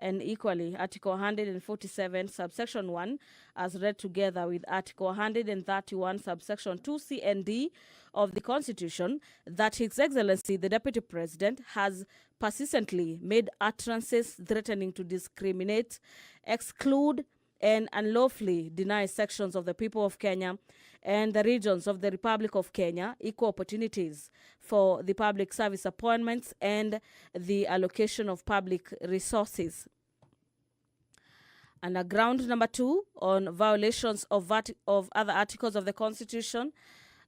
and equally Article 147 subsection 1 as read together with Article 131 subsection 2C and D of the Constitution, that His Excellency the Deputy President has persistently made utterances threatening to discriminate, exclude, and unlawfully deny sections of the people of Kenya and the regions of the Republic of Kenya equal opportunities for the public service appointments and the allocation of public resources. Under ground number 2, on violations of other articles of the Constitution,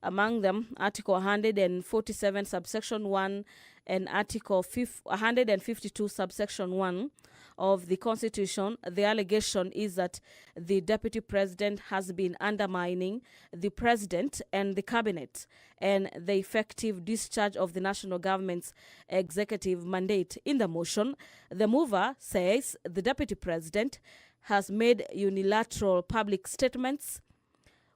among them Article 147 subsection 1 and Article 152 subsection 1 of the Constitution, the allegation is that the Deputy President has been undermining the President and the Cabinet and the effective discharge of the national government's executive mandate. In the motion, the mover says the Deputy President has made unilateral public statements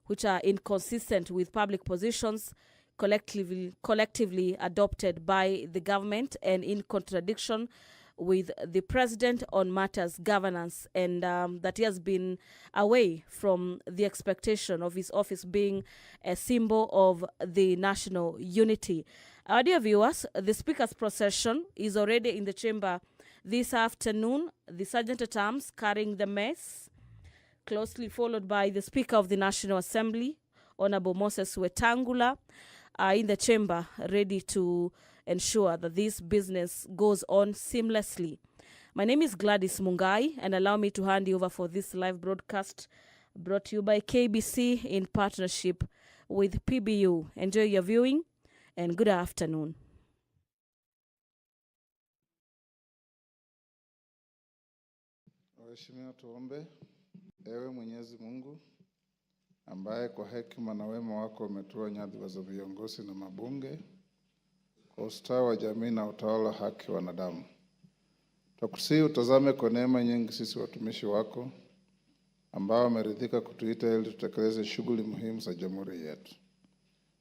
which are inconsistent with public positions collectively adopted by the government and in contradiction with the President on matters governance, and that he has been away from the expectation of his office being a symbol of the national unity. Our dear viewers, the Speaker's procession is already in the chamber this afternoon. The Sergeant at Arms carrying the mace, closely followed by the Speaker of the National Assembly, Honorable Moses Wetangula, are in the chamber ready to ensure that this business goes on seamlessly. My name is Gladys Mungai, and allow me to hand you over for this live broadcast brought to you by KBC in partnership with PBU. Enjoy your viewing and good afternoon. Waheshimiwa, tuombe. Ewe Mwenyezi Mungu ambaye kwa hekima na wema wako umetoa nyadhifa za viongozi na mabunge kwa ustawi wa jamii na utawala haki wa wanadamu, tukusihi utazame kwa neema nyingi sisi watumishi wako ambao wameridhika kutuita ili tutekeleze shughuli muhimu za jamhuri yetu.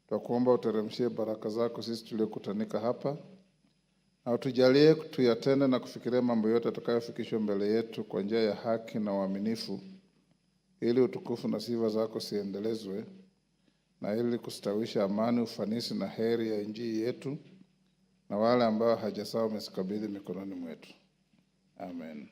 Tunakuomba uteremshie baraka zako sisi tuliokutanika hapa, na utujalie tuyatende na kufikiria mambo yote tutakayofikishwa mbele yetu kwa njia ya haki na uaminifu, ili utukufu na sifa zako siendelezwe, na ili kustawisha amani, ufanisi na heri ya nchi yetu na wale ambao hajasahau umesikabidhi mikononi mwetu. Amen.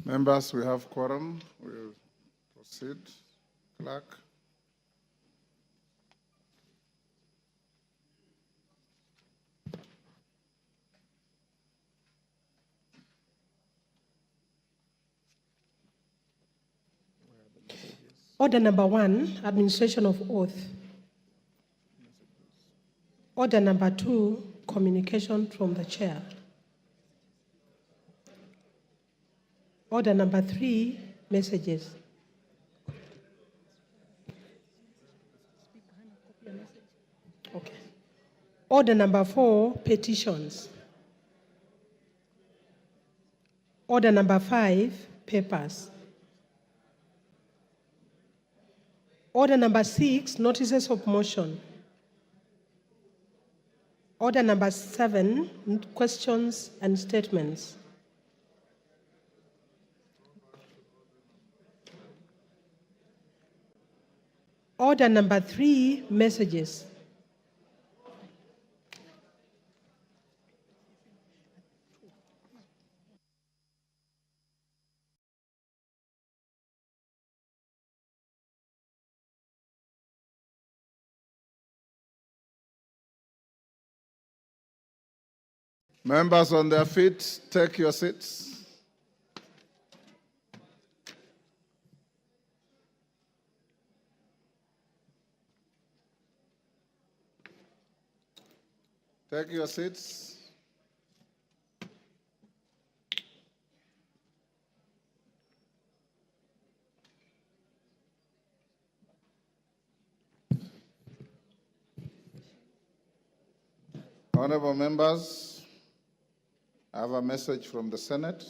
Members, we have quorum. We'll proceed. Clerk. Order number 1, administration of oath. Order number 2, communication from the chair. Order number 3, messages. Okay. Order number 4, petitions. Order number 5, papers. Order number 6, notices of motion. Order number 7, questions and statements. Order number 3, messages. Members on their feet, take your seats. Take your seats. Honorable members, I have a message from the Senate.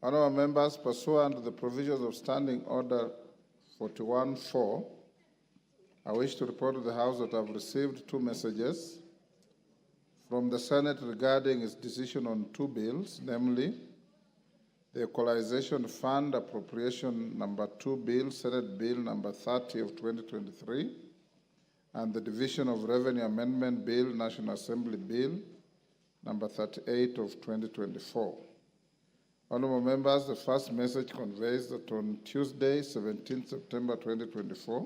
Honorable members, pursuant to the provisions of Standing Order 41-4, I wish to report to the House that I have received two messages from the Senate regarding its decision on two bills, namely the Equalization Fund Appropriation Number 2 Bill, Senate Bill Number 30 of 2023, and the Division of Revenue Amendment Bill, National Assembly Bill Number 38 of 2024. Honorable members, the first message conveys that on Tuesday, 17 September 2024,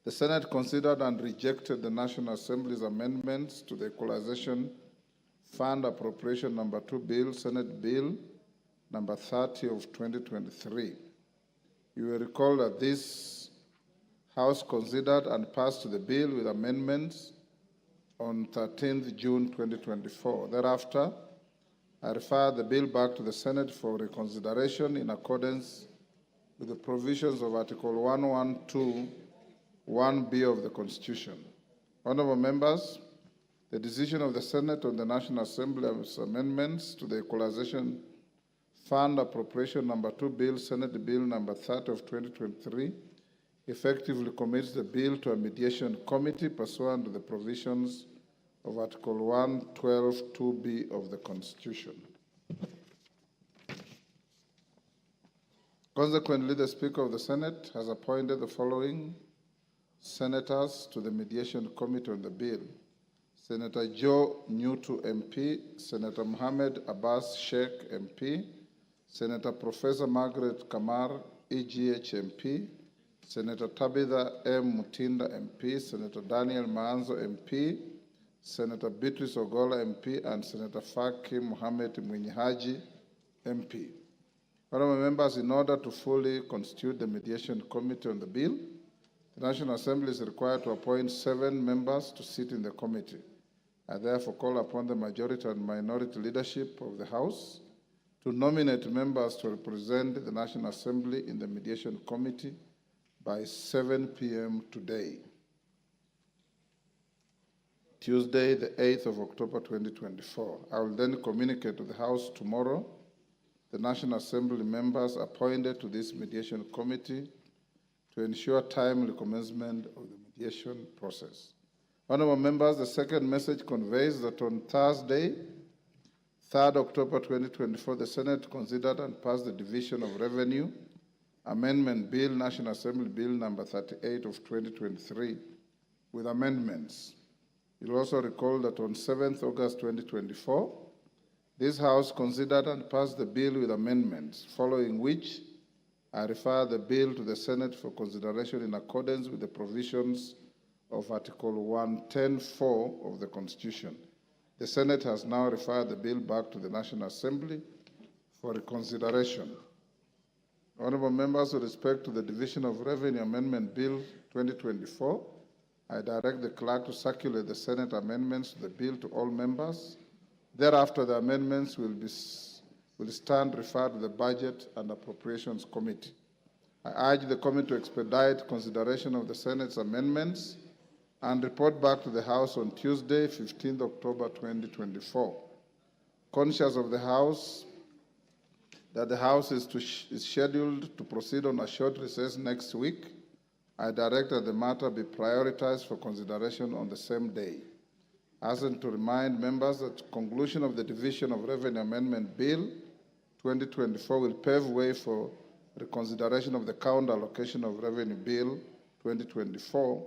the Senate considered and rejected the National Assembly's amendments to the Equalization Fund Appropriation Number 2 Bill, Senate Bill Number 30 of 2023. You will recall that this House considered and passed the bill with amendments on 13th June 2024. Thereafter, I referred the bill back to the Senate for reconsideration in accordance with the provisions of Article 112(1)(b) of the Constitution. Honorable members, the decision of the Senate on the National Assembly's amendments to the Equalization Fund Appropriation Number 2 Bill, Senate Bill Number 30 of 2023, effectively commits the bill to a mediation committee pursuant to the provisions of Article 112(2)(b) of the Constitution. Consequently, the Speaker of the Senate has appointed the following senators to the mediation committee on the bill: Senator Joe Nyutu MP, Senator Mohammed Abbas Sheikh MP, Senator Professor Margaret Kamar EGH MP, Senator Tabitha M. Mutinda MP, Senator Daniel Maanzo MP, Senator Beatrice Ogola MP, and Senator Faki Mohammed Mwinyihaji MP. Honorable members, in order to fully constitute the mediation committee on the bill, the National Assembly is required to appoint 7 members to sit in the committee. I therefore call upon the majority and minority leadership of the House to nominate members to represent the National Assembly in the mediation committee by 7 p.m. today, Tuesday, the 8th of October 2024. I will then communicate to the House tomorrow the National Assembly members appointed to this mediation committee to ensure timely commencement of the mediation process. Honorable members, the second message conveys that on Thursday, 3rd October 2024, the Senate considered and passed the Division of Revenue Amendment Bill, National Assembly Bill Number 38 of 2023, with amendments. You'll also recall that on 7th August 2024, this House considered and passed the bill with amendments, following which I refer the bill to the Senate for consideration in accordance with the provisions of Article 110(4) of the Constitution. The Senate has now referred the bill back to the National Assembly for reconsideration. Honorable members, with respect to the Division of Revenue Amendment Bill 2024, I direct the clerk to circulate the Senate amendments to the bill to all members. Thereafter, the amendments will stand referred to the Budget and Appropriations Committee. I urge the committee to expedite consideration of the Senate's amendments and report back to the House on Tuesday, 15 October 2024. Conscious of the House, that the House is scheduled to proceed on a short recess next week, I direct that the matter be prioritized for consideration on the same day. As and to remind members that conclusion of the Division of Revenue Amendment Bill 2024 will pave way for reconsideration of the Counter Allocation of Revenue Bill 2024,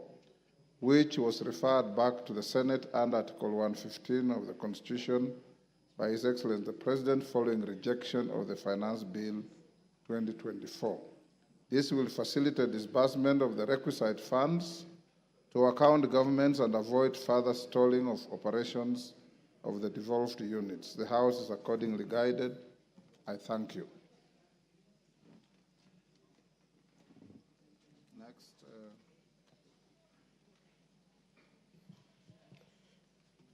which was referred back to the Senate under Article 115 of the Constitution by His Excellency the President following rejection of the Finance Bill 2024. This will facilitate disbursement of the requisite funds to account governments and avoid further stalling of operations of the devolved units. The House is accordingly guided. I thank you. Next.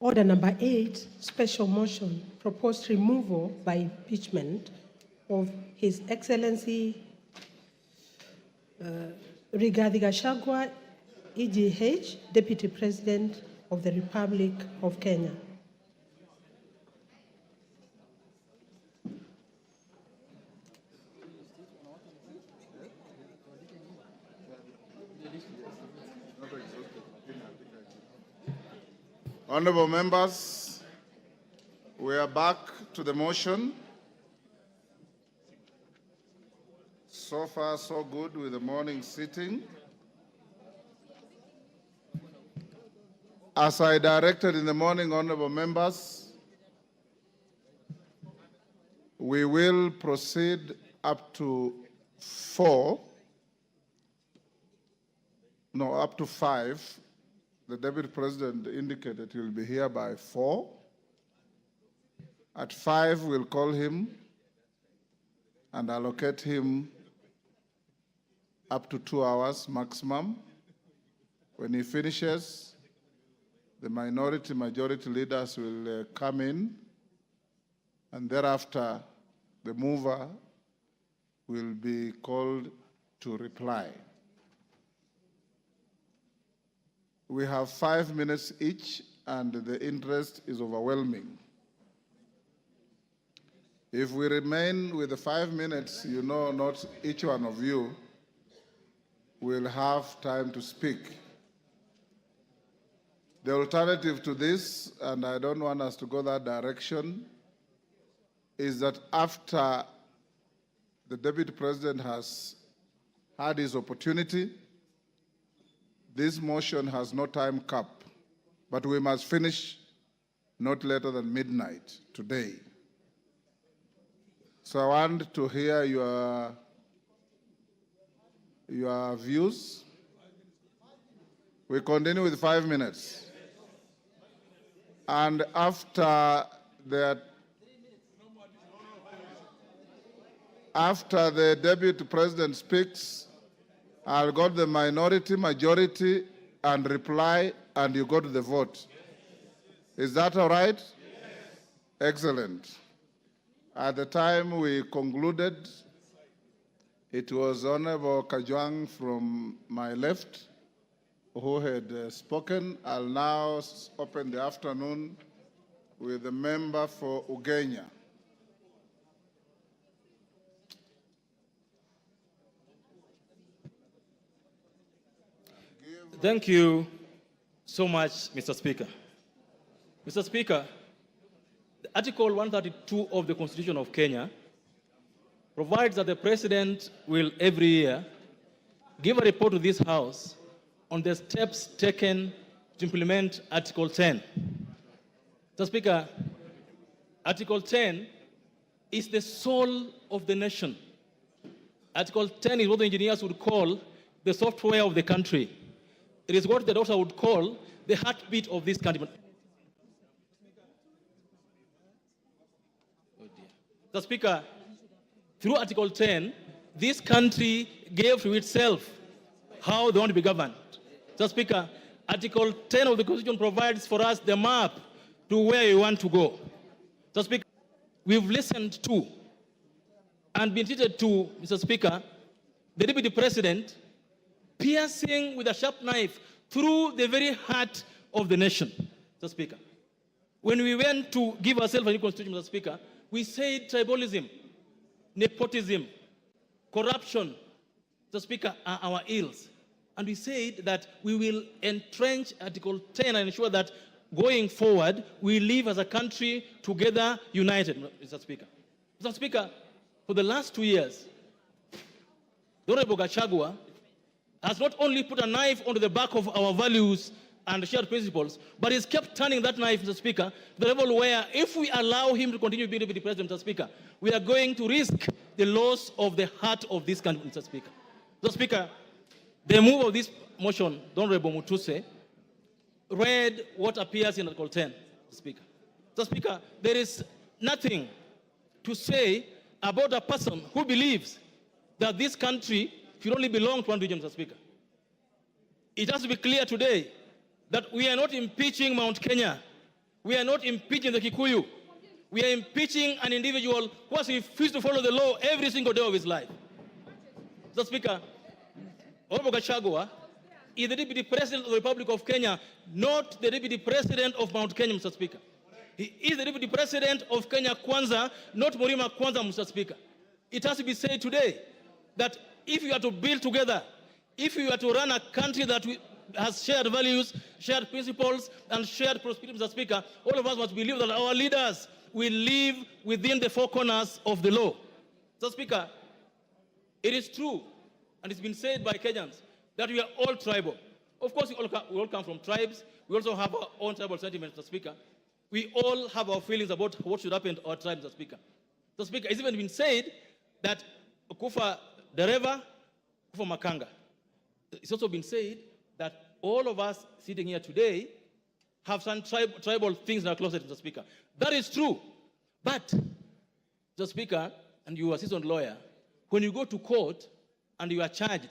Order number 8, special motion, proposed removal by impeachment of His Excellency Rigathi Gachagua, EGH, Deputy President of the Republic of Kenya. Honorable members, we are back to the motion. So far, so good with the morning sitting. As I directed in the morning, honorable members, we will proceed up to 5. The Deputy President indicated he will be here by 4. At 5, we'll call him and allocate him up to 2 hours maximum. When he finishes, the majority leaders will come in, and thereafter, the mover will be called to reply. We have 5 minutes each, and the interest is overwhelming. If we remain with the 5 minutes, you know, not each one of you will have time to speak. The alternative to this, and I don't want us to go that direction, is that after the Deputy President has had his opportunity, this motion has no time cap, but we must finish not later than midnight today. So I want to hear your views. We continue with 5 minutes. And after the Deputy President speaks, I'll go to the minority, majority, and reply, and you go to the vote. Is that all right? Yes. Excellent. At the time we concluded, it was Honorable Kajwang from my left who had spoken. I'll now open the afternoon with the member for Ugenya. Thank you so much, Mr. Speaker. Mr. Speaker, the Article 132 of the Constitution of Kenya provides that the President will every year give a report to this House on the steps taken to implement Article 10. Mr. Speaker, Article 10 is the soul of the nation. Article 10 is what the engineers would call the software of the country. It is what the doctor would call the heartbeat of this country. Oh dear. Mr. Speaker, through Article 10, this country gave to itself how they want to be governed. Mr. Speaker, Article 10 of the Constitution provides for us the map to where we want to go. Mr. Speaker, we've listened to and been treated to, Mr. Speaker, the Deputy President piercing with a sharp knife through the very heart of the nation, Mr. Speaker. When we went to give ourselves a new constitution, Mr. Speaker, we said tribalism, nepotism, corruption, Mr. Speaker, are our ills. And we said that we will entrench Article 10 and ensure that going forward, we live as a country together, united, Mr. Speaker. Mr. Speaker, for the last 2 years, the Honorable Gachagua has not only put a knife onto the back of our values and shared principles, but he's kept turning that knife, Mr. Speaker, to the level where if we allow him to continue being Deputy President, Mr. Speaker, we are going to risk the loss of the heart of this country, Mr. Speaker. Mr. Speaker, the move of this motion, the Honorable Mutuse, read what appears in Article 10, Mr. Speaker. Mr. Speaker, there is nothing to say about a person who believes that this country should only belong to one region, Mr. Speaker. It has to be clear today that we are not impeaching Mount Kenya. We are not impeaching the Kikuyu. We are impeaching an individual who has refused to follow the law every single day of his life. Mr. Speaker, Honorable Gachagua is the Deputy President of the Republic of Kenya, not the Deputy President of Mount Kenya, Mr. Speaker. He is the Deputy President of Kenya Kwanza, not Murima Kwanza, Mr. Speaker. It has to be said today that if you are to build together, if you are to run a country that has shared values, shared principles, and shared prosperity, Mr. Speaker, all of us must believe that our leaders will live within the four corners of the law. Mr. Speaker, it is true, and it's been said by Kenyans, that we are all tribal. Of course, we all come from tribes. We also have our own tribal sentiments, Mr. Speaker. We all have our feelings about what should happen to our tribe, Mr. Speaker. Mr. Speaker, it's even been said that Kufa Dereva, Kufa Makanga. It's also been said that all of us sitting here today have some tribal things in our closet, Mr. Speaker. That is true. But, Mr. Speaker, and you are a seasoned lawyer, when you go to court and you are charged,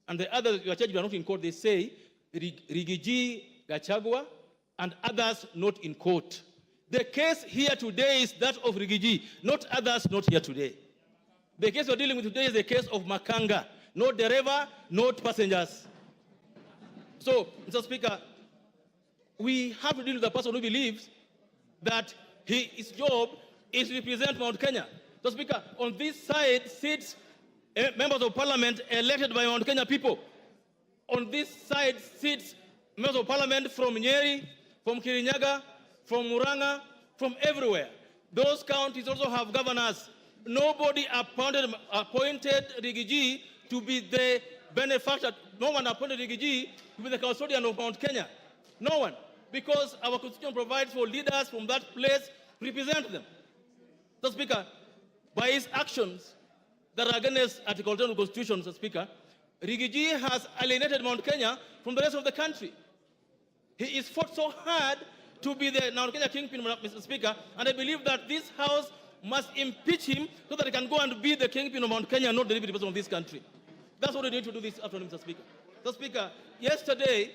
and the others you are charged, you are not in court, they say, Rigiji, Gachagua, and others not in court. The case here today is that of Rigiji, not others not here today. The case we're dealing with today is the case of Makanga, not driver, not passengers. So, Mr. Speaker, we have to deal with the person who believes that his job is to represent Mount Kenya. Mr. Speaker, on this side sits members of parliament elected by Mount Kenya people. On this side sits members of parliament from Nyeri, from Kirinyaga, from Muranga, from everywhere. Those counties also have governors. Nobody appointed Rigiji to be the benefactor. No one appointed Rigiji to be the custodian of Mount Kenya. No one. Because our constitution provides for leaders from that place to represent them. Mr. Speaker, by his actions that are against Article 10 of the Constitution, Mr. Speaker, Rigiji has alienated Mount Kenya from the rest of the country. He is fought so hard to be the Mount Kenya kingpin, Mr. Speaker, and I believe that this House must impeach him so that he can go and be the kingpin of Mount Kenya, not the deputy president of this country. That's what we need to do this afternoon, Mr. Speaker. Mr. Speaker, yesterday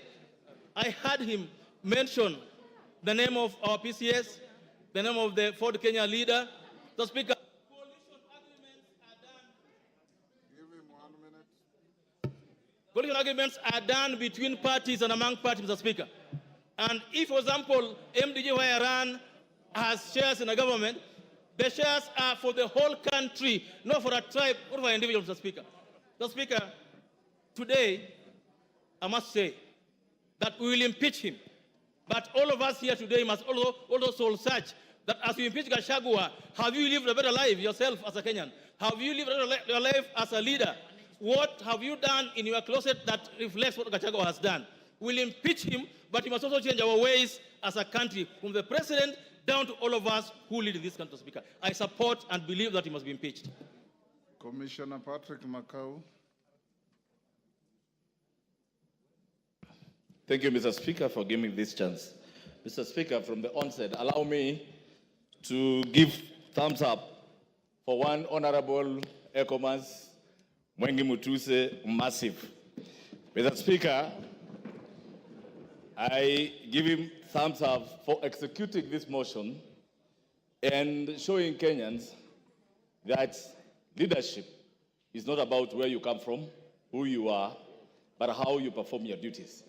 I heard him mention the name of our PCS, the name of the Ford Kenya leader. Mr. Speaker, coalition agreements are done. Give him 1 minute. Coalition agreements are done between parties and among parties, Mr. Speaker. And if, for example, MDG Wayaran has shares in a government, the shares are for the whole country, not for a tribe or for an individual, Mr. Speaker. Mr. Speaker, today, I must say that we will impeach him. But all of us here today must also soul search that as you impeach Gachagua, have you lived a better life yourself as a Kenyan? Have you lived a better life as a leader? What have you done in your closet that reflects what Gachagua has done? We'll impeach him, but we must also change our ways as a country, from the president down to all of us who lead this country, Speaker. I support and believe that he must be impeached. Commissioner Patrick Makau. Thank you, Mr. Speaker, for giving me this chance. Mr. Speaker, from the onset, allow me to give thumbs up for one Honorable Ecomas Mwengi Mutuse Massive. Mr. Speaker, I give him thumbs up for executing this motion and showing Kenyans that leadership is not about where you come from, who you are, but how you perform your duties.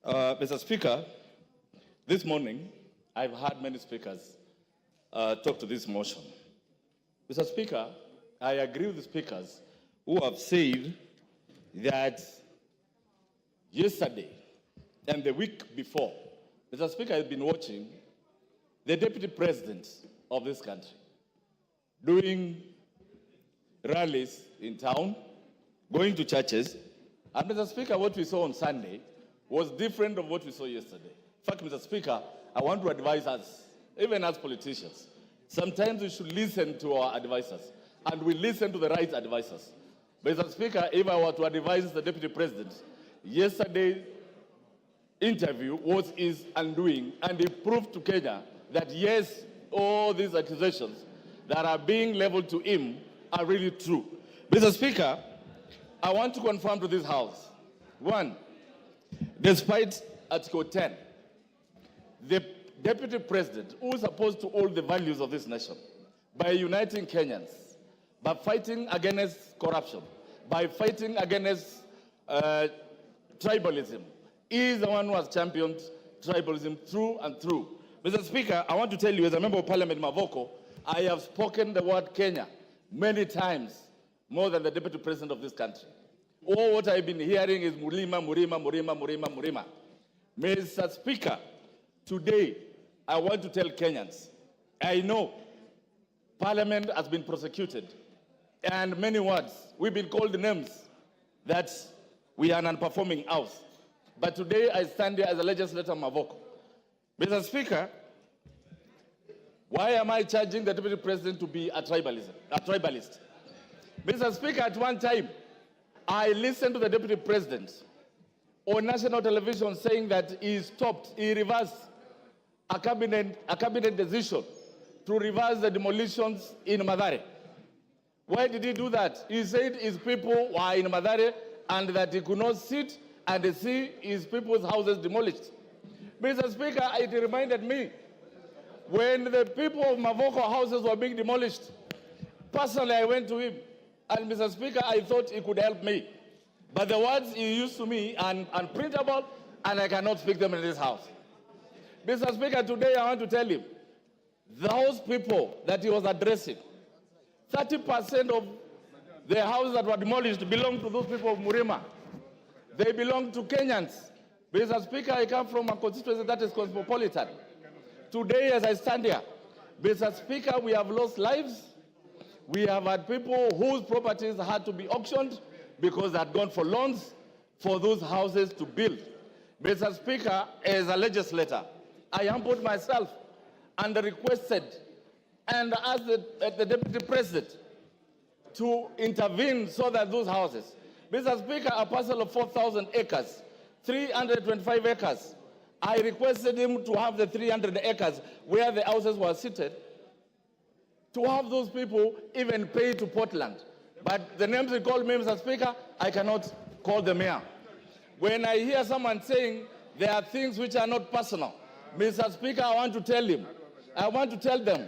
Mr. Speaker, this morning, I've heard many speakers talk to this motion. Mr. Speaker, I agree with the speakers who have said that yesterday and the week before, Mr. Speaker, I've been watching the deputy president of this country doing rallies in town, going to churches, and Mr. Speaker, what we saw on Sunday was different from what we saw yesterday. In fact, Mr. Speaker, I want to advise us, even as politicians, sometimes we should listen to our advisors, and we listen to the right advisors. But Mr. Speaker, if I were to advise the Deputy President, yesterday's interview was his undoing, and he proved to Kenya that yes, all these accusations that are being leveled to him are really true. Mr. Speaker, I want to confirm to this House, one, despite Article 10, the deputy president who is supposed to hold the values of this nation by uniting Kenyans, by fighting against corruption, by fighting against tribalism. He is the one who has championed tribalism through and through. Mr. Speaker, I want to tell you, as a member of Parliament Mavoko, I have spoken the word Kenya many times, more than the deputy president of this country. All what I've been hearing is Murima, Murima, Murima, Murima, Murima. Mr. Speaker, today I want to tell Kenyans, I know Parliament has been prosecuted, and many words, we've been called names that we are an unperforming house. But today I stand here as a legislator Mavoko. Mr. Speaker, why am I charging the deputy president to be a tribalist? Mr. Speaker, at one time, I listened to the deputy president on national television saying that he reversed a cabinet decision to reverse the demolitions in Mathare. Why did he do that? He said his people were in Mathare and that he could not sit and see his people's houses demolished. Mr. Speaker, it reminded me when the people of Mavoko houses were being demolished. Personally, I went to him, and Mr. Speaker, I thought he could help me. But the words he used to me are unprintable, and I cannot speak them in this house. Mr. Speaker, today I want to tell him, those people that he was addressing, 30% of the houses that were demolished belong to those people of Murima. They belong to Kenyans. Mr. Speaker, I come from a constituency that is cosmopolitan. Today, as I stand here, Mr. Speaker, we have lost lives. We have had people whose properties had to be auctioned because they had gone for loans for those houses to build. Mr. Speaker, as a legislator, I humbled myself and requested and asked the deputy president to intervene so that those houses, Mr. Speaker, a parcel of 4,000 acres, 325 acres, I requested him to have the 300 acres where the houses were seated, to have those people even pay to Portland. But the names he called me, Mr. Speaker, I cannot call them here. When I hear someone saying there are things which are not personal, Mr. Speaker, I want to tell them,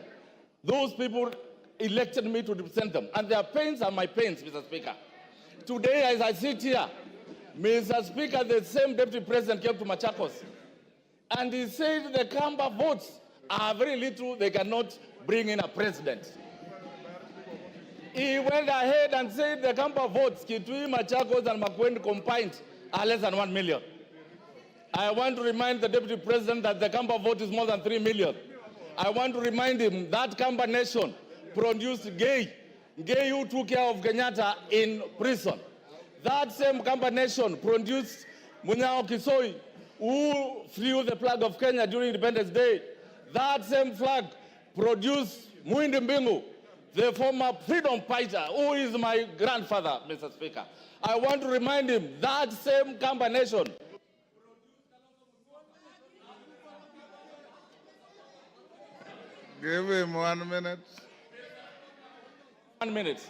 those people elected me to represent them, and their pains are my pains, Mr. Speaker. Today, as I sit here, Mr. Speaker, the same deputy president came to Machakos, and he said the Kamba votes are very little, they cannot bring in a president. He went ahead and said the Kamba votes, Kitui, Machakos, and Makueni combined are less than 1 million. I want to remind the deputy president that the Kamba vote is more than 3 million. I want to remind him that Kamba nation produced Gay who took care of Kenyatta in prison. That same Kamba nation produced Munyao Kisoi, who flew the flag of Kenya during Independence Day. That same flag produced Muindi Mbingu, the former freedom fighter, who is my grandfather, Mr. Speaker. I want to remind him that same Kamba nation Give him 1 minute. 1 minute.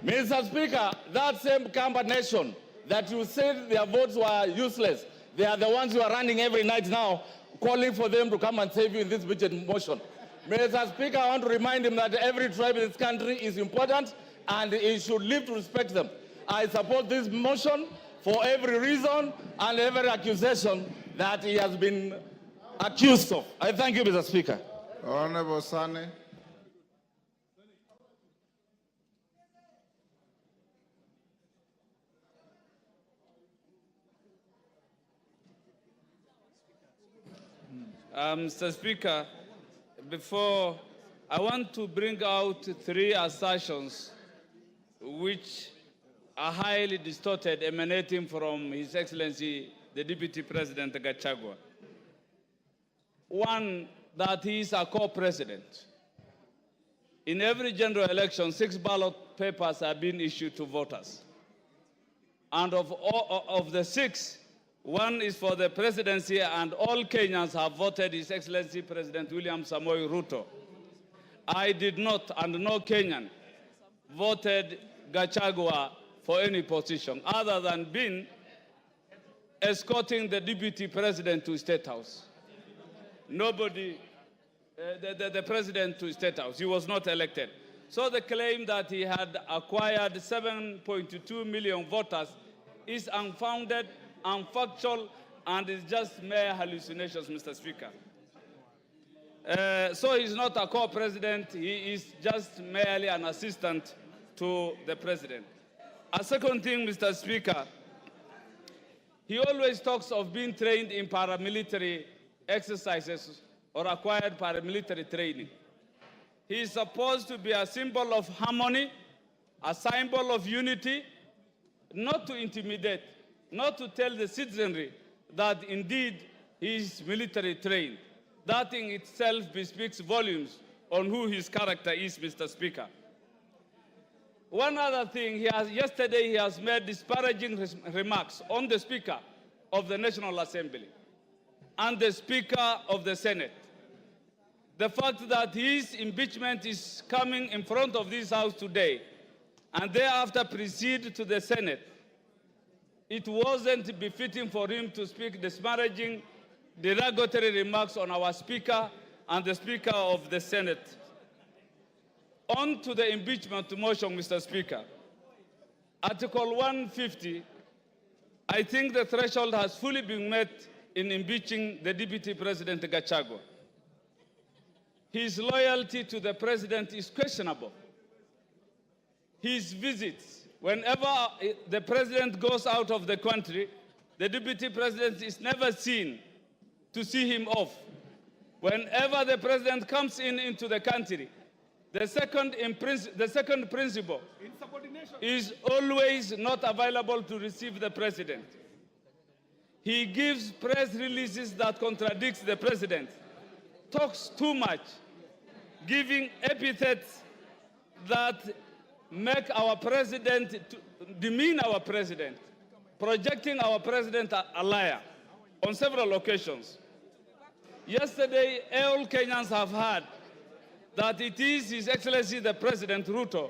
Mr. Speaker, that same Kamba nation that you said their votes were useless, they are the ones who are running every night now, calling for them to come and save you in this budget motion. Mr. Speaker, I want to remind him that every tribe in this country is important and he should live to respect them. I support this motion for every reason and every accusation that he has been accused of. I thank you, Mr. Speaker. Honorable Sane. Mr. Speaker, before I want to bring out 3 assertions which are highly distorted, emanating from His Excellency, the Deputy President Gachagua. One, that he is a co-president. In every general election, 6 ballot papers are being issued to voters. And of the 6, 1 is for the presidency, and all Kenyans have voted His Excellency President William Samoei Ruto. I did not, and no Kenyan, voted Gachagua for any position other than being escorting the deputy president to State House. nobody, the president to State House. He was not elected. So the claim that he had acquired 7.2 million voters is unfounded, unfactual, and is just mere hallucinations, Mr. Speaker. So he's not a co-president, he is just merely an assistant to the president. A second thing, Mr. Speaker, he always talks of being trained in paramilitary exercises or acquired paramilitary training. He is supposed to be a symbol of harmony, a symbol of unity, not to intimidate, not to tell the citizenry that indeed he is military trained. That in itself bespeaks volumes on who his character is, Mr. Speaker. One other thing, yesterday he has made disparaging remarks on the Speaker of the National Assembly and the Speaker of the Senate. The fact that his impeachment is coming in front of this House today and thereafter proceed to the Senate, it wasn't befitting for him to speak disparaging, derogatory remarks on our Speaker and the Speaker of the Senate. On to the impeachment motion, Mr. Speaker. Article 150, I think the threshold has fully been met in impeaching the Deputy President Gachagua. His loyalty to the President is questionable. His visits, whenever the President goes out of the country, the Deputy President is never seen to see him off. Whenever the President comes into the country, the second principle is always not available to receive the President. He gives press releases that contradicts the President, talks too much, giving epithets that make our President, demean our President, projecting our President a liar on several occasions. Yesterday, all Kenyans have heard that it is His Excellency the President Ruto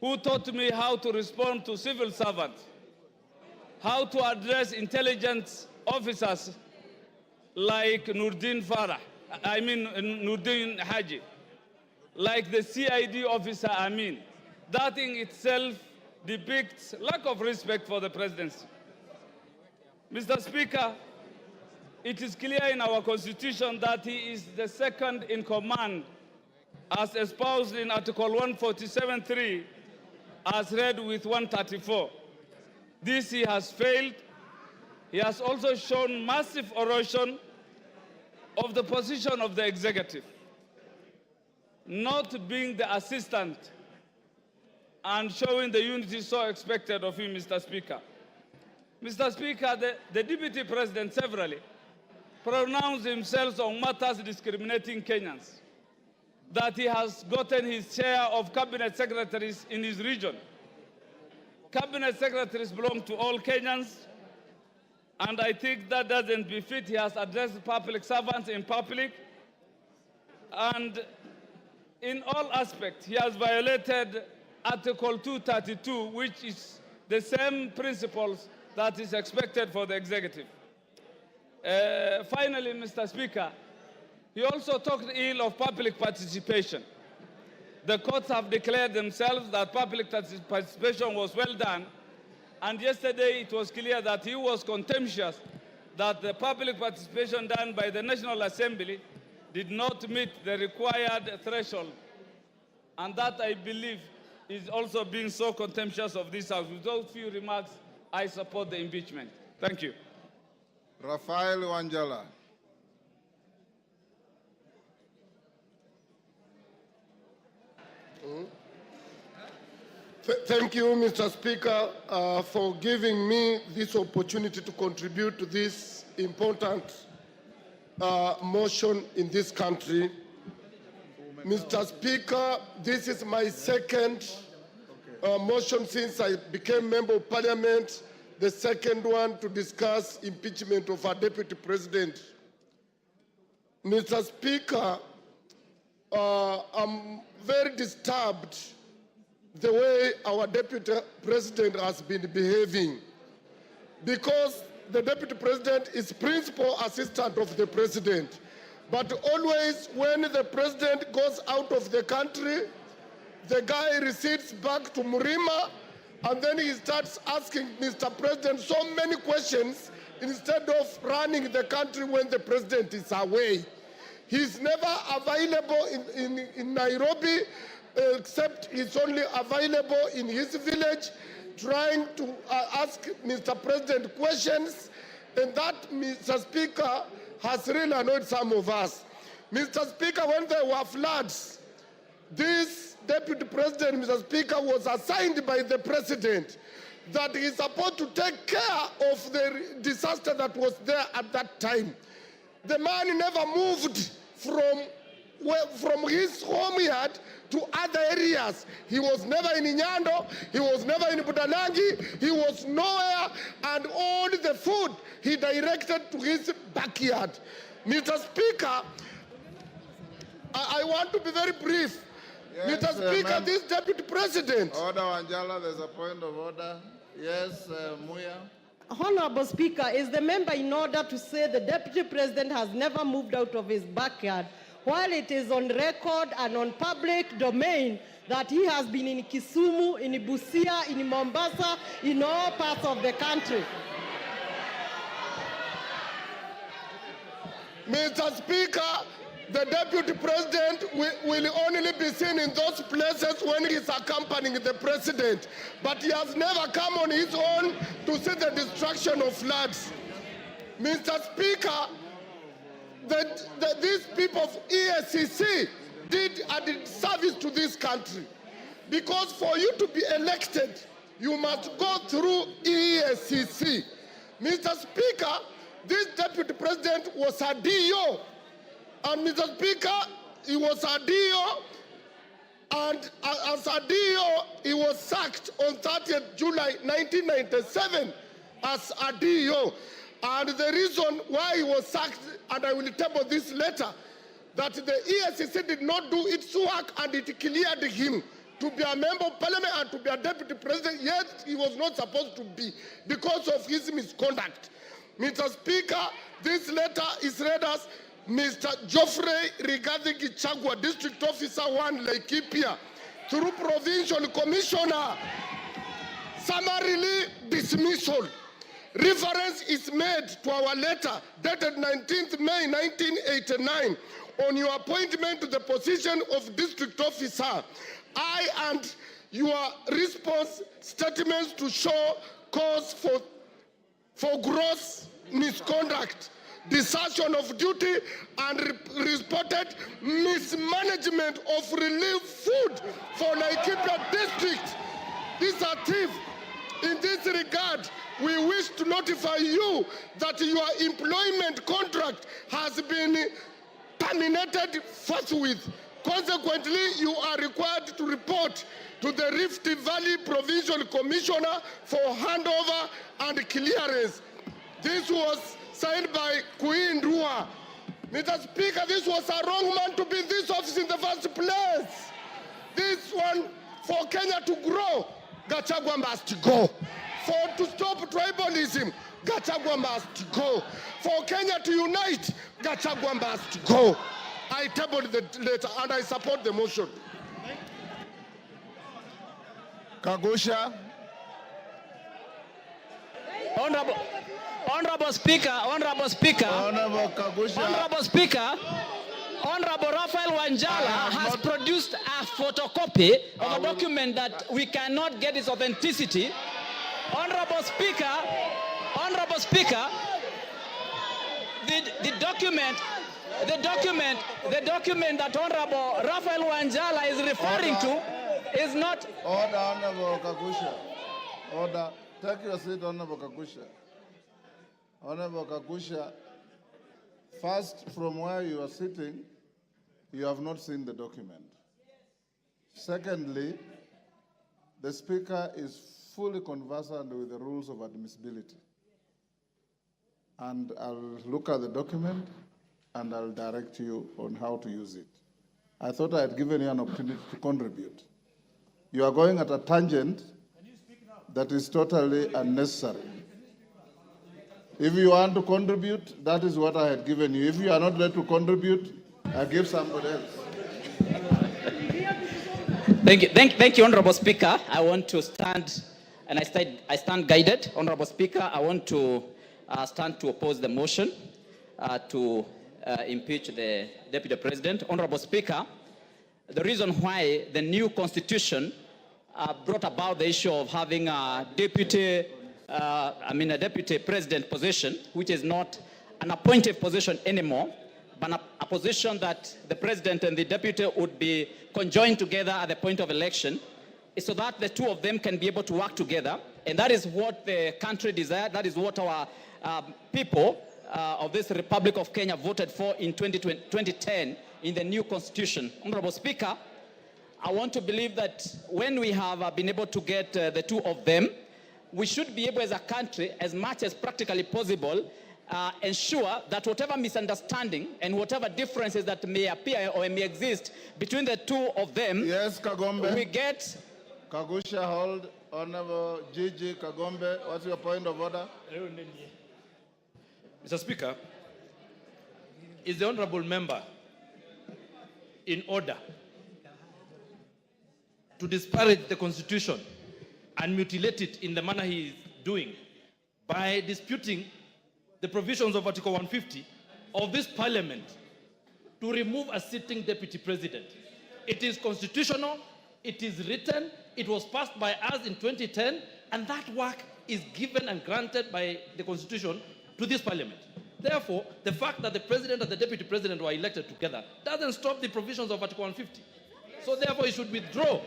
who taught me how to respond to civil servants, how to address intelligence officers like Nurdin Haji, like the CID officer Amin. That in itself depicts lack of respect for the presidency. Mr. Speaker, it is clear in our Constitution that he is the second in command, as espoused in Article 147.3, as read with 134. This he has failed. He has also shown massive erosion of the position of the executive, not being the assistant and showing the unity so expected of him, Mr. Speaker. Mr. Speaker, the Deputy President severally pronounced himself on matters discriminating Kenyans, that he has gotten his share of cabinet secretaries in his region. Cabinet secretaries belong to all Kenyans, and I think that doesn't befit. He has addressed public servants in public, and in all aspects, he has violated Article 232, which is the same principles that is expected for the executive. Finally, Mr. Speaker, he also talked ill of public participation. The courts have declared themselves that public participation was well done, and yesterday it was clear that he was contemptuous that the public participation done by the National Assembly did not meet the required threshold, and that, I believe, is also being so contemptuous of this House. With those few remarks, I support the impeachment. Thank you. Rafael Wanjala. Thank you, Mr. Speaker, for giving me this opportunity to contribute to this important motion in this country. Mr. Speaker, this is my second motion since I became Member of Parliament, the second one to discuss impeachment of our Deputy President. Mr. Speaker, I'm very disturbed the way our Deputy President has been behaving, because the Deputy President is principal assistant of the President. But always when the president goes out of the country, the guy recedes back to Murima, and then he starts asking Mr. President so many questions instead of running the country when the president is away. He's never available in Nairobi, except he's only available in his village, trying to ask Mr. President questions, and that, Mr. Speaker, has really annoyed some of us. Mr. Speaker, when there were floods, this Deputy President, Mr. Speaker, was assigned by the President that he's supposed to take care of the disaster that was there at that time. The man never moved from his home yard to other areas. He was never in Nyando, he was never in Budanangi, he was nowhere, and all the food he directed to his backyard. Mr. Speaker, I want to be very brief. Yes, Mr. Speaker, this Deputy President. Order, Wanjala, there's a point of order. Yes, Muya. Honorable Speaker, is the member in order to say the Deputy President has never moved out of his backyard, while it is on record and on public domain that he has been in Kisumu, in Busia, in Mombasa, in all parts of the country? Mr. Speaker, the Deputy President will only be seen in those places when he's accompanying the President. But he has never come on his own to see the destruction of floods. Mr. Speaker, these people of EACC did a service to this country. Because for you to be elected, you must go through EACC. Mr. Speaker, this Deputy President was a DO. And Mr. Speaker, he was a DO, and as a DO, he was sacked on 30th July 1997 as a DO. And the reason why he was sacked, and I will table this later, that the ESCC did not do its work and it cleared him to be a member of parliament and to be a deputy president, yet he was not supposed to be because of his misconduct. Mr. Speaker, this letter is read as Mr. Geoffrey Rigathi Gachagua, District Officer 1, Laikipia, through Provincial Commissioner, summarily dismissal. Reference is made to our letter dated 19th May 1989 on your appointment to the position of District Officer. I and your response statements to show cause for gross misconduct, desertion of duty, and reported mismanagement of relief food for Laikipia District. These are thieves. In this regard, we wish to notify you that your employment contract has been terminated forthwith. Consequently, you are required to report to the Rift Valley Provincial Commissioner for handover and clearance. This was signed by Queen Rua. Mr. Speaker, this was a wrong man to be in this office in the first place. This one, for Kenya to grow, Gachagua must go. To stop tribalism, Gachagua must go. For Kenya to unite, Gachagua must go. I tabled the letter and I support the motion. Kagusha. Honorable Speaker, Honorable Kagusha. Honorable Raphael Wanjala has produced a photocopy of a document that we cannot get its authenticity. Honorable Speaker, the document that Honorable Raphael Wanjala is referring to is not. Order, Honorable Kagusha. Order. Take your seat, Honorable Kagusha. Honorable Kagusha, first, from where you are sitting, you have not seen the document. Secondly, the Speaker is fully conversant with the rules of admissibility. And I'll look at the document and I'll direct you on how to use it. I thought I had given you an opportunity to contribute. You are going at a tangent that is totally unnecessary. If you want to contribute, that is what I had given you. If you are not ready to contribute, I give somebody else. Thank you, Honorable Speaker. I want to stand, and I stand guided. Honorable Speaker, I want to stand to oppose the motion to impeach the Deputy President. Honorable Speaker, the reason why the new constitution brought about the issue of having a deputy president position, which is not an appointed position anymore, but a position that the president and the deputy would be conjoined together at the point of election, is so that the two of them can be able to work together. And that is what the country desired. That is what our people of this Republic of Kenya voted for in 2010 in the new constitution. Honorable Speaker, I want to believe that when we have been able to get the two of them, we should be able as a country, as much as practically possible, ensure that whatever misunderstanding and whatever differences that may appear or may exist between the two of them, Yes, Kagombe. we get... Kagusha, hold. Honorable Gigi Kagombe, what's your point of order? Mr. Speaker, is the honorable member in order to disparage the Constitution and mutilate it in the manner he is doing by disputing the provisions of Article 150 of this Parliament to remove a sitting Deputy President? It is constitutional, it is written, it was passed by us in 2010, and that work is given and granted by the Constitution to this Parliament. Therefore, the fact that the President and the Deputy President were elected together doesn't stop the provisions of Article 150. So therefore, it should withdraw.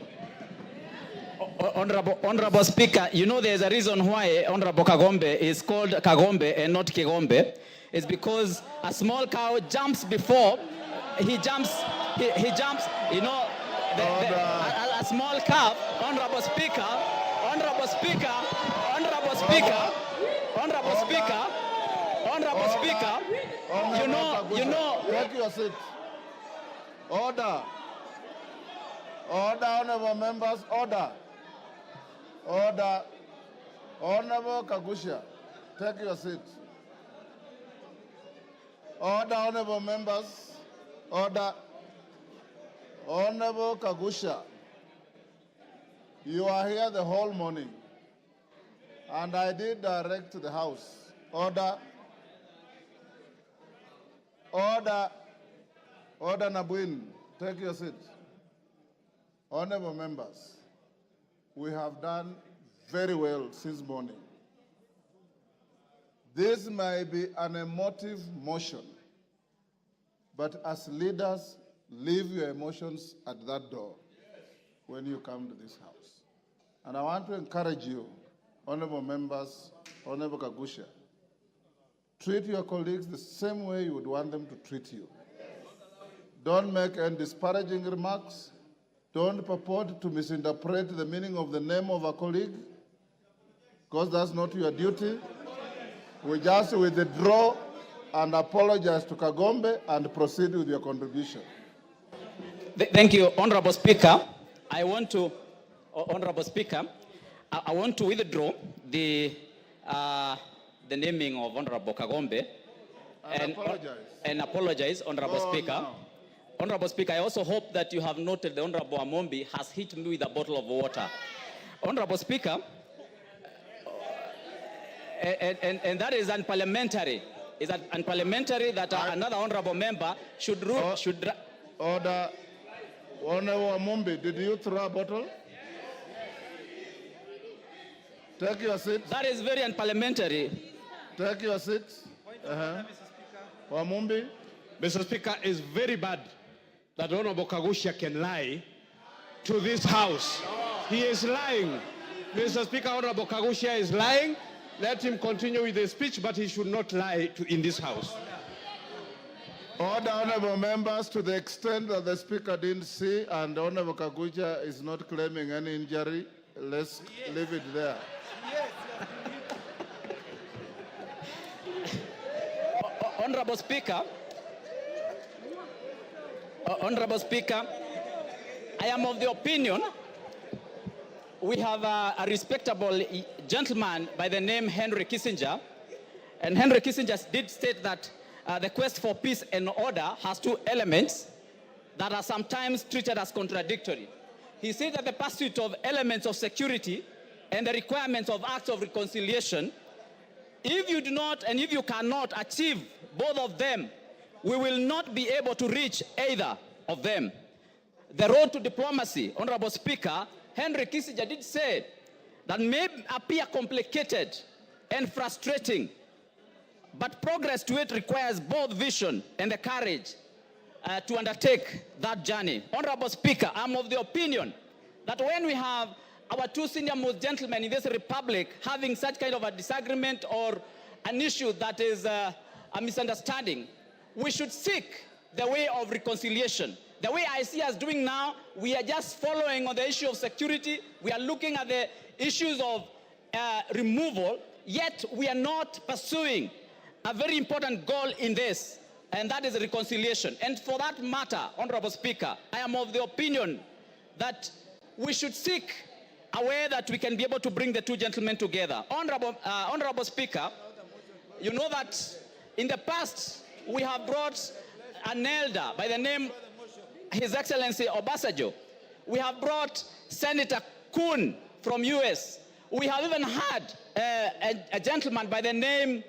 Honorable Speaker, you know there's a reason why Honorable Kagombe is called Kagombe and not Kigombe. It's because a small cow jumps before he jumps, you know, a small calf. Honorable Speaker, Honorable Speaker, Honorable Speaker, Honorable Speaker, Honorable Speaker, you know. Take your seat. Order. Order, honorable members, order. Order. Honorable Kagusha, take your seat. Order, honorable members, order. Honorable Kagusha, you are here the whole morning, and I did direct to the House. Order. Order. Order, Nabuin, take your seat. Honorable members, we have done very well since morning. This may be an emotive motion, but as leaders, leave your emotions at that door when you come to this House. And I want to encourage you, honorable members, Honorable Kagusha, treat your colleagues the same way you would want them to treat you. Don't make any disparaging remarks. Don't purport to misinterpret the meaning of the name of a colleague, because that's not your duty. We just withdraw and apologize to Kagombe and proceed with your contribution. Thank you, Honorable Speaker. Honorable Speaker, I want to withdraw the naming of Honorable Kagombe and apologize, Honorable Speaker. No. Honorable Speaker, I also hope that you have noted the Honorable Amombi has hit me with a bottle of water. Honorable Speaker, and that is unparliamentary. Is that unparliamentary that another honorable member should rule? Order. Honorable Amombi, did you throw a bottle? Take your seat. That is very unparliamentary. Take your seat. Amombi. Mr. Speaker, it's very bad that Honorable Kagusha can lie to this House. He is lying. Mr. Speaker, Honorable Kagusha is lying. Let him continue with the speech, but he should not lie in this House. Order, honorable members, to the extent that the Speaker didn't see and Honorable Kagusha is not claiming any injury, let's leave it there. Honorable Speaker, I am of the opinion we have a respectable gentleman by the name Henry Kissinger, And Henry Kissinger did state that the quest for peace and order has two elements that are sometimes treated as contradictory. He said that the pursuit of elements of security and the requirements of acts of reconciliation, if you do not and if you cannot achieve both of them, we will not be able to reach either of them. The road to diplomacy, Honorable Speaker, Henry Kissinger did say that may appear complicated and frustrating, but progress to it requires both vision and the courage to undertake that journey. Honorable Speaker, I'm of the opinion that when we have our two senior most gentlemen in this republic having such kind of a disagreement or an issue that is a misunderstanding, we should seek the way of reconciliation. The way I see us doing now, we are just following on the issue of security. We are looking at the issues of removal, yet we are not pursuing a very important goal in this, and that is reconciliation. And for that matter, Honorable Speaker, I am of the opinion that we should seek a way that we can be able to bring the two gentlemen together. Honorable Speaker, you know that in the past we have brought an elder by the name His Excellency Obasanjo. We have brought Senator Kuhn from US. We have even had a gentleman by the name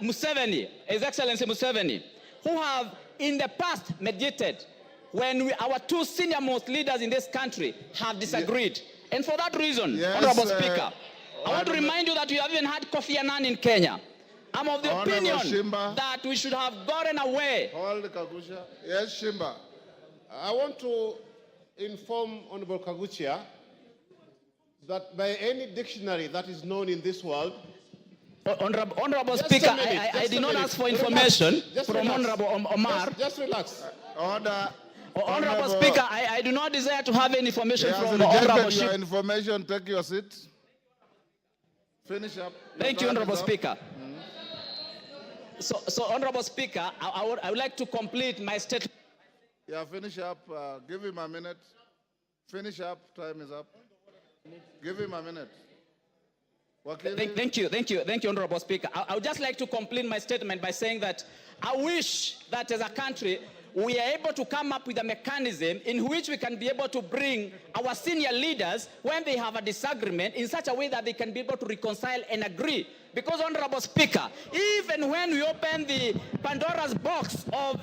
Museveni, His Excellency Museveni, who have in the past mediated when our two senior most leaders in this country have disagreed. And for that reason, Honorable Speaker, I want to remind you that we have even had Kofi Annan in Kenya. I'm of the opinion that we should have gotten away. Hold Kagusha. Yes, Shimba. I want to inform Honorable Kaguchia that by any dictionary that is known in this world, Honorable Speaker, I did not ask for information from Honorable Omar. Just relax. Order. Honorable Speaker, I do not desire to have any information from Honorable your information. Take your seat. Finish up. Thank you, Honorable Speaker. So, Honorable Speaker, I would like to complete my statement. Yeah, finish up. Give him a minute. Finish up. Time is up. Give him a minute. Thank you, Honorable Speaker. I would just like to complete my statement by saying that I wish that as a country, we are able to come up with a mechanism in which we can be able to bring our senior leaders when they have a disagreement in such a way that they can be able to reconcile and agree. Because, Honorable Speaker, even when we open the Pandora's box of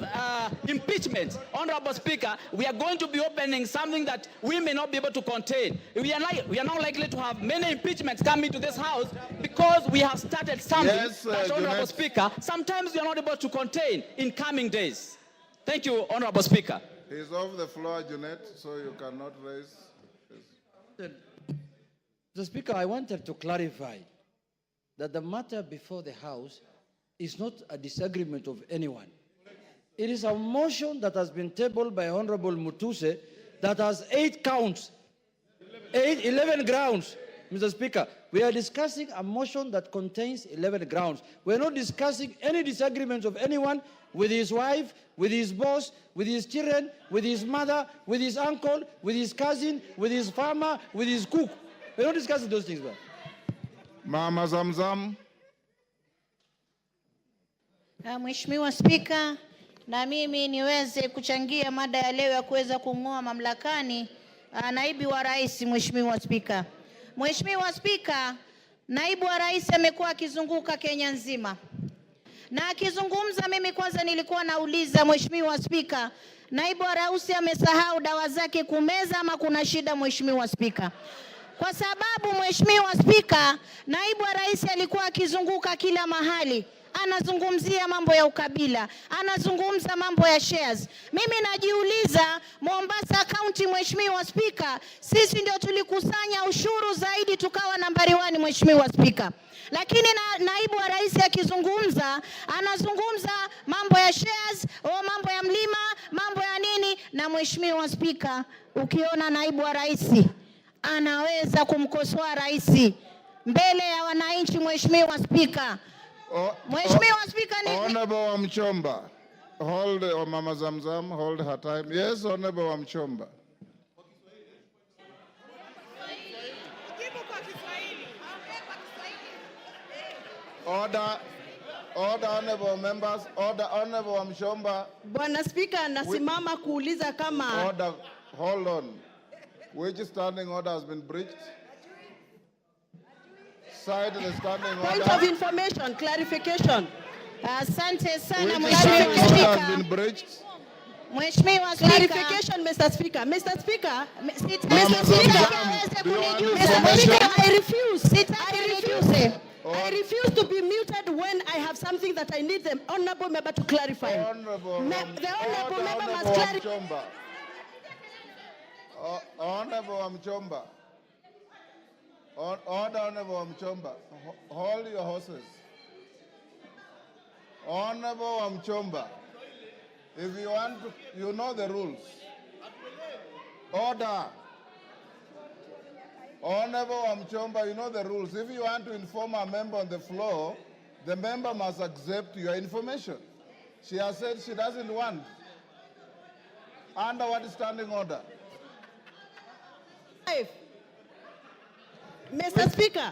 impeachment, Honorable Speaker, we are going to be opening something that we may not be able to contain. We are now likely to have many impeachments coming to this House because we have started something that, Honorable Speaker, sometimes we are not able to contain in coming days. Thank you, Honorable Speaker. He's off the floor, Jeanette, so you cannot raise. Mr. Speaker, I wanted to clarify that the matter before the House is not a disagreement of anyone. It is a motion that has been tabled by Honorable Mutuse that has 8 counts, 11 grounds. Mr. Speaker, we are discussing a motion that contains 11 grounds. We are not discussing any disagreements of anyone with his wife, with his boss, with his children, with his mother, with his uncle, with his cousin, with his farmer, with his cook. We are not discussing those things, bro. Mama Zamzam. Mheshimiwa Spika, na mimi niweze kuchangia mada ya leo ya kuweza kung'oa mamlakani naibu wa rais. Mheshimiwa Spika. Mheshimiwa Spika, naibu wa rais amekuwa akizunguka Kenya nzima. Na akizungumza, mimi kwanza nilikuwa nauliza Mheshimiwa Spika, naibu wa rais amesahau dawa zake kumeza ama kuna shida Mheshimiwa Spika? Kwa sababu Mheshimiwa Spika, naibu wa rais alikuwa akizunguka kila mahali. Anazungumzia mambo ya ukabila, anazungumza mambo ya shares. Mimi najiuliza, Mombasa County Mheshimiwa Spika, sisi ndio tulikusanya ushuru zaidi tukawa nambari 1 Mheshimiwa Spika. Lakini naibu wa rais akizungumza, anazungumza mambo ya shares, mambo ya mlima, mambo ya nini. Na Mheshimiwa Spika, ukiona naibu wa rais anaweza kumkosoa rais mbele ya wananchi Mheshimiwa Spika. Mheshimiwa Spika, Honorable Wamchomba, hold Mama Zamzam, hold her time. Yes, Honorable Wamchomba. Order, honorable members, order, honorable Mshomba. Bwana Spika, nasimama kuuliza kama... Order, hold on. Which standing order has been breached? Cite the standing order. Point of information, clarification. Asante sana Which Mheshimiwa standing order has Spika. been breached? Mheshimiwa Spika. Clarification, Mr. Speaker. Mr. Speaker. Mr. Speaker, do you want Mr. Speaker, I refuse. Sitaki I refuse to be muted when I have something that I need the honorable member to clarify. The honorable member must clarify. Honorable Mchomba. Order, Honorable Mchomba. Hold your horses. Honorable Mchomba. If you want to, you know the rules. Order. Honorable Mchomba, you know the rules. If you want to inform a member on the floor, the member must accept your information. She has said she doesn't want. Under what standing order? Mr. Speaker,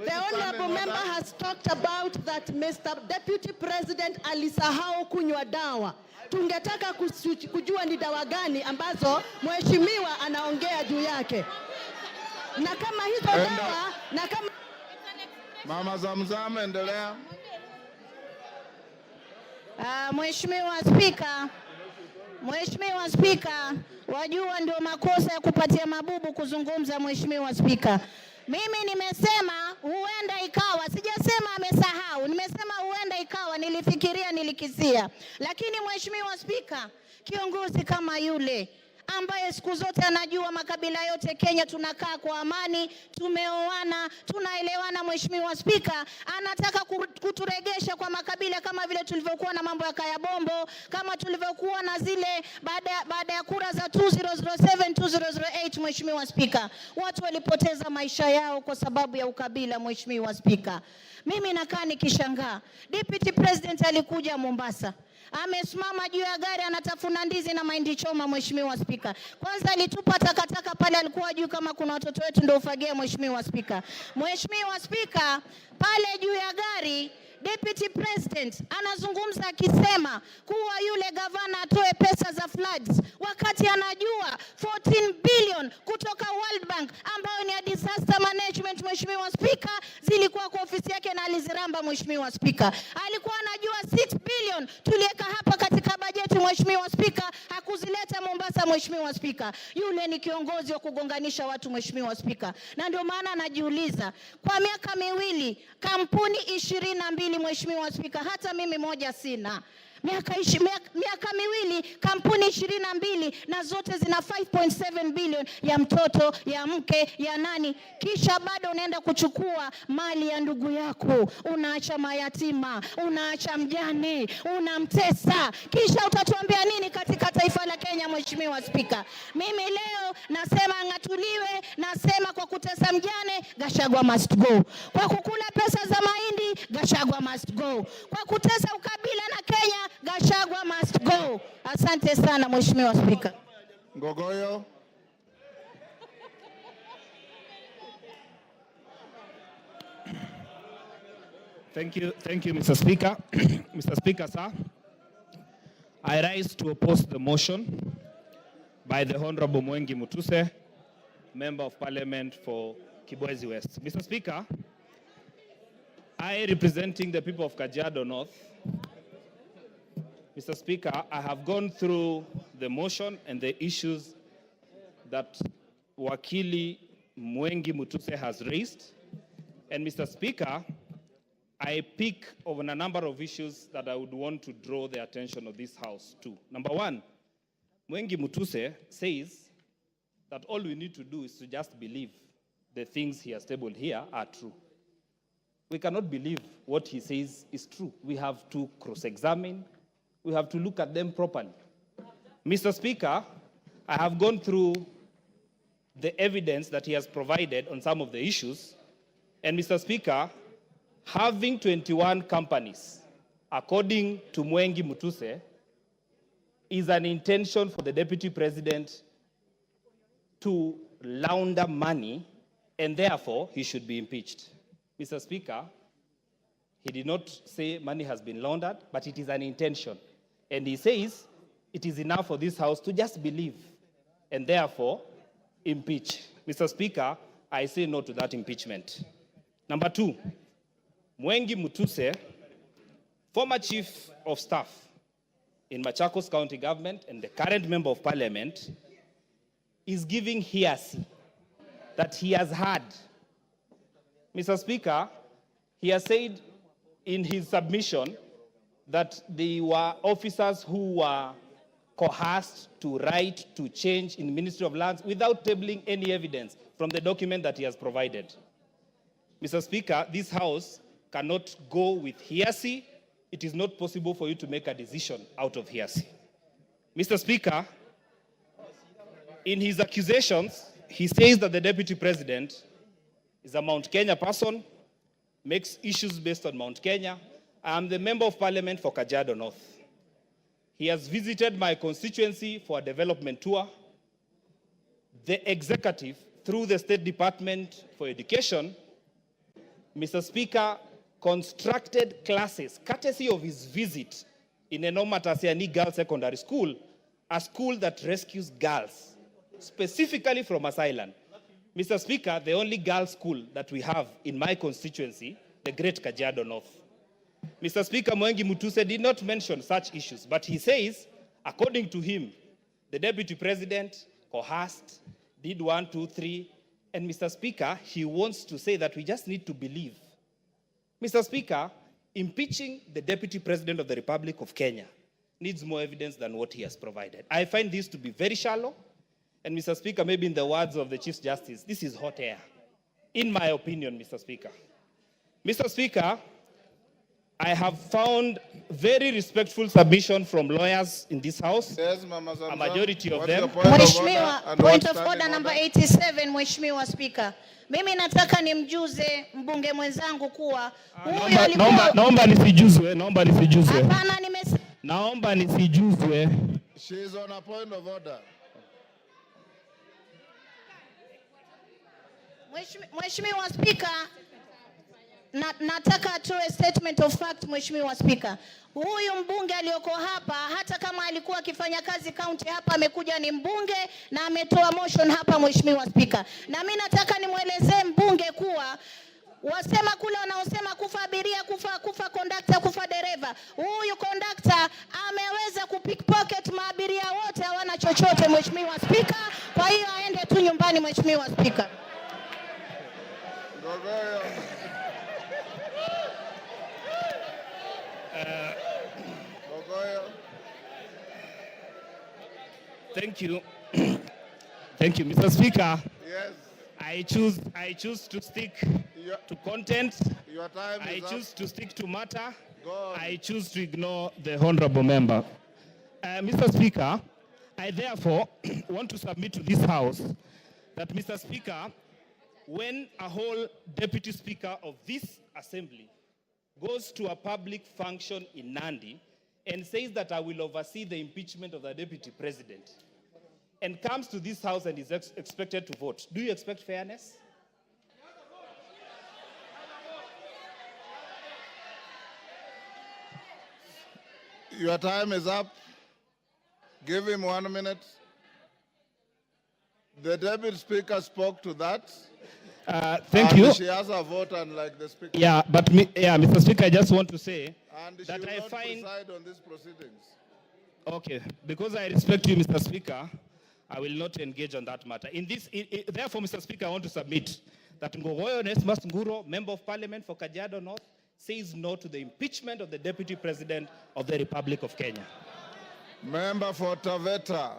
the honorable member has talked about that Mr. Deputy President alisahau kunywa dawa. Tungetaka kujua ni dawa gani ambazo mheshimiwa anaongea juu yake. Na kama hizo dawa, na kama... Mama Zamzam, endelea. Mheshimiwa Spika, wajua ndio makosa ya kupatia mabubu kuzungumza. Mheshimiwa Spika, mimi nimesema huenda ikawa, sijasema amesahau, nimesema huenda ikawa, nilifikiria, nilikisia. Lakini Mheshimiwa Spika, kiongozi kama yule ambaye siku zote anajua makabila yote Kenya tunakaa kwa amani, tumeoana, tunaelewana, Mheshimiwa Spika, anataka kuturegesha kwa makabila kama vile tulivyokuwa na mambo ya Kaya Bombo, kama tulivyokuwa na zile baada ya kura za 2007 2008. Mheshimiwa Spika, watu walipoteza maisha yao kwa sababu ya ukabila. Mheshimiwa Spika, mimi nakaa nikishangaa. Deputy President alikuja Mombasa, amesimama juu ya gari anatafuna ndizi na mahindi choma. Mheshimiwa Spika, kwanza alitupa takataka pale, alikuwa juu kama kuna watoto wetu ndio ufagia. Mheshimiwa Spika, Mheshimiwa Spika, pale juu ya gari Deputy President anazungumza akisema kuwa yule gavana atoe pesa za floods, wakati anajua 14 billion kutoka World Bank ambayo ni ya disaster management. Mheshimiwa Spika, zilikuwa kwa ofisi yake na aliziramba. Mheshimiwa Spika, alikuwa anajua 6 billion tuliweka hapa katika bajeti. Mheshimiwa Spika, hakuzileta Mombasa. Mheshimiwa Spika, yule ni kiongozi wa kugonganisha watu. Mheshimiwa Spika, na ndio maana najiuliza, kwa miaka miwili kampuni 22, Mheshimiwa Spika, hata mimi moja sina. Miaka miwili kampuni 22 na zote zina 5.7 billion ya mtoto, ya mke, ya nani, kisha bado unaenda kuchukua mali ya ndugu yako, unaacha mayatima, unaacha mjane, unamtesa, kisha utatuambia nini katika taifa la Kenya? Mheshimiwa Spika, mimi leo nasema ngatuliwe, nasema kwa kutesa mjane, Gachagua must go. Kwa kukula pesa za mahindi, Gachagua must go. Kwa kutesa ukabila na Kenya, Gachagua must go. Asante sana Mheshimiwa Spika. Ngogoyo. Thank you, Mr. Speaker. Mr. Speaker, sir, I rise to oppose the motion by the Honorable Mwengi Mutuse, Member of Parliament for Kibwezi West. Mr. Speaker, I, representing the people of Kajiado North, Mr. Speaker, I have gone through the motion and the issues that Wakili Mwengi Mutuse has raised. And Mr. Speaker, I pick on a number of issues that I would want to draw the attention of this House to. Number one, Mwengi Mutuse says that all we need to do is to just believe the things he has tabled here are true. We cannot believe what he says is true. We have to cross-examine. We have to look at them properly. Mr. Speaker, I have gone through the evidence that he has provided on some of the issues. And Mr. Speaker, having 21 companies, according to Mwengi Mutuse, is an intention for the Deputy President to launder money, and therefore he should be impeached. Mr. Speaker, He did not say money has been laundered, but it is an intention. And he says it is enough for this House to just believe and therefore impeach. Mr. Speaker, I say no to that impeachment. Number 2, Mwengi Mutuse, former Chief of Staff in Machakos County Government and the current Member of Parliament, is giving hearsay that he has heard. Mr. Speaker, he has said in his submission that they were officers who were coerced to write to change in the Ministry of Lands without tabling any evidence from the document that he has provided. Mr. Speaker, this House cannot go with hearsay. It is not possible for you to make a decision out of hearsay. Mr. Speaker, in his accusations, he says that the Deputy President is a Mount Kenya person, makes issues based on Mount Kenya. I am the Member of Parliament for Kajiado North. He has visited my constituency for a development tour. The executive, through the State Department for Education, Mr. Speaker, constructed classes, courtesy of his visit in Enoma Tasiani Girls Secondary School, a school that rescues girls, specifically from asylum. Mr. Speaker, the only girls' school that we have in my constituency, the Great Kajiado North. Mr. Speaker, Mwengi Mutuse did not mention such issues, but he says, according to him, the Deputy President coerced, did 1, 2, 3, and Mr. Speaker, he wants to say that we just need to believe. Mr. Speaker, impeaching the Deputy President of the Republic of Kenya needs more evidence than what he has provided. I find this to be very shallow, and Mr. Speaker, maybe in the words of the Chief Justice, this is hot air, in my opinion, Mr. Speaker. Mr. Speaker, I have found very respectful submission from lawyers in this House, Yes, Mama Zamzam. a majority of What's them. your point of Mheshimiwa, order and point what's of order standing number order? 87, Mheshimiwa Spika. Mimi nataka nimjuze mbunge mwenzangu kuwa huyu alikuwa... Naomba nisijuzwe. Hapana, nimesema... Naomba nisijuzwe. She is on a point of order. Mheshimiwa Spika, nataka atoe statement of fact, Mheshimiwa Spika. Huyu mbunge aliyoko hapa, hata kama alikuwa akifanya kazi county hapa, amekuja ni mbunge na ametoa motion hapa, Mheshimiwa Spika. Na mimi nataka nimwelezee mbunge kuwa wasema kule wanaosema kufa abiria, kufa conductor, kufa dereva. Huyu conductor ameweza kupickpocket maabiria wote, hawana chochote, Mheshimiwa Spika. Kwa hiyo aende tu nyumbani, Mheshimiwa Spika. Thank you. Thank you, Mr. Speaker. Yes. I choose to stick to content. Your time is up. choose to stick to matter. Go on. I choose to ignore the honorable member. Mr. Speaker, I therefore want to submit to this House that, Mr. Speaker, when a whole deputy speaker of this assembly goes to a public function in Nandi and says that I will oversee the impeachment of the deputy president, and comes to this House and is expected to vote, do you expect fairness? Your time is up. Give him 1 minute. The deputy speaker spoke to that. Thank and you. She has a vote, unlike the speaker. Yeah, but Mr. Speaker, I just want to say And she that will I not find... preside on these proceedings. Okay, because I respect you, Mr. Speaker, I will not engage on that matter. Therefore, Mr. Speaker, I want to submit that Ngogoyo Onesmus Nguro, Member of Parliament for Kajiado North, says no to the impeachment of the Deputy President of the Republic of Kenya. Member for Taveta.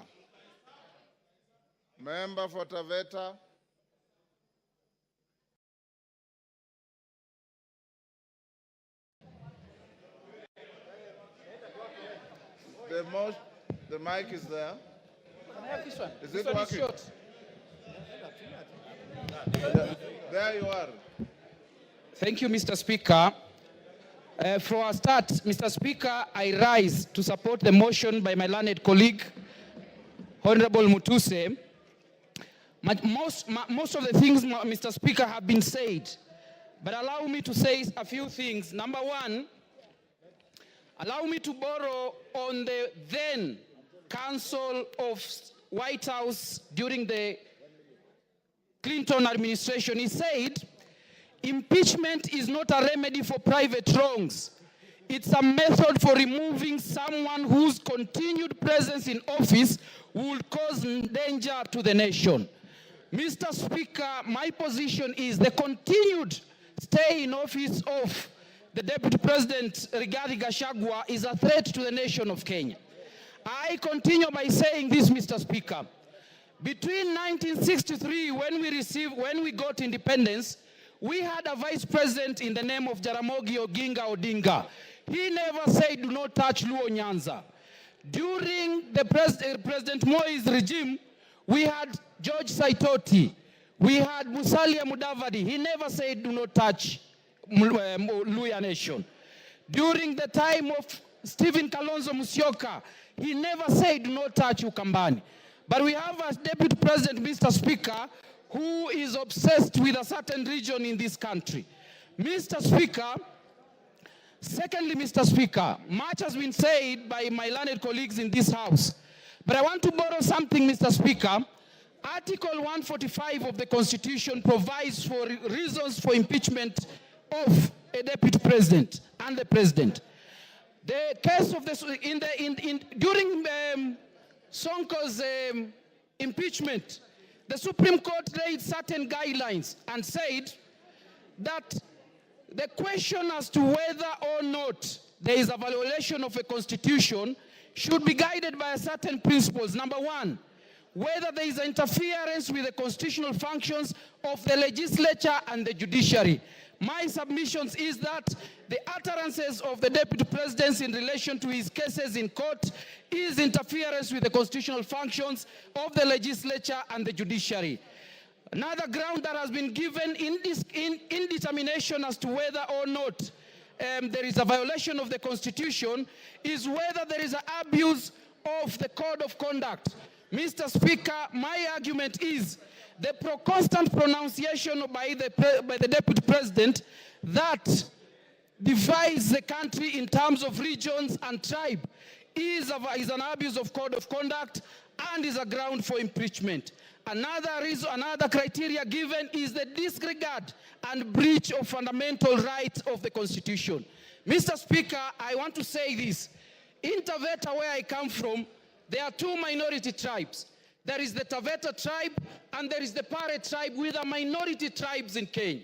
Member for Taveta. The mic is there. Can I have this one? Is This it one is working? short. There you are. Thank you, Mr. Speaker. For a start, Mr. Speaker, I rise to support the motion by my learned colleague, Honorable Mutuse. Most of the things, Mr. Speaker, have been said. But allow me to say a few things. Number one, allow me to borrow on the then Council of White House during the Clinton administration. He said, impeachment is not a remedy for private wrongs. It's a method for removing someone whose continued presence in office would cause danger to the nation. Mr. Speaker, my position is the continued stay in office of the Deputy President Rigathi Gachagua is a threat to the nation of Kenya. I continue by saying this, Mr. Speaker. Between 1963, when we got independence, we had a vice president in the name of Jaramogi Oginga Odinga. He never said, do not touch Luo Nyanza. During the President Moi's regime, we had George Saitoti. We had Musalia Mudavadi. He never said, do not touch Luya Nation. During the time of Stephen Kalonzo Musyoka, he never said, do not touch Ukambani. But we have a deputy president, Mr. Speaker, who is obsessed with a certain region in this country. Mr. Speaker, secondly, Mr. Speaker, much has been said by my learned colleagues in this House. But I want to borrow something, Mr. Speaker. Article 145 of the Constitution provides for reasons for impeachment of a deputy president and the president. The case of this during Sonko's impeachment, the Supreme Court laid certain guidelines and said that the question as to whether or not there is a violation of a constitution should be guided by certain principles. Number one, whether there is interference with the constitutional functions of the legislature and the judiciary. My submissions is that the utterances of the deputy president in relation to his cases in court is interference with the constitutional functions of the legislature and the judiciary. Another ground that has been given in determination as to whether or not there is a violation of the constitution is whether there is an abuse of the code of conduct. Mr. Speaker, my argument is the constant pronunciation by the deputy president that divides the country in terms of regions and tribe is an abuse of code of conduct and is a ground for impeachment. Another criteria given is the disregard and breach of fundamental rights of the Constitution. Mr. Speaker, I want to say this. In Taveta, where I come from, there are two minority tribes. There is the Taveta tribe and there is the Pare tribe, with the minority tribes in Kenya.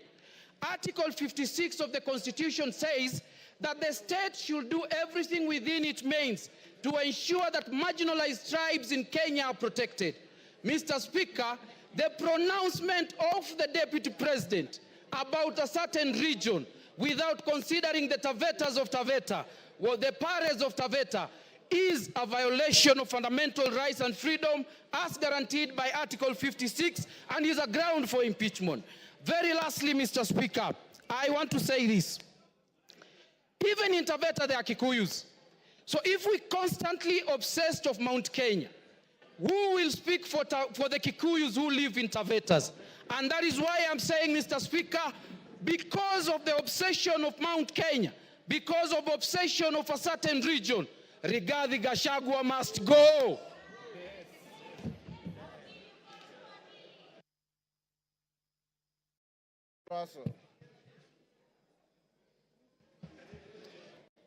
Article 56 of the Constitution says that the state should do everything within its means to ensure that marginalized tribes in Kenya are protected. Mr. Speaker, the pronouncement of the Deputy President about a certain region without considering the Tavetas of Taveta, or the Pares of Taveta, is a violation of fundamental rights and freedom as guaranteed by Article 56 and is a ground for impeachment. Very lastly, Mr. Speaker, I want to say this. Even in Taveta, there are Kikuyus. So if we constantly obsessed of Mount Kenya, who will speak for the Kikuyus who live in Tavetas? And that is why I'm saying, Mr. Speaker, because of the obsession of Mount Kenya, because of obsession of a certain region, Rigathi Gachagua must go.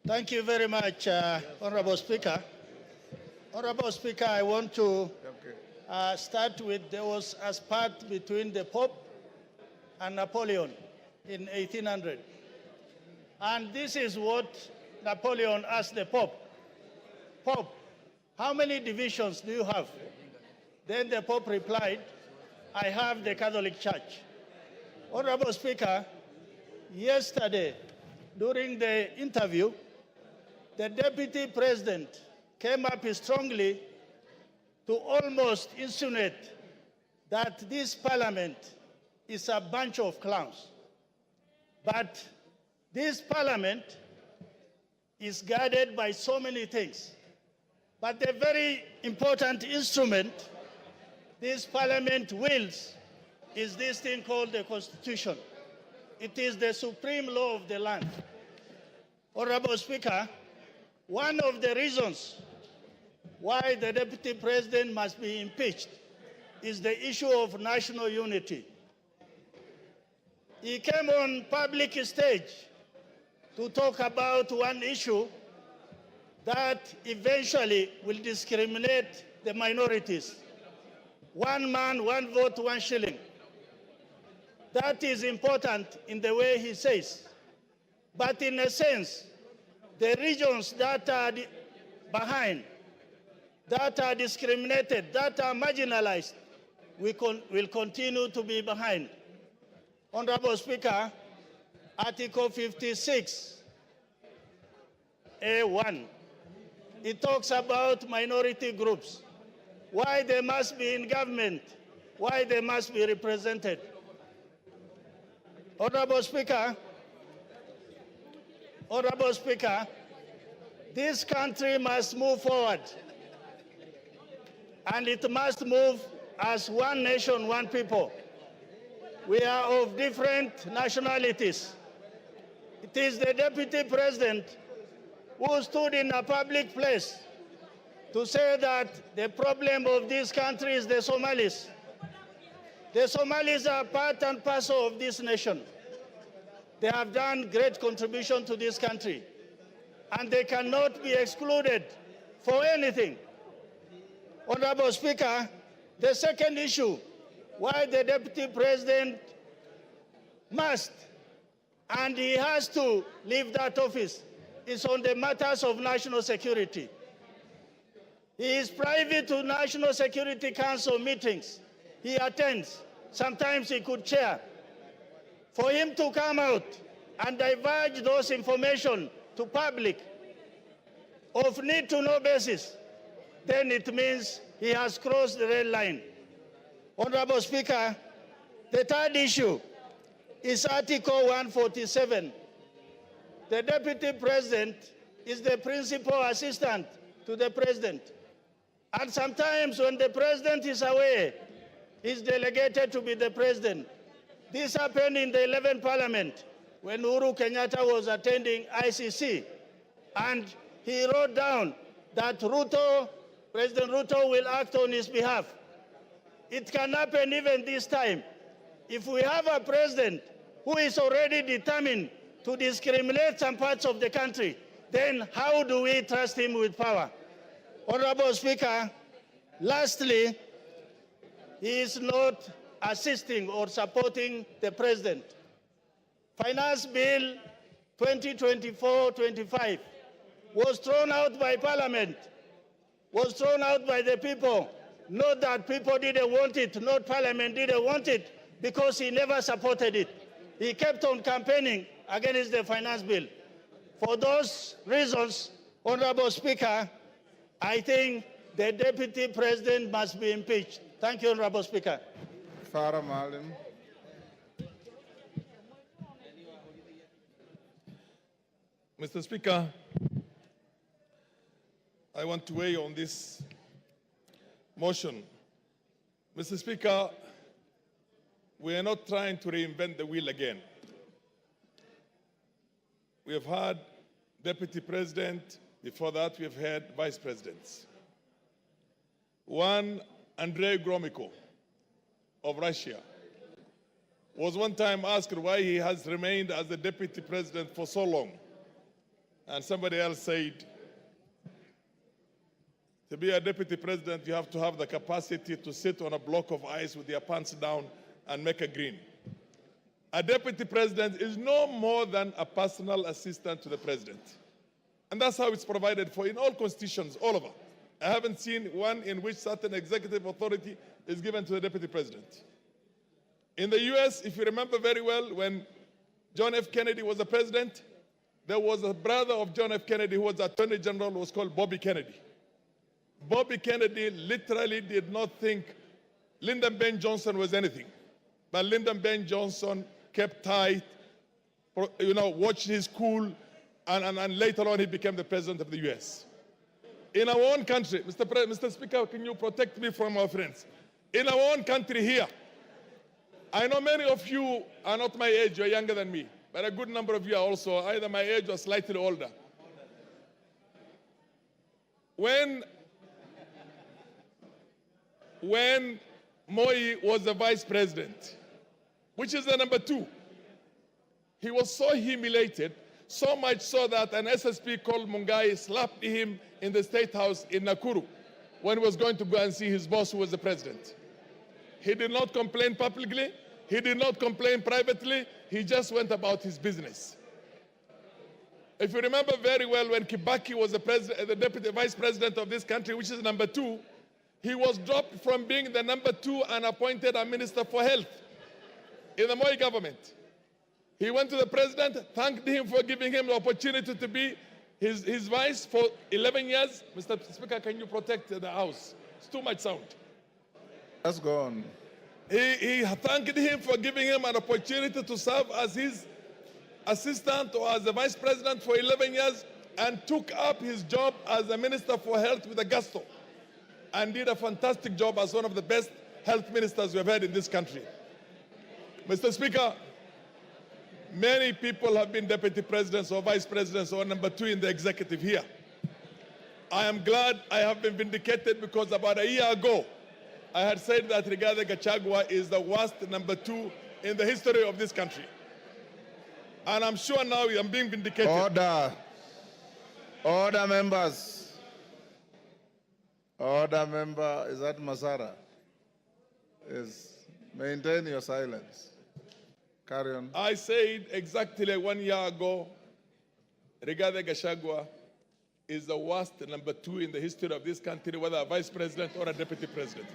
Thank you very much, Honorable Speaker. Honorable Speaker, I want to start with, there was a spat between the Pope and Napoleon in 1800. And this is what Napoleon asked the Pope. Pope, how many divisions do you have? Then the Pope replied, I have the Catholic Church. Honorable Speaker, yesterday, during the interview, the Deputy President came up strongly to almost insinuate that this parliament is a bunch of clowns. But this parliament is guarded by so many things. But the very important instrument this parliament wields is this thing called the Constitution. It is the supreme law of the land. Honorable Speaker, one of the reasons why the Deputy President must be impeached is the issue of national unity. He came on public stage to talk about one issue that eventually will discriminate the minorities. One man, one vote, one shilling. That is important in the way he says. But in a sense, the regions that are behind, that are discriminated, that are marginalized, will continue to be behind. Honorable Speaker, Article 56, A1, it talks about minority groups, why they must be in government, why they must be represented. Honorable Speaker, this country must move forward, and it must move as one nation, one people. We are of different nationalities. It is the Deputy President who stood in a public place to say that the problem of this country is the Somalis. The Somalis are part and parcel of this nation. They have done great contribution to this country, and they cannot be excluded for anything. Honorable Speaker, the second issue, why the Deputy President must and he has to leave that office, is on the matters of national security. He is privy to National Security Council meetings. He attends. Sometimes he could chair. For him to come out and divulge those information to public of need-to-know basis, then it means he has crossed the red line. Honorable Speaker, the third issue is Article 147. The Deputy President is the principal assistant to the President. And sometimes when the President is away, he's delegated to be the President. This happened in the 11th Parliament when Uhuru Kenyatta was attending ICC. And he wrote down that President Ruto will act on his behalf. It can happen even this time. If we have a president who is already determined to discriminate some parts of the country, then how do we trust him with power? Honorable Speaker, lastly, he is not assisting or supporting the president. Finance Bill 2024-25 was thrown out by Parliament, was thrown out by the people. Not that people didn't want it, not Parliament didn't want it, because he never supported it. He kept on campaigning against the finance bill. For those reasons, Honorable Speaker, I think the Deputy President must be impeached. Thank you, Honorable Speaker. Farah Maalim. Mr. Speaker, I want to weigh on this motion. Mr. Speaker, we are not trying to reinvent the wheel again. We have had Deputy President. Before that, we have had Vice Presidents. One, Andrei Gromyko of Russia, was one time asked why he has remained as the Deputy President for so long. And somebody else said, to be a Deputy President, you have to have the capacity to sit on a block of ice with your pants down and make a green. A Deputy President is no more than a personal assistant to the President. And that's how it's provided for in all constitutions, all over. I haven't seen one in which certain executive authority is given to the Deputy President. In the US, if you remember very well, when John F. Kennedy was the president, there was a brother of John F. Kennedy who was Attorney General, who was called Bobby Kennedy. Bobby Kennedy literally did not think Lyndon B. Johnson was anything. But Lyndon B. Johnson kept tight, watched his cool, and later on he became the president of the US. In our own country, Mr. Speaker, can you protect me from our friends? In our own country here, I know many of you are not my age, you're younger than me, but a good number of you are also either my age or slightly older. When Moi was the vice president, which is the number 2, he was so humiliated, so much so that an SSP called Mungai slapped him in the State House in Nakuru when he was going to go and see his boss, who was the president. He did not complain publicly. He did not complain privately. He just went about his business. If you remember very well, when Kibaki was the deputy vice president of this country, which is number 2, he was dropped from being the number 2 and appointed a minister for health in the Moi government. He went to the president, thanked him for giving him the opportunity to be his vice for 11 years. Mr. Speaker, can you protect the House? It's too much sound. Let's go on. He thanked him for giving him an opportunity to serve as his assistant or as the vice president for 11 years and took up his job as the minister for health with a gusto and did a fantastic job as one of the best health ministers we've had in this country. Mr. Speaker, many people have been deputy presidents or vice presidents or number 2 in the executive here. I am glad I have been vindicated because about a year ago, I had said that Rigathi Gachagua is the worst number 2 in the history of this country. And I'm sure now I'm being vindicated. Order. Order, members. Order, member. Is that Masara? Yes. Maintain your silence. Carry on. I said exactly 1 year ago, Rigathi Gachagua is the worst number 2 in the history of this country, whether a vice president or a deputy president.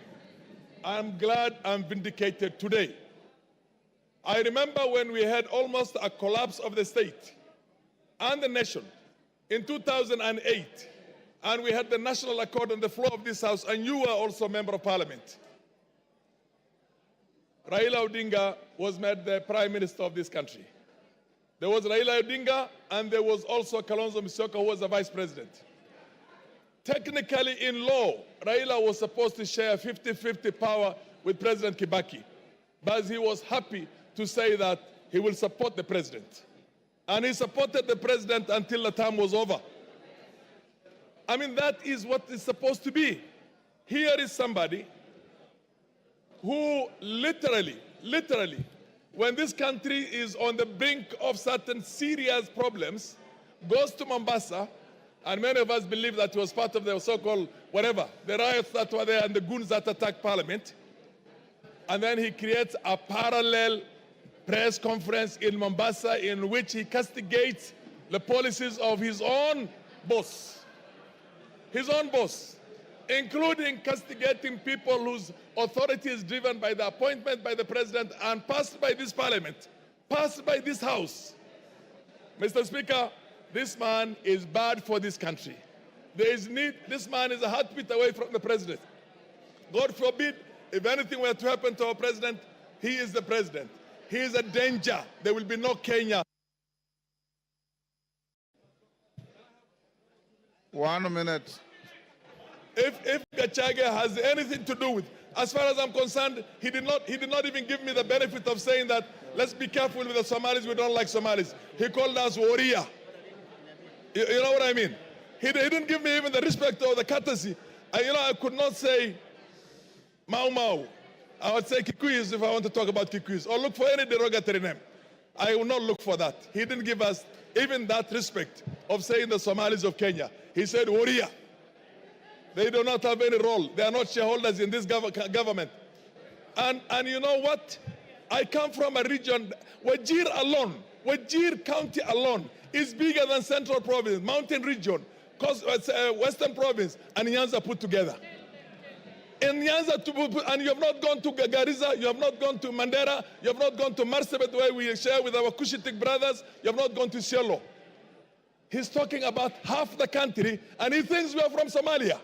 I'm glad I'm vindicated today. I remember when we had almost a collapse of the state and the nation in 2008, and we had the national accord on the floor of this House, and you were also a member of parliament. Raila Odinga was made the prime minister of this country. There was Raila Odinga, and there was also Kalonzo Musyoka, who was the vice president. Technically, in law, Raila was supposed to share 50-50 power with President Kibaki, but he was happy to say that he will support the president. And he supported the president until the term was over. I mean, that is what it's supposed to be. Here is somebody who literally, when this country is on the brink of certain serious problems, goes to Mombasa, and many of us believe that he was part of the so-called whatever, the riots that were there and the goons that attacked Parliament. And then he creates a parallel press conference in Mombasa in which he castigates the policies of his own boss, including castigating people whose authority is driven by the appointment by the president and passed by this parliament, passed by this house. Mr. Speaker, this man is bad for this country. There is need, this man is a heartbeat away from the president. God forbid, if anything were to happen to our president, he is the president. He is a danger. There will be no Kenya. 1 minute. If Gachagua has anything to do with, as far as I'm concerned, he did not even give me the benefit of saying that, let's be careful with the Somalis, we don't like Somalis. He called us warrior. You know what I mean? He didn't give me even the respect or the courtesy. I could not say Mau Mau. I would say Kikuyus if I want to talk about Kikuyus, or look for any derogatory name. I will not look for that. He didn't give us even that respect of saying the Somalis of Kenya. He said warrior. They do not have any role. They are not shareholders in this government. And you know what? I come from a region, Wajir County alone is bigger than Central Province, Mountain Region, Western Province, and Nyanza put together. In Nyanza, and you have not gone to Garissa, you have not gone to Mandera, you have not gone to Marsabit, where we share with our Cushitic brothers, you have not gone to Siolo. He's talking about half the country, and he thinks we are from Somalia.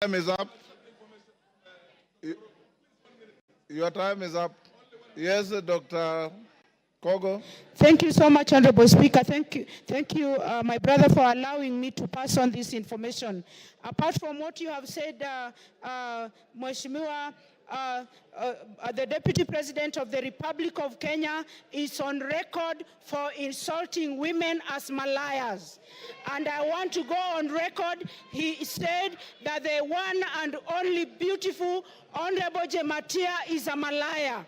Time is up. Your time is up. Yes, Dr. Kogo. Thank you so much, Honorable Speaker. Thank you, my brother, for allowing me to pass on this information. Apart from what you have said, Mheshimiwa, the Deputy President of the Republic of Kenya is on record for insulting women as malaias. And I want to go on record. He said that the one and only beautiful Honorable Jematia is a malaya.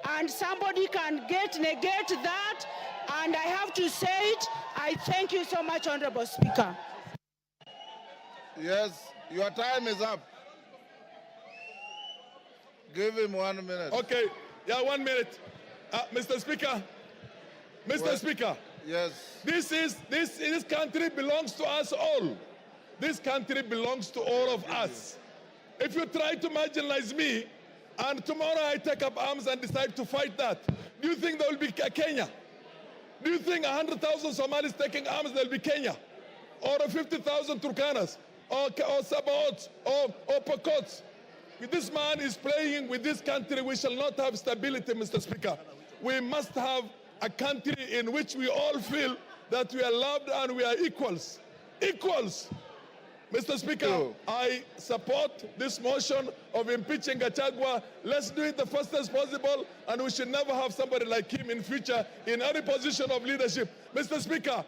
And somebody can negate that, and I have to say it. I thank you so much, Honorable Speaker. Yes, your time is up. Give him 1 minute. Okay, yeah, 1 minute. Mr. Speaker, Speaker. Yes. This country belongs to us all. This country belongs to all of us. If you try to marginalize me, and tomorrow I take up arms and decide to fight that, do you think there will be Kenya? Do you think 100,000 Somalis taking arms, there will be Kenya? Or 50,000 Turkanas? Or Sabaots? Or Pokots? This man is playing with this country. We shall not have stability, Mr. Speaker. We must have a country in which we all feel that we are loved and we are equals. Equals. Mr. Speaker, I support this motion of impeaching Gachagua. Let's do it the fastest possible, and we should never have somebody like him in future in any position of leadership. Mr. Speaker,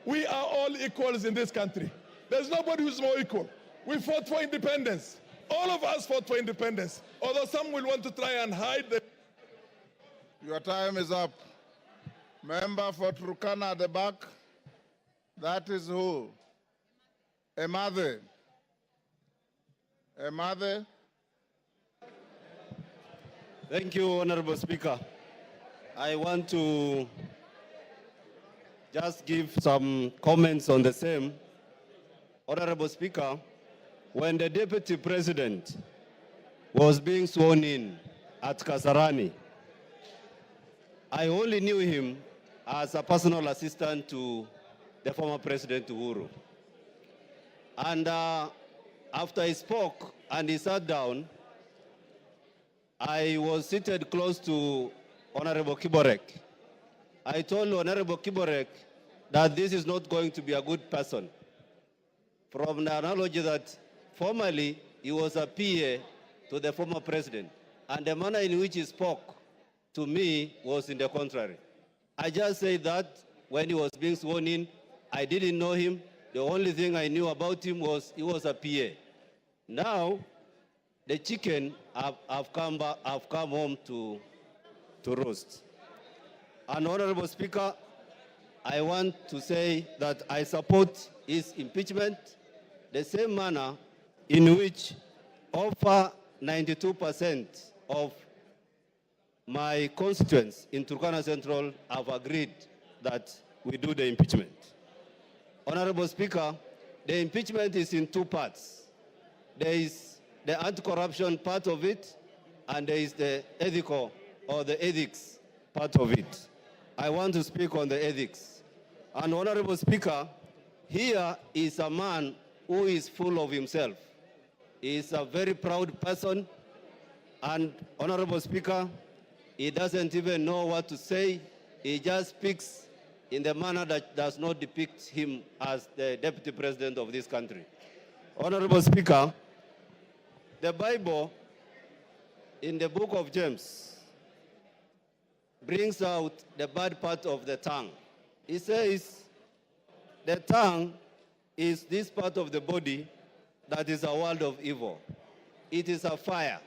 we are all equals in this country. There's nobody who's more equal. We fought for independence. All of us fought for independence, although some will want to try and hide the... Your time is up. Member for Turkana at the back. That is who? Emadhe. Emadhe. Thank you, Honorable Speaker. I want to just give some comments on the same. Honorable Speaker, when the Deputy President was being sworn in at Kasarani, I only knew him as a personal assistant to the former President Uhuru. And after he spoke and he sat down, I was seated close to Honorable Kiborek. I told Honorable Kiborek that this is not going to be a good person. From the analogy that formerly he was a PA to the former president, and the manner in which he spoke to me was in the contrary. I just said that when he was being sworn in, I didn't know him. The only thing I knew about him was he was a PA. Now, the chicken have come home to roast. And Honorable Speaker, I want to say that I support his impeachment the same manner in which over 92% of my constituents in Turkana Central have agreed that we do the impeachment. Honorable Speaker, the impeachment is in two parts. There is the anti-corruption part of it, and there is the ethical or the ethics part of it. I want to speak on the ethics. And Honorable Speaker, here is a man who is full of himself. He is a very proud person, and Honorable Speaker, he doesn't even know what to say. He just speaks in the manner that does not depict him as the Deputy President of this country. Honorable Speaker, the Bible in the book of James brings out the bad part of the tongue. It says the tongue is this part of the body that is a world of evil. It is a fire.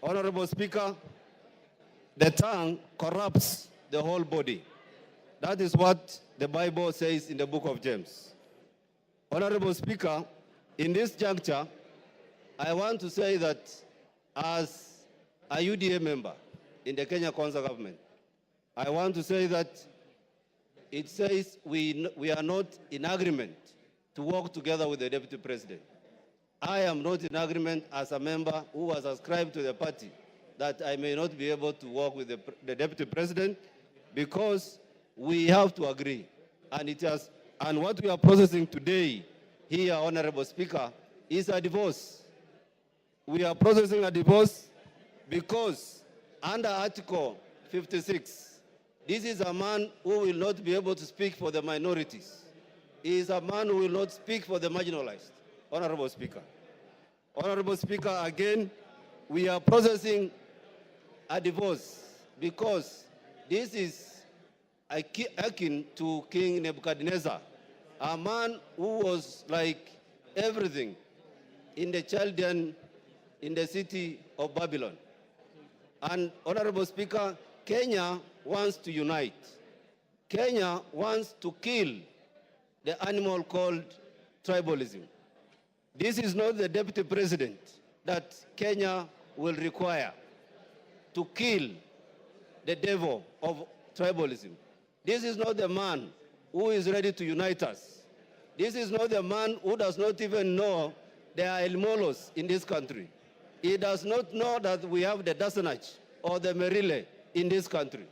Honorable Speaker, the tongue corrupts the whole body. That is what the Bible says in the book of James. Honorable Speaker, in this juncture, I want to say that as a UDA member in the Kenya Council government, I want to say that it says we are not in agreement to work together with the Deputy President. I am not in agreement as a member who was ascribed to the party that I may not be able to work with the Deputy President because we have to agree. And what we are processing today here, Honorable Speaker, is a divorce. We are processing a divorce because under Article 56 This is a man who will not be able to speak for the minorities. He is a man who will not speak for the marginalized. Honorable Speaker. Honorable Speaker, again, we are processing a divorce because this is akin to King Nebuchadnezzar, a man who was like everything in the Chaldean, in the city of Babylon. And Honorable Speaker, Kenya wants to unite. Kenya wants to kill the animal called tribalism. This is not the deputy president that Kenya will require to kill the devil of tribalism. This is not the man who is ready to unite us. This is not the man who does not even know there are Elmolos in this country. He does not know that we have the Dasanach or the Merile in this country.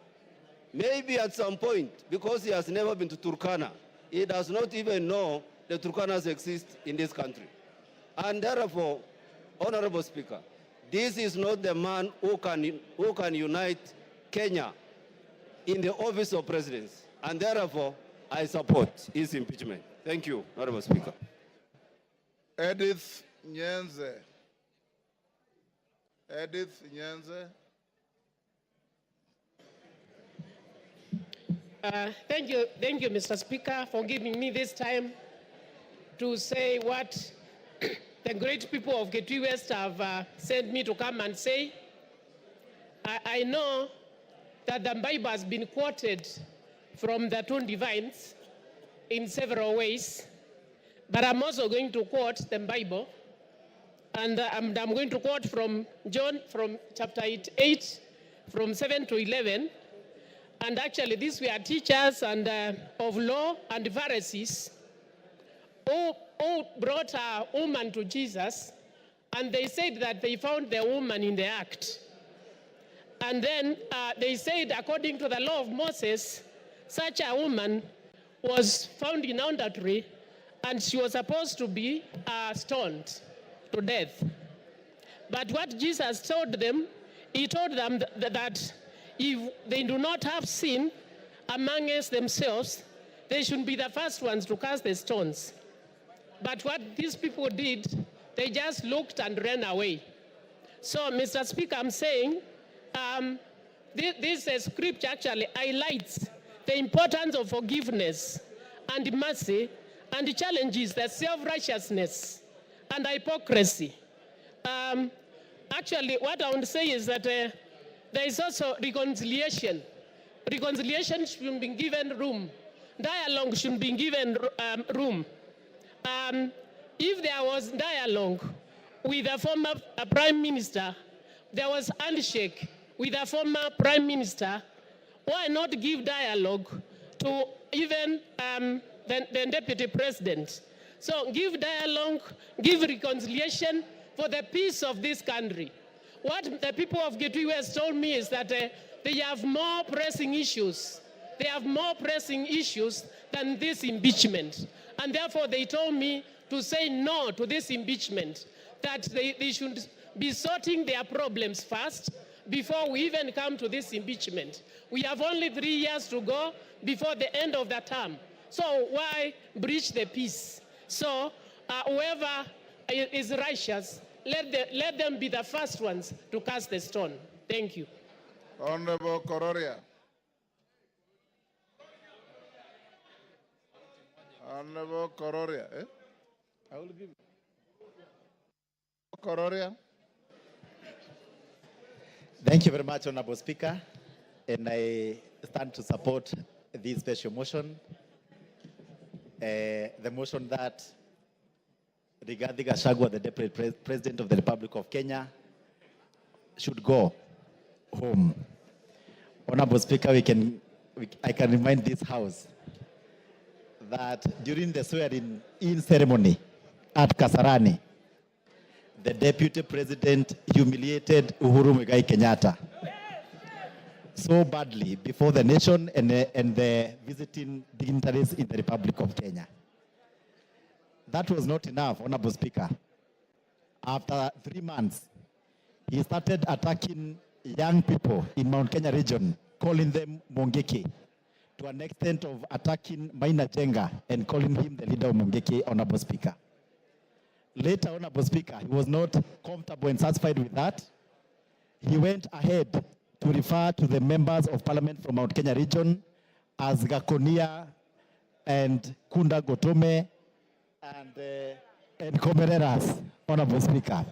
Maybe at some point, because he has never been to Turkana, he does not even know the Turkanas exist in this country. And therefore, Honorable Speaker, this is not the man who can unite Kenya in the office of presidency. And therefore, I support his impeachment. Thank you, Honorable Speaker. Edith Nyenze. Edith Nyenze. Thank you, Mr. Speaker, for giving me this time to say what the great people of Getui West have sent me to come and say. I know that the Bible has been quoted from the two divines in several ways, but I'm also going to quote the Bible, and I'm going to quote from John, from chapter 8, from 7 to 11. And actually, these were teachers and of law and Pharisees who brought a woman to Jesus, and they said that they found the woman in the act. And then they said, according to the law of Moses, such a woman was found in adultery, and she was supposed to be stoned to death. But what Jesus told them, he told them that if they do not have sin amongst themselves, they should be the first ones to cast the stones. But what these people did, they just looked and ran away. So, Mr. Speaker, I'm saying this scripture actually highlights the importance of forgiveness and mercy, and challenges the self-righteousness and hypocrisy. Actually, what I want to say is that there is also reconciliation. Reconciliation should be given room. Dialogue should be given room. If there was dialogue with a former prime minister, there was handshake with a former prime minister, why not give dialogue to even the deputy president? So give dialogue, give reconciliation for the peace of this country. What the people of Getui West told me is that they have more pressing issues. They have more pressing issues than this impeachment. And therefore they told me to say no to this impeachment, that they should be sorting their problems first before we even come to this impeachment. We have only 3 years to go before the end of the term. So why breach the peace? So whoever is righteous, let them be the first ones to cast the stone. Thank you. Honorable Kororia. Honorable Kororia. I will give you. Kororia. Thank you very much, Honorable Speaker. And I stand to support this special motion. The motion that regarding Gachagua, the Deputy President of the Republic of Kenya, should go home. Honorable Speaker, I can remind this House that during the swearing-in ceremony at Kasarani, the Deputy President humiliated Uhuru Muigai Kenyatta so badly before the nation and the visiting dignitaries in the Republic of Kenya. That was not enough, Honorable Speaker. After 3 months, he started attacking young people in Mount Kenya region calling them Mongeke, to an extent of attacking Maina Jenga and calling him the leader of Mongeke, Honorable Speaker. Later, Honorable Speaker, he was not comfortable and satisfied with that. He went ahead to refer to the members of parliament from Mount Kenya region as Gakonia and Kunda Gotome and Komereras, Honorable Speaker.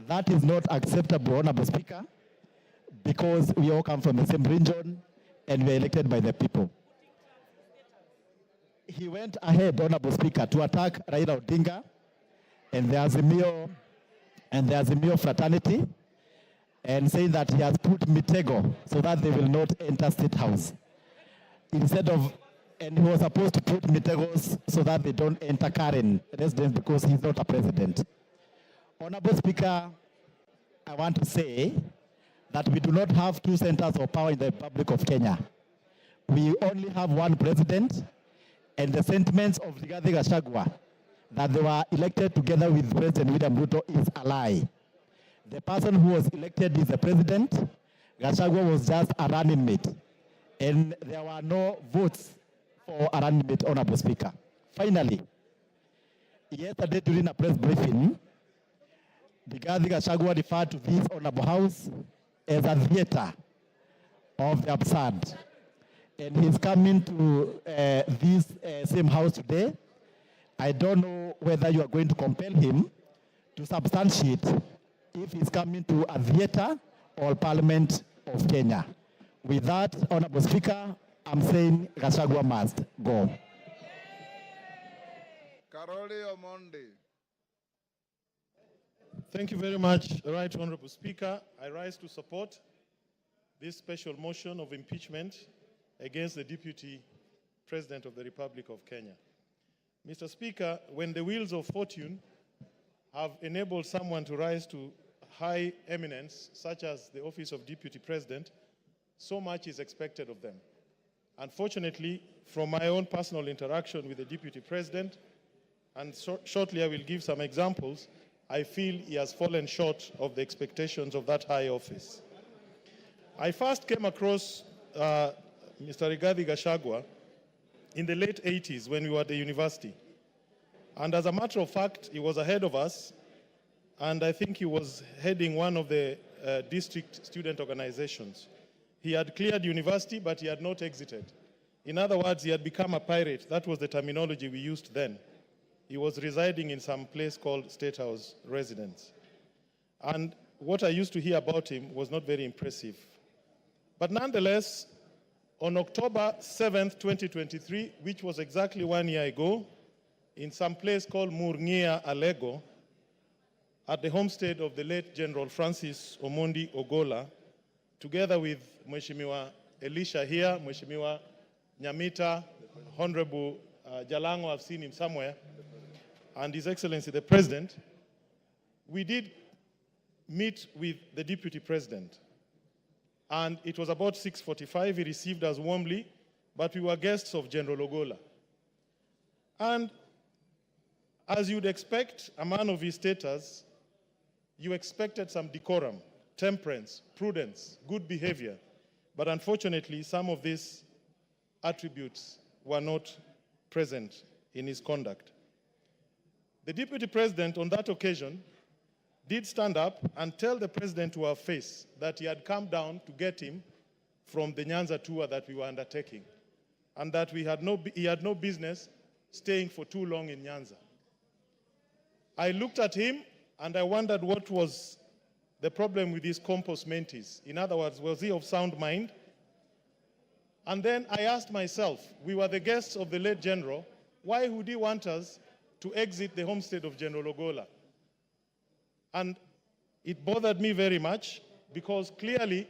That is not acceptable, Honorable Speaker, because we all come from the same region and we are elected by the people. He went ahead, Honorable Speaker, to attack Raila Odinga and the Azimio fraternity, and saying that he has put Mitego so that they will not enter State House. And he was supposed to put Mitegos so that they don't enter Karen residence because he's not a president. Honorable Speaker, I want to say that we do not have two centers of power in the Republic of Kenya. We only have one president, and the sentiments of Rigathi Gachagua that they were elected together with President William Ruto is a lie. The person who was elected is the president. Gachagua was just a running mate, and there were no votes for a running mate, Honorable Speaker. Finally, yesterday during a press briefing, Rigathi Gachagua referred to this Honorable House as a theater of the absurd. And he's coming to this same house today. I don't know whether you are going to compel him to substantiate if he's coming to a theater or Parliament of Kenya. With that, Honorable Speaker, I'm saying Gachagua must go. Karoli Omondi. Thank you very much, Right Honorable Speaker. I rise to support this special motion of impeachment against the Deputy President of the Republic of Kenya. Mr. Speaker, when the wheels of fortune have enabled someone to rise to high eminence, such as the office of Deputy President, so much is expected of them. Unfortunately, from my own personal interaction with the Deputy President, and shortly I will give some examples, I feel he has fallen short of the expectations of that high office. I first came across Mr. Rigathi Gachagua in the late 80s when we were at the university. And as a matter of fact, he was ahead of us, and I think he was heading one of the district student organizations. He had cleared university, but he had not exited. In other words, he had become a pirate. That was the terminology we used then. He was residing in some place called State House residence. And what I used to hear about him was not very impressive. But nonetheless, on October 7th, 2023, which was exactly 1 year ago, in some place called Murngia, Alego, at the homestead of the late General Francis Omondi Ogola, together with Mheshimiwa Elisha here, Mheshimiwa Nyamita, Honorable Jalango, I've seen him somewhere, and His Excellency the President, we did meet with the Deputy President. And it was about 6:45. He received us warmly, but we were guests of General Ogola. And as you'd expect, a man of his status, you expected some decorum, temperance, prudence, good behavior. But unfortunately, some of these attributes were not present in his conduct. The Deputy President on that occasion did stand up and tell the President to our face that he had come down to get him from the Nyanza tour that we were undertaking, and that he had no business staying for too long in Nyanza. I looked at him and I wondered what was the problem with his compos mentis. In other words, was he of sound mind? And then I asked myself, we were the guests of the late General, why would he want us to exit the homestead of General Ogola? And it bothered me very much because clearly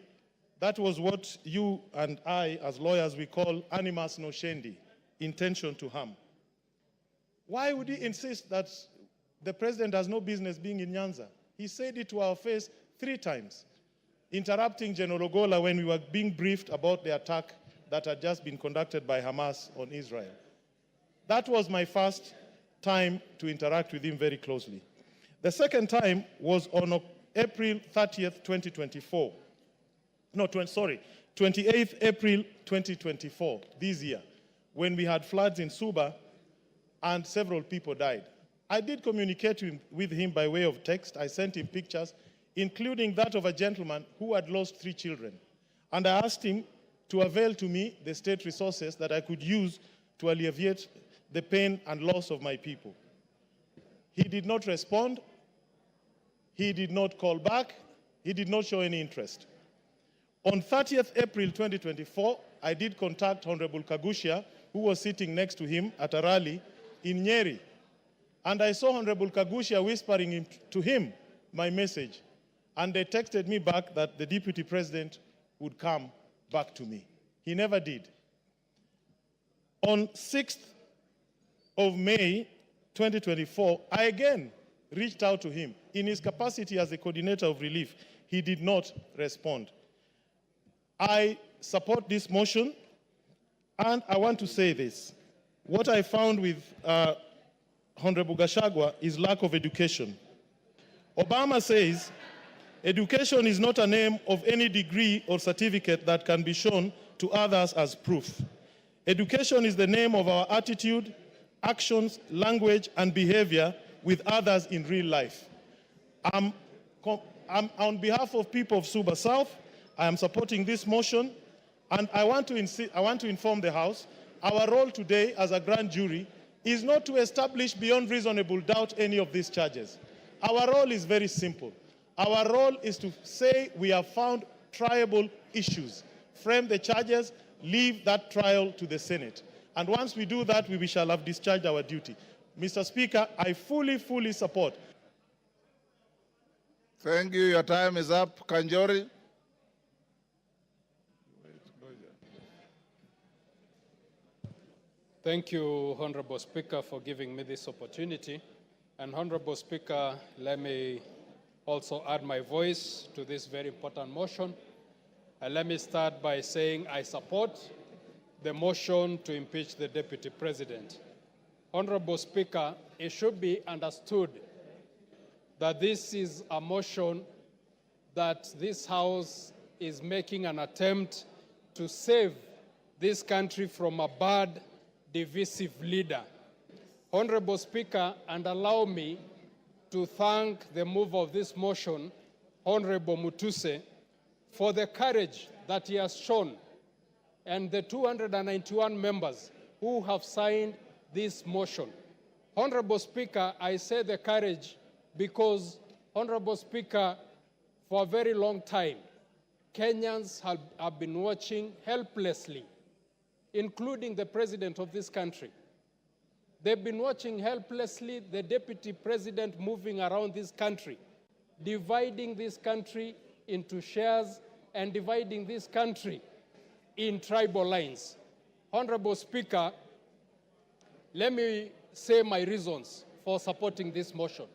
that was what you and I, as lawyers, we call animus nocendi, intention to harm. Why would he insist that the President has no business being in Nyanza? He said it to our face 3 times, interrupting General Ogola when we were being briefed about the attack that had just been conducted by Hamas on Israel. That was my first time to interact with him very closely. The second time was on April 30th, 2024. No, 2023, 28th April 2024, this year, when we had floods in Suba and several people died. I did communicate with him by way of text. I sent him pictures, including that of a gentleman who had lost 3 children. And I asked him to avail to me the state resources that I could use to alleviate the pain and loss of my people. He did not respond. He did not call back. He did not show any interest. On 30th April 2024, I did contact Honorable Kagushia, who was sitting next to him at a rally in Nyeri. And I saw Honorable Kagushia whispering to him my message. And they texted me back that the Deputy President would come back to me. He never did. On 6th of May 2024, I again reached out to him in his capacity as the coordinator of relief. He did not respond. I support this motion, and I want to say this. What I found with Honorable Gachagua is lack of education. Obama says, education is not a name of any degree or certificate that can be shown to others as proof. Education is the name of our attitude, actions, language, and behavior with others in real life. I'm on behalf of people of Suba South, I am supporting this motion, and I want to inform the House, our role today as a grand jury is not to establish beyond reasonable doubt any of these charges. Our role is very simple. Our role is to say we have found triable issues, frame the charges, leave that trial to the Senate. And once we do that, we shall have discharged our duty. Mr. Speaker, I fully support. Thank you. Your time is up. Kanjori. Thank you, Honorable Speaker, for giving me this opportunity. And Honorable Speaker, let me also add my voice to this very important motion. And let me start by saying I support the motion to impeach the Deputy President. Honorable Speaker, it should be understood that this is a motion that this House is making an attempt to save this country from a bad, divisive leader. Honorable Speaker, and allow me to thank the mover of this motion, Honorable Mutuse, for the courage that he has shown and the 291 members who have signed this motion. Honorable Speaker, I say the courage because, Honorable Speaker, for a very long time, Kenyans have been watching helplessly, including the President of this country. They've been watching helplessly the Deputy President moving around this country, dividing this country into shares and dividing this country in tribal lines. Honorable Speaker, let me say my reasons for supporting this motion.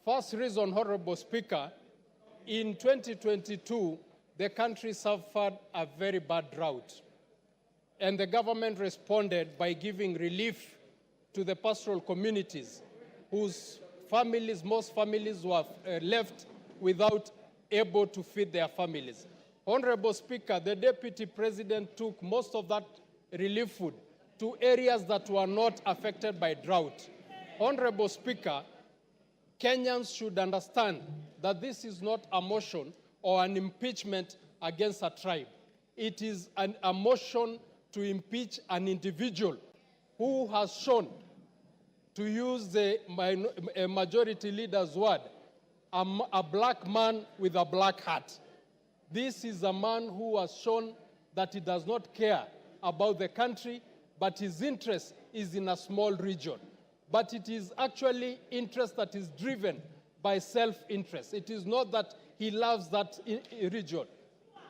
First reason, Honorable Speaker, in 2022, the country suffered a very bad drought. And the government responded by giving relief to the pastoral communities whose families, most families were left without able to feed their families. Honorable Speaker, the Deputy President took most of that relief food to areas that were not affected by drought. Honorable Speaker, Kenyans should understand that this is not a motion or an impeachment against a tribe. It is a motion to impeach an individual who has shown, to use the majority leader's word, a black man with a black hat. This is a man who has shown that he does not care about the country, but his interest is in a small region. But it is actually interest that is driven by self-interest. It is not that he loves that region.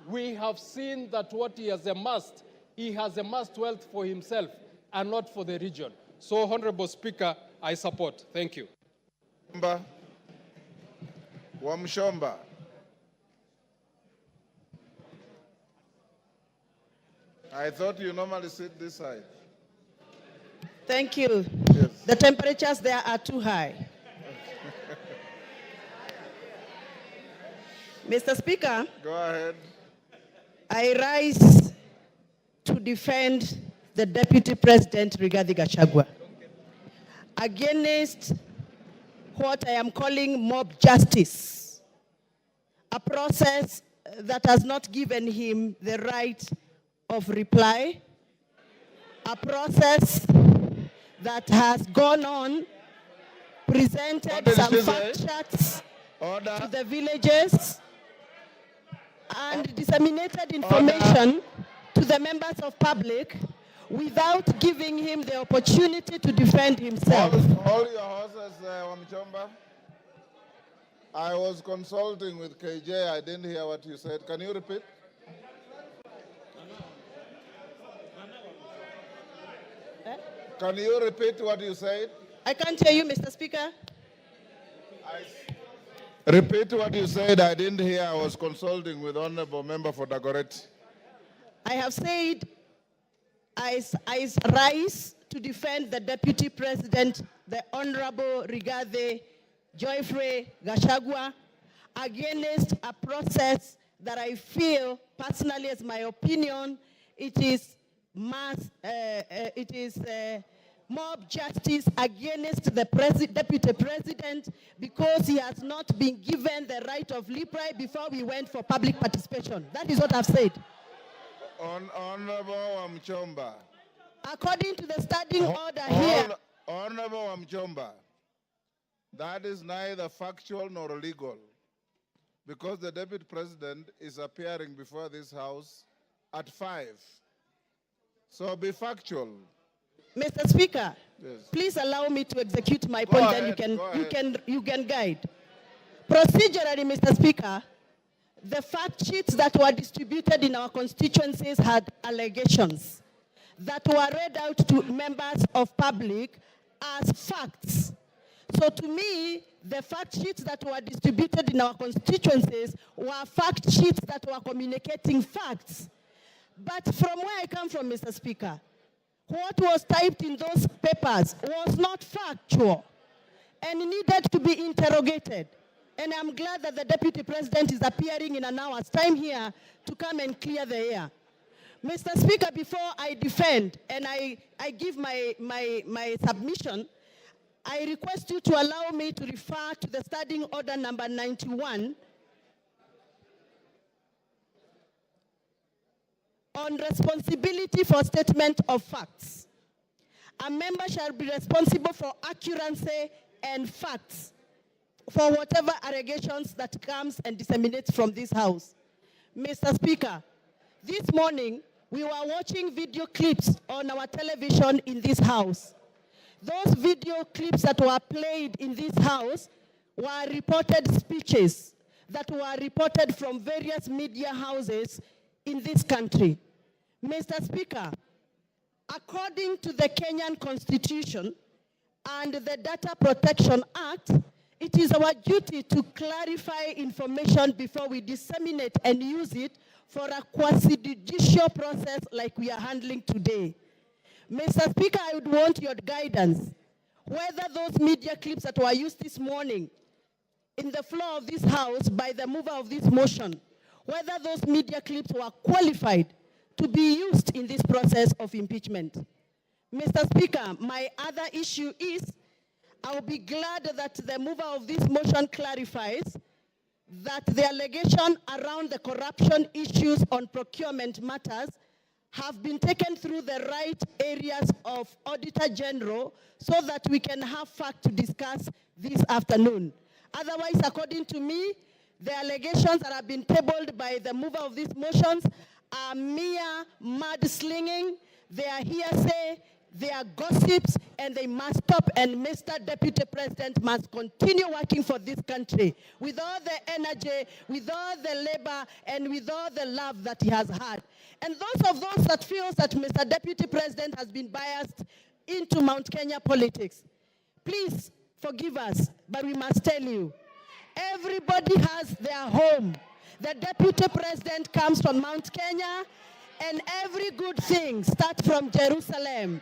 We have seen that what he has amassed wealth for himself and not for the region. So, Honorable Speaker, I support. Thank you. Wamshomba. I thought you normally sit this side. Thank you. Yes. The temperatures there are too high. Mr. Speaker. Go ahead. I rise to defend the Deputy President Rigathi Gachagua against what I am calling mob justice, a process that has not given him the right of reply, a process that has gone on, presented some fact charts to the villages, and disseminated information to the members of public without giving him the opportunity to defend himself. Hold your horses, Wamchomba. I was consulting with KJ. I didn't hear what you said. Can you repeat? Can you repeat what you said? I can't hear you, Mr. Speaker. Repeat what you said. I didn't hear. I was consulting with Honorable Member for Dagoretti. I have said I rise to defend the Deputy President, the Honorable Rigathi Joyfrey Gachagua, against a process that I feel, personally as my opinion, it is mob justice against the Deputy President because he has not been given the right of reply before we went for public participation. That is what I've said. Honorable Wamchomba. According to the standing order here. Honorable Wamchomba, that is neither factual nor legal because the Deputy President is appearing before this House at 5. So be factual. Mr. Speaker, yes. Please allow me to execute my point, and you can guide. Procedurally, Mr. Speaker, the fact sheets that were distributed in our constituencies had allegations that were read out to members of public as facts. So to me, the fact sheets that were distributed in our constituencies were fact sheets that were communicating facts. But from where I come from, Mr. Speaker, what was typed in those papers was not factual and needed to be interrogated. And I'm glad that the Deputy President is appearing in an hour's time here to come and clear the air. Mr. Speaker, before I defend and I give my submission, I request you to allow me to refer to the standing order number 91 on responsibility for statement of facts. A member shall be responsible for accuracy and facts for whatever allegations that comes and disseminates from this House. Mr. Speaker, this morning we were watching video clips on our television in this House. Those video clips that were played in this House were reported speeches that were reported from various media houses in this country. Mr. Speaker, according to the Kenyan Constitution and the Data Protection Act, it is our duty to clarify information before we disseminate and use it for a quasi-judicial process like we are handling today. Mr. Speaker, I would want your guidance whether those media clips that were used this morning in the floor of this House by the mover of this motion, whether those media clips were qualified to be used in this process of impeachment. Mr. Speaker, my other issue is I will be glad that the mover of this motion clarifies that the allegation around the corruption issues on procurement matters have been taken through the right areas of Auditor General so that we can have fact to discuss this afternoon. Otherwise, according to me, the allegations that have been tabled by the mover of these motions are mere mudslinging, they are hearsay, they are gossips, and they must stop. And Mr. Deputy President must continue working for this country with all the energy, with all the labor, and with all the love that he has had. And those that feel that Mr. Deputy President has been biased into Mount Kenya politics, please forgive us, but we must tell you, everybody has their home. The Deputy President comes from Mount Kenya, and every good thing starts from Jerusalem.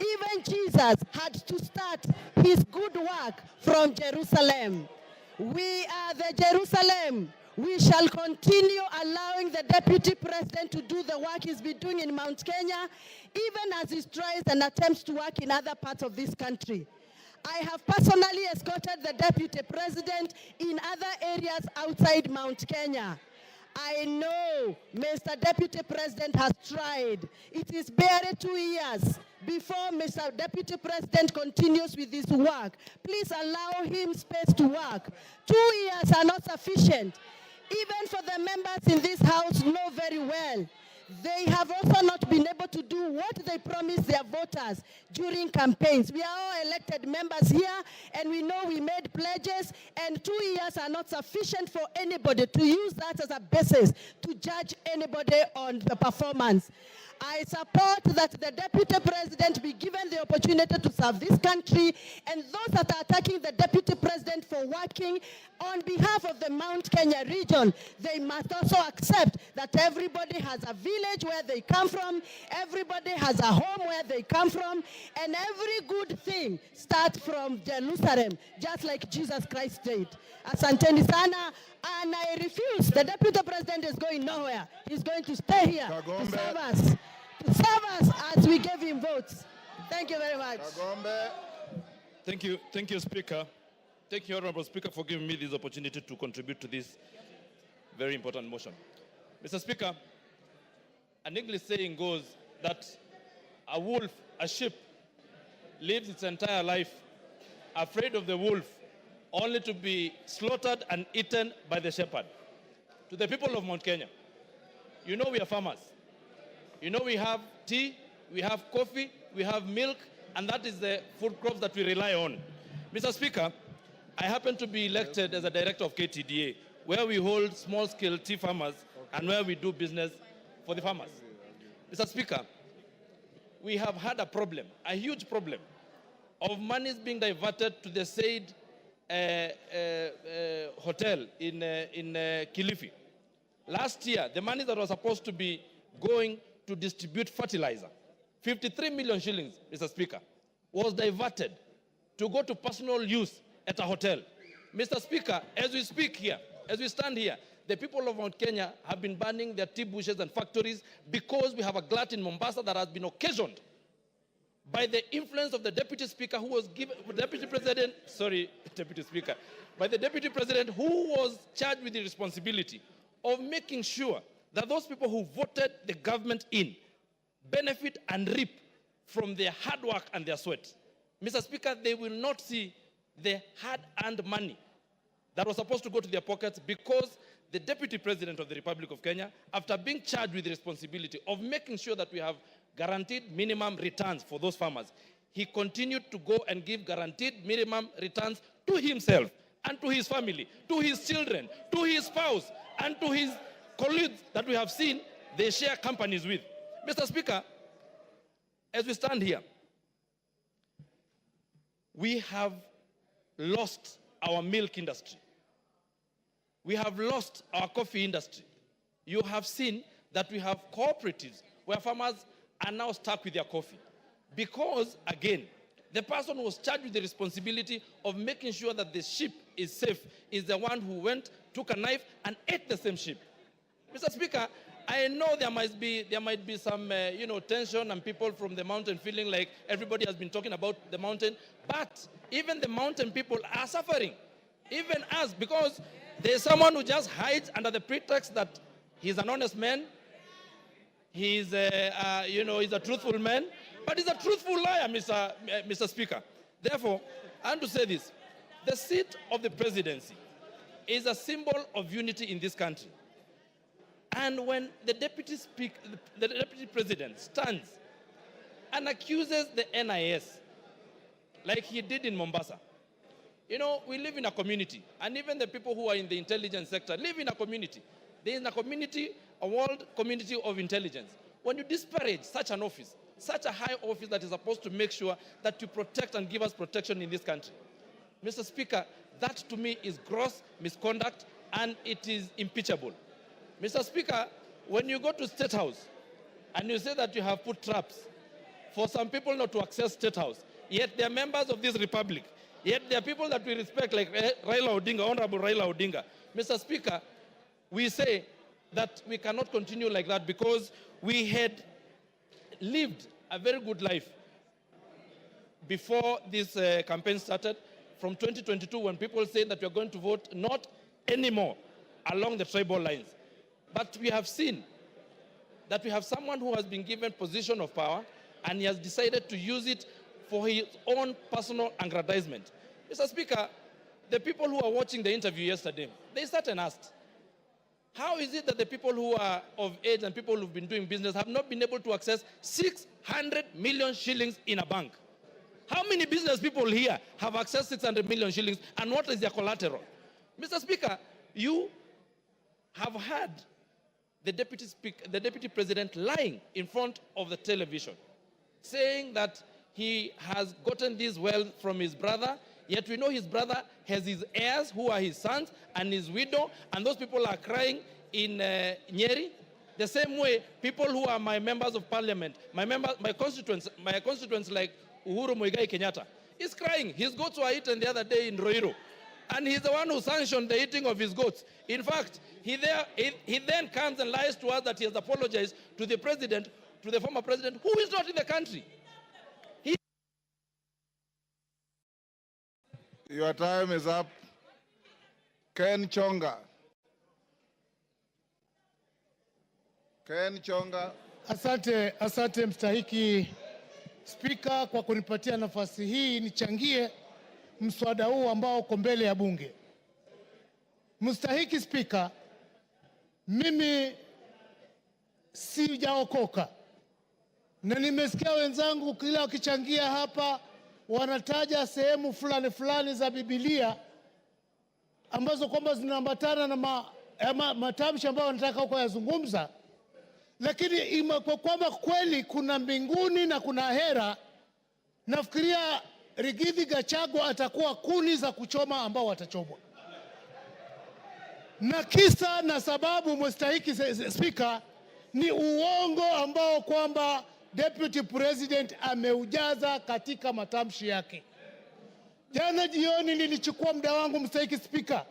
Even Jesus had to start his good work from Jerusalem. We are the Jerusalem. We shall continue allowing the Deputy President to do the work he's been doing in Mount Kenya, even as he tries and attempts to work in other parts of this country. I have personally escorted the Deputy President in other areas outside Mount Kenya. I know Mr. Deputy President has tried. It is barely 2 years before Mr. Deputy President continues with this work. Please allow him space to work. 2 years are not sufficient. Even for the members in this house know very well, they have also not been able to do what they promised their voters during campaigns. We are all elected members here, and we know we made pledges, and 2 years are not sufficient for anybody to use that as a basis to judge anybody on the performance. I support that the Deputy President be given the opportunity to serve this country, and those that are attacking the Deputy President for working on behalf of the Mount Kenya region, they must also accept that everybody has a village where they come from, everybody has a home where they come from, and every good thing starts from Jerusalem, just like Jesus Christ did. Asanteni sana, and I refuse. The Deputy President is going nowhere. He's going to stay here to serve us. To serve us as we gave him votes. Thank you very much. Thank you, Speaker. Thank you, Honorable Speaker, for giving me this opportunity to contribute to this very important motion. Mr. Speaker, an English saying goes that a wolf, a sheep, lives its entire life afraid of the wolf, only to be slaughtered and eaten by the shepherd. To the people of Mount Kenya, you know we are farmers. You know we have tea, we have coffee, we have milk, and that is the food crops that we rely on. Mr. Speaker, I happen to be elected as a director of KTDA, where we hold small-scale tea farmers and where we do business for the farmers. Mr. Speaker, we have had a problem, a huge problem, of monies being diverted to the said hotel in Kilifi. Last year, the money that was supposed to be going to distribute fertilizer, 53 million shillings, Mr. Speaker, was diverted to go to personal use at a hotel. Mr. Speaker, as we speak here, as we stand here, the people of Mount Kenya have been burning their tea bushes and factories because we have a glut in Mombasa that has been occasioned by the influence of the Deputy Speaker who was given, Deputy President who was charged with the responsibility of making sure that those people who voted the government in benefit and reap from their hard work and their sweat. Mr. Speaker, they will not see the hard-earned money that was supposed to go to their pockets because the Deputy President of the Republic of Kenya, after being charged with the responsibility of making sure that we have guaranteed minimum returns for those farmers, he continued to go and give guaranteed minimum returns to himself and to his family, to his children, to his spouse, and to his colleagues that we have seen they share companies with. Mr. Speaker, as we stand here, we have lost our milk industry. We have lost our coffee industry. You have seen that we have cooperatives where farmers are now stuck with their coffee. Because, again, the person who was charged with the responsibility of making sure that the sheep is safe is the one who went, took a knife, and ate the same sheep. Mr. Speaker, I know there might be some tension and people from the mountain feeling like everybody has been talking about the mountain, but even the mountain people are suffering, even us, because there's someone who just hides under the pretext that he's an honest man, he's he's a truthful man, but he's a truthful liar, Mr. Speaker. Therefore, I want to say this: the seat of the presidency is a symbol of unity in this country. And when the deputy president stands and accuses the NIS, like he did in Mombasa, we live in a community, and even the people who are in the intelligence sector live in a community. There is a community, a world community of intelligence. When you disparage such an office, such a high office that is supposed to make sure that you protect and give us protection in this country, Mr. Speaker, that to me is gross misconduct and it is impeachable. Mr. Speaker, when you go to State House and you say that you have put traps for some people not to access State House, yet they are members of this republic, yet they are people that we respect like Raila Odinga, Honorable Raila Odinga. Mr. Speaker, we say that we cannot continue like that because we had lived a very good life before this campaign started, from 2022, when people said that we are going to vote not anymore along the tribal lines. But we have seen that we have someone who has been given position of power and he has decided to use it for his own personal aggrandizement. Mr. Speaker, the people who are watching the interview yesterday, they sat and asked, how is it that the people who are of age and people who've been doing business have not been able to access 600 million shillings in a bank? How many business people here have accessed 600 million shillings, and what is their collateral? Mr. Speaker, you have had the deputy president lying in front of the television, saying that he has gotten this wealth from his brother, yet we know his brother has his heirs who are his sons and his widow, and those people are crying in Nyeri. The same way, people who are my members of parliament, my constituents like Uhuru Muigai Kenyatta, is crying. His goats were eaten the other day in Roiro, and he's the one who sanctioned the eating of his goats. In fact, he then comes and lies to us that he has apologized to the president, to the former president, who is not in the country. Your time is up. Ken Chonga. Ken Chonga. Asante mstahiki Spika kwa kunipatia nafasi hii nichangie mswada huu ambao uko mbele ya bunge. Mstahiki Spika, mimi sijaokoka na nimesikia wenzangu kila wakichangia hapa wanataja sehemu fulani fulani za Biblia ambazo kwamba zinaambatana na matamshi ambayo wanataka huko yazungumza, lakini kwa kwamba kweli kuna mbinguni na kuna hera, nafikiria Rigathi Gachagua atakuwa kuni za kuchoma ambao watachomwa. Na kisa na sababu, mstahiki Spika, ni uongo ambao kwamba Deputy President ameujaza katika matamshi yake. Jana jioni nilichukua muda wangu, mstahiki Spika,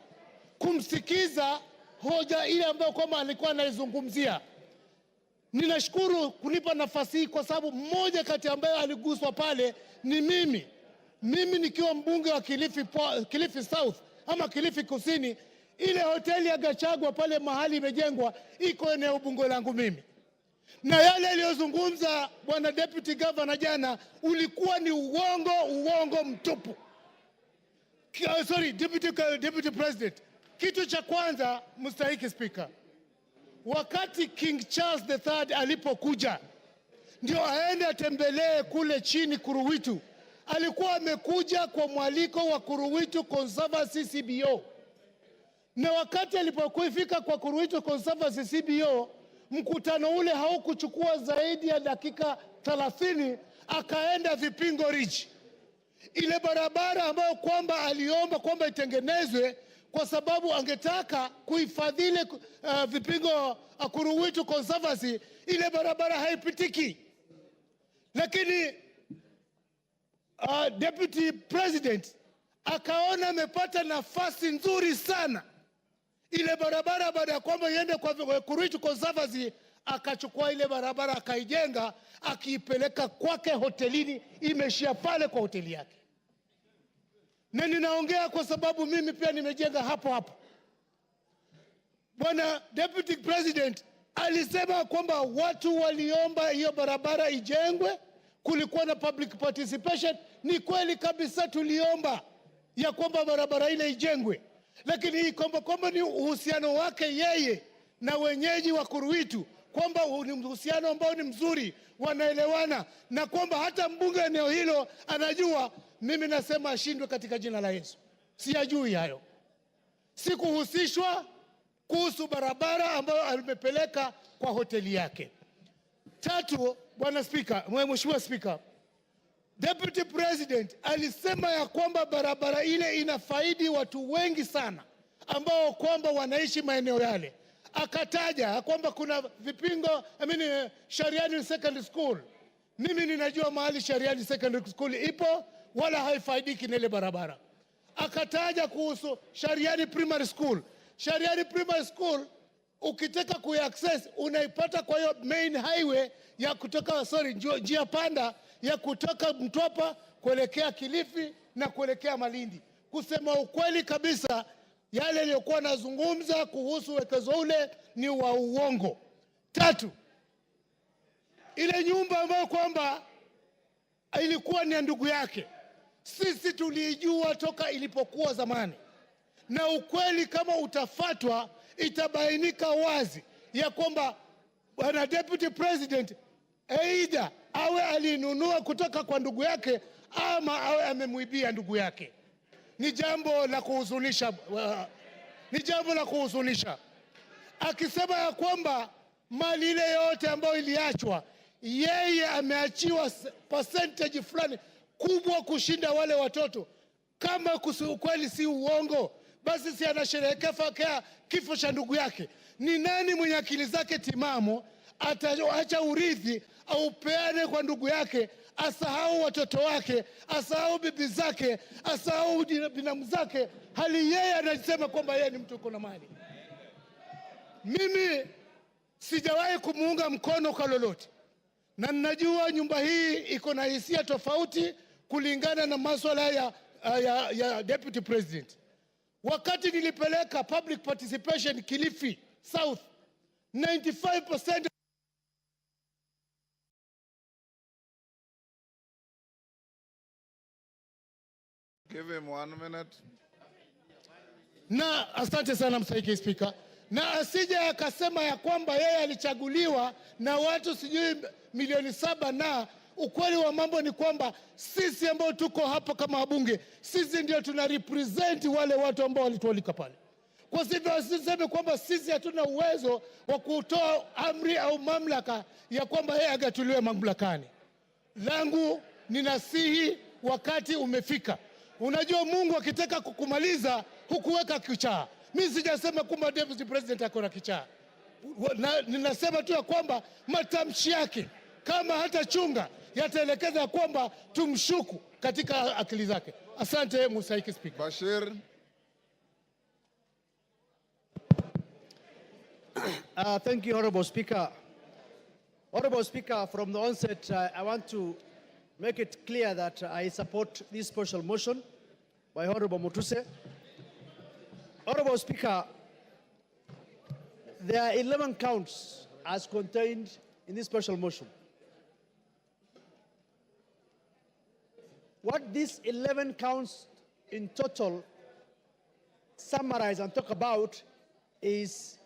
kumsikiza hoja ile ambayo kwamba alikuwa anaizungumzia. Ninashukuru kunipa nafasi hii kwa sababu mmoja kati ambaye aliguswa pale ni mimi. Mimi nikiwa mbunge wa Kilifi South ama Kilifi Kusini, ile hoteli ya Gachagua pale mahali imejengwa iko eneo bunge langu mimi. Na yale aliyozungumza bwana deputy governor jana ulikuwa ni uongo mtupu. Sorry, deputy president. Kitu cha kwanza, mstahiki Spika, wakati King Charles III alipokuja ndio aende atembelee kule chini Kuruwitu, alikuwa amekuja kwa mwaliko wa Kuruwitu Conservancy CBO. Na wakati alipofika kwa Kuruwitu Conservancy CBO, mkutano ule haukuchukua zaidi ya dakika 30, akaenda Vipingo Ridge. Ile barabara ambayo kwamba aliomba kwamba itengenezwe kwa sababu angetaka kuhifadhili Vipingo Kuruwitu Conservancy, ile barabara haipitiki. Lakini Deputy President akaona amepata nafasi nzuri sana. Ile barabara baada ya kwamba iende kwa Kuruwitu Conservancy, akachukua ile barabara akaijenga, akiipeleka kwake hotelini, imeshia pale kwa hoteli yake. Na ninaongea kwa sababu mimi pia nimejenga hapo. Bwana Deputy President alisema kwamba watu waliomba hiyo barabara ijengwe, kulikuwa na public participation. Ni kweli kabisa, tuliomba ya kwamba barabara ile ijengwe, lakini hii kwamba ni uhusiano wake yeye na wenyeji wa Kuruwitu, kwamba ni uhusiano ambao ni mzuri, wanaelewana, na kwamba hata mbunge eneo hilo anajua. Mimi nasema ashindwe katika jina la Yesu. Siyajui hayo. Sikuhusishwa kuhusu barabara ambayo alimepeleka kwa hoteli yake. Tatu, bwana Spika, Mheshimiwa Spika, Deputy President alisema ya kwamba barabara ile inafaidi watu wengi sana ambao kwamba wanaishi maeneo yale. Akataja kwamba kuna Vipingo, Shariani Secondary School. Mimi ninajua mahali Shariani Secondary School ipo, wala haifaidiki na ile barabara. Akataja kuhusu Shariani Primary School. Shariani Primary School ukitaka kuiaccess unaipata kwa hiyo main highway ya kutoka njia panda ya kutoka Mtwapa kuelekea Kilifi na kuelekea Malindi. Kusema ukweli kabisa, yale niliyokuwa nazungumza kuhusu uwekezo ule ni wa uongo. 3, ile nyumba ambayo kwamba ilikuwa ni ya ndugu yake, sisi tulijua toka ilipokuwa zamani, na ukweli kama utafatwa itabainika wazi ya kwamba bwana deputy president aidha awe alinunua kutoka kwa ndugu yake ama awe amemuibia ndugu yake. Ni jambo la kuhuzunisha, ni jambo la kuhuzunisha. Akisema ya kwamba mali ile yote ambayo iliachwa, yeye ameachiwa percentage fulani kubwa kushinda wale watoto. Kama ukweli si uongo, basi si anasherehekea kifo cha ndugu yake. Ni nani mwenye akili zake timamo ataacha urithi au peane kwa ndugu yake, asahau watoto wake, asahau bibi zake, asahau binamu zake, hali yeye anasema kwamba yeye ni mtu uko na mali? Mimi sijawahi kumuunga mkono kwa lolote, na ninajua nyumba hii iko na hisia tofauti kulingana na masuala ya deputy president. Wakati nilipeleka public participation Kilifi South, 95% Give him 1 minute. Na asante sana Mstahiki Speaker. Na asije akasema ya kwamba yeye alichaguliwa na watu sijui milioni 7, na ukweli wa mambo ni kwamba sisi ambao tuko hapa kama wabunge, sisi ndio tuna represent wale watu ambao walitualika pale. Kwa hivyo asiseme kwamba sisi hatuna uwezo wa kutoa amri au mamlaka ya kwamba yeye agatuliwe mamlakani. Langu ninasihi, wakati umefika. Unajua Mungu akitaka kukumaliza hukuweka kichaa. Mimi sijasema kwamba deputy president ako na kichaa. Ninasema tu ya kwamba matamshi yake kama hata chunga yataelekeza kwamba tumshuku katika akili zake. Asante Mstahiki Speaker. Bashir. Thank you, Honorable Speaker. Honorable Speaker, from the onset, I want to make it clear that I support this special motion by Honorable Mutuse. Honorable Speaker, there are 11 counts as contained in this special motion. What these 11 counts in total summarize and talk about is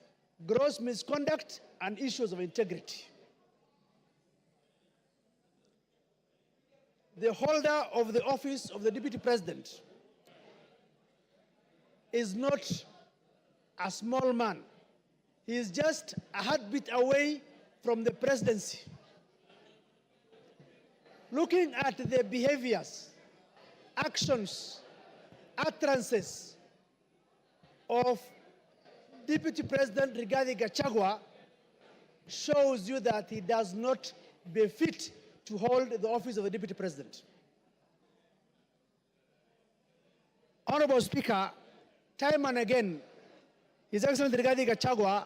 gross misconduct and issues of integrity. The holder of the office of the Deputy President is not a small man. He is just a heartbeat away from the presidency. Looking at the behaviors, actions, utterances of Deputy President Rigathi Gachagua shows you that he does not befit to hold the office of the Deputy President. Honorable Speaker, time and again, His Excellency Rigathi Gachagua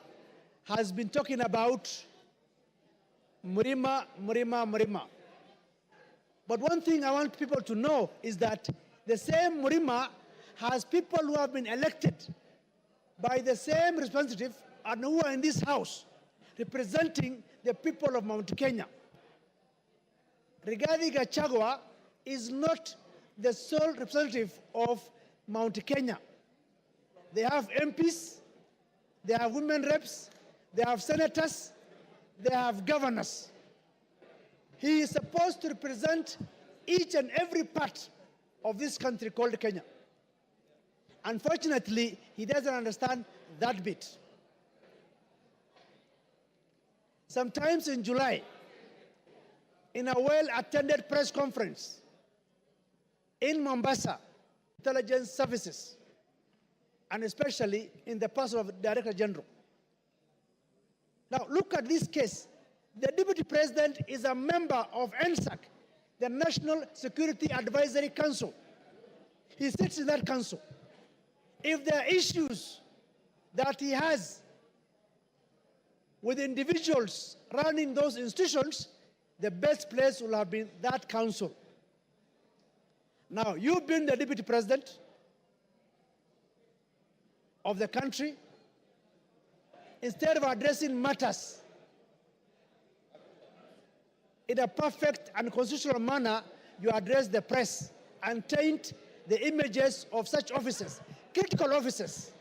has been talking about Murima, Murima, Murima. But one thing I want people to know is that the same Murima has people who have been elected by the same representative and who are in this house representing the people of Mount Kenya. Rigathi Gachagua is not the sole representative of Mount Kenya. They have MPs, they have women reps, they have senators, they have governors. He is supposed to represent each and every part of this country called Kenya. Unfortunately, he doesn't understand that bit. Sometimes in July, in a well-attended press conference in Mombasa, intelligence services, and especially in the person of Director General. Now, look at this case. The Deputy President is a member of NSAC, the National Security Advisory Council. He sits in that council. If there are issues that he has with individuals running those institutions, the best place will have been that council. Now, you've been the deputy president of the country. Instead of addressing matters in a perfect and constitutional manner, you address the press and taint the images of such officers, critical officers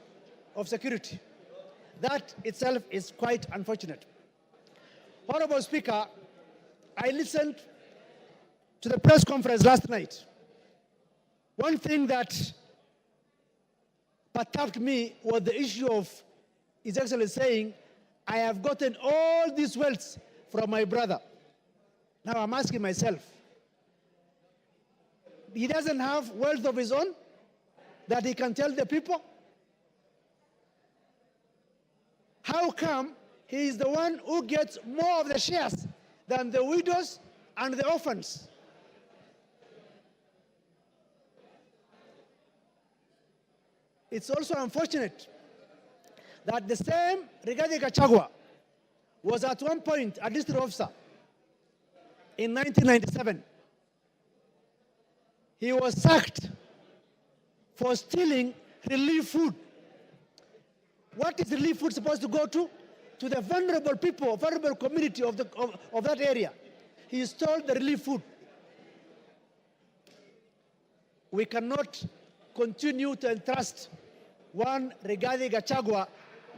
of security. That itself is quite unfortunate. Honorable Speaker, I listened to the press conference last night. One thing that perturbed me was the issue of His Excellency saying, I have gotten all these wealth from my brother. Now I'm asking myself, he doesn't have wealth of his own that he can tell the people? How come he is the one who gets more of the shares than the widows and the orphans? It's also unfortunate that the same Rigathi Gachagua was at one point a district officer in 1997. He was sacked for stealing relief food. What is relief food supposed to go to? To the vulnerable people, vulnerable community of that area. He stole the relief food. We cannot continue to entrust one Rigathi Gachagua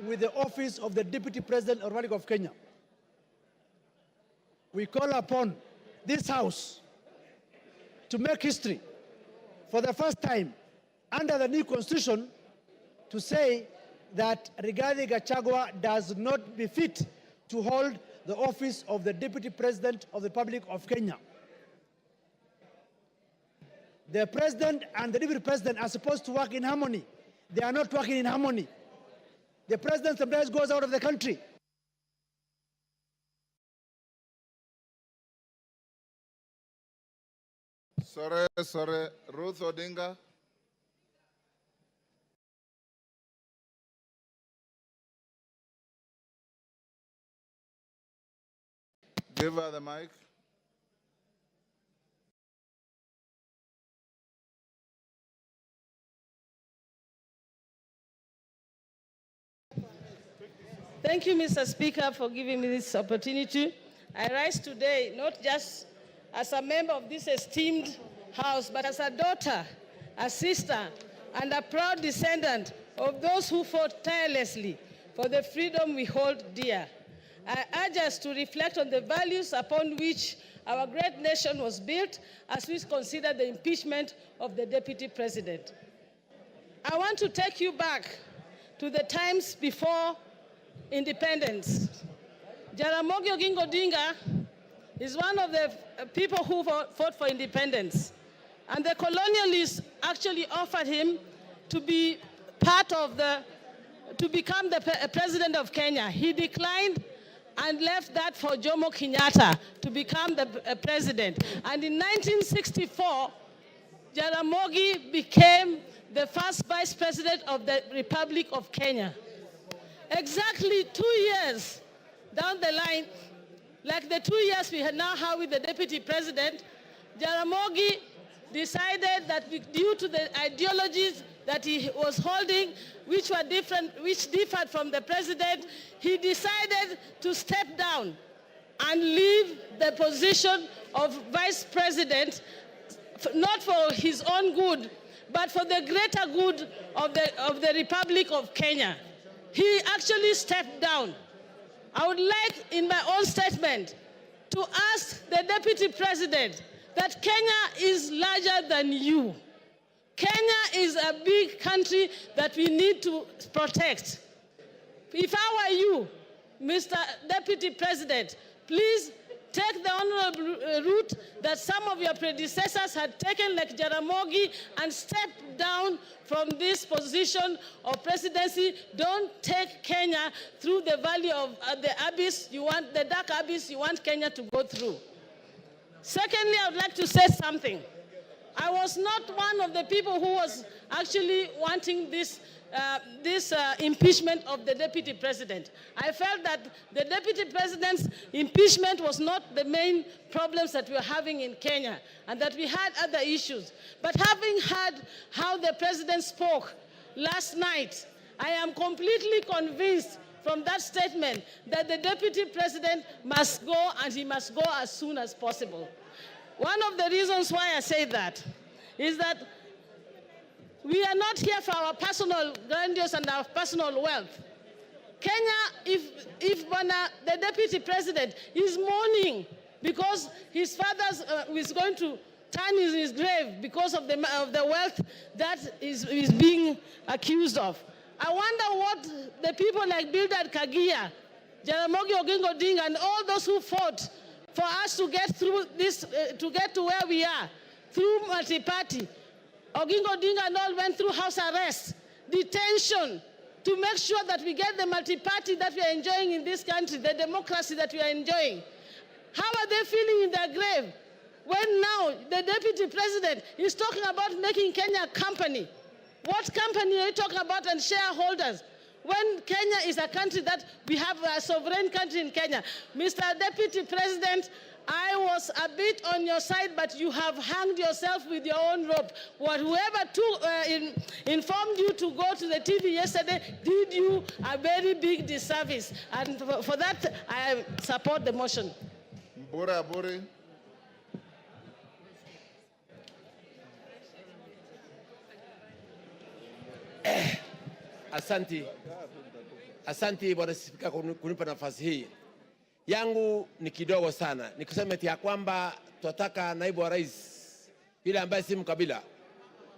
with the office of the Deputy President of the Republic of Kenya. We call upon this House to make history for the first time under the new Constitution to say that Rigathi Gachagua does not befit to hold the office of the Deputy President of the Republic of Kenya. The President and the Deputy President are supposed to work in harmony. They are not working in harmony. The President sometimes goes out of the country. Sorry. Ruth Odinga. Give her the mic. Thank you, Mr. Speaker, for giving me this opportunity. I rise today not just as a member of this esteemed House, but as a daughter, a sister, and a proud descendant of those who fought tirelessly for the freedom we hold dear. I urge us to reflect on the values upon which our great nation was built as we consider the impeachment of the Deputy President. I want to take you back to the times before independence. Jaramogi Oginga Odinga is one of the people who fought for independence. And the colonialists actually offered him to be to become the president of Kenya. He declined and left that for Jomo Kenyatta to become the president. And in 1964, Jaramogi became the first vice president of the Republic of Kenya. Exactly 2 years down the line, like the 2 years we now have with the deputy president, Jaramogi decided that due to the ideologies that he was holding, which differed from the president, he decided to step down and leave the position of vice president, not for his own good, but for the greater good of the Republic of Kenya. He actually stepped down. I would like, in my own statement, to ask the deputy president that Kenya is larger than you. Kenya is a big country that we need to protect. If I were you, Mr. Deputy President, please take the honorable route that some of your predecessors had taken, like Jaramogi, and step down from this position of presidency. Don't take Kenya through the valley of the abyss the dark abyss you want Kenya to go through. Secondly, I would like to say something. I was not one of the people who was actually wanting this impeachment of the deputy president. I felt that the deputy president's impeachment was not the main problems that we were having in Kenya, and that we had other issues. But having heard how the president spoke last night, I am completely convinced from that statement that the deputy president must go, and he must go as soon as possible. One of the reasons why I say that is that we are not here for our personal grandiose and our personal wealth. Kenya, if the deputy president is mourning because his father is going to turn in his grave because of the wealth that is being accused of, I wonder what the people like Bildad Kagia, Jaramogi Oginga Odinga, and all those who fought for us to get through this, to get to where we are, through multi-party. Oginga Odinga and all went through house arrest, detention, to make sure that we get the multi-party that we are enjoying in this country, the democracy that we are enjoying. How are they feeling in their grave when now the deputy president is talking about making Kenya a company? What company are you talking about, and shareholders? When Kenya is a country that we have a sovereign country in Kenya. Mr. Deputy President, I was a bit on your side, but you have hanged yourself with your own rope. Whoever informed you to go to the TV yesterday did you a very big disservice. And for that, I support the motion. Mbura Aburi. Asanti Bwana Spika kunipa nafasi hii. Yangu ni kidogo sana. Nikusema eti ya kwamba tunataka naibu wa rais yule ambaye si mkabila.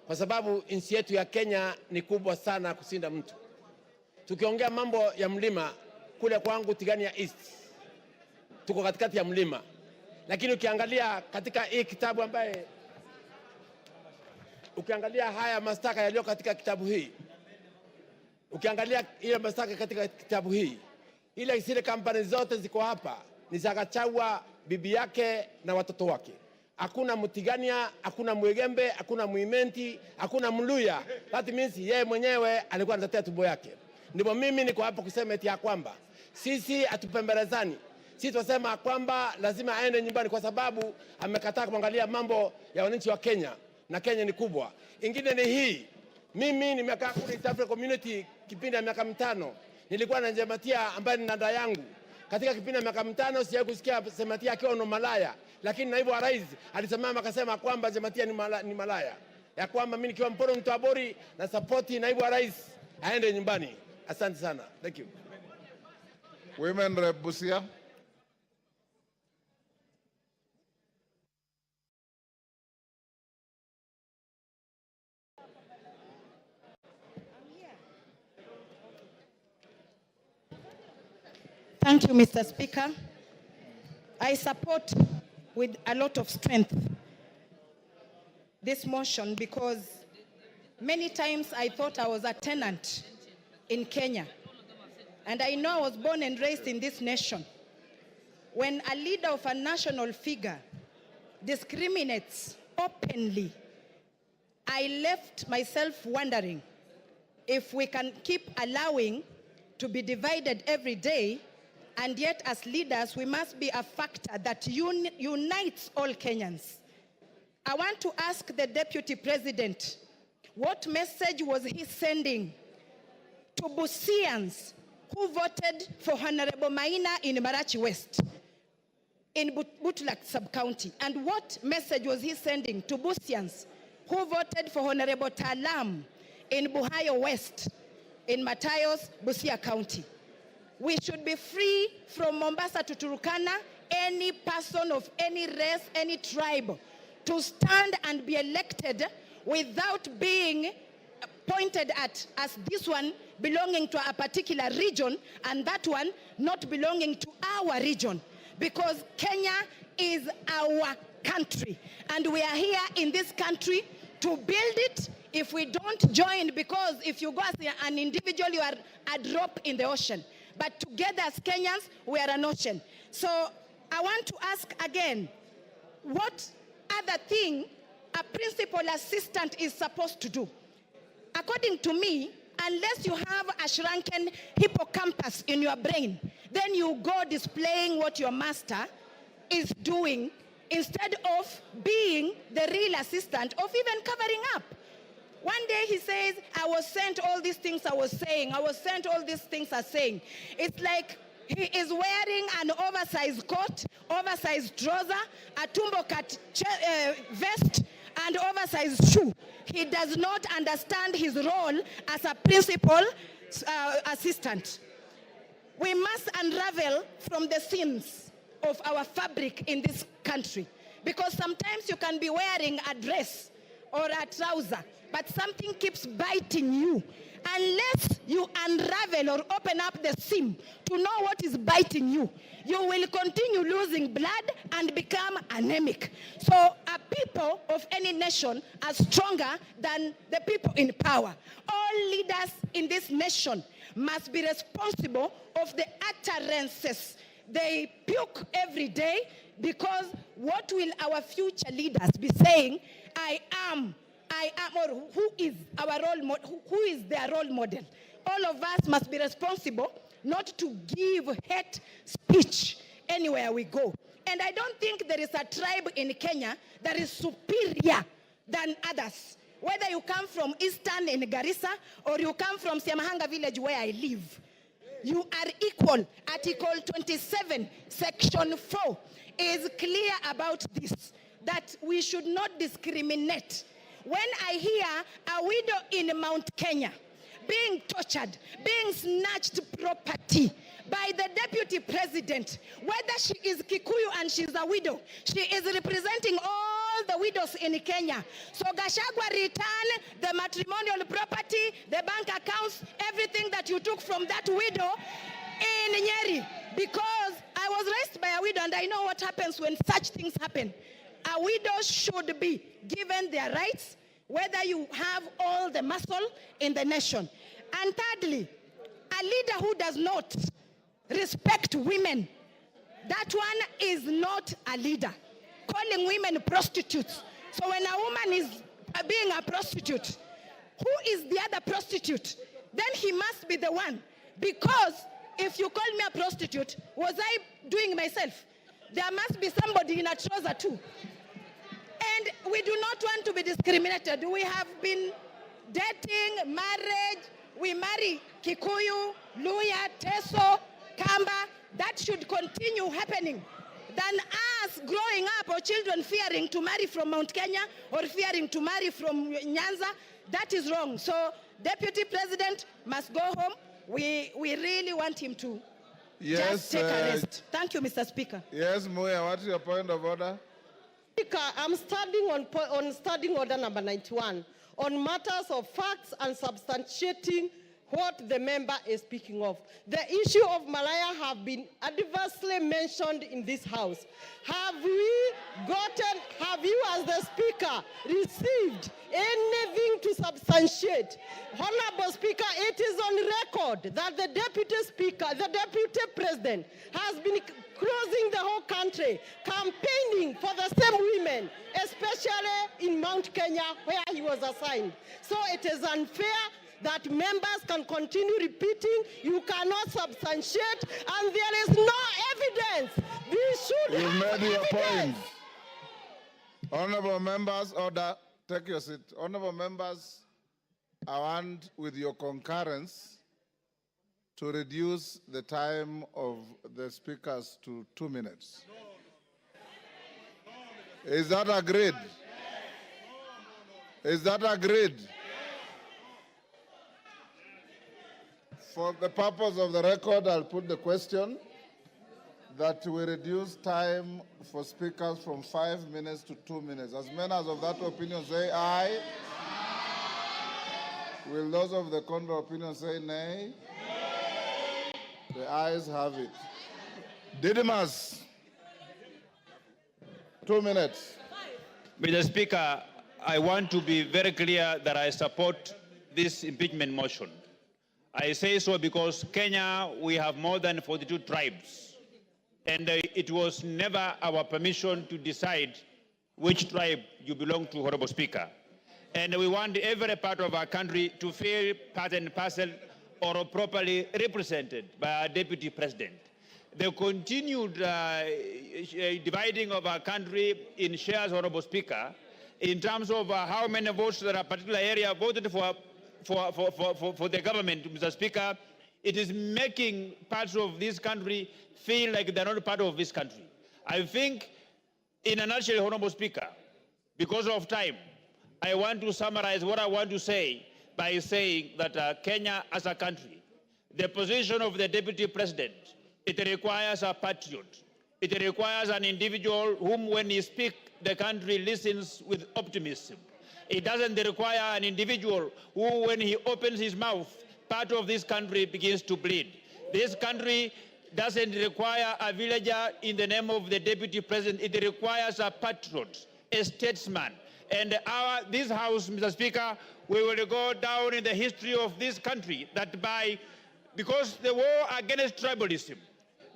Kwa sababu nchi yetu ya Kenya ni kubwa sana kusinda mtu. Tukiongea mambo ya mlima, kule kwangu Tigania East, tuko katikati ya mlima. Lakini ukiangalia katika hii kitabu ambaye, ukiangalia haya mashtaka yaliyo katika kitabu hii, ukiangalia ile mashtaka katika kitabu hii, ile zile kampani zote ziko hapa ni za Gachagua, bibi yake na watoto wake. Hakuna Mutigania, hakuna Mwegembe, hakuna Muimenti, hakuna Mluya. That means yeye mwenyewe alikuwa anatetea tumbo yake. Ndipo mimi niko hapa kusema eti ya kwamba sisi hatupembelezani. Sisi tunasema kwamba lazima aende nyumbani kwa sababu amekataa kuangalia mambo ya wananchi wa Kenya, na Kenya ni kubwa. Ingine ni hii. Mimi nimekaa kule East Africa Community kipindi ya miaka 5. Nilikuwa na Jematia ambaye ni nanda yangu. Katika kipindi ya miaka 5 sijawahi kusikia Jematia akiwa no malaya, lakini naibu wa rais alisimama akasema kwamba Jematia ni malaya. Ya kwamba mimi nikiwa Mporo Mtwabori na support naibu wa rais aende nyumbani. Asante sana. Thank you. Women Rep Busia. Thank you, Mr. Speaker. I support with a lot of strength this motion because many times I thought I was a tenant in Kenya. And I know I was born and raised in this nation. When a leader of a national figure discriminates openly, I left myself wondering if we can keep allowing to be divided every day, and yet as leaders we must be a factor that unites all Kenyans. I want to ask the Deputy President, what message was he sending to Busians who voted for Honorable Maina in Marachi West, in Butlak sub-county? And what message was he sending to Busians who voted for Honorable Talam in Buhayo West, in Matayos, Busia County? We should be free from Mombasa to Turkana, any person of any race, any tribe, to stand and be elected without being pointed at as this one belonging to a particular region and that one not belonging to our region. Because Kenya is our country and we are here in this country to build it. If we don't join, because if you go as an individual, you are a drop in the ocean. But together as Kenyans, we are an ocean. So I want to ask again, what other thing a principal assistant is supposed to do. According to me, unless you have a shrunken hippocampus in your brain, then you go displaying what your master is doing instead of being the real assistant of even covering up. One day he says, I was sent all these things I was saying. I was sent all these things I'm saying. It's like he is wearing an oversized coat, oversized trouser, a tumbo cut vest, and oversized shoe. He does not understand his role as a principal assistant. We must unravel from the sins of our fabric in this country, because sometimes you can be wearing a dress or a trouser, but something keeps biting you. Unless you unravel or open up the seam to know what is biting you, you will continue losing blood and become anemic. So people of any nation are stronger than the people in power. All leaders in this nation must be responsible of the utterances they puke every day, because what will our future leaders be saying? I am, or who is our role model? Who is their role model? All of us must be responsible not to give hate speech anywhere we go. And I don't think there is a tribe in Kenya that is superior than others. Whether you come from Eastern in Garissa or you come from Siamahanga village where I live, you are equal. Article 27, Section 4 is clear about this, that we should not discriminate. When I hear a widow in Mount Kenya being tortured, being snatched property by the deputy president, whether she is Kikuyu and she's a widow, she is representing all the widows in Kenya. So Gachagua, return the matrimonial property, the bank accounts, everything that you took from that widow in Nyeri. Because I was raised by a widow and I know what happens when such things happen. A widow should be given their rights, whether you have all the muscle in the nation. And thirdly, a leader who does not respect women, that one is not a leader. Calling women prostitutes. So when a woman is being a prostitute, who is the other prostitute? Then he must be the one. Because if you call me a prostitute, was I doing myself? There must be somebody in a trouser too. And we do not want to be discriminated. We have been dating, marriage, we marry Kikuyu, Luya, Teso, Kamba. That should continue happening than us growing up or children fearing to marry from Mount Kenya or fearing to marry from Nyanza. That is wrong. So Deputy President must go home. We really want him to just take a rest. Thank you, Mr. Speaker. Yes, Muya, what's your point of order? Speaker, I'm standing on standing order number 91 on matters of facts and substantiating what the member is speaking of. The issue of Malaya have been adversely mentioned in this House. Have you as the Speaker received anything to substantiate? Honorable Speaker, it is on record that the Deputy Speaker, the Deputy President has been closing the whole country, campaigning for the same women, especially in Mount Kenya where he was assigned. So it is unfair that members can continue repeating, you cannot substantiate, and there is no evidence. We should You've have made your evidence. point. Honorable members, order, take your seat. Honorable members, I want, with your concurrence, to reduce the time of the speakers to 2 minutes. Is that agreed? Is that agreed? For the purpose of the record, I'll put the question that we reduce time for speakers from 5 minutes to 2 minutes. As many as of that opinion say aye. Will those of the contrary opinion say nay? The ayes have it. Didymus, 2 minutes. Mr. Speaker, I want to be very clear that I support this impeachment motion. I say so because Kenya, we have more than 42 tribes. And it was never our permission to decide which tribe you belong to, Honorable Speaker. And we want every part of our country to feel part and parcel or properly represented by our Deputy President. The continued dividing of our country in shares, Honorable Speaker, in terms of how many votes that a particular area voted for the government, Mr. Speaker, it is making parts of this country feel like they're not part of this country. I think, in a nutshell, Honorable Speaker, because of time, I want to summarize what I want to say by saying that Kenya as a country, the position of the Deputy President, it requires a patriot. It requires an individual whom, when he speaks, the country listens with optimism. It doesn't require an individual who, when he opens his mouth, part of this country begins to bleed. This country doesn't require a villager in the name of the Deputy President. It requires a patriot, a statesman. And this House, Mr. Speaker, we will go down in the history of this country because the war against tribalism,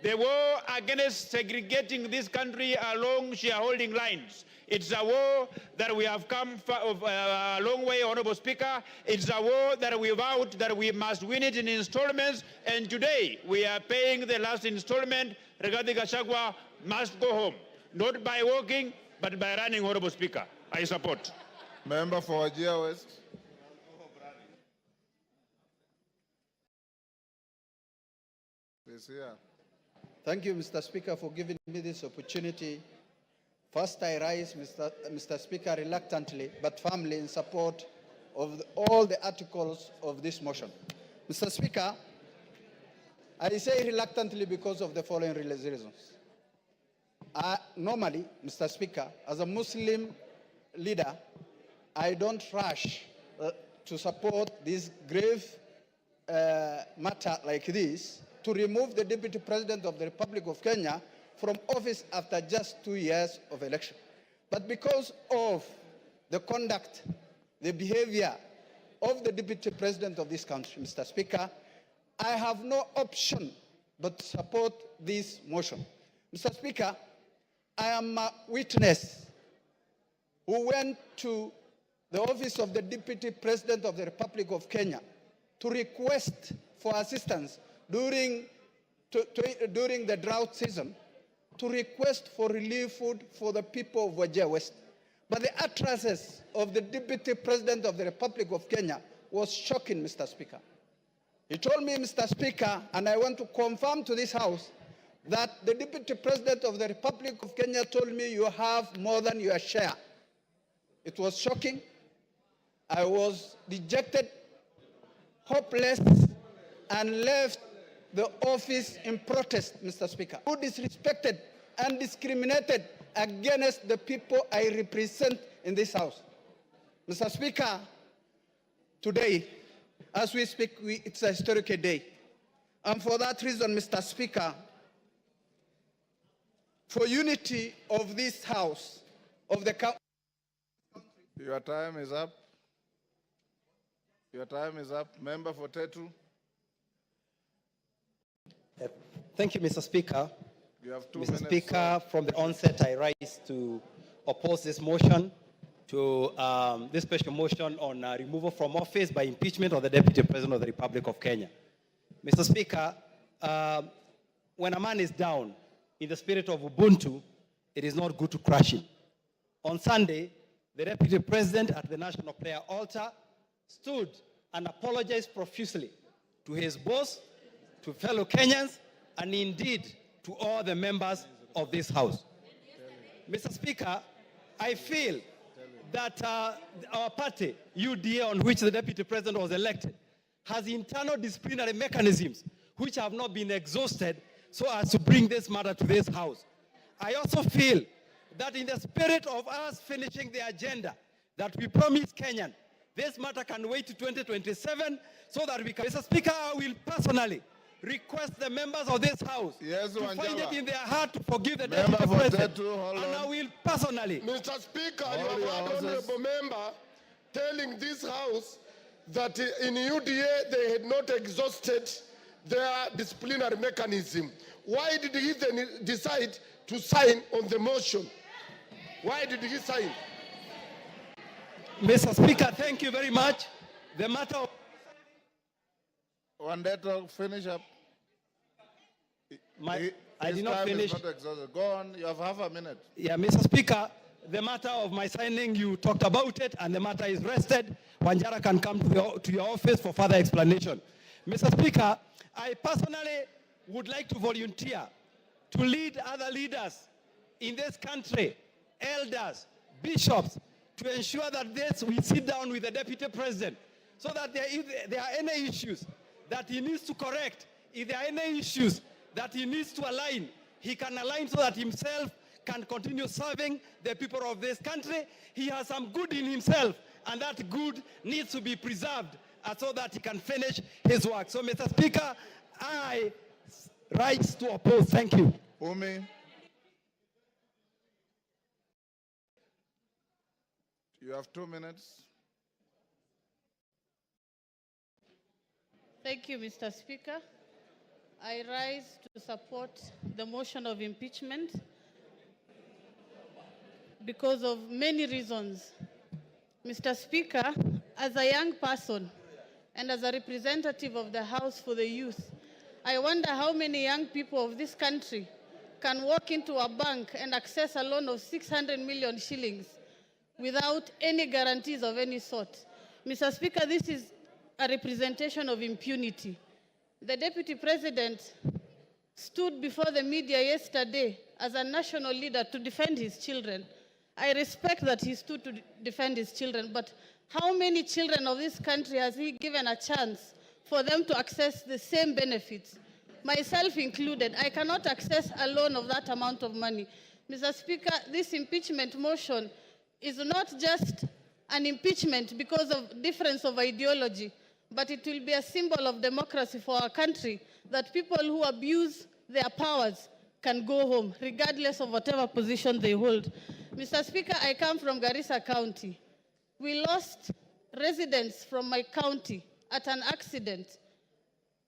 the war against segregating this country along shareholding lines, it's a war that we have come a long way, Honorable Speaker. It's a war that we vowed that we must win it in installments, and today we are paying the last installment. Regarding Gachagua must go home, not by walking, but by running, Honorable Speaker. I support. Member for Wajir West. Please here. Thank you, Mr. Speaker, for giving me this opportunity. First, I rise, Mr. Speaker, reluctantly but firmly in support of all the articles of this motion. Mr. Speaker, I say reluctantly because of the following reasons. Normally, Mr. Speaker, as a Muslim leader, I don't rush to support this grave matter like this, to remove the Deputy President of the Republic of Kenya from office after just 2 years of election. But because of the conduct, the behavior of the Deputy President of this country, Mr. Speaker, I have no option but to support this motion. Mr. Speaker, I am a witness who went to the office of the Deputy President of the Republic of Kenya to request for assistance during the drought season, to request for relief food for the people of Wajir West. But the utterances of the Deputy President of the Republic of Kenya was shocking, Mr. Speaker. He told me, Mr. Speaker, and I want to confirm to this House, that the Deputy President of the Republic of Kenya told me you have more than your share. It was shocking. I was dejected, hopeless, and left the office in protest, Mr. Speaker. Who disrespected and discriminated against the people I represent in this House. Mr. Speaker, today, as we speak, it's a historic day. And for that reason, Mr. Speaker, for unity of this House, of the country. Your time is up. Your time is up. Member for Tetu. Thank you, Mr. Speaker. You have 2 Mr. minutes. Speaker, from the onset, I rise to oppose this motion, this special motion on removal from office by impeachment of the Deputy President of the Republic of Kenya. Mr. Speaker, when a man is down in the spirit of Ubuntu, it is not good to crush him. On Sunday, the Deputy President at the National Prayer Altar stood and apologized profusely to his boss, to fellow Kenyans, and indeed to all the members of this House. Mr. Speaker, I feel that our party, UDA, on which the Deputy President was elected, has internal disciplinary mechanisms which have not been exhausted so as to bring this matter to this House. I also feel that in the spirit of us finishing the agenda that we promised Kenyan, this matter can wait to 2027 so that we can. Mr. Speaker, I will personally request the members of this House to find it in their heart to forgive the Deputy President. And I will personally. Mr. Speaker, you have had honorable member telling this House that in UDA they had not exhausted their disciplinary mechanism. Why did he then decide to sign on the motion? Why did he sign? Mr. Speaker, thank you very much. The matter of... One day to finish up. I did not finish. Is not exhausted. Go on, you have half a minute. Yeah, Mr. Speaker, the matter of my signing, you talked about it, and the matter is rested. Wanjara can come to your office for further explanation. Mr. Speaker, I personally would like to volunteer to lead other leaders in this country, elders, bishops, to ensure that we sit down with the Deputy President so that if there are any issues that he needs to correct, if there are any issues that he needs to align, he can align so that himself can continue serving the people of this country. He has some good in himself, and that good needs to be preserved so that he can finish his work. So, Mr. Speaker, I rise to oppose. Thank you. Umi, you have 2 minutes. Thank you, Mr. Speaker. I rise to support the motion of impeachment because of many reasons. Mr. Speaker, as a young person and as a representative of the House for the Youth, I wonder how many young people of this country can walk into a bank and access a loan of 600 million shillings without any guarantees of any sort. Mr. Speaker, this is a representation of impunity. The Deputy President stood before the media yesterday as a national leader to defend his children. I respect that he stood to defend his children, but how many children of this country has he given a chance for them to access the same benefits? Myself included, I cannot access a loan of that amount of money. Mr. Speaker, this impeachment motion is not just an impeachment because of difference of ideology, but it will be a symbol of democracy for our country, that people who abuse their powers can go home, regardless of whatever position they hold. Mr. Speaker, I come from Garissa County. We lost residents from my county at an accident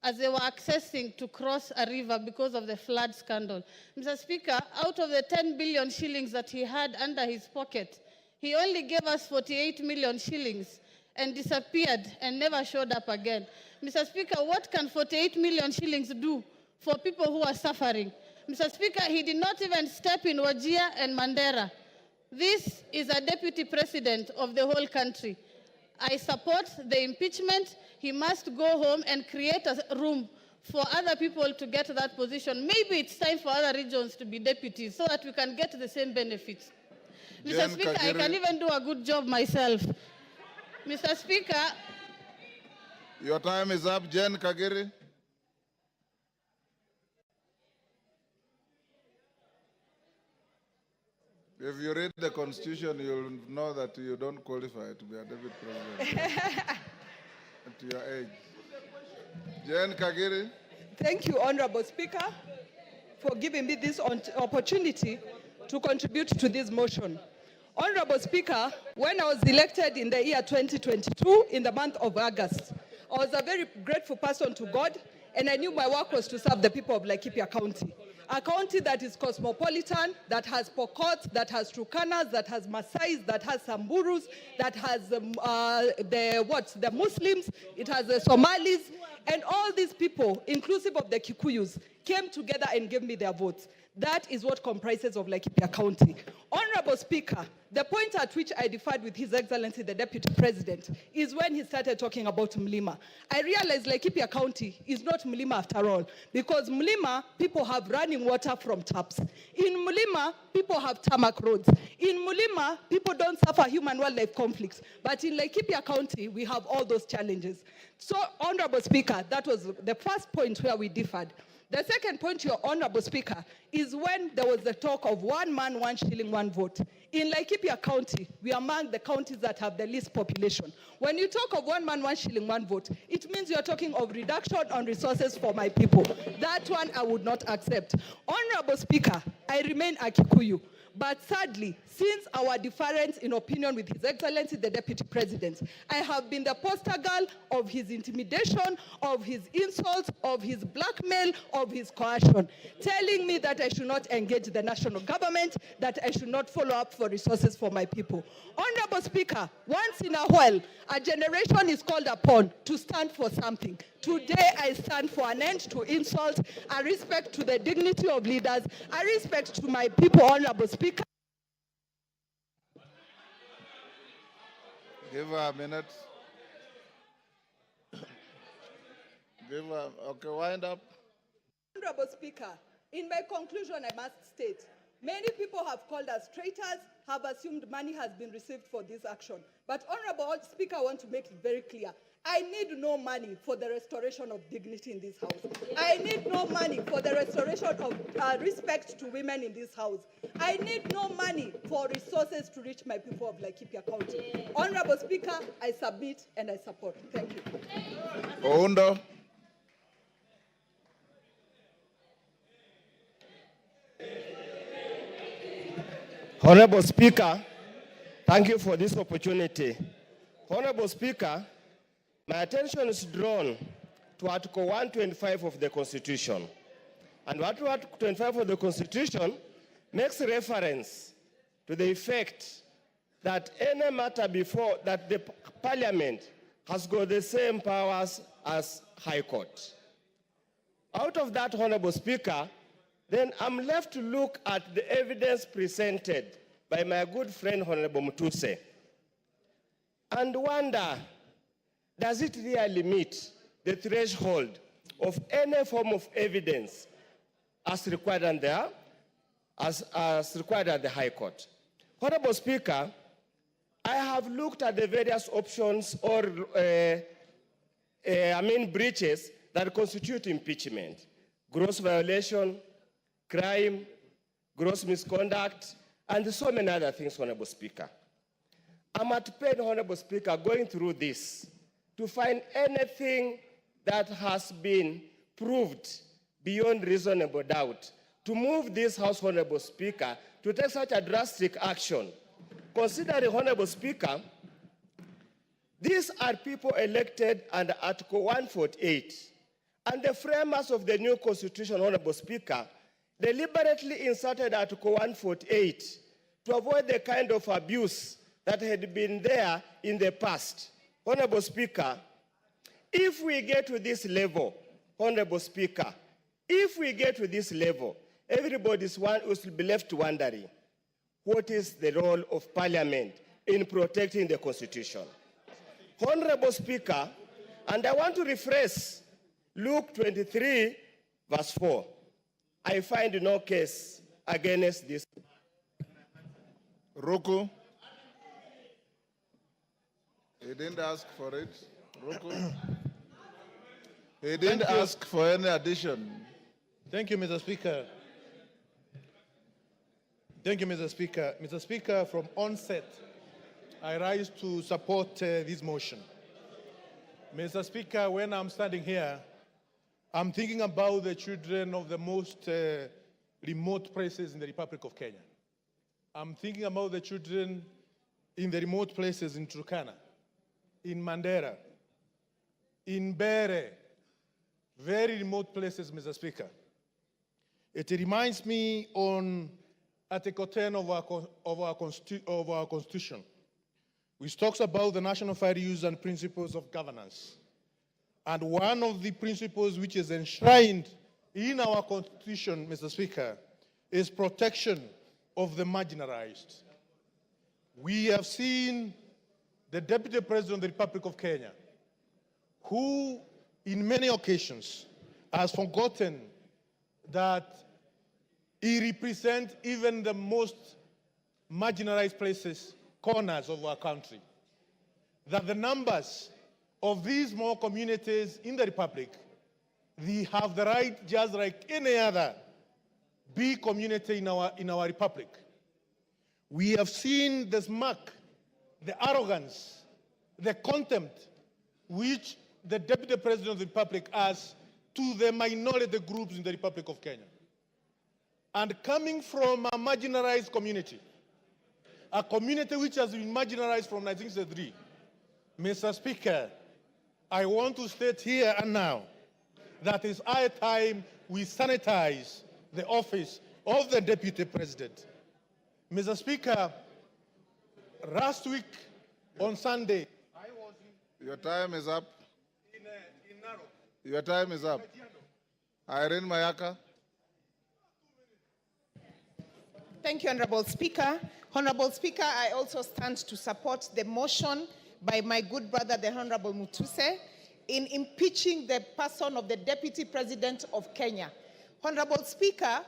as they were accessing to cross a river because of the flood scandal. Mr. Speaker, out of the 10 billion shillings that he had under his pocket, he only gave us 48 million shillings and disappeared and never showed up again. Mr. Speaker, what can 48 million shillings do for people who are suffering? Mr. Speaker, he did not even step in Wajir and Mandera. This is a deputy president of the whole country. I support the impeachment. He must go home and create a room for other people to get that position. Maybe it's time for other regions to be deputies so that we can get the same benefits. Mr. Speaker, I can even do a good job myself. Mr. Speaker. Your time is up, Jen Kagiri. If you read the Constitution, you'll know that you don't qualify to be a deputy president to your age. Jen Kagiri. Thank you, Honorable Speaker, for giving me this opportunity to contribute to this motion. Honorable Speaker, when I was elected in the year 2022, in the month of August, I was a very grateful person to God, and I knew my work was to serve the people of Laikipia County. A county that is cosmopolitan, that has Pokot, that has Turkanas, that has Maasais, that has Samburus, that has the Muslims, it has the Somalis, and all these people, inclusive of the Kikuyus, came together and gave me their votes. That is what comprises of Laikipia County. Honorable Speaker, the point at which I differed with His Excellency the Deputy President is when he started talking about Mlima. I realized Laikipia County is not Mlima after all, because Mlima, people have running water from taps. In Mlima, people have tarmac roads. In Mlima, people don't suffer human-wildlife conflicts. But in Laikipia County, we have all those challenges. So, Honorable Speaker, that was the first point where we differed. The second point, Your Honorable Speaker, is when there was the talk of 1 man, 1 shilling, 1 vote. In Laikipia County, we are among the counties that have the least population. When you talk of 1 man, 1 shilling, 1 vote, it means you're talking of reduction on resources for my people. That one I would not accept. Honorable Speaker, I remain a Kikuyu. But sadly, since our difference in opinion with His Excellency the Deputy President, I have been the poster girl of his intimidation, of his insults, of his blackmail, of his coercion, telling me that I should not engage the national government, that I should not follow up for resources for my people. Honorable Speaker, once in a while, a generation is called upon to stand for something. Today, I stand for an end to insult, a respect to the dignity of leaders, a respect to my people, Honorable Speaker. Give her a minute. Give her, okay, wind up. Honorable Speaker, in my conclusion, I must state, many people have called us traitors, have assumed money has been received for this action. But Honorable Speaker, I want to make it very clear. I need no money for the restoration of dignity in this house. I need no money for the restoration of respect to women in this house. I need no money for resources to reach my people of Laikipia County. Honorable Speaker, I submit and I support. Thank you. Oundo. Honorable Speaker, thank you for this opportunity. Honorable Speaker, my attention is drawn to Article 125 of the Constitution. And Article 125 of the Constitution makes reference to the effect that any matter before that the Parliament has got the same powers as High Court. Out of that, Honorable Speaker, then I'm left to look at the evidence presented by my good friend, Honorable Mutuse, and wonder, does it really meet the threshold of any form of evidence as required in there, as required at the High Court? Honorable Speaker, I have looked at the various options or, breaches that constitute impeachment: gross violation, crime, gross misconduct, and so many other things, Honorable Speaker. I'm at pain, Honorable Speaker, going through this to find anything that has been proved beyond reasonable doubt to move this House, Honorable Speaker, to take such a drastic action. Considering, Honorable Speaker, these are people elected under Article 148, and the framers of the new Constitution, Honorable Speaker, deliberately inserted Article 148 to avoid the kind of abuse that had been there in the past. Honorable Speaker, if we get to this level, Honorable Speaker, if we get to this level, everybody will be left wondering, what is the role of Parliament in protecting the Constitution? Honorable Speaker, and I want to rephrase Luke 23, verse 4. I find no case against this. Ruku. He didn't ask for it. Ruku. He didn't ask for any addition. Thank you, Mr. Speaker. Thank you, Mr. Speaker. Mr. Speaker, from onset, I rise to support this motion. Mr. Speaker, when I'm standing here, I'm thinking about the children of the most remote places in the Republic of Kenya. I'm thinking about the children in the remote places in Turkana, in Mandera, in Bere, very remote places, Mr. Speaker. It reminds me on Article 10 of our Constitution, which talks about the national values and principles of governance. And one of the principles which is enshrined in our Constitution, Mr. Speaker, is protection of the marginalized. We have seen the Deputy President of the Republic of Kenya, who in many occasions has forgotten that he represents even the most marginalized places, corners of our country. That the numbers of these small communities in the Republic, they have the right, just like any other big community in our Republic. We have seen the smirk, the arrogance, the contempt which the Deputy President of the Republic has to the minority groups in the Republic of Kenya. And coming from a marginalized community, a community which has been marginalized from 1963, Mr. Speaker, I want to state here and now that it's high time we sanitize the office of the Deputy President. Mr. Speaker, last week on Sunday, I was in... Your time is up. In Narok. Your time is up. Irene Mayaka. Thank you, Honorable Speaker. Honorable Speaker, I also stand to support the motion by my good brother, the Honorable Mutuse, in impeaching the person of the Deputy President of Kenya. Honorable Speaker,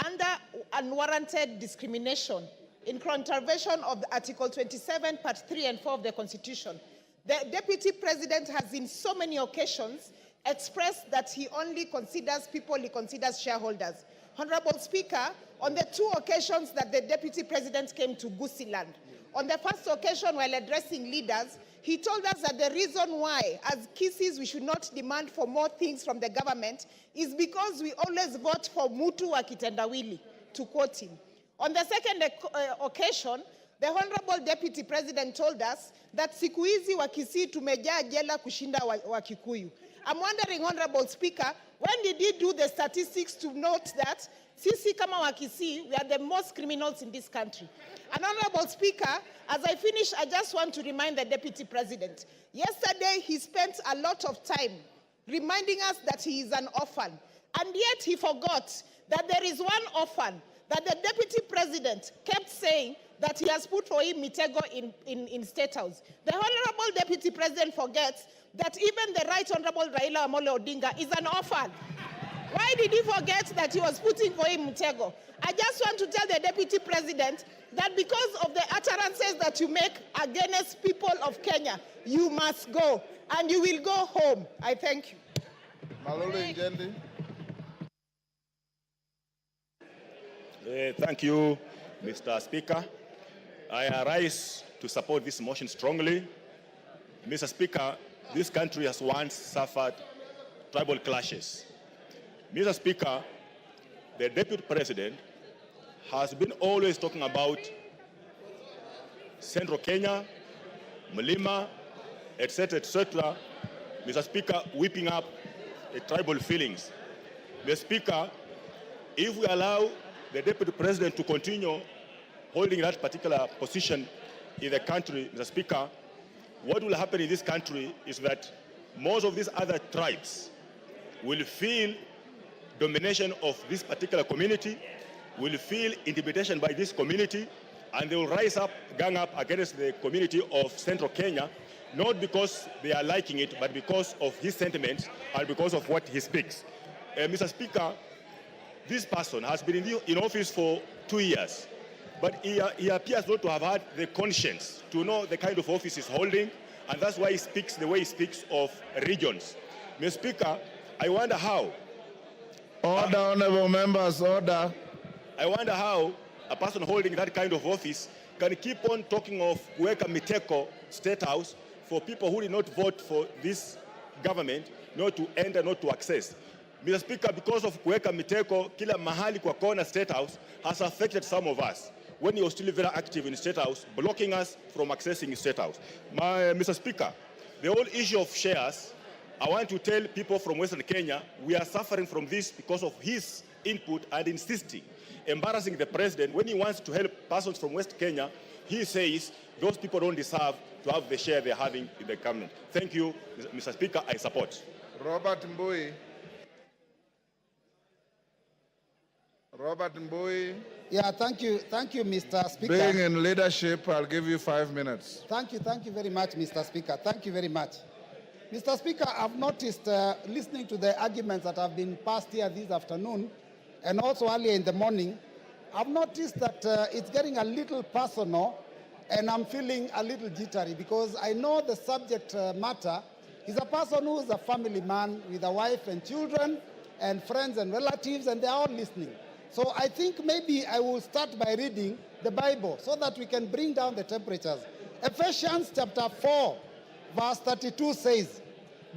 under unwarranted discrimination, in contravention of Article 27, Part 3 and 4 of the Constitution, the Deputy President has in so many occasions expressed that he only considers people he considers shareholders. Honorable Speaker, on the 2 occasions that the Deputy President came to Gusiland, on the first occasion while addressing leaders, he told us that the reason why, as Kisses, we should not demand for more things from the government is because we always vote for Mutu wa kitendawili, to quote him. On the second occasion, the Honorable Deputy President told us that siku hizi wa Kisii tumejaa jela kushinda wa Kikuyu. I'm wondering, Honorable Speaker, when did he do the statistics to note that sisi kama wa Kisii, we are the most criminals in this country? And Honorable Speaker, as I finish, I just want to remind the Deputy President. Yesterday, he spent a lot of time reminding us that he is an orphan. And yet he forgot that there is one orphan that the Deputy President kept saying that he has put for him Mitego in State House. The Honorable Deputy President forgets that even the Right Honorable Raila Amolo Odinga is an orphan. Why did he forget that he was putting for him Mitego? I just want to tell the Deputy President that because of the utterances that you make against people of Kenya, you must go, and you will go home. I thank you. Malolo Njendi. Thank you, Mr. Speaker. I arise to support this motion strongly. Mr. Speaker, this country has once suffered tribal clashes. Mr. Speaker, the Deputy President has been always talking about Central Kenya, Mlima, etc., etc. Mr. Speaker, whipping up tribal feelings. Mr. Speaker, if we allow the Deputy President to continue holding that particular position in the country, Mr. Speaker, what will happen in this country is that most of these other tribes will feel domination of this particular community, will feel intimidation by this community, and they will rise up, gang up against the community of Central Kenya, not because they are liking it, but because of his sentiments and because of what he speaks. Mr. Speaker, this person has been in office for 2 years, but he appears not to have had the conscience to know the kind of office he's holding, and that's why he speaks the way he speaks of regions. Mr. Speaker, I wonder how. Order, honorable members, order. I wonder how a person holding that kind of office can keep on talking of Kuweka Miteko State House for people who did not vote for this government, not to enter, not to access. Mr. Speaker, because of Kuweka Miteko, kila mahali kwa kona State House has affected some of us when he was still very active in State House, blocking us from accessing State House. Mr. Speaker, the whole issue of shares, I want to tell people from Western Kenya, we are suffering from this because of his input and insisting, embarrassing the president. When he wants to help persons from West Kenya, he says those people don't deserve to have the share they're having in the government. Thank you, Mr. Speaker, I support. Robert Mbui. Robert Mbui. Yeah, thank you, Mr. Speaker. Being in leadership, I'll give you 5 minutes. Thank you very much, Mr. Speaker. Thank you very much. Mr. Speaker, I've noticed, listening to the arguments that have been passed here this afternoon, and also earlier in the morning, I've noticed that it's getting a little personal, and I'm feeling a little jittery, because I know the subject matter is a person who is a family man with a wife and children, and friends and relatives, and they're all listening. So I think maybe I will start by reading the Bible so that we can bring down the temperatures. Ephesians chapter 4, verse 32 says,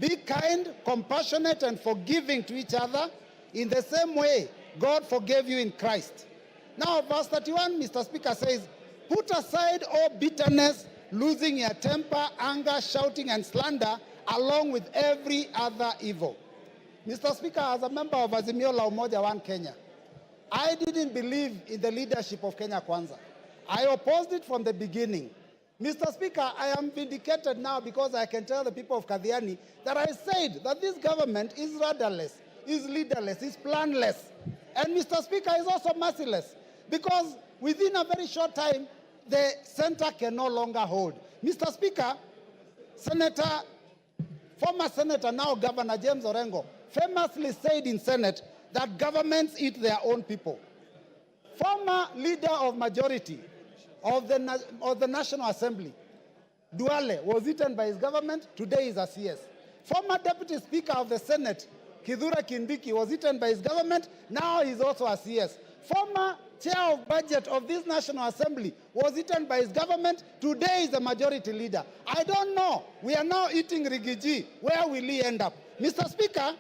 "Be kind, compassionate, and forgiving to each other. In the same way, God forgave you in Christ. Now, verse 31, Mr. Speaker, says, put aside all bitterness, losing your temper, anger, shouting, and slander, along with every other evil. Mr. Speaker, as a member of Azimio la Umoja One Kenya, I didn't believe in the leadership of Kenya Kwanza. I opposed it from the beginning. Mr. Speaker, I am vindicated now because I can tell the people of Kathiani that I said that this government is rudderless, is leaderless, is planless. And Mr. Speaker, is also merciless because within a very short time, the center can no longer hold. Mr. Speaker, former Senator, now Governor James Orengo, famously said in Senate that governments eat their own people. Former leader of majority of the National Assembly, Duale, was eaten by his government. Today is a CS. Former Deputy Speaker of the Senate, Kidhura Kindiki, was eaten by his government. Now he's also a CS. Former Chair of Budget of this National Assembly was eaten by his government. Today is the majority leader. I don't know. We are now eating Rigiji. Where will he end up? Mr. Speaker,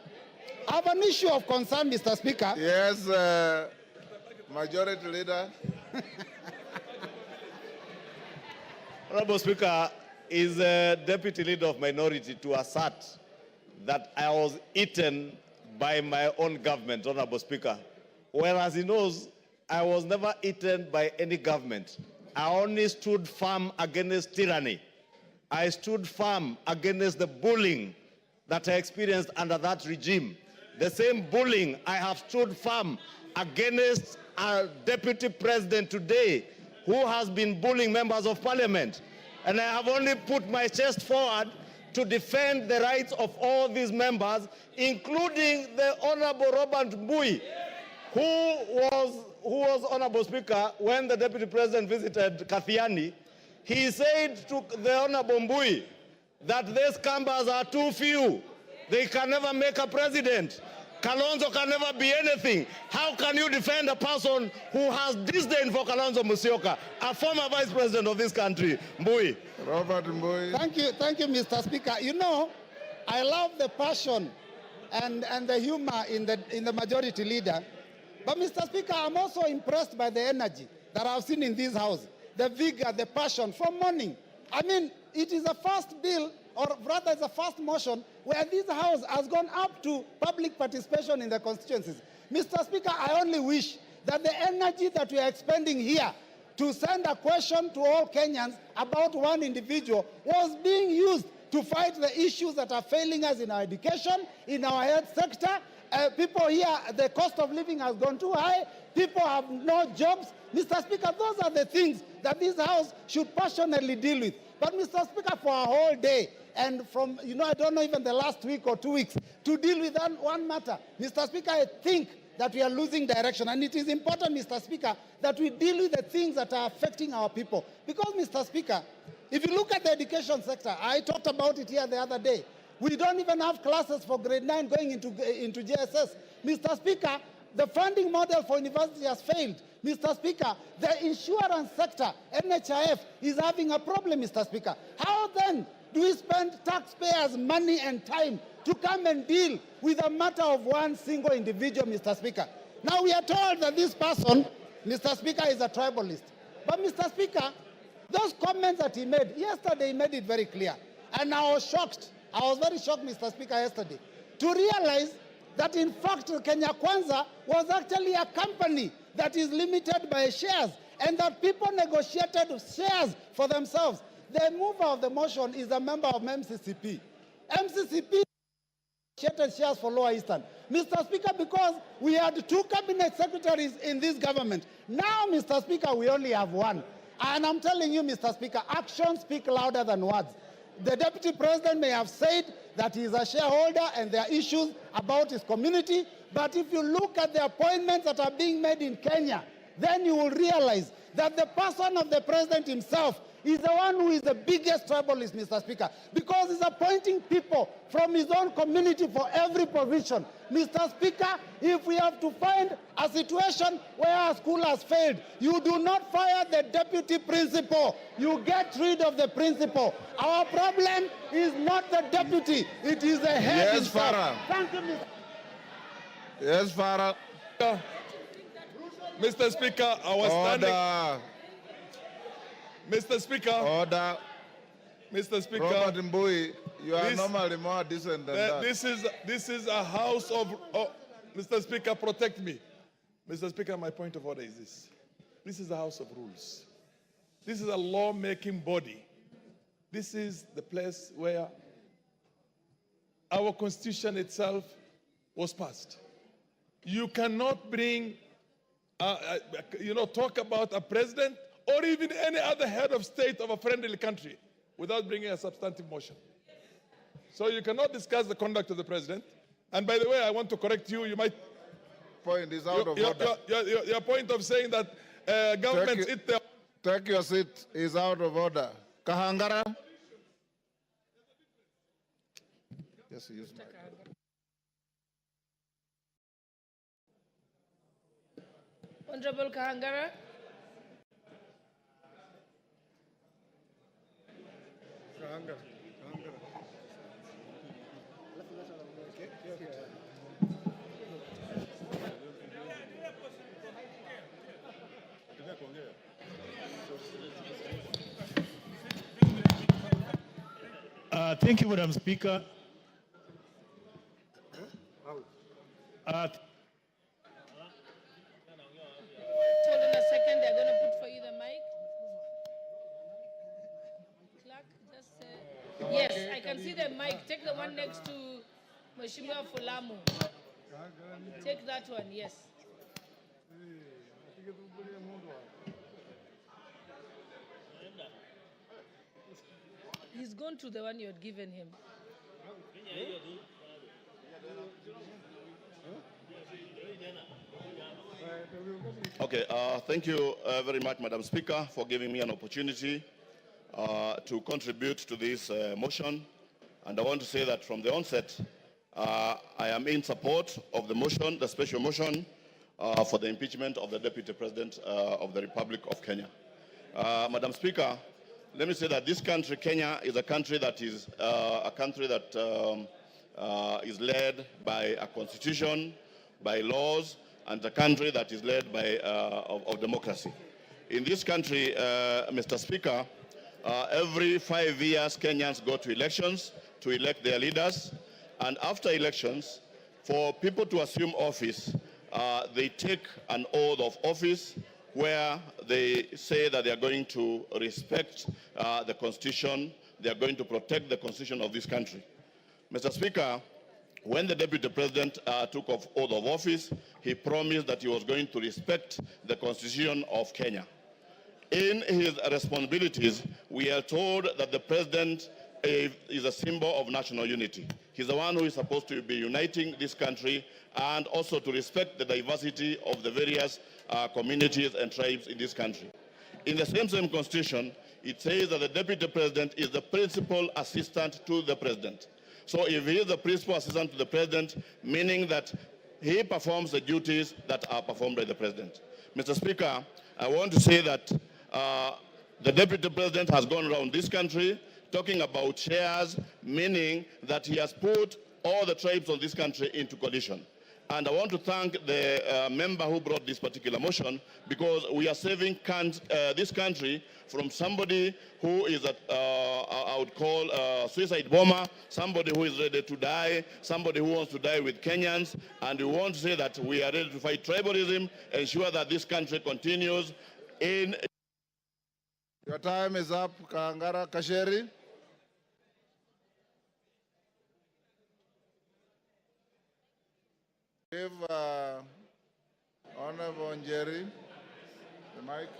I have an issue of concern, Mr. Speaker. Yes, Majority Leader. Honorable Speaker, is the Deputy Leader of Minority to assert that I was eaten by my own government, Honorable Speaker, whereas he knows I was never eaten by any government. I only stood firm against tyranny. I stood firm against the bullying that I experienced under that regime. The same bullying I have stood firm against a deputy president today who has been bullying members of parliament. And I have only put my chest forward to defend the rights of all these members, including the Honorable Robert Mbui, who was Honorable Speaker, when the Deputy President visited Kathiani. He said to the Honorable Mbui that these Kambas are too few. They can never make a president. Kalonzo can never be anything. How can you defend a person who has disdain for Kalonzo Musyoka, a former vice president of this country? Mbui. Robert Mbui. Thank you, Mr. Speaker. You know, I love the passion and the humor in the majority leader. But Mr. Speaker, I'm also impressed by the energy that I've seen in this house, the vigor, the passion from morning. I mean, it is a first bill, or rather it's a first motion, where this House has gone up to public participation in the constituencies. Mr. Speaker, I only wish that the energy that we are expending here to send a question to all Kenyans about one individual was being used to fight the issues that are failing us in our education, in our health sector. People here, the cost of living has gone too high. People have no jobs. Mr. Speaker, those are the things that this House should passionately deal with. But Mr. Speaker, for a whole day, and from, I don't know, even the last week or 2 weeks, to deal with one matter, Mr. Speaker, I think that we are losing direction. And it is important, Mr. Speaker, that we deal with the things that are affecting our people. Because, Mr. Speaker, if you look at the education sector, I talked about it here the other day. We don't even have classes for grade 9 going into JSS. Mr. Speaker, the funding model for university has failed. Mr. Speaker, the insurance sector, NHIF, is having a problem, Mr. Speaker. How then do we spend taxpayers' money and time to come and deal with a matter of one single individual, Mr. Speaker? Now we are told that this person, Mr. Speaker, is a tribalist. But Mr. Speaker, those comments that he made, yesterday he made it very clear. And I was shocked. I was very shocked, Mr. Speaker, yesterday, to realize that in fact Kenya Kwanza was actually a company that is limited by shares and that people negotiated shares for themselves. The mover of the motion is a member of MCCP. MCCP negotiated shares for Lower Eastern. Mr. Speaker, because we had 2 cabinet secretaries in this government. Now, Mr. Speaker, we only have 1. And I'm telling you, Mr. Speaker, actions speak louder than words. The Deputy President may have said that he is a shareholder and there are issues about his community, but if you look at the appointments that are being made in Kenya, then you will realize that the person of the President himself is the one who is the biggest tribalist, Mr. Speaker, because he's appointing people from his own community for every position. Mr. Speaker, if we have to find a situation where a school has failed, you do not fire the deputy principal. You get rid of the principal. Our problem is not the deputy. It is the head himself. Farah. Thank you, Mr. Yes, Farah. Mr. Speaker, I was standing. Mr. Speaker. Order. Mr. Speaker. Robert Mbui, you are normally more decent than that. This is a house of. Oh, Mr. Speaker, protect me. Mr. Speaker, my point of order is this. This is a house of rules. This is a law-making body. This is the place where our constitution itself was passed. You cannot bring, talk about a president or even any other head of state of a friendly country without bringing a substantive motion. So you cannot discuss the conduct of the president. And by the way, I want to correct you. You might point is out of order. Your point of saying that governments eat their... Take your seat is out of order. Kahangara. Yes, use my. Honorable Kahangara. Thank you, Madam Speaker. Hold on a second, they're going to put for you the mic. Clerk, just yes, I can see the mic. Take the one next to Mheshimiwa Fulamu. Take that one, yes. He's gone to the one you had given him. Okay, thank you very much, Madam Speaker, for giving me an opportunity to contribute to this motion. And I want to say that from the onset, I am in support of the motion, the special motion for the impeachment of the Deputy President of the Republic of Kenya. Madam Speaker, let me say that this country, Kenya, is a country that is is led by a constitution, by laws, and a country that is led by of democracy. In this country, Mr. Speaker, every 5 years, Kenyans go to elections to elect their leaders, and after elections, for people to assume office, they take an oath of office where they say that they are going to respect the Constitution, they are going to protect the Constitution of this country. Mr. Speaker, when the Deputy President took oath of office, he promised that he was going to respect the Constitution of Kenya. In his responsibilities, we are told that the President is a symbol of national unity. He's the one who is supposed to be uniting this country and also to respect the diversity of the various communities and tribes in this country. In the same Constitution, it says that the Deputy President is the principal assistant to the President. So if he is the principal assistant to the President, meaning that he performs the duties that are performed by the President. Mr. Speaker, I want to say that the Deputy President has gone around this country talking about shares, meaning that he has put all the tribes of this country into coalition. And I want to thank the member who brought this particular motion, because we are saving this country from somebody who is, I would call a suicide bomber, somebody who is ready to die, somebody who wants to die with Kenyans. And we want to say that we are ready to fight tribalism, ensure that this country continues in... Your time is up, Kahangara Kasheri. Give Honorable Njeri the mic.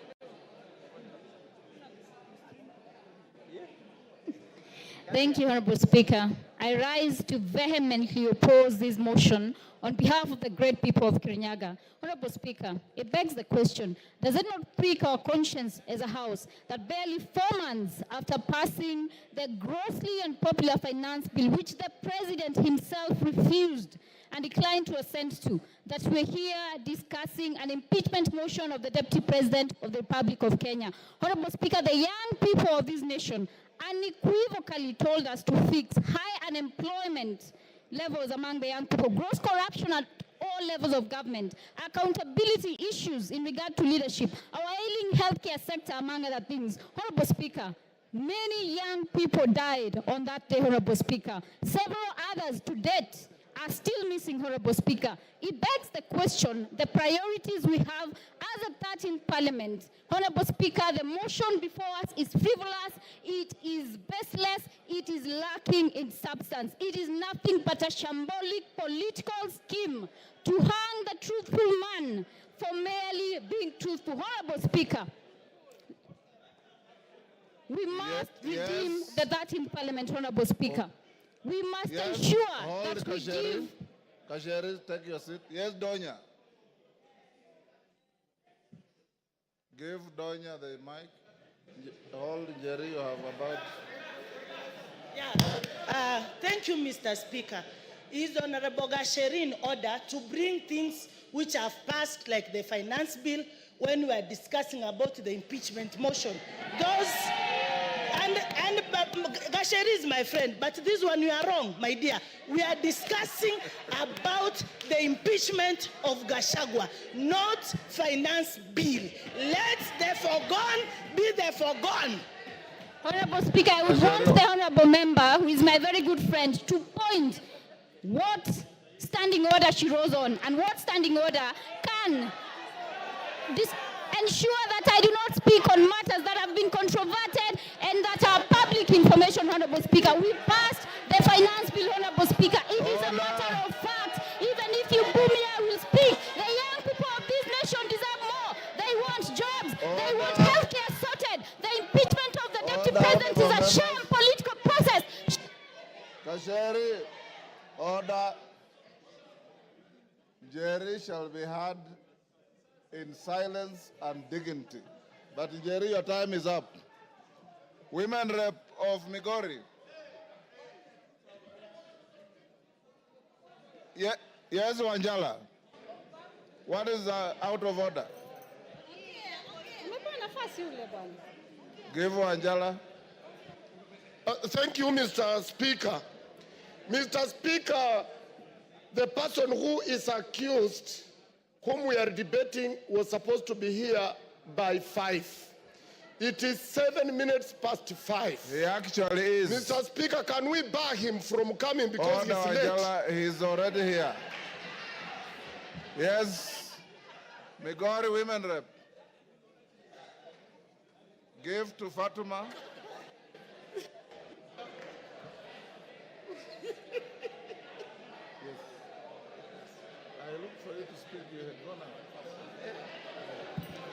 Thank you, Honorable Speaker. I rise to vehemently oppose this motion on behalf of the great people of Kirinyaga. Honorable Speaker, it begs the question, does it not prick our conscience as a House that barely 4 months after passing the grossly unpopular finance bill, which the President himself refused and declined to assent to, that we're here discussing an impeachment motion of the Deputy President of the Republic of Kenya? Honorable Speaker, the young people of this nation unequivocally told us to fix high unemployment levels among the young people, gross corruption at all levels of government, accountability issues in regard to leadership, our ailing healthcare sector, among other things. Honorable Speaker, many young people died on that day, Honorable Speaker. Several others to date are still missing, Honorable Speaker. It begs the question, the priorities we have as a 13th Parliament. Honorable Speaker, the motion before us is frivolous, it is baseless, it is lacking in substance. It is nothing but a shambolic political scheme to hang the truthful man for merely being truthful. Honorable Speaker, we must redeem the 13th Parliament, Honorable Speaker. We must ensure that we give... Kasheri, take your seat. Yes, Donya. Give Donya the mic. Hold, Jerry, you have about... Yeah. Thank you, Mr. Speaker. Is Honorable Gachagua in order to bring things which have passed, like the finance bill, when we are discussing about the impeachment motion? Those... And Gachagua is my friend, but this one you are wrong, my dear. We are discussing about the impeachment of Gachagua, not finance bill. Let the foregone be the foregone. Honorable Speaker, I would want the honorable member, who is my very good friend, to point what standing order she rose on and what standing order can ensure that I do not speak on matters that have been controverted and that are public information, Honorable Speaker. We passed the finance bill, Honorable Speaker. It is a matter of fact. Even if you boo me, I will speak. The young people of this nation deserve more. They want jobs. They want healthcare sorted. The impeachment of the deputy president is a sham political process. Kasheri, order. Jerry shall be heard in silence and dignity. But Jerry, your time is up. Women Rep of Migori. Yes, Wanjala. What is out of order? Give Wanjala. Thank you, Mr. Speaker. Mr. Speaker, the person who is accused, whom we are debating, was supposed to be here by 5. It is 7 minutes past 5. He actually is. Mr. Speaker, can we bar him from coming because he's late? Wanjala, he's already here. Yes, Migori Women Rep. Give to Fatuma.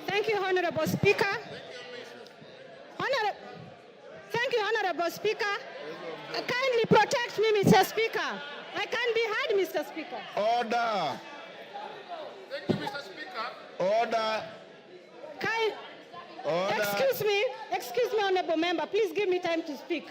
Thank you, Honorable Speaker. Thank you, Honorable Speaker. Kindly protect me, Mr. Speaker. I can't be heard, Mr. Speaker. Order. Thank you, Mr. Speaker. Order. Order. Excuse me, Honorable Member. Please give me time to speak.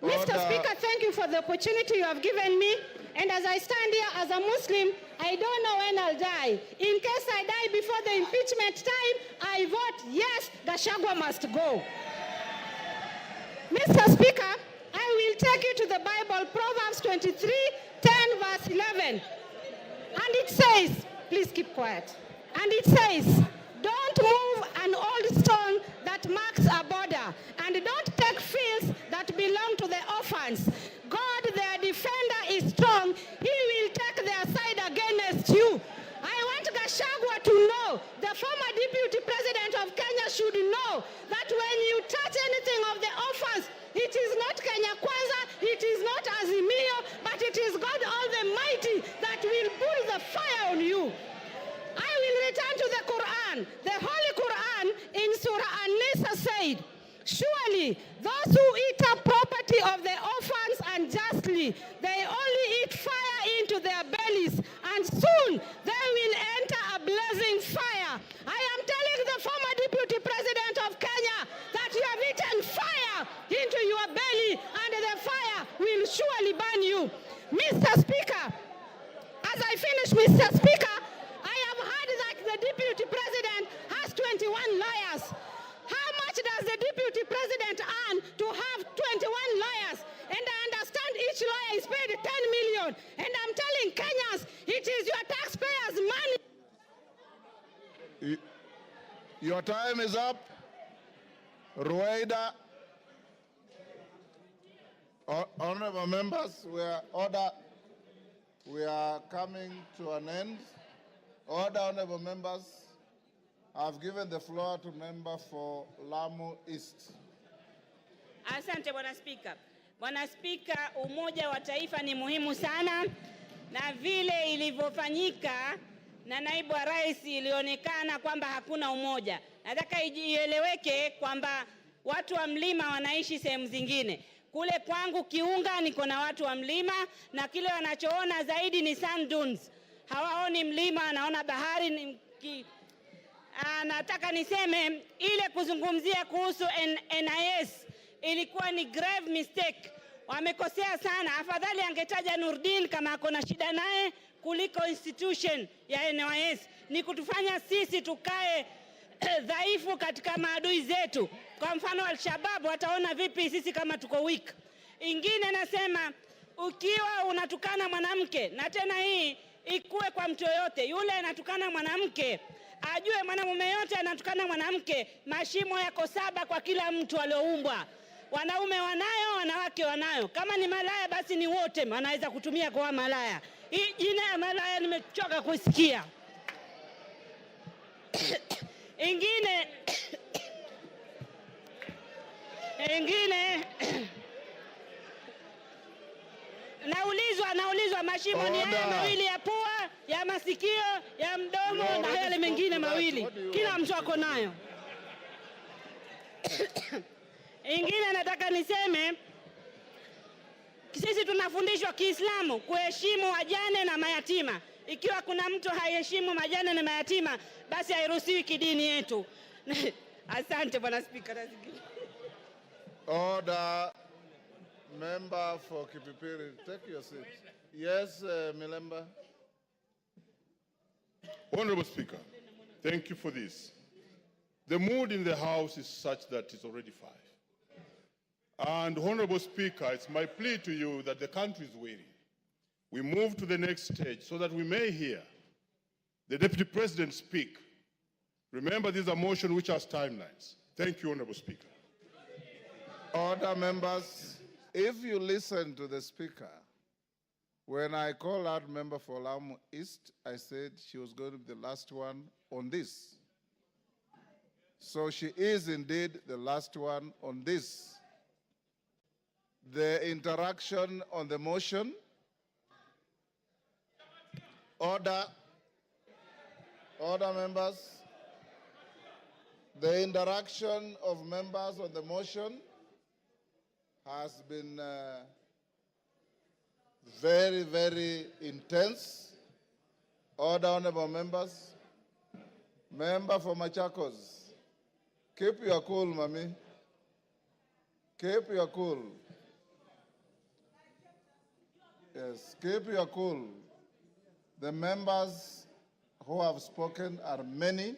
Mr. Speaker, thank you for the opportunity you have given me. And as I stand here as a Muslim, I don't know when I'll die. In case I die before the impeachment time, I vote yes, Gachagua must go. Mr. Speaker, I will take you to the Bible, Proverbs 23, 10 verse 11. And it says, please keep quiet. And it says, don't move an old stone that marks a border, and don't take fields that belong to the orphans. God, their defender, is strong. He will take their side against you. I want Gachagua to know, the former deputy president of Kenya should know that when you touch anything of the orphans, it is not Kenya Kwanza, it is not Azimio, but it is God Almighty that will put the fire on you. I will return to the Quran. The Holy Quran in Surah An-Nisa said, surely those who eat up property of the orphans unjustly, they only eat fire into their bellies, and soon they will enter a blazing fire. I am telling the former deputy president of Kenya that you have eaten fire into your belly, and the fire will surely burn you. Mr. Speaker, as I finish, Mr. Speaker, I have heard that the deputy president has 21 lawyers. How much does the deputy president earn to have 21 lawyers? And I understand each lawyer is paid 10 million. And I'm telling Kenyans, it is your Your time is up. Rueda. Honorable members, we are coming to an end. Order, honorable members. I've given the floor to member for Lamu East. Asante Bwana Spika. Bwana Spika, umoja wa taifa ni muhimu sana, na vile ilivyofanyika na naibu wa rais ilionekana kwamba hakuna umoja. Nataka ieleweke kwamba watu wa mlima wanaishi sehemu zingine. Kule kwangu Kiunga niko na watu wa mlima, na kile wanachoona zaidi ni sand dunes. Hawaoni mlima, wanaona bahari. Nataka niseme ile kuzungumzia kuhusu NIS ilikuwa ni grave mistake. Wamekosea sana. Afadhali angetaja Nurdin kama ako na shida naye kuliko institution ya NIS. Ni kutufanya sisi tukae dhaifu katika maadui zetu. Kwa mfano Al-Shabaab wataona vipi sisi kama tuko weak. Ingine nasema, ukiwa unatukana mwanamke, na tena hii ikuwe kwa mtu yoyote, yule anatukana mwanamke ajue mwanamume yote anatukana mwanamke, mashimo yako 7 kwa kila mtu alioumbwa. Wanaume wanayo, wanawake wanayo. Kama ni malaya basi ni wote wanaweza kutumia kwa malaya. Hii jina ya malaya nimechoka kusikia. Ingine naulizwa mashimo ni haya mawili ya pua, ya masikio, ya mdomo na yale mengine mawili. Kila mtu ako nayo. Ingine nataka niseme, sisi tunafundishwa Kiislamu kuheshimu wajane na mayatima. Ikiwa kuna mtu haiheshimu majane na mayatima, basi hairuhusiwi kidini yetu. Asante Bwana Spika. Order. Member for Kipipiri, take your seat. Yes, Milemba. Honorable Speaker, thank you for this. The mood in the House is such that it's already 5. And Honorable Speaker, it's my plea to you that the country is waiting. We move to the next stage so that we may hear the Deputy President speak. Remember, these are motions which has timelines. Thank you, Honorable Speaker. Order, members. If you listen to the Speaker, when I called out member for Lamu East, I said she was going to be the last one on this. So she is indeed the last one on this. The interaction on the motion. Order. Order, members. The interaction of members on the motion has been very, very intense. Order, honorable members. Member for Machakos, keep your cool, Mami. Keep your cool. Yes, keep your cool. The members who have spoken are many.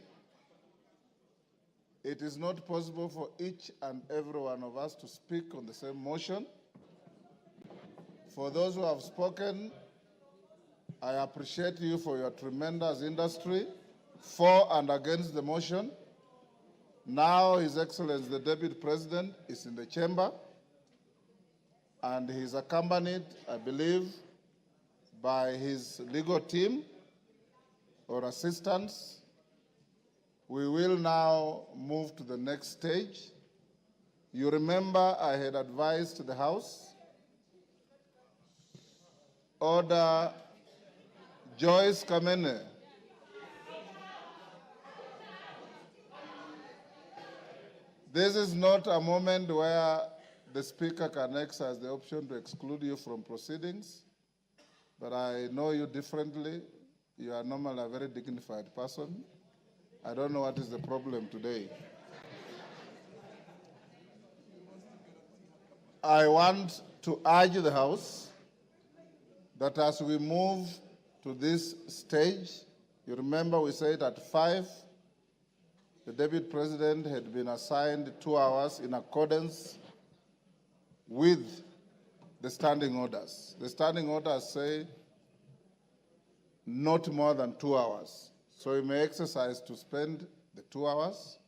It is not possible for each and every one of us to speak on the same motion. For those who have spoken, I appreciate you for your tremendous industry for and against the motion. Now, His Excellency, the Deputy President, is in the chamber, and he is accompanied, I believe, by his legal team or assistants. We will now move to the next stage. You remember I had advised the House. Order. Joyce Kamene. This is not a moment where the Speaker can exercise the option to exclude you from proceedings, but I know you differently. You are normally a very dignified person. I don't know what is the problem today. I want to urge the House that as we move to this stage, you remember we said at 5, the Deputy President had been assigned 2 hours in accordance with the standing orders. The standing orders say not more than 2 hours. So he may exercise to spend the 2 hours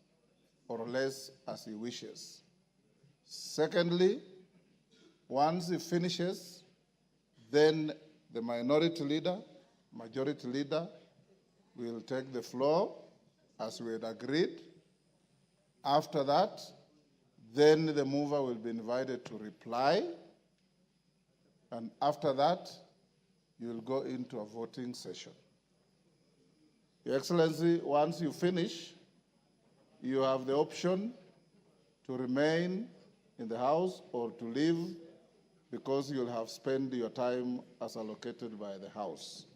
or less as he wishes. Secondly, once he finishes, then the minority leader, majority leader will take the floor as we had agreed. After that, then the mover will be invited to reply. And after that, you will go into a voting session. Your Excellency, once you finish, you have the option to remain in the House or to leave because you'll have spent your time as allocated by the House.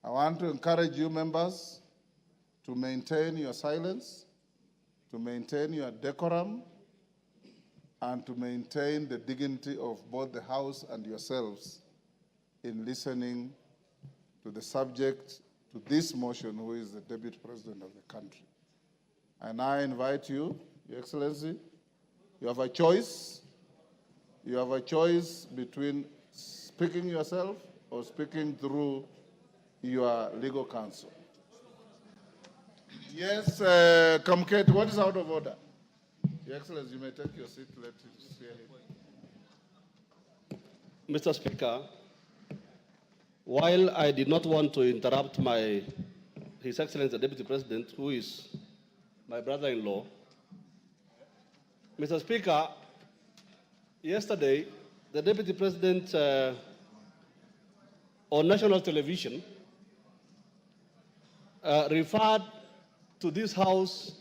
I want to encourage you members to maintain your silence, to maintain your decorum, and to maintain the dignity of both the House and yourselves in listening to the subject to this motion, who is the Deputy President of the country. And I invite you, Your Excellency, you have a choice. You have a choice between speaking yourself or speaking through your legal counsel. Yes, Kamket, what is out of order? Your Excellency, you may take your seat. Let us hear him. Mr. Speaker, while I did not want to interrupt His Excellency the Deputy President, who is my brother-in-law, Mr. Speaker, yesterday the Deputy President on national television referred to this House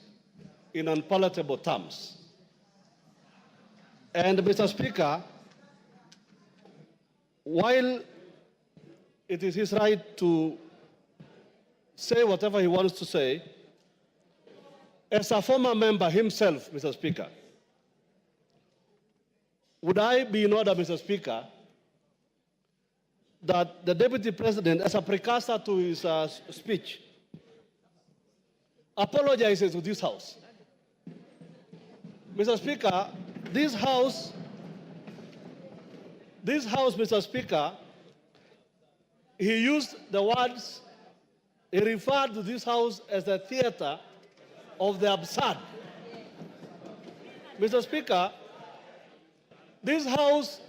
in unpalatable terms. And Mr. Speaker, while it is his right to say whatever he wants to say, as a former member himself, Mr. Speaker, would I be in order, Mr. Speaker, that the Deputy President, as a precursor to his speech, apologizes to this House? Mr. Speaker, this House, Mr. Speaker, he used the words, he referred to this House as the theater of the absurd. Mr. Speaker, this House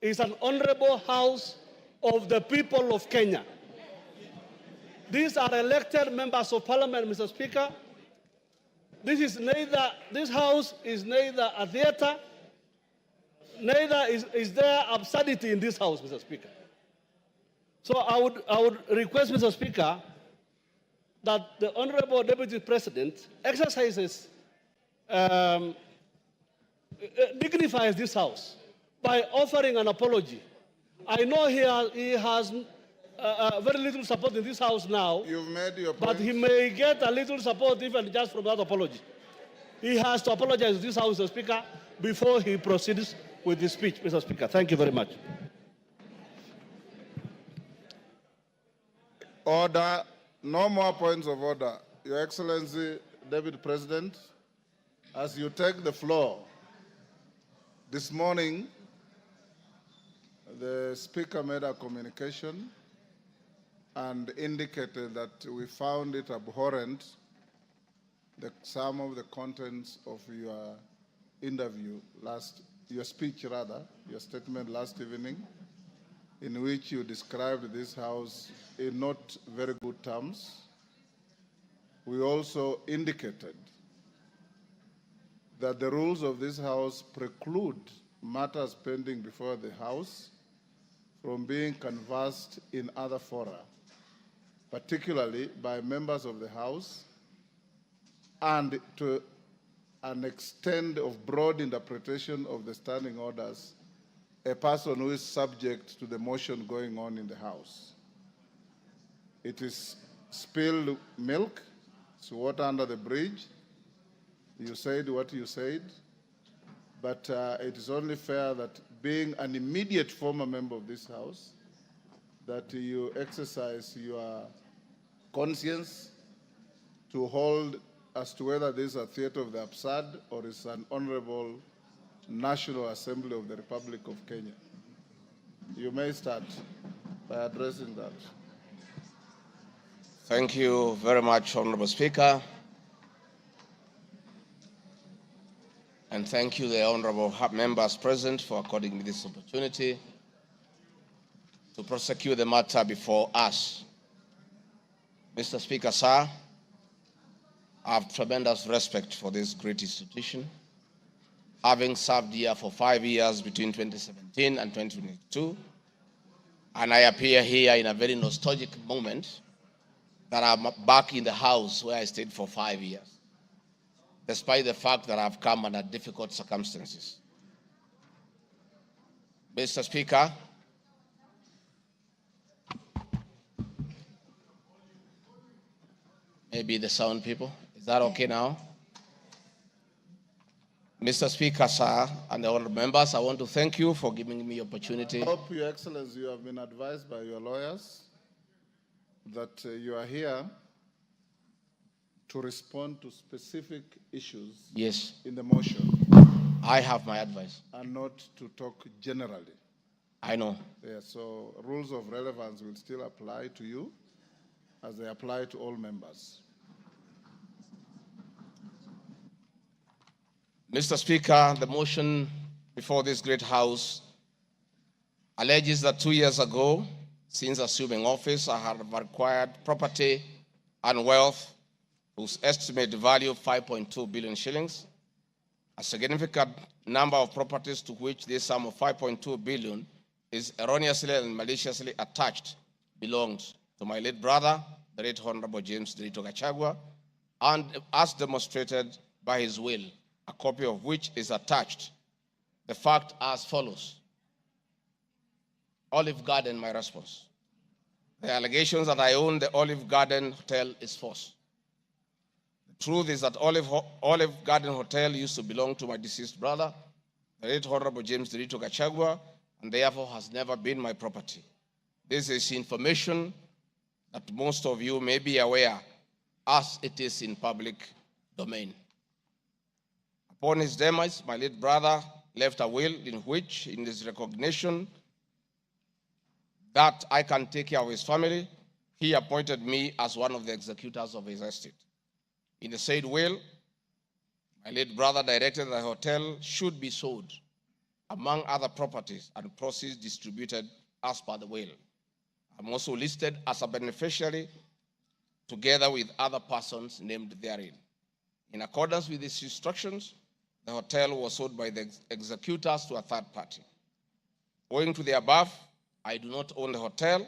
is an honorable House of the people of Kenya. These are elected members of Parliament, Mr. Speaker. This House is neither a theater, neither is there absurdity in this House, Mr. Speaker. So I would request, Mr. Speaker, that the Honorable Deputy President exercises, dignifies this House by offering an apology. I know he has very little support in this House now. You've made your point. But he may get a little support even just from that apology. He has to apologize to this House, Mr. Speaker, before he proceeds with his speech, Mr. Speaker. Thank you very much. Order. No more points of order. Your Excellency, Deputy President, as you take the floor, this morning, the Speaker made a communication and indicated that we found it abhorrent, some of the contents of your interview your speech rather, your statement last evening, in which you described this House in not very good terms. We also indicated that the rules of this House preclude matters pending before the House from being canvassed in other fora, particularly by members of the House, and to an extent of broad interpretation of the standing orders, a person who is subject to the motion going on in the House. It is spilled milk, it's water under the bridge. You said what you said, but it is only fair that, being an immediate former member of this House, that you exercise your conscience to hold as to whether this is a theater of the absurd or is an honorable National Assembly of the Republic of Kenya. You may start by addressing that. Thank you very much, Honorable Speaker. And thank you, the honorable members present, for according me this opportunity to prosecute the matter before us. Mr. Speaker, sir, I have tremendous respect for this great institution, having served here for 5 years between 2017 and 2022, and I appear here in a very nostalgic moment that I'm back in the house where I stayed for 5 years, despite the fact that I've come under difficult circumstances. Mr. Speaker, maybe the sound people, is that okay now? Mr. Speaker, sir, and the honorable members, I want to thank you for giving me opportunity. I hope, Your Excellency, you have been advised by your lawyers that you are here to respond to specific issues in the motion. I have my advice. And not to talk generally. I know. Yeah, so rules of relevance will still apply to you as they apply to all members. Mr. Speaker, the motion before this great house alleges that 2 years ago, since assuming office, I have acquired property and wealth whose estimated value of 5.2 billion shillings. A significant number of properties to which this sum of 5.2 billion is erroneously and maliciously attached belongs to my late brother, the late Honorable James Gachagua, and as demonstrated by his will, a copy of which is attached. The fact as follows. Olive Garden, my response. The allegations that I own the Olive Garden Hotel is false. The truth is that Olive Garden Hotel used to belong to my deceased brother, the late Honorable James Gachagua, and therefore has never been my property. This is information that most of you may be aware, as it is in public domain. Upon his demise, my late brother left a will in which, in his recognition that I can take care of his family, he appointed me as one of the executors of his estate. In the said will, my late brother directed that the hotel should be sold, among other properties, and proceeds distributed as per the will. I'm also listed as a beneficiary together with other persons named therein. In accordance with these instructions, the hotel was sold by the executors to a third party. Owing to the above, I do not own the hotel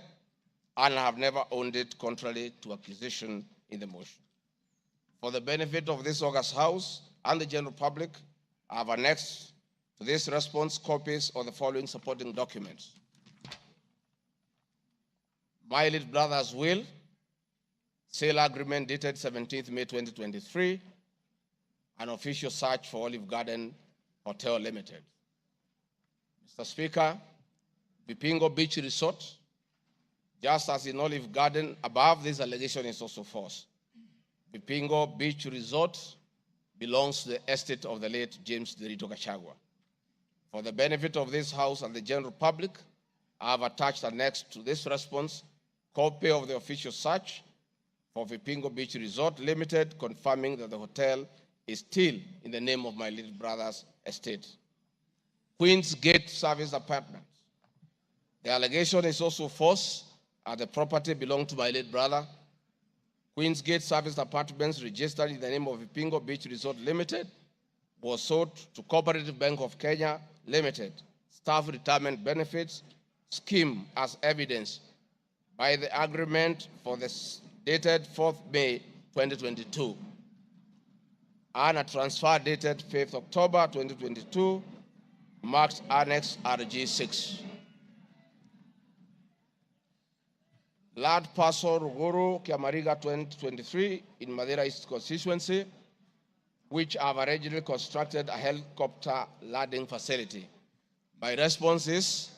and have never owned it contrary to accusation in the motion. For the benefit of this august House and the general public, I have annexed to this response copies of the following supporting documents. My late brother's will, sale agreement dated 17th May 2023, an official search for Olive Garden Hotel Limited. Mr. Speaker, Vipingo Beach Resort, just as in Olive Garden, above this allegation is also false. Vipingo Beach Resort belongs to the estate of the late James Gachagua. For the benefit of this House and the general public, I have attached annexed to this response copy of the official search for Vipingo Beach Resort Limited, confirming that the hotel is still in the name of my little brother's estate. Queen's Gate Service Apartment. The allegation is also false, as the property belonged to my late brother. Queen's Gate Service Apartments, registered in the name of Vipingo Beach Resort Limited, was sold to Cooperative Bank of Kenya Limited, Staff Retirement Benefits Scheme, as evidenced by the agreement for the dated 4th May 2022, and a transfer dated 5th October 2022, marked Annex RG6. Land Parcel Ruguru, Kiamariga 2023 in Madeira East constituency, which have originally constructed a helicopter landing facility. My response is,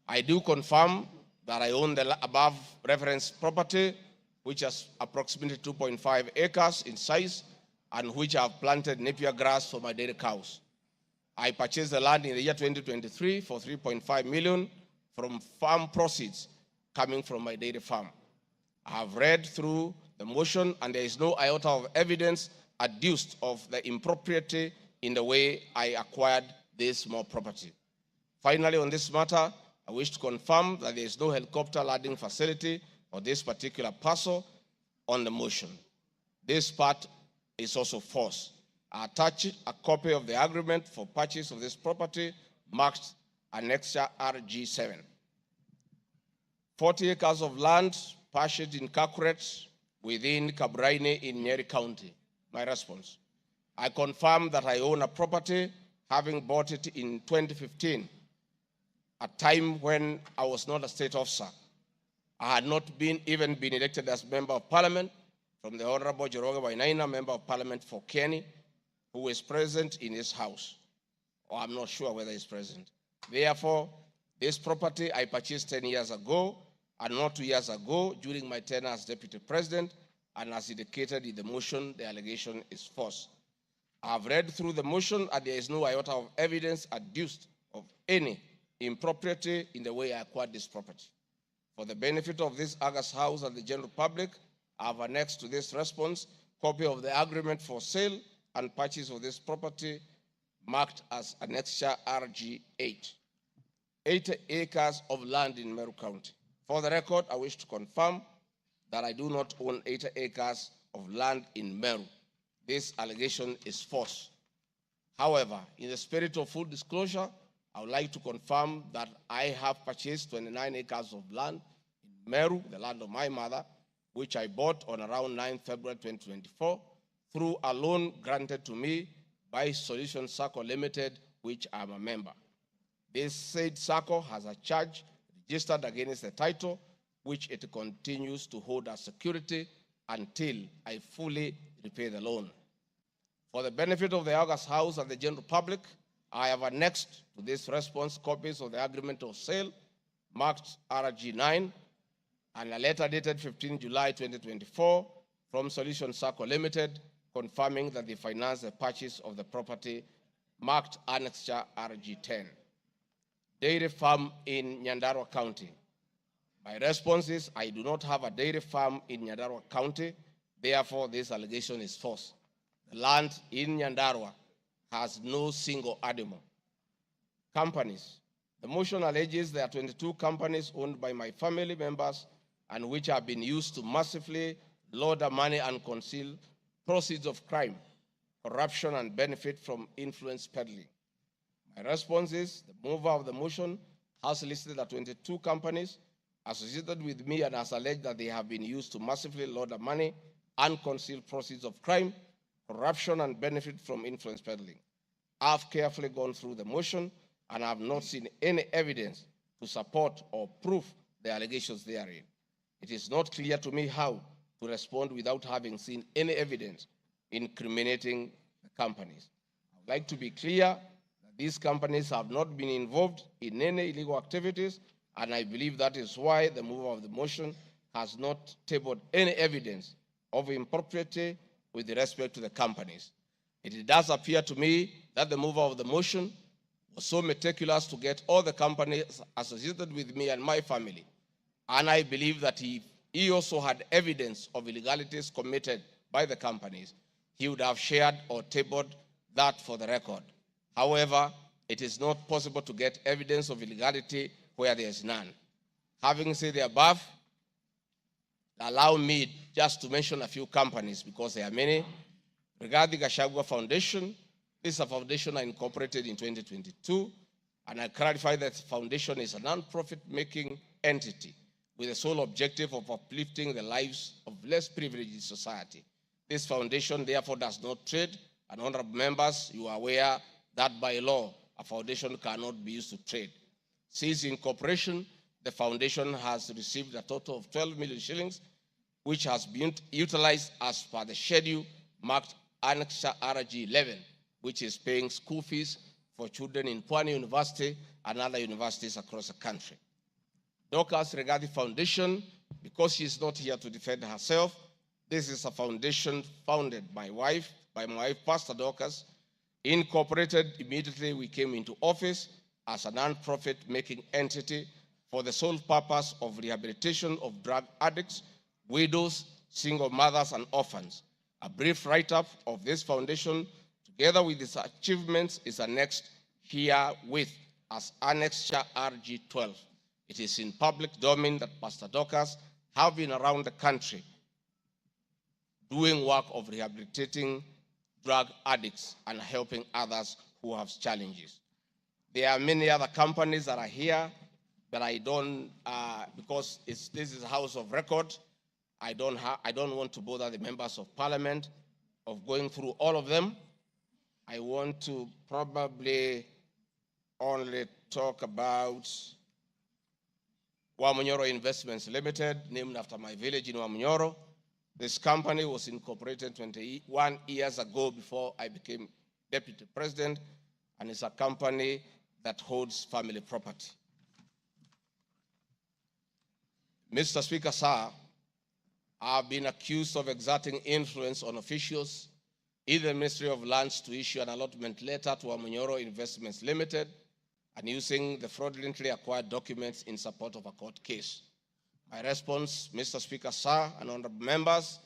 I do confirm that I own the above referenced property, which has approximately 2.5 acres in size, and which I have planted napier grass for my dairy cows. I purchased the land in the year 2023 for 3.5 million from farm proceeds coming from my dairy farm. I have read through the motion, and there is no iota of evidence adduced of the impropriety in the way I acquired this small property. Finally, on this matter, I wish to confirm that there is no helicopter landing facility for this particular parcel on the motion. This part is also false. I attach a copy of the agreement for purchase of this property marked Annexure RG7. 40 acres of land purchased in Kakuret within Kabraine in Nyeri County. My response: I confirm that I own a property, having bought it in 2015, a time when I was not a state officer. I had not even been elected as Member of Parliament from the Honorable Joroge Wainaina, Member of Parliament for Kenyan, who is present in his house, or I'm not sure whether he's present. Therefore, this property I purchased 10 years ago, and not 2 years ago during my tenure as Deputy President, and as indicated in the motion, the allegation is false. I have read through the motion, and there is no iota of evidence adduced of any impropriety in the way I acquired this property. For the benefit of this August House and the general public, I have annexed to this response copy of the agreement for sale and purchase of this property marked as Annexure RG8. 80 acres of land in Meru County. For the record, I wish to confirm that I do not own 80 acres of land in Meru. This allegation is false. However, in the spirit of full disclosure, I would like to confirm that I have purchased 29 acres of land in Meru, the land of my mother, which I bought on around 9 February 2024 through a loan granted to me by Solution Circle Limited, which I am a member. This said circle has a charge registered against the title, which it continues to hold as security until I fully repay the loan. For the benefit of the August House and the general public, I have annexed to this response copies of the agreement of sale marked RG9 and a letter dated 15 July 2024 from Solution Circle Limited confirming that they financed the purchase of the property marked Annexure RG10. Dairy farm in Nyandarua County. My response is I do not have a dairy farm in Nyandarua County, therefore this allegation is false. The land in Nyandarua has no single animal. Companies. The motion alleges there are 22 companies owned by my family members and which have been used to massively launder money and conceal proceeds of crime, corruption, and benefit from influence peddling. My response is the mover of the motion has listed the 22 companies associated with me and has alleged that they have been used to massively launder money and conceal proceeds of crime, corruption, and benefit from influence peddling. I've carefully gone through the motion and have not seen any evidence to support or prove the allegations therein. It is not clear to me how to respond without having seen any evidence incriminating the companies. I would like to be clear that these companies have not been involved in any illegal activities, and I believe that is why the mover of the motion has not tabled any evidence of impropriety with respect to the companies. It does appear to me that the mover of the motion was so meticulous to get all the companies associated with me and my family, and I believe that he also had evidence of illegalities committed by the companies, he would have shared or tabled that for the record. However, it is not possible to get evidence of illegality where there is none. Having said the above, allow me just to mention a few companies because there are many. Regarding the Gachagua Foundation, this is a foundation I incorporated in 2022, and I clarify that the foundation is a non-profit making entity with the sole objective of uplifting the lives of less privileged in society. This foundation therefore does not trade, and honorable members, you are aware that by law, a foundation cannot be used to trade. Since incorporation, the foundation has received a total of 12 million shillings, which has been utilized as per the schedule marked Annexure RG11, which is paying school fees for children in Pwani University and other universities across the country. Dorcas Regarding Foundation, because she is not here to defend herself, this is a foundation founded by my wife, Pastor Dorcas, incorporated immediately we came into office as a non-profit making entity for the sole purpose of rehabilitation of drug addicts widows, single mothers, and orphans. A brief write-up of this foundation, together with its achievements, is annexed herewith as Annexure RG 12. It is in public domain that Pastor Dorcas have been around the country doing work of rehabilitating drug addicts and helping others who have challenges. There are many other companies that are here, but I don't, because this is a house of record, I don't want to bother the members of parliament of going through all of them. I want to probably only talk about Wamunyoro Investments Limited, named after my village in Wamunyoro. This company was incorporated 21 years ago before I became deputy president, and it's a company that holds family property. Mr. Speaker, sir, I've been accused of exerting influence on officials in the Ministry of Lands to issue an allotment letter to Wamunyoro Investments Limited and using the fraudulently acquired documents in support of a court case. My response, Mr. Speaker, sir, and honorable members,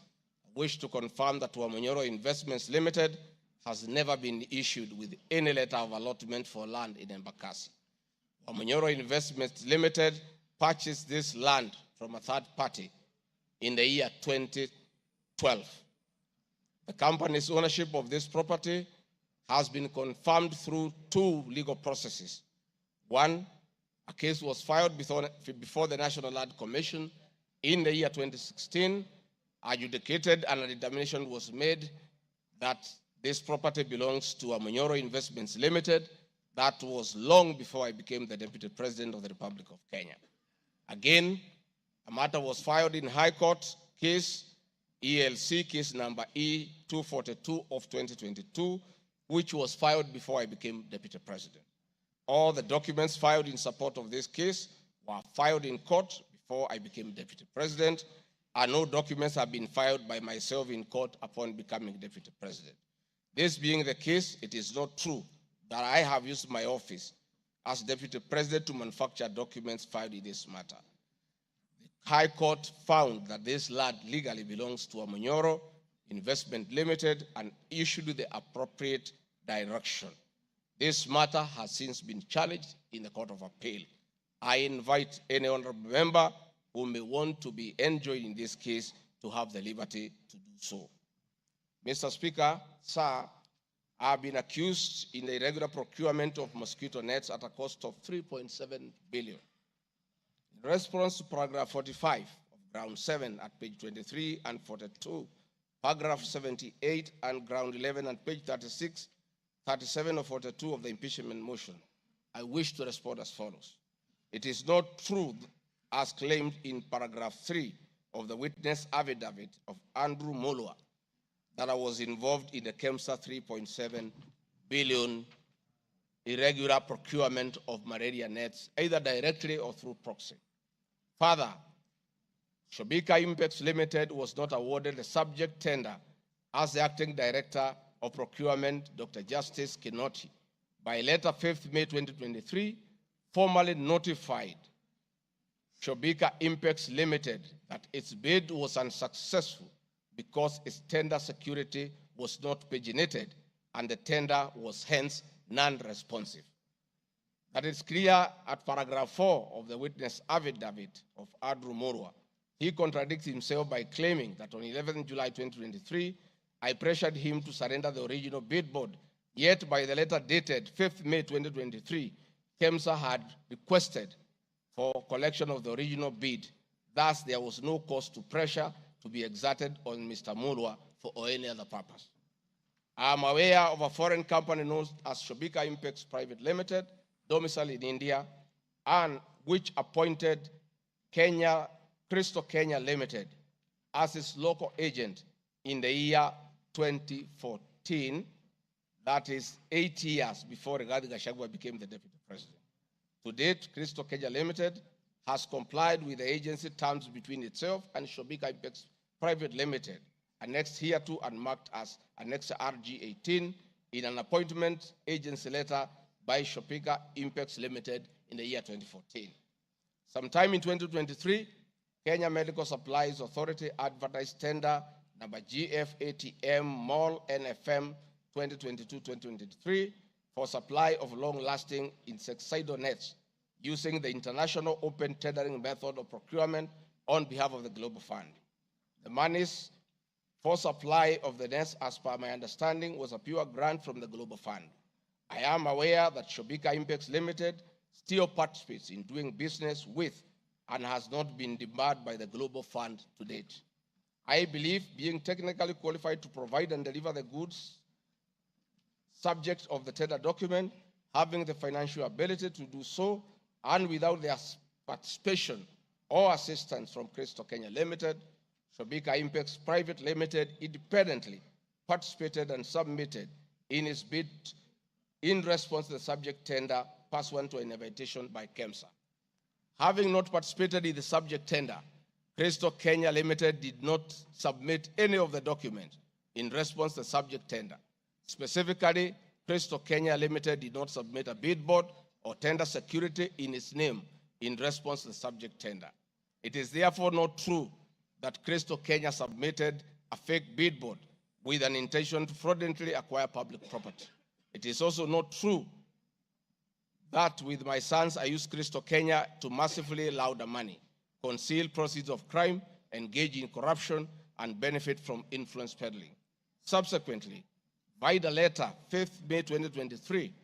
I wish to confirm that Wamunyoro Investments Limited has never been issued with any letter of allotment for land in Embakasi. Wamunyoro Investments Limited purchased this land from a third party in the year 2012. The company's ownership of this property has been confirmed through two legal processes. One, a case was filed before the National Land Commission in the year 2016, adjudicated, and a determination was made that this property belongs to Wamunyoro Investments Limited. That was long before I became the Deputy President of the Republic of Kenya. Again, a matter was filed in High Court case, ELC case number E242 of 2022, which was filed before I became Deputy President. All the documents filed in support of this case were filed in court before I became Deputy President, and no documents have been filed by myself in court upon becoming Deputy President. This being the case, it is not true that I have used my office as Deputy President to manufacture documents filed in this matter. The High Court found that this land legally belongs to Wamunyoro Investment Limited and issued the appropriate direction. This matter has since been challenged in the Court of Appeal. I invite any honorable member who may want to be enjoined in this case to have the liberty to do so. Mr. Speaker, sir, I have been accused in the irregular procurement of mosquito nets at a cost of 3.7 billion. In response to paragraph 45 of ground 7 at page 23 and 42, paragraph 78 and ground 11 and page 36, 37 or 42 of the impeachment motion, I wish to respond as follows. It is not true, as claimed in paragraph 3 of the witness affidavit of Andrew Mulwa, that I was involved in the KEMSA 3.7 billion irregular procurement of malaria nets, either directly or through proxy. Further, Shobika Impex Limited was not awarded the subject tender as the acting director of procurement, Dr. Justice Kinoti, by letter 5th May 2023, formally notified Shobika Impex Limited that its bid was unsuccessful because its tender security was not paginated and the tender was hence non-responsive. That is clear at paragraph 4 of the witness affidavit of Andrew Mulwa. He contradicts himself by claiming that on 11 July 2023, I pressured him to surrender the original bid board, yet by the letter dated 5th May 2023, KEMSA had requested for collection of the original bid. Thus, there was no cause to pressure to be exerted on Mr. Mulwa for any other purpose. I am aware of a foreign company known as Shobika Impex Private Limited, domiciled in India, and which appointed Crystal Kenya Limited as its local agent in the year 2014, that is 8 years before Gachagua became the deputy president. To date, Crystal Kenya Limited has complied with the agency terms between itself and Shobika Impex Private Limited, annexed hereto and marked as Annex RG 18 in an appointment agency letter by Shobika Impex Limited in the year 2014. Sometime in 2023, Kenya Medical Supplies Authority advertised tender number GF-ATM Mall NFM 2022-2023 for supply of long-lasting insecticidal nets using the international open tendering method of procurement on behalf of the Global Fund. The monies for supply of the nets, as per my understanding, was a pure grant from the Global Fund. I am aware that Shobika Impex Limited still participates in doing business with and has not been debarred by the Global Fund to date. I believe being technically qualified to provide and deliver the goods subject of the tender document, having the financial ability to do so, and without their participation or assistance from Crystal Kenya Limited, Shobika Impex Private Limited independently participated and submitted in its bid in response to the subject tender pursuant to an invitation by KEMSA. Having not participated in the subject tender, Crystal Kenya Limited did not submit any of the documents in response to the subject tender. Specifically, Crystal Kenya Limited did not submit a bid board or tender security in its name in response to the subject tender. It is therefore not true that Crystal Kenya submitted a fake bid board with an intention to fraudulently acquire public property. It is also not true that with my sons I used Crystal Kenya to massively launder money, conceal proceeds of crime, engage in corruption, and benefit from influence peddling. Subsequently, by the letter 5th May 2023,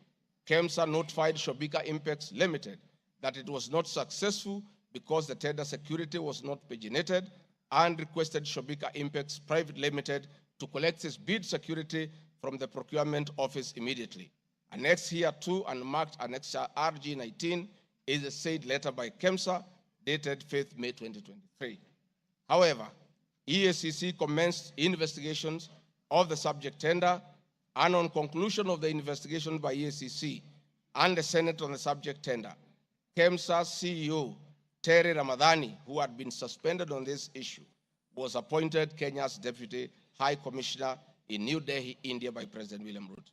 KEMSA notified Shobika Impex Limited that it was not successful because the tender security was not paginated, and requested Shobika Impex Private Limited to collect its bid security from the procurement office immediately. Annexed hereto and marked Annexure RG19 is a said letter by KEMSA dated 5th May 2023. However, EACC commenced investigations of the subject tender, and on conclusion of the investigation by EACC and the Senate on the subject tender, KEMSA CEO Terry Ramadhani, who had been suspended on this issue, was appointed Kenya's Deputy High Commissioner in New Delhi, India by President William Ruto.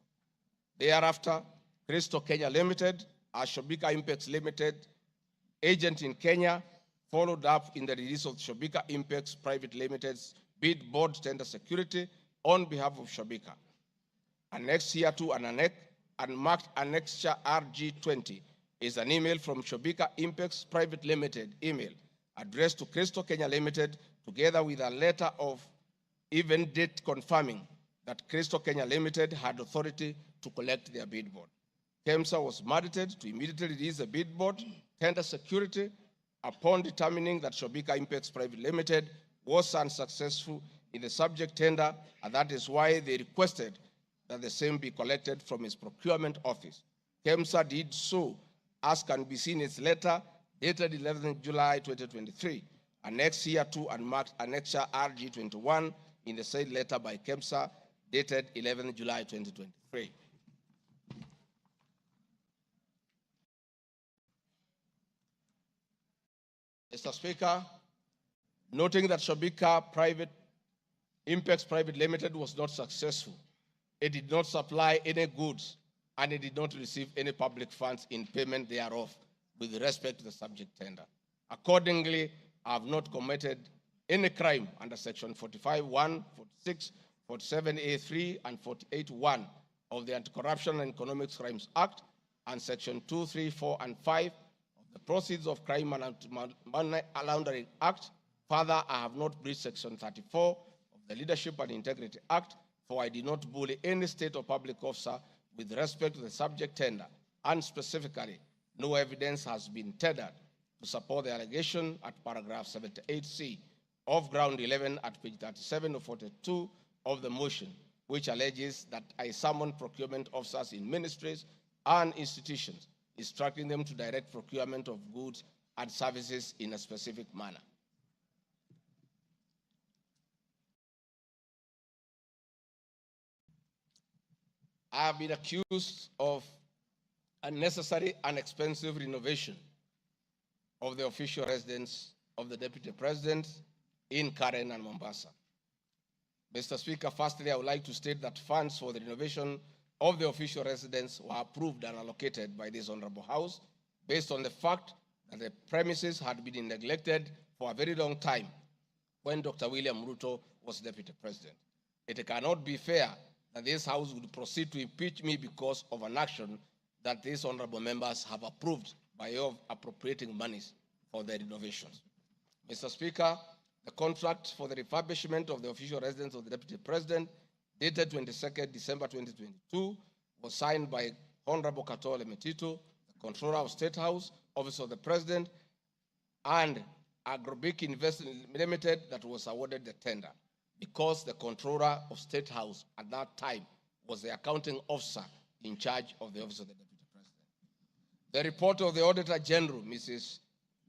Thereafter, Crystal Kenya Limited, a Shobika Impex Limited agent in Kenya, followed up in the release of Shobika Impex Private Limited's bid board tender security on behalf of Shobika. Annexed hereto and marked Annexure RG20 is an email from Shobika Impex Private Limited email addressed to Crystal Kenya Limited, together with a letter of even date confirming that Crystal Kenya Limited had authority to collect their bid board. KEMSA was mandated to immediately release the bid board tender security upon determining that Shobika Impex Private Limited was unsuccessful in the subject tender, and that is why they requested that the same be collected from its procurement office. KEMSA did so, as can be seen in its letter dated 11th July 2023, annexed hereto and marked Annexure RG21 in the said letter by KEMSA dated 11th July 2023. Mr. Speaker, noting that Shobika Impex Private Limited was not successful, it did not supply any goods, and it did not receive any public funds in payment thereof with respect to the subject tender. Accordingly, I have not committed any crime under Section 45(1), 46, 47A3, and 48(1) of the Anti-Corruption and Economic Crimes Act, and Section 2, 3, 4, and 5 of the Proceeds of Crime and Money Laundering Act. Further, I have not breached Section 34 of the Leadership and Integrity Act, for I did not bully any state or public officer with respect to the subject tender, and specifically, no evidence has been tendered to support the allegation at paragraph 78C of ground 11 at page 37 of 42 of the motion, which alleges that I summoned procurement officers in ministries and institutions, instructing them to direct procurement of goods and services in a specific manner. I have been accused of unnecessary and expensive renovation of the official residence of the Deputy President in Karen and Mombasa. Mr. Speaker, firstly, I would like to state that funds for the renovation of the official residence were approved and allocated by this Honorable House based on the fact that the premises had been neglected for a very long time when Dr. William Ruto was deputy president. It cannot be fair that this House would proceed to impeach me because of an action that these honorable members have approved by way of appropriating monies for their renovations. Mr. Speaker, the contract for the refurbishment of the official residence of the Deputy President, dated 22nd December 2022, was signed by Honorable Katole Metito, the Controller of State House, Office of the President, and Agrobic Investment Limited that was awarded the tender, because the Controller of State House at that time was the accounting officer in charge of the Office of the Deputy President. The report of the Auditor General, Mrs.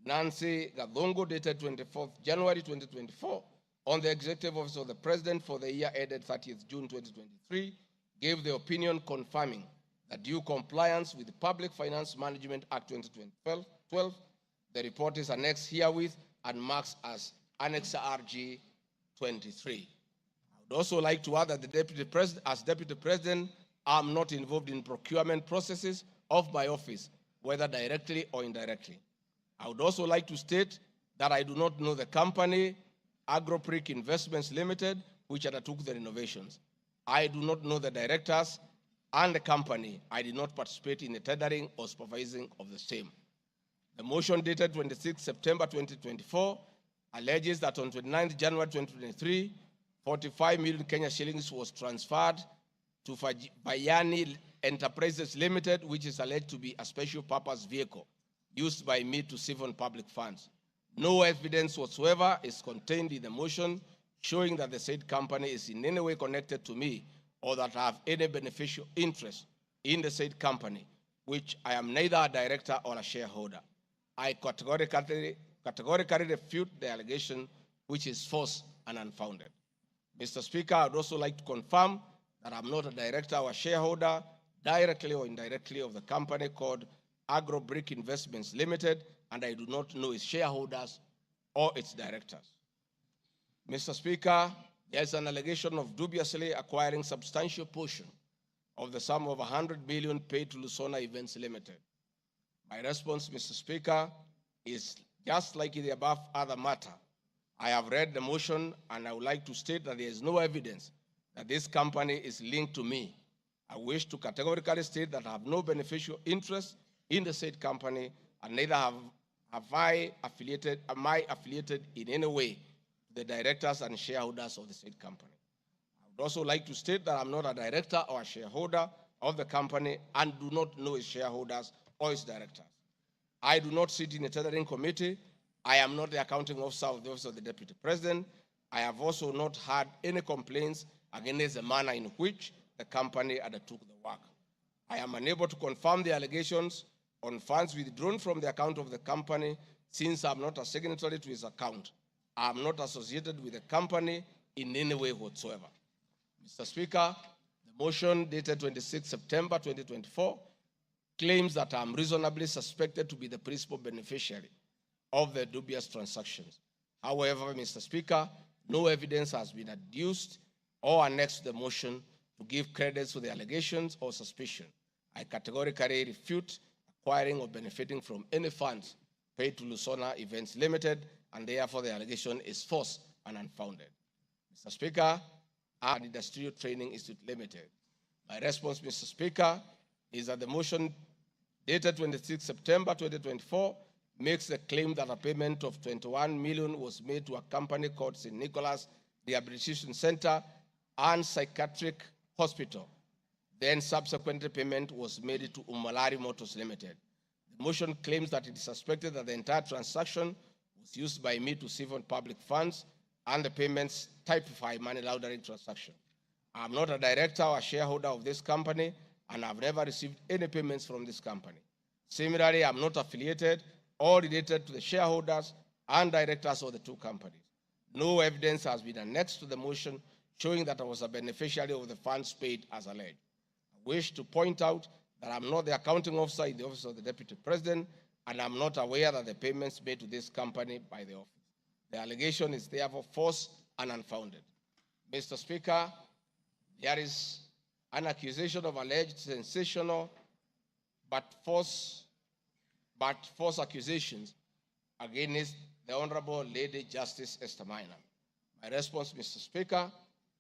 Nancy Gadongo, dated 24th January 2024, on the Executive Office of the President for the year ended 30th June 2023, gave the opinion confirming that due compliance with the Public Finance Management Act 2012, the report is annexed herewith and marks as Annex RG 23. I would also like to add that the Deputy President, as Deputy President, I'm not involved in procurement processes of my office, whether directly or indirectly. I would also like to state that I do not know the company, Agropric Investments Limited, which undertook the renovations. I do not know the directors and the company. I did not participate in the tendering or supervising of the same. The motion dated 26 September 2024 alleges that on 29 January 2023, 45 million Kenya shillings was transferred to Bayani Enterprises Limited, which is alleged to be a special purpose vehicle used by me to siphon public funds. No evidence whatsoever is contained in the motion showing that the said company is in any way connected to me or that I have any beneficial interest in the said company, which I am neither a director or a shareholder. I categorically refute the allegation, which is false and unfounded. Mr. Speaker, I would also like to confirm that I'm not a director or a shareholder, directly or indirectly, of the company called Agrobrick Investments Limited, and I do not know its shareholders or its directors. Mr. Speaker, there is an allegation of dubiously acquiring substantial portion of the sum of 100 million paid to Lusona Events Limited. My response, Mr. Speaker, is just like in the above other matter. I have read the motion, and I would like to state that there is no evidence that this company is linked to me. I wish to categorically state that I have no beneficial interest in the said company, and neither am I affiliated in any way to the directors and shareholders of the said company. I would also like to state that I'm not a director or a shareholder of the company and do not know its shareholders or its directors. I do not sit in a tendering committee. I am not the accounting officer of the Office of the Deputy President. I have also not had any complaints against the manner in which the company undertook the work. I am unable to confirm the allegations on funds withdrawn from the account of the company, since I'm not a signatory to his account. I'm not associated with the company in any way whatsoever. Mr. Speaker, the motion dated 26 September 2024 claims that I'm reasonably suspected to be the principal beneficiary of the dubious transactions. However, Mr. Speaker, no evidence has been adduced or annexed to the motion to give credit to the allegations or suspicion. I categorically refute acquiring or benefiting from any funds paid to Lusona Events Limited, and therefore the allegation is false and unfounded. Mr. Speaker, and Industrial Training Institute Limited. My response, Mr. Speaker, is that the motion dated 26 September 2024 makes the claim that a payment of 21 million was made to a company called St. Nicholas Rehabilitation Center and Psychiatric Hospital. Then subsequently payment was made to Umalari Motors Limited. The motion claims that it is suspected that the entire transaction was used by me to siphon public funds and the payments typify money laundering transaction. I am not a director or a shareholder of this company, and I've never received any payments from this company. Similarly, I'm not affiliated or related to the shareholders and directors of the two companies. No evidence has been annexed to the motion showing that I was a beneficiary of the funds paid as alleged. I wish to point out that I'm not the accounting officer in the Office of the Deputy President, and I'm not aware that the payments made to this company by the office. The allegation is therefore false and unfounded. Mr. Speaker, there is an accusation of alleged sensational but false accusations against the Honorable Lady Justice Esther Maina. My response, Mr. Speaker,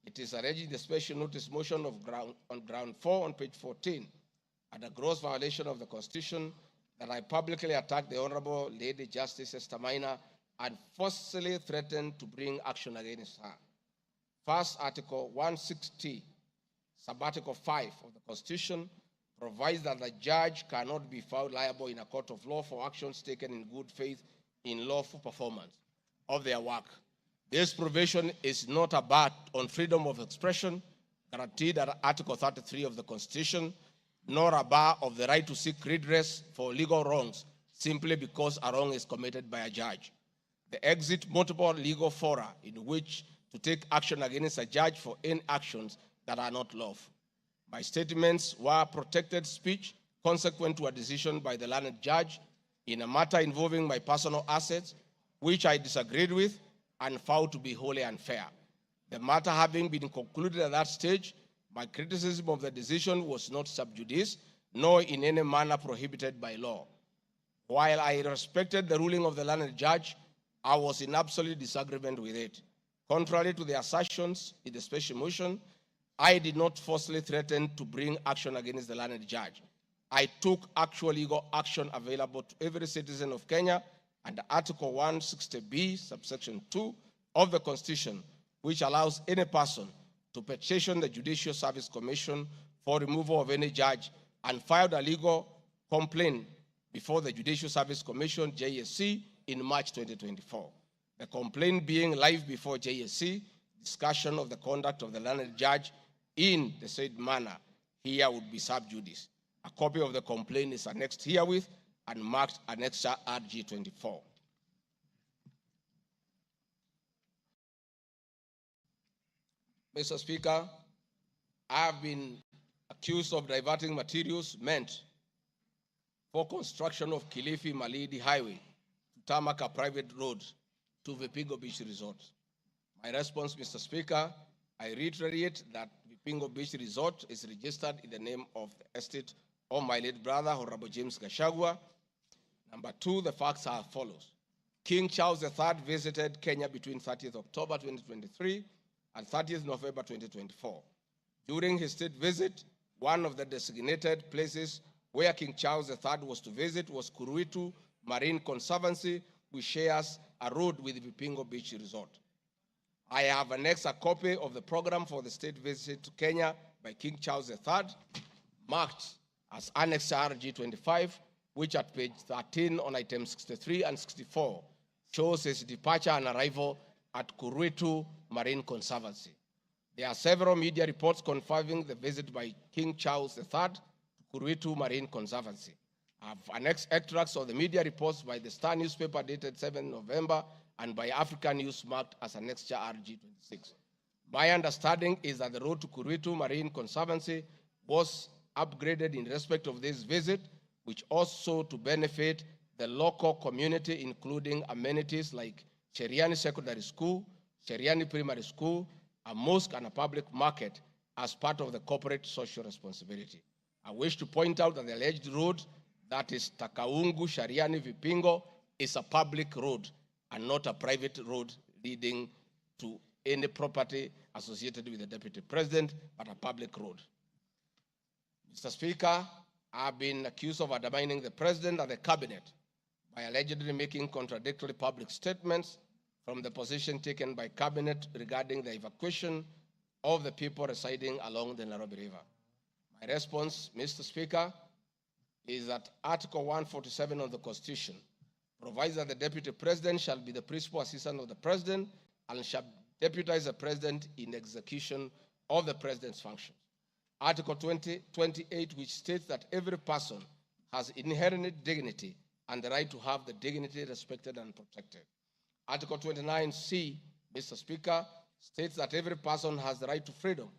it is alleged in the special notice motion on ground 4 on page 14, at a gross violation of the Constitution, that I publicly attacked the Honorable Lady Justice Esther Maina and forcefully threatened to bring action against her. First, Article 160, Subarticle 5 of the Constitution provides that the judge cannot be found liable in a court of law for actions taken in good faith in lawful performance of their work. This provision is not a bar on freedom of expression guaranteed under Article 33 of the Constitution, nor a bar of the right to seek redress for legal wrongs simply because a wrong is committed by a judge. The exit multiple legal fora in which to take action against a judge for any actions that are not lawful. My statements were protected speech consequent to a decision by the learned judge in a matter involving my personal assets, which I disagreed with and found to be wholly unfair. The matter having been concluded at that stage, my criticism of the decision was not sub judice, nor in any manner prohibited by law. While I respected the ruling of the learned judge, I was in absolute disagreement with it. Contrary to the assertions in the special motion, I did not falsely threaten to bring action against the learned judge. I took actual legal action available to every citizen of Kenya under Article 160B, subsection 2 of the Constitution, which allows any person to petition the Judicial Service Commission for removal of any judge, and filed a legal complaint before the Judicial Service Commission, JSC, in March 2024. The complaint being live before JSC, discussion of the conduct of the learned judge in the said manner here would be sub judice. A copy of the complaint is annexed herewith and marked Annexure RG 24. Mr. Speaker, I have been accused of diverting materials meant for construction of Kilifi Malindi Highway to tarmac a private road to Vipingo Beach Resort. My response, Mr. Speaker, I reiterate that Vipingo Beach Resort is registered in the name of the estate of my late brother, Honorable James Gachagua. Number two, the facts are as follows. King Charles III visited Kenya between 30th October 2023 and 30th November 2024. During his state visit, one of the designated places where King Charles III was to visit was Kuruitu Marine Conservancy, which shares a road with Vipingo Beach Resort. I have annexed a copy of the program for the state visit to Kenya by King Charles III, marked as Annex RG 25, which at page 13 on items 63 and 64 shows his departure and arrival at Kuruitu Marine Conservancy. There are several media reports confirming the visit by King Charles III to Kuruitu Marine Conservancy. I have annexed extracts of the media reports by the Star newspaper dated 7 November and by African News marked as Annexure RG 26. My understanding is that the road to Kuruitu Marine Conservancy was upgraded in respect of this visit, which also to benefit the local community, including amenities like Cheriani Secondary School, Cheriani Primary School, a mosque, and a public market as part of the corporate social responsibility. I wish to point out that the alleged road, that is Takaungu Shariani Vipingo, is a public road and not a private road leading to any property associated with the Deputy President, but a public road. Mr. Speaker, I have been accused of undermining the President and the Cabinet by allegedly making contradictory public statements from the position taken by Cabinet regarding the evacuation of the people residing along the Nairobi River. My response, Mr. Speaker, is that Article 147 of the Constitution provides that the Deputy President shall be the principal assistant of the President and shall deputize the President in execution of the President's functions. Article 28, which states that every person has inherent dignity and the right to have the dignity respected and protected. Article 29C, Mr. Speaker, states that every person has the right to freedom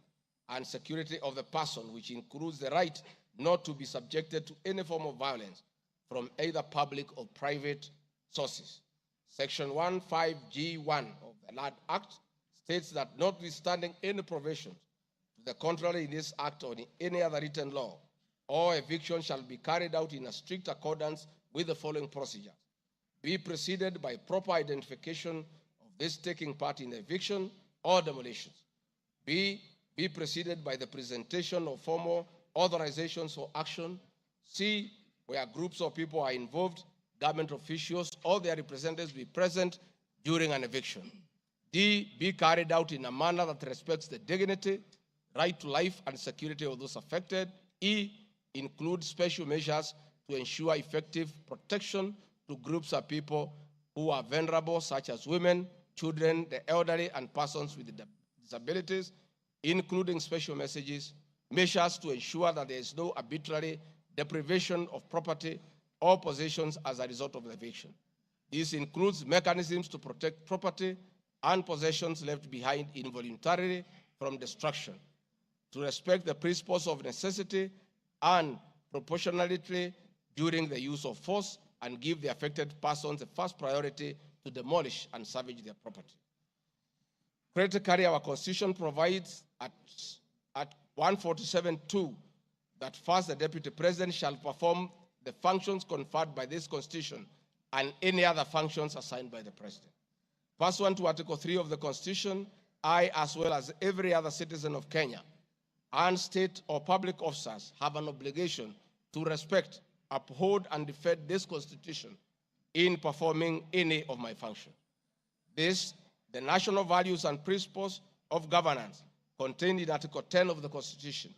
and security of the person, which includes the right not to be subjected to any form of violence from either public or private sources. Section 15G1 of the Land Act states that notwithstanding any provisions to the contrary in this act or in any other written law, all eviction shall be carried out in a strict accordance with the following procedures. be preceded by proper identification of this taking part in eviction or demolitions. B, be preceded by the presentation of formal authorizations for action. C, where groups of people are involved, government officials or their representatives be present during an eviction. D, be carried out in a manner that respects the dignity, right to life and security of those affected. E, include special measures to ensure effective protection to groups of people who are vulnerable, such as women, children, the elderly, and persons with disabilities, including special measures to ensure that there is no arbitrary deprivation of property or possessions as a result of the eviction. This includes mechanisms to protect property and possessions left behind involuntarily from destruction, to respect the principles of necessity and proportionality during the use of force, and give the affected persons the first priority to demolish and salvage their property. Critically, our Constitution provides at 147(2) that first the Deputy President shall perform the functions conferred by this Constitution and any other functions assigned by the President. Pursuant to Article 3 of the Constitution, I, as well as every other citizen of Kenya, and state or public officers have an obligation to respect, uphold, and defend this Constitution in performing any of my functions. This, the national values and principles of governance contained in Article 10 of the Constitution,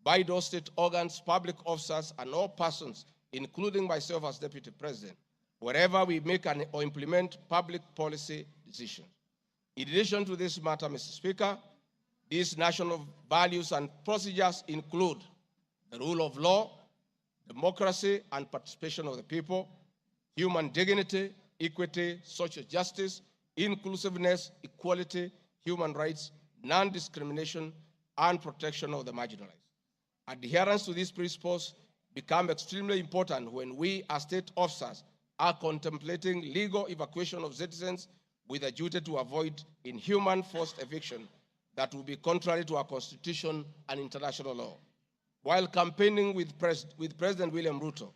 by those state organs, public officers, and all persons, including myself as Deputy President, wherever we make or implement public policy decisions. In addition to this matter, Mr. Speaker, these national values and procedures include the rule of law, democracy and participation of the people, human dignity, equity, social justice, inclusiveness, equality, human rights, non-discrimination, and protection of the marginalized. Adherence to these principles become extremely important when we as state officers are contemplating legal evacuation of citizens with a duty to avoid inhuman forced eviction that will be contrary to our Constitution and international law. While campaigning with President William Ruto,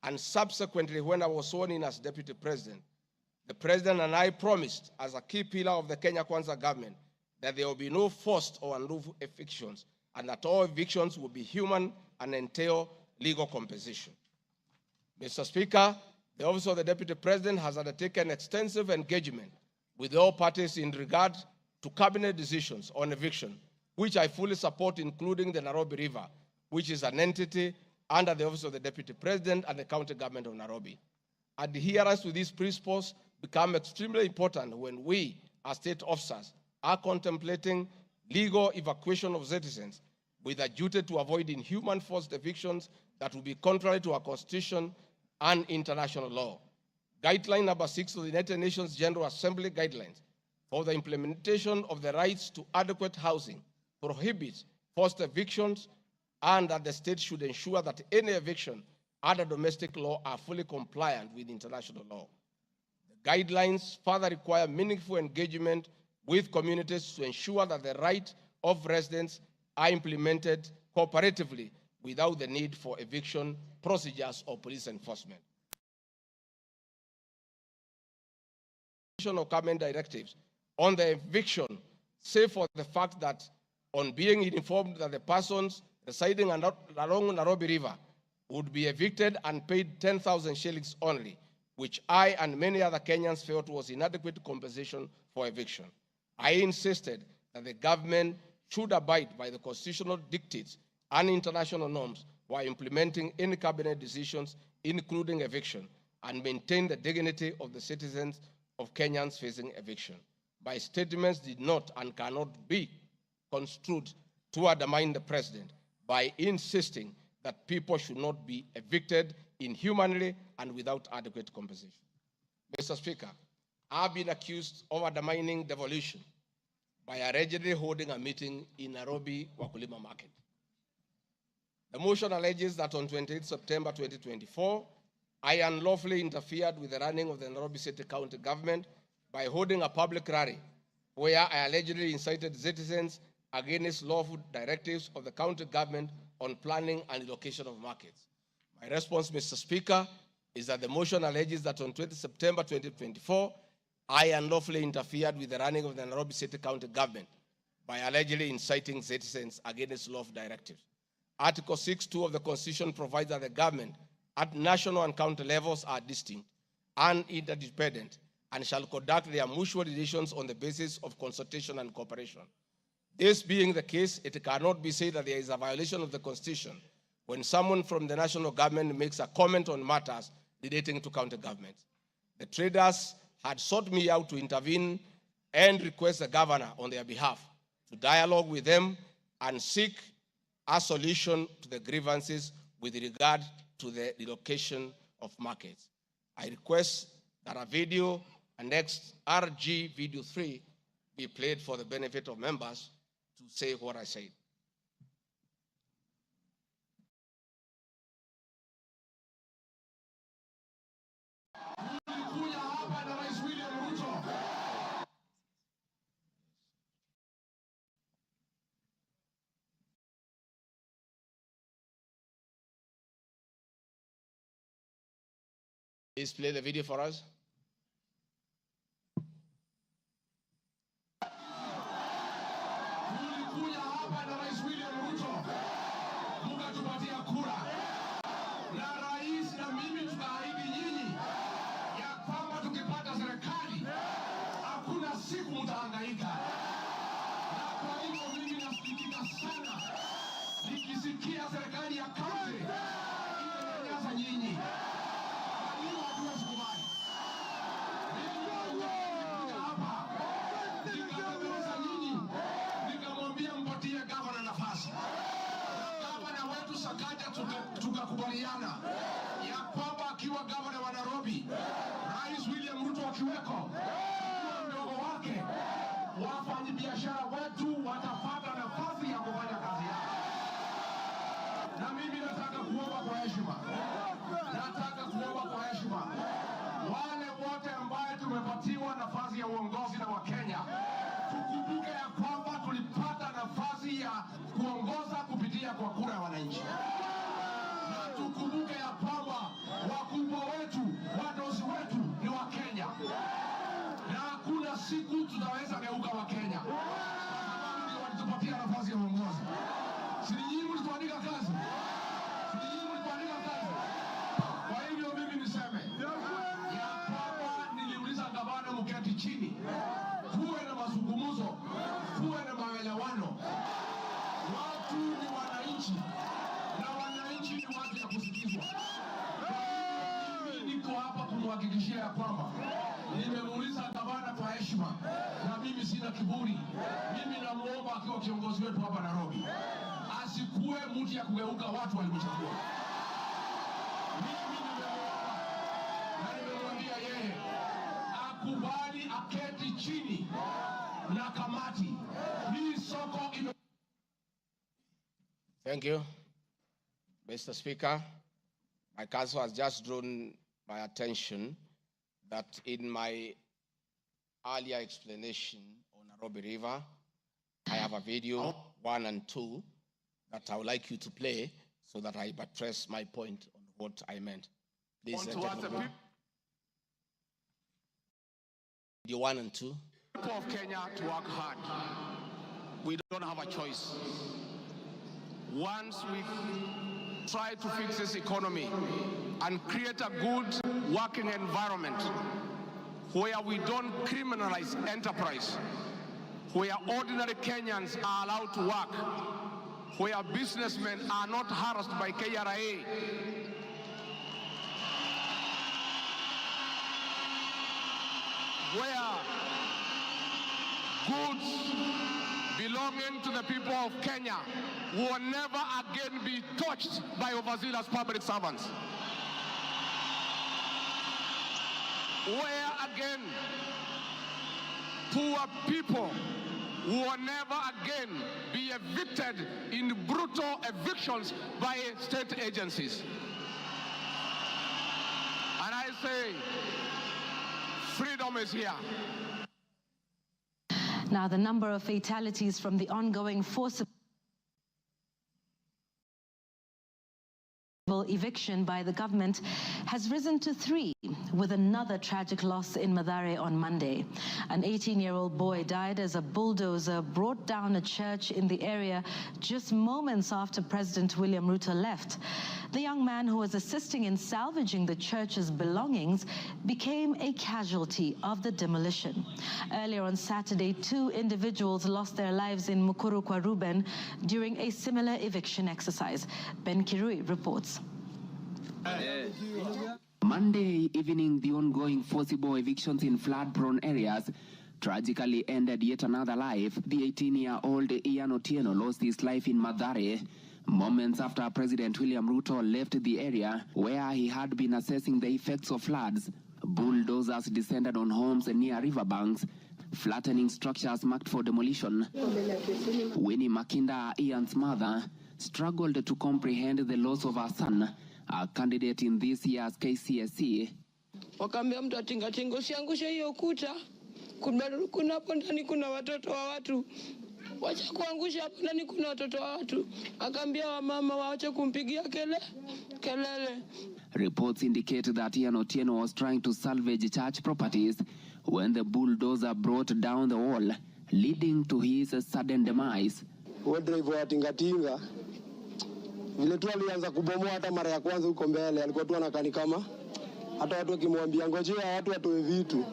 and subsequently when I was sworn in as Deputy President, the President and I promised as a key pillar of the Kenya Kwanza government that there will be no forced or unlawful evictions, and that all evictions will be human and entail legal compensation. Mr. Speaker, the Office of the Deputy President has undertaken extensive engagement with all parties in regard to cabinet decisions on eviction, which I fully support, including the Nairobi River, which is an entity under the Office of the Deputy President and the County Government of Nairobi. Adherence to these principles become extremely important when we, as state officers, are contemplating legal evacuation of citizens with a duty to avoid inhuman forced evictions that will be contrary to our Constitution and international law. Guideline number 6 of the United Nations General Assembly Guidelines for the implementation of the rights to adequate housing prohibits forced evictions, and that the state should ensure that any eviction under domestic law are fully compliant with international law. The guidelines further require meaningful engagement with communities to ensure that the rights of residents are implemented cooperatively without the need for eviction procedures or police enforcement. Of government directives on the eviction, save for the fact that on being informed that the persons residing along Nairobi River would be evicted and paid 10,000 shillings only, which I and many other Kenyans felt was inadequate compensation for eviction. I insisted that the government should abide by the constitutional dictates and international norms while implementing any cabinet decisions, including eviction, and maintain the dignity of the citizens of Kenyans facing eviction. My statements did not and cannot be construed to undermine the president by insisting that people should not be evicted inhumanly and without adequate compensation. Mr. Speaker, I've been accused of undermining devolution by allegedly holding a meeting in Nairobi Wakulima Market. The motion alleges that on 28 September 2024, I unlawfully interfered with the running of the Nairobi City County government by holding a public rally where I allegedly incited citizens against lawful directives of the county government on planning and allocation of markets. My response, Mr. Speaker, is that the motion alleges that on 20 September 2024, I unlawfully interfered with the running of the Nairobi City County government by allegedly inciting citizens against lawful directives. Article 6.2 of the Constitution provides that the government at national and county levels are distinct and interdependent and shall conduct their mutual relations on the basis of consultation and cooperation. This being the case, it cannot be said that there is a violation of the Constitution when someone from the national government makes a comment on matters relating to county government. The traders had sought me out to intervene and request the governor on their behalf to dialogue with them and seek a solution to the grievances with regard to the relocation of markets. I request that a video, next RG video 3, be played for the benefit of members to say what I said. Please play the video for us. Tukakubaliana ya kwamba akiwa gavana wa Nairobi, Rais William Ruto akiweko, mdogo wake, wafanyabiashara wetu watapata nafasi ya kufanya kazi yao. Na mimi nataka kuomba kwa heshima, wale wote ambaye tumepatiwa nafasi ya uongozi na Wakenya, tukumbuke ya kwamba tulipata nafasi ya kuongoza kupitia kwa kura ya wananchi. Tukumbuke ya kwamba wakubwa wetu, wadosi wetu ni Wakenya, na hakuna siku tutaweza geuka Wakenya sababu ndio walitupatia nafasi ya uongozi. Si nyinyi mlituandika kazi? Kwa hivyo mimi niseme ya kwamba niliuliza gavana mketi chini, kuwe na mazungumzo, kuwe na maelewano. Watu ni wananchi na wananchi ni watu ya kusikizwa. Mimi niko hapa kumhakikishia ya kwamba nimemuuliza gavana kwa heshima, na mimi sina kiburi. Mimi namuomba akiwa kiongozi wetu hapa Nairobi, asikuwe mtu ya kugeuka watu walimchagua. Mimi nimemuomba na nimemwambia yeye akubali aketi chini na kamati. Hii soko ime... Thank you, Mr. Speaker. My counsel has just drawn my attention that in my earlier explanation on Nairobi River, I have a video 1 and 2 that I would like you to play so that I buttress my point on what I meant. Please, gentlemen. Video 1 and 2. People of Kenya to work hard. We don't have a choice. Once we try to fix this economy and create a good working environment where we don't criminalize enterprise, where ordinary Kenyans are allowed to work, where businessmen are not harassed by KRA, where goods belonging to the people of Kenya will never again be touched by overzealous public servants. Where again poor people will never again be evicted in brutal evictions by state agencies. And I say, freedom is here. Now, the number of fatalities from the ongoing forcible forcible eviction by the government has risen to 3, with another tragic loss in Mathare on Monday. An 18-year-old boy died as a bulldozer brought down a church in the area just moments after President William Ruto left. The young man, who was assisting in salvaging the church's belongings, became a casualty of the demolition. Earlier on Saturday, 2 individuals lost their lives in Mukuru kwa Ruben during a similar eviction exercise. Ben Kirui reports. Monday evening, the ongoing forcible evictions in flood-prone areas tragically ended yet another life. The 18-year-old Ian Otieno lost his life in Mathare moments after President William Ruto left the area where he had been assessing the effects of floods. Bulldozers descended on homes near riverbanks, flattening structures marked for demolition. Winnie Makinda, Ian's mother, struggled to comprehend the loss of her son, a candidate in this year's KCSE. Wakaambia mtu atingatinga usiangushe hiyo ukuta. Kuna hapo ndani kuna watoto wa watu. Wacha kuangusha hapo ndani kuna watoto wa watu. Akaambia wamama waache kumpigia kelele. Reports indicate that Ian Otieno was trying to salvage church properties when the bulldozer brought down the wall, leading to his sudden demise. Driver wa tingatinga vile tu alianza kubomoa hata mara ya kwanza huko mbele, alikuwa tu anakani kama hata watu wakimwambia ngojea watu watoe vitu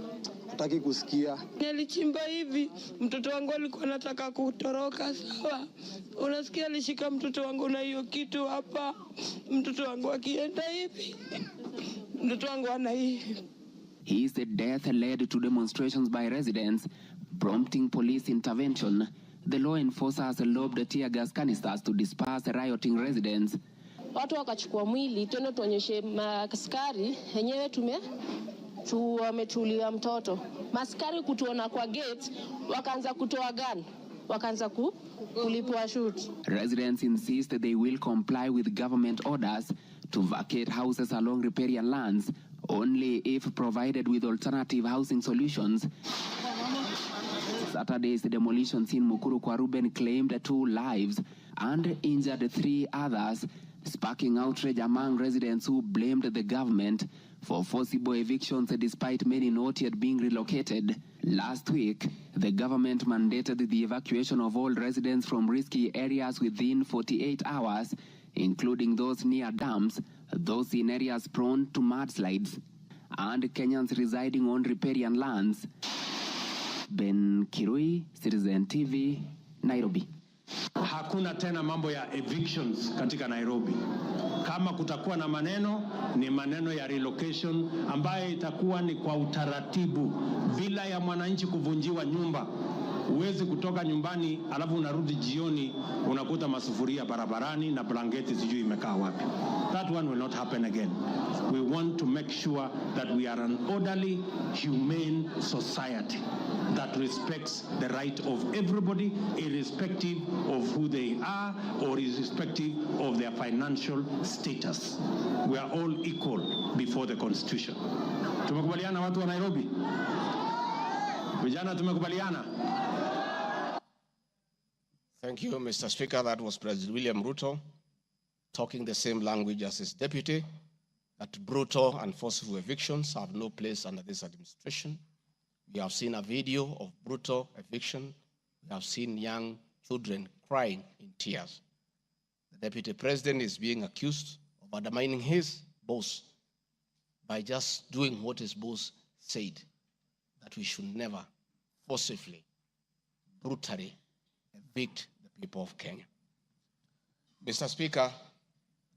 hataki kusikia. Nilichimba hivi, mtoto wangu alikuwa anataka kutoroka, sawa. Unasikia alishika mtoto wangu na hiyo kitu hapa. Mtoto wangu akienda hivi. Mtoto wangu ana hivi. His death led to demonstrations by residents, prompting police intervention. The law enforcers lobbed tear gas canisters to disperse rioting residents. Watu wakachukua mwili, tena tuonyeshe maskari, yenyewe wametulia mtoto. Maskari kutuona kwa gate, wakaanza kutoa gun, wakaanza kulipua shoot. Residents insist they will comply with government orders to vacate houses along riparian lands only if provided with alternative housing solutions. Saturday's demolitions in Mukuru kwa Ruben claimed 2 lives and injured 3 others, sparking outrage among residents who blamed the government for forcible evictions despite many not yet being relocated. Last week, the government mandated the evacuation of all residents from risky areas within 48 hours, including those near dams, those in areas prone to mudslides, and Kenyans residing on riparian lands. Ben Kirui, Citizen TV, Nairobi. Hakuna tena mambo ya evictions katika Nairobi. Kama kutakuwa na maneno, ni maneno ya relocation ambayo itakuwa ni kwa utaratibu bila ya mwananchi kuvunjiwa nyumba. Uwezi kutoka nyumbani alafu unarudi jioni unakuta masufuria barabarani na blanketi sijui imekaa wapi. That one will not happen again. We want to make sure that we are an orderly, humane society that respects the right of everybody, irrespective of who they are or irrespective of their financial status. We are all equal before the Constitution. Tumekubaliana watu wa Nairobi? Vijana tumekubaliana? Thank you, Mr. Speaker. That was President William Ruto talking the same language as his deputy, that brutal and forceful evictions have no place under this administration. We have seen a video of brutal eviction. We have seen young children crying in tears. The deputy president is being accused of undermining his boss by just doing what his boss said, that we should never forcibly, brutally evict the people of Kenya. Mr. Speaker,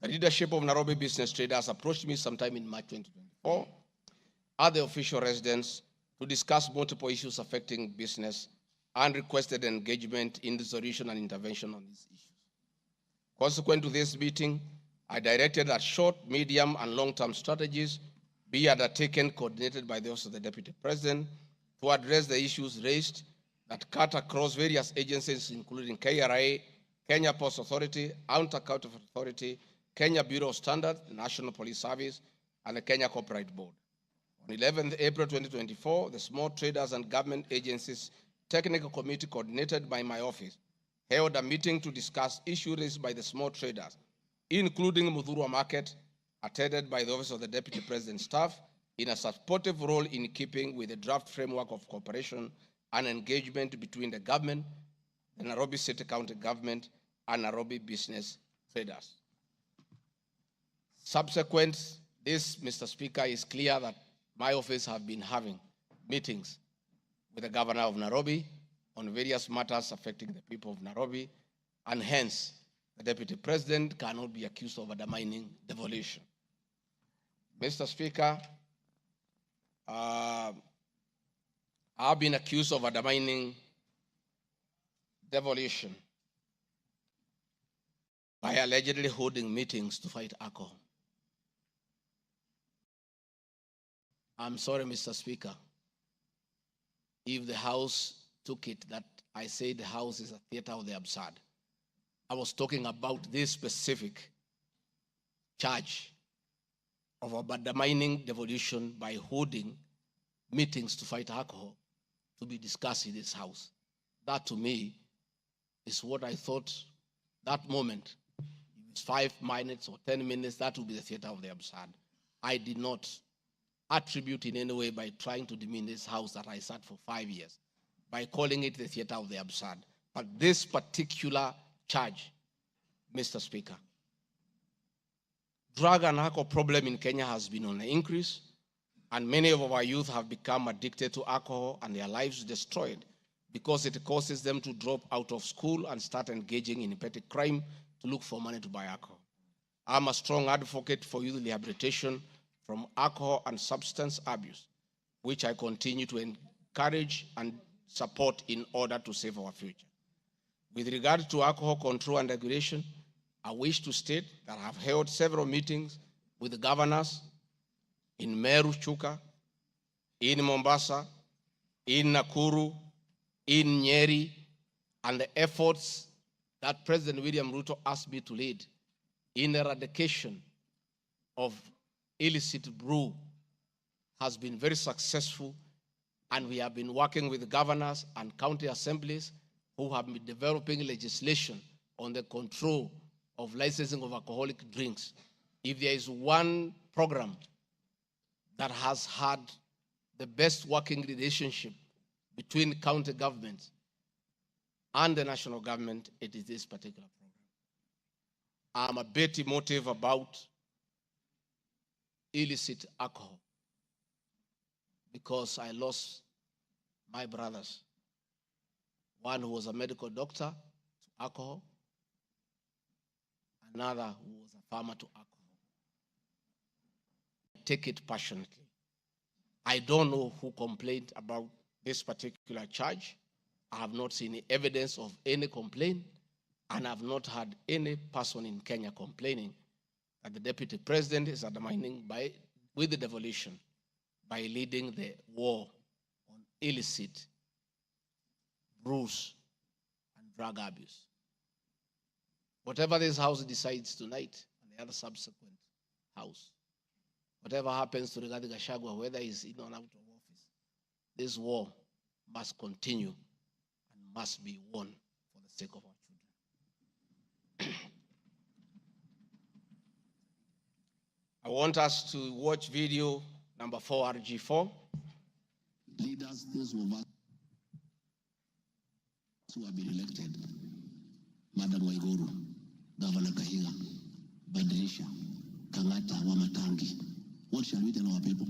the leadership of Nairobi business traders approached me sometime in March 2024 at the official residence to discuss multiple issues affecting business and requested engagement in the solution and intervention on these issues. Consequent to this meeting, I directed that short, medium, and long-term strategies be undertaken, coordinated by the Office of the Deputy President, to address the issues raised that cut across various agencies, including KRA, Kenya Post Authority, Anti-Counterfeit Authority, Kenya Bureau of Standards, the National Police Service, and the Kenya Copyright Board. On 11th April 2024, the Small Traders and Government Agencies Technical Committee, coordinated by my office, held a meeting to discuss issues raised by the small traders, including Mudhurwa Market, attended by the Office of the Deputy President staff in a supportive role in keeping with the draft framework of cooperation and engagement between the government, the Nairobi City County government, and Nairobi business traders. Subsequent this, Mr. Speaker, it's clear that my office have been having meetings with the governor of Nairobi on various matters affecting the people of Nairobi, and hence the Deputy President cannot be accused of undermining devolution. Mr. Speaker, I've been accused of undermining devolution by allegedly holding meetings to fight alcohol. I'm sorry, Mr. Speaker, if the House took it that I say the House is a theater of the absurd. I was talking about this specific charge of undermining devolution by holding meetings to fight alcohol to be discussed in this House. That to me is what I thought that moment. If it's 5 minutes or 10 minutes, that would be the theater of the absurd. I did not attribute in any way by trying to demean this House that I sat for 5 years, by calling it the theater of the absurd. But this particular charge, Mr. Speaker, drug and alcohol problem in Kenya has been on the increase, and many of our youth have become addicted to alcohol and their lives destroyed because it causes them to drop out of school and start engaging in petty crime to look for money to buy alcohol. I'm a strong advocate for youth rehabilitation from alcohol and substance abuse, which I continue to encourage and support in order to save our future. With regard to alcohol control and regulation, I wish to state that I have held several meetings with the governors in Meru, Chuka, in Mombasa, in Nakuru, in Nyeri, and the efforts that President William Ruto asked me to lead in eradication of illicit brew has been very successful, and we have been working with the governors and county assemblies who have been developing legislation on the control of licensing of alcoholic drinks. If there is one program that has had the best working relationship between county governments and the national government, it is this particular program. I'm a bit emotive about illicit alcohol because I lost my brothers. One who was a medical doctor to alcohol, another who was a farmer to alcohol. I take it passionately. I don't know who complained about this particular charge. I have not seen any evidence of any complaint, and I have not had any person in Kenya complaining that the Deputy President is undermining with the devolution by leading the war on illicit brews and drug abuse. Whatever this House decides tonight and the other subsequent House, whatever happens to Rigathi Gachagua, whether he's in or out of office, this war must continue and must be won for the sake of our children. I want us to watch video number 4, RG4. Leaders, those of us who have been elected, Madam Waiguru, Governor Kahiga, Badirisha, Kangata, Wamatangi, what shall we tell our people?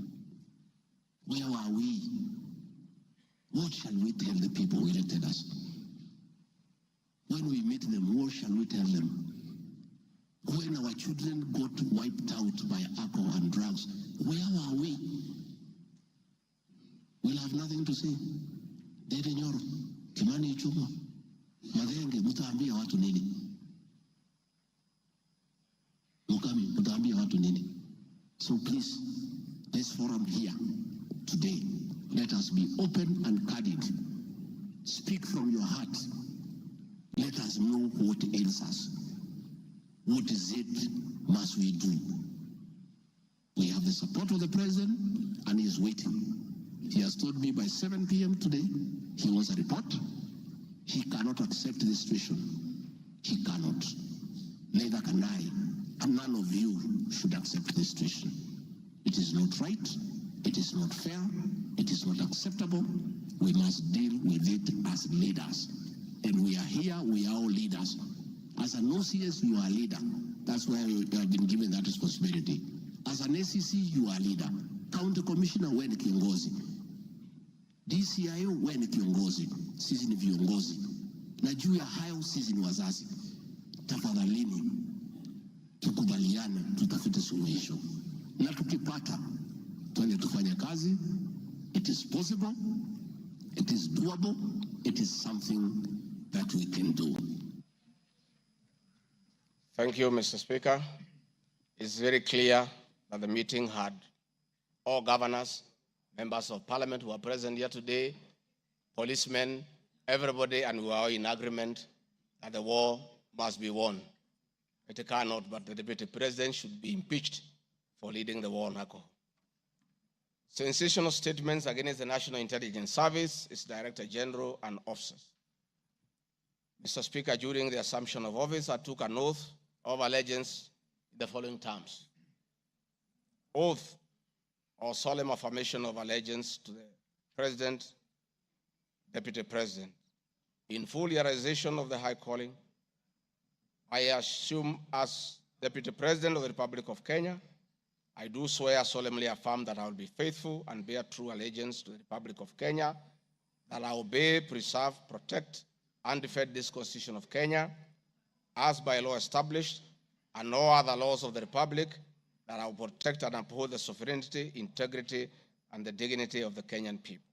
Where are we? What shall we tell the people who elected us? When we meet them, what shall we tell them? When our children got wiped out by alcohol and drugs, where are we? We'll have nothing to say. Dede Nyoro, Kimani Ichung'wa, Madenge, mutaambia watu nini? Mukami, mutaambia watu nini? So please, this forum here today, let us be open and candid. Speak from your heart. Let us know what ails us. What is it must we do? We have the support of the president, and he is waiting. He has told me by 7 p.m. today, he wants a report. He cannot accept this situation. He cannot. Neither can I. And none of you should accept this situation. It is not right, it is not fair, it is not acceptable. We must deal with it as leaders. And we are here, we are all leaders. As an OCS, you are a leader. That's why you have been given that responsibility. As an ACC, you are a leader. County Commissioner, wewe ni kiongozi. DCIO, wewe ni kiongozi. Sisi ni viongozi. Na juu ya hayo, sisi ni wazazi. Tafadhalini, tukubaliane, tutafute suluhisho. Na tukipata, tuende tufanye kazi. It is possible, it is doable, it is something that we can do. Thank you, Mr. Speaker. It's very clear that the meeting had all governors, members of parliament who are present here today, policemen, everybody, and we are all in agreement that the war must be won. It cannot, but the deputy president should be impeached for leading the war on alcohol. Sensational statements against the National Intelligence Service, its Director General, and officers. Mr. Speaker, during the assumption of office, I took an oath of allegiance in the following terms. Oath or solemn affirmation of allegiance to the President, Deputy President. In full realization of the high calling, I assume as Deputy President of the Republic of Kenya, I do swear solemnly affirm that I will be faithful and bear true allegiance to the Republic of Kenya, that I will obey, preserve, protect, and defend this Constitution of Kenya, as by law established, and all other laws of the Republic, that I will protect and uphold the sovereignty, integrity, and the dignity of the Kenyan people.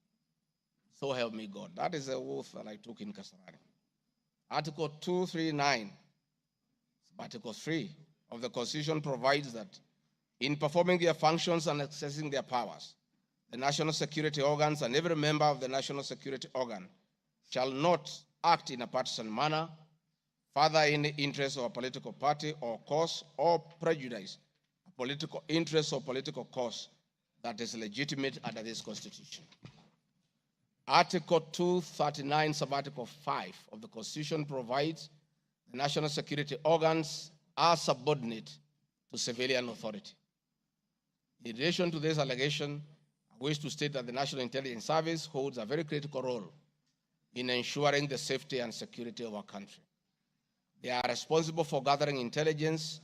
So help me God. That is the oath that I took in Kasarani. Article 239, Article 3 of the Constitution provides that in performing their functions and accessing their powers, the national security organs and every member of the national security organ shall not act in a partisan manner, further in the interest of a political party or cause, or prejudice a political interest or political cause that is legitimate under this Constitution. Article 239, sub-article 5 of the Constitution provides the national security organs are subordinate to civilian authority. In relation to this allegation, I wish to state that the National Intelligence Service holds a very critical role in ensuring the safety and security of our country. They are responsible for gathering intelligence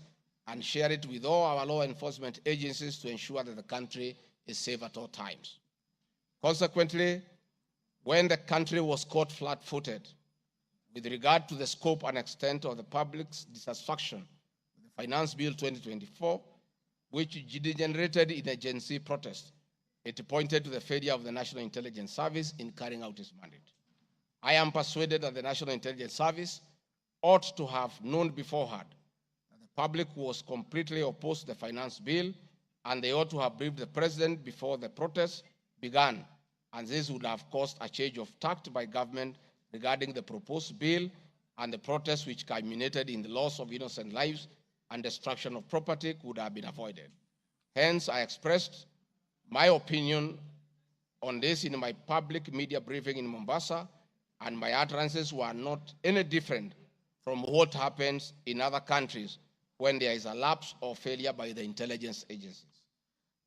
and share it with all our law enforcement agencies to ensure that the country is safe at all times. Consequently, when the country was caught flat-footed with regard to the scope and extent of the public's dissatisfaction with the Finance Bill 2024, which degenerated in a Gen Z protest, it pointed to the failure of the National Intelligence Service in carrying out its mandate. I am persuaded that the National Intelligence Service ought to have known beforehand that the public was completely opposed to the finance bill, and they ought to have briefed the president before the protest began, and this would have caused a change of tact by government regarding the proposed bill and the protest, which culminated in the loss of innocent lives and destruction of property, could have been avoided. Hence, I expressed my opinion on this in my public media briefing in Mombasa, and my utterances were not any different from what happens in other countries when there is a lapse or failure by the intelligence agencies.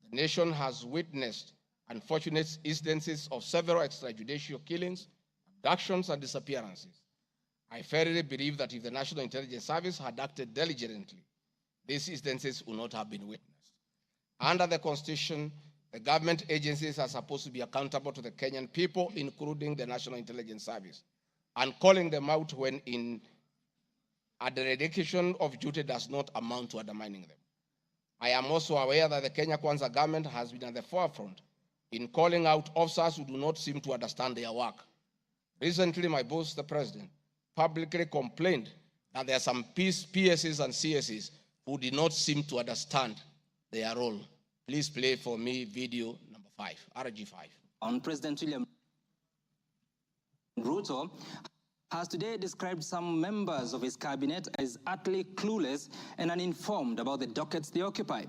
The nation has witnessed unfortunate instances of several extrajudicial killings, abductions, and disappearances. I firmly believe that if the National Intelligence Service had acted diligently, these instances would not have been witnessed. Under the Constitution, the government agencies are supposed to be accountable to the Kenyan people, including the National Intelligence Service, and calling them out when a dereliction of duty does not amount to undermining them. I am also aware that the Kenya Kwanza government has been at the forefront in calling out officers who do not seem to understand their work. Recently, my boss, the president, publicly complained that there are some PSs and CSs who did not seem to understand their role. Please play for me video number 5, RG5. On President William Ruto has today described some members of his cabinet as utterly clueless and uninformed about the dockets they occupy.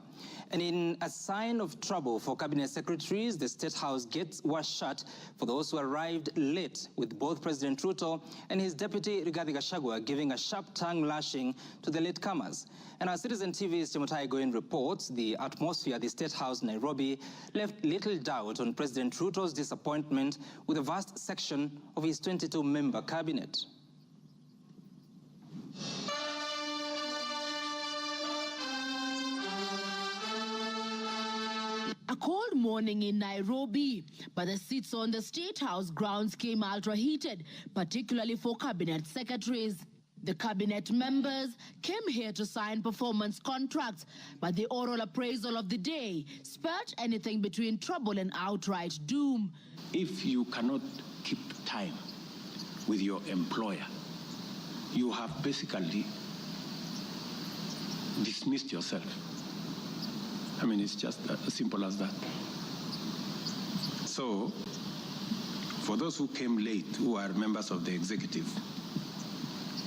And in a sign of trouble for cabinet secretaries, the State House gates were shut for those who arrived late, with both President Ruto and his deputy Rigathi Gachagua giving a sharp tongue lashing to the latecomers. And our Citizen TV's Chemutai Goin reports the atmosphere at the State House, Nairobi, left little doubt on President Ruto's disappointment with a vast section of his 22-member cabinet. A cold morning in Nairobi, but the seats on the State House grounds came ultra-heated, particularly for cabinet secretaries. The cabinet members came here to sign performance contracts, but the oral appraisal of the day spurred anything between trouble and outright doom. If you cannot keep time with your employer, you have basically dismissed yourself. I mean, it's just as simple as that. So, for those who came late, who are members of the executive,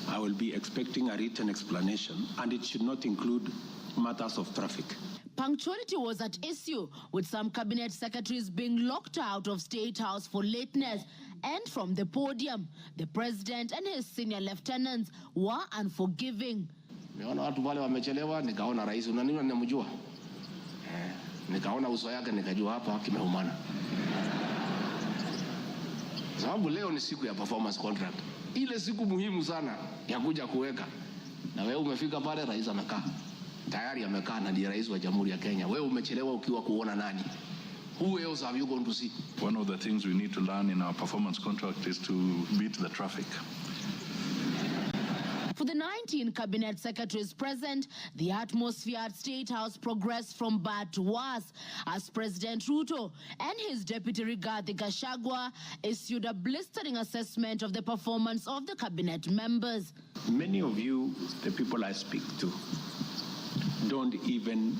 I will be expecting a written explanation, and it should not include matters of traffic. Punctuality was at issue, with some cabinet secretaries being locked out of State House for lateness. And from the podium, the president and his senior lieutenants were unforgiving. Niona watu wale wamechelewa, nikaona rais unaniona ninamjua. Nikaona uso yake nikajua hapa kimeumana. Sababu leo ni siku ya performance contract. Ile siku muhimu sana ya kuja kuweka. Na wewe umefika pale, rais amekaa. Tayari amekaa na ndiye rais wa Jamhuri ya Kenya. Wewe umechelewa ukiwa kuona nani? Who else have you gone to see? One of the things we need to learn in our performance contract is to beat the traffic. For the 19 cabinet secretaries present, the atmosphere at State House progressed from bad to worse as President Ruto and his deputy Rigathi Gachagua issued a blistering assessment of the performance of the cabinet members. Many of you, the people I speak to, don't even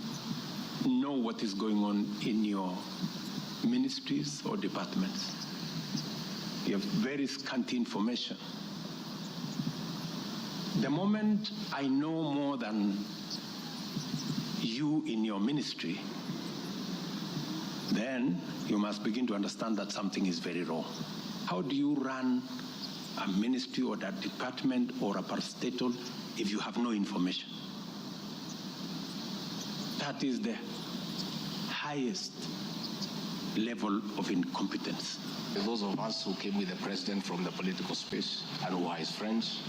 know what is going on in your ministries or departments. You have very scanty information. The moment I know more than you in your ministry, then you must begin to understand that something is very wrong. How do you run a ministry or a department or a parastatal if you have no information? That is the highest level of incompetence. Those of us who came with the president from the political space and who are his friends,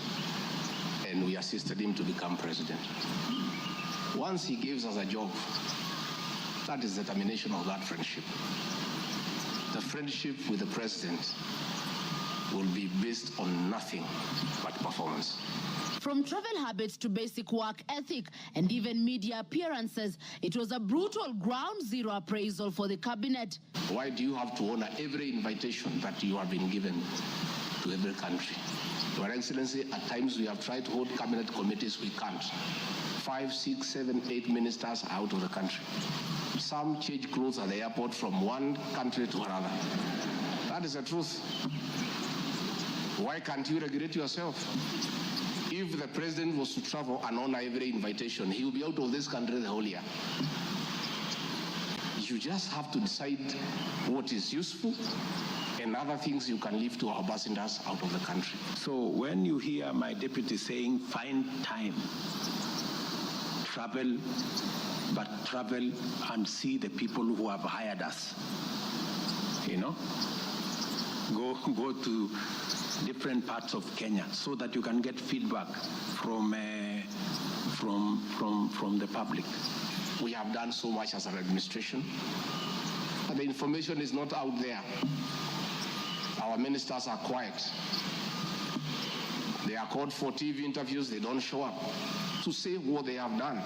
and we assisted him to become president. Once he gives us a job, that is the termination of that friendship. The friendship with the president will be based on nothing but performance. From travel habits to basic work ethic and even media appearances, it was a brutal ground zero appraisal for the cabinet. Why do you have to honor every invitation that you have been given to every country? Your Excellency, at times we have tried to hold cabinet committees, we can't. 5, 6, 7, 8 ministers are out of the country. Some change clothes at the airport from one country to another. That is the truth. Why can't you regulate yourself? If the president was to travel and honor every invitation, he will be out of this country the whole year. You just have to decide what is useful and other things you can leave to our ambassadors out of the country. So when you hear my deputy saying, find time, travel, but travel and see the people who have hired us, you know, go to different parts of Kenya so that you can get feedback from the public. We have done so much as an administration, but the information is not out there. Our ministers are quiet. They are called for TV interviews, they don't show up to say what they have done.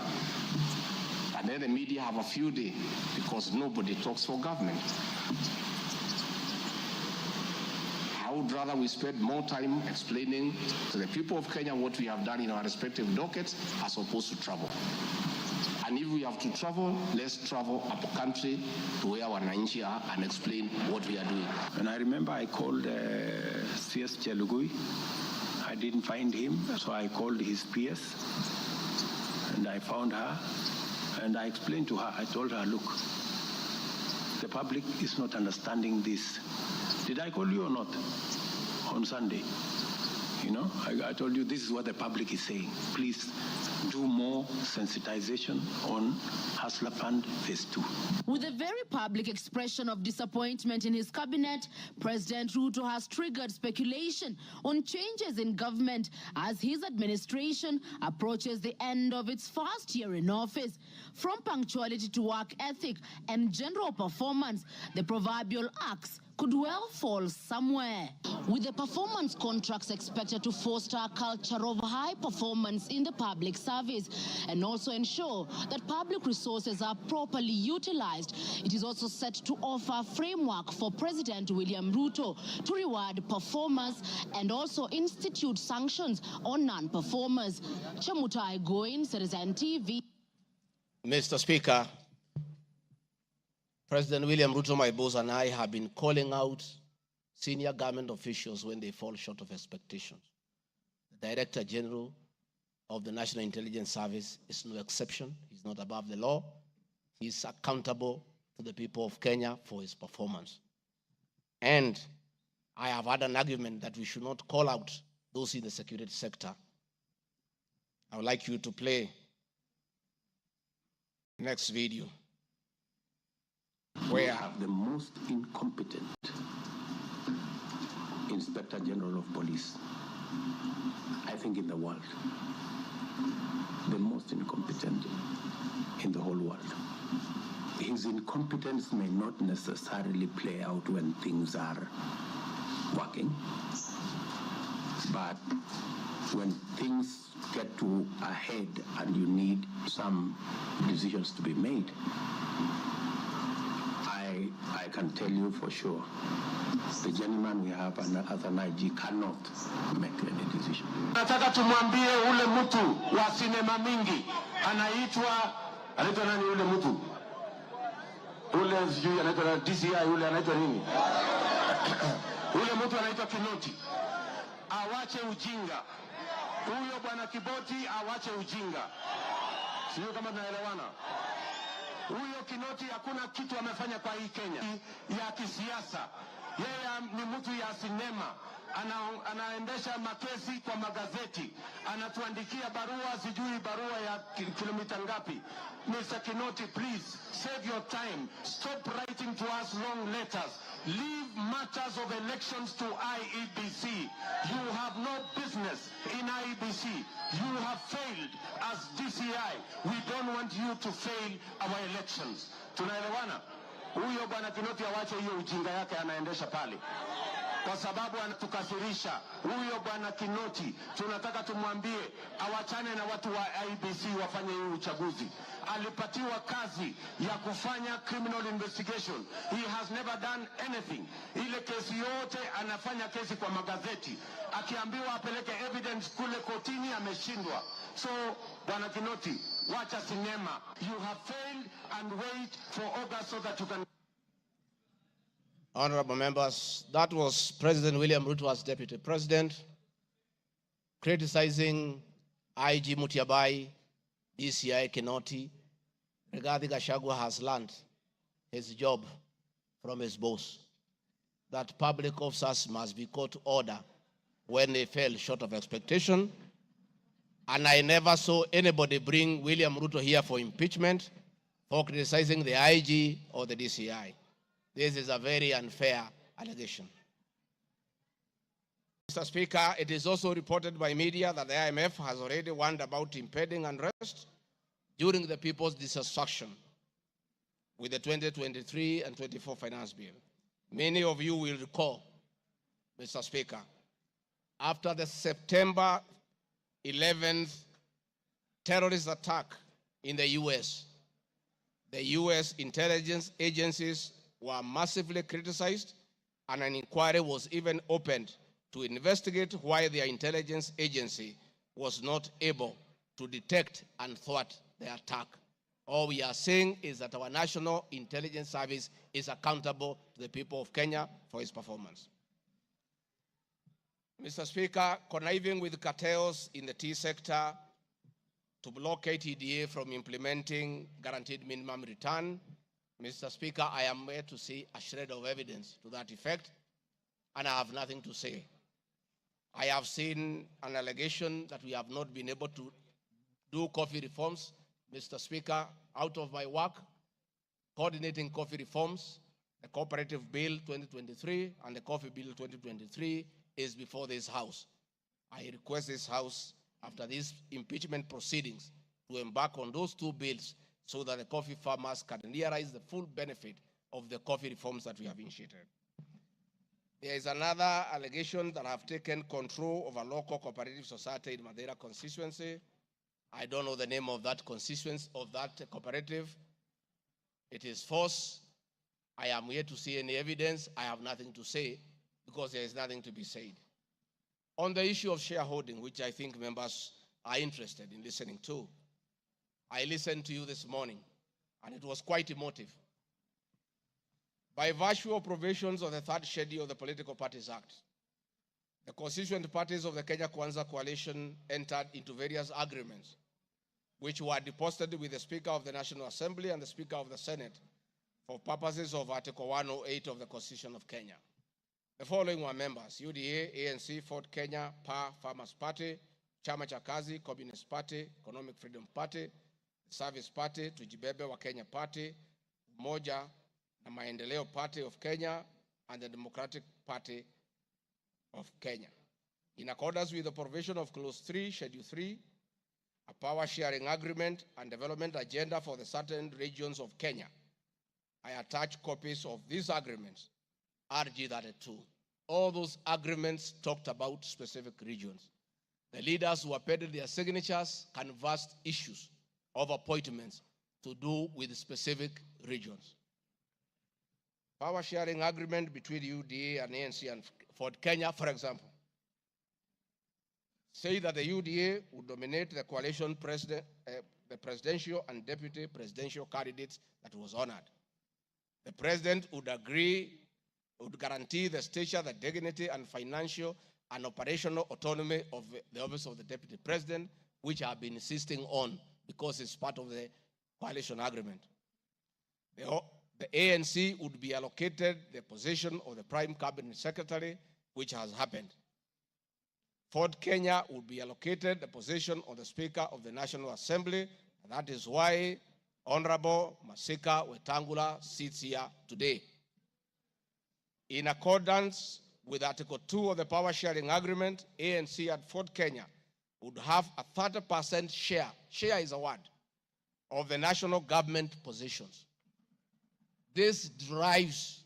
And then the media have a field day because nobody talks for government. I would rather we spend more time explaining to the people of Kenya what we have done in our respective dockets as opposed to travel. And if we have to travel, let's travel up country to where our wananchi are and explain what we are doing. And I remember I called CS Chelugui I didn't find him, so I called his PS, and I found her, and I explained to her, I told her, look, the public is not understanding this. Did I call you or not on Sunday? You know, I told you this is what the public is saying. Please do more sensitization on Hustler Fund Phase 2. With a very public expression of disappointment in his cabinet, President Ruto has triggered speculation on changes in government as his administration approaches the end of its first year in office. From punctuality to work ethic and general performance, the proverbial axe could well fall somewhere. With the performance contracts expected to foster a culture of high performance in the public service and also ensure that public resources are properly utilized, it is also set to offer a framework for President William Ruto to reward performers and also institute sanctions on non-performers. Chamutai Goin, Citizen TV. Mr. Speaker, President William Ruto, my boss, and I have been calling out senior government officials when they fall short of expectations. The Director General of the National Intelligence Service is no exception. He's not above the law. He's accountable to the people of Kenya for his performance. And I have had an argument that we should not call out those in the security sector. I would like you to play next video. We have the most incompetent Inspector General of Police, I think, in the world. The most incompetent in the whole world. His incompetence may not necessarily play out when things are working, but when things get to a head and you need some decisions to be made, I can tell you for sure, the gentleman we have as an IG cannot make any decision. Nataka tumwambie ule mtu wa sinema mingi anaitwa nani ule mtu? Ule sijui anaitwa DCI, ule anaitwa nini? Ule mtu anaitwa Kinoti. Awache ujinga. Huyo bwana Kiboti awache ujinga. Sio kama tunaelewana. Huyo Kinoti hakuna kitu amefanya kwa hii Kenya ya kisiasa. Yeye ni mtu ya sinema. Anaendesha makesi kwa magazeti. Anatuandikia barua, sijui barua ya kilomita ngapi. Mr. Kinoti, please save your time. Stop writing to us long letters. Leave matters of elections to IEBC. You have no business in IEBC. You have failed as DCI. We don't want you to fail our elections. Tunaelewana? Huyo bwana Kinoti awache hiyo ujinga yake anaendesha pale, kwa sababu anatukasirisha. Huyo bwana Kinoti tunataka tumwambie awachane na watu wa IEBC wafanye hii uchaguzi. Alipatiwa kazi ya kufanya criminal investigation. He has never done anything. Ile kesi yote anafanya kesi kwa magazeti. Akiambiwa apeleke evidence kule kotini ameshindwa. So bwana Kinoti, wacha sinema. You have failed and wait for August so that you can. Honorable members, that was President William Ruto as Deputy President criticizing IG Mutiabai, DCI Kinoti. Rigathi Gachagua has learned his job from his boss, that public officers must be called to order when they fell short of expectation. And I never saw anybody bring William Ruto here for impeachment for criticizing the IG or the DCI. This is a very unfair allegation. Mr. Speaker, it is also reported by media that the IMF has already warned about impending unrest during the people's dissatisfaction with the 2023 and 24 finance bill. Many of you will recall, Mr. Speaker, after the September 11th terrorist attack in the U.S., the U.S. intelligence agencies were massively criticized, and an inquiry was even opened to investigate why their intelligence agency was not able to detect and thwart the attack. All we are saying is that our National Intelligence Service is accountable to the people of Kenya for its performance. Mr. Speaker, conniving with cartels in the tea sector to block KTDA from implementing guaranteed minimum return. Mr. Speaker, I am yet to see a shred of evidence to that effect, and I have nothing to say. I have seen an allegation that we have not been able to do coffee reforms. Mr. Speaker, out of my work, coordinating coffee reforms, the Cooperative Bill 2023 and the Coffee Bill 2023 is before this House. I request this House, after these impeachment proceedings, to embark on those two bills so that the coffee farmers can realize the full benefit of the coffee reforms that we have initiated. There is another allegation that I have taken control of a local cooperative society in Madeira constituency. I don't know the name of that constituency, of that cooperative. It is false. I am here to see any evidence. I have nothing to say because there is nothing to be said. On the issue of shareholding, which I think members are interested in listening to, I listened to you this morning, and it was quite emotive. By virtue of provisions of the third schedule of the Political Parties Act, the constituent parties of the Kenya Kwanza coalition entered into various agreements, which were deposited with the Speaker of the National Assembly and the Speaker of the Senate for purposes of Article 108 of the Constitution of Kenya. The following were members: UDA, ANC, Ford Kenya, PA, Farmers Party, Chama cha Kazi, Communist Party, Economic Freedom Party, Service Party, Tujibebe wa Kenya Party, Umoja na Maendeleo Party of Kenya, and the Democratic Party of Kenya. In accordance with the provision of Clause 3, Schedule 3, a power sharing agreement and development agenda for the certain regions of Kenya, I attach copies of these agreements, RG32. All those agreements talked about specific regions. The leaders who appended their signatures canvassed issues of appointments to do with specific regions. Power sharing agreement between UDA and ANC and Ford Kenya, for example, say that the UDA would nominate the coalition president, the presidential and deputy presidential candidates that was honored. The president would guarantee the stature, the dignity, and financial and operational autonomy of the office of the deputy president, which I have been insisting on because it's part of the coalition agreement. The ANC would be allocated the position of the prime cabinet secretary, which has happened. Ford Kenya would be allocated the position of the Speaker of the National Assembly, and that is why Honorable Masika Wetangula sits here today. In accordance with Article 2 of the Power Sharing Agreement, ANC and Ford Kenya would have a 30% share is a word, of the national government positions. This drives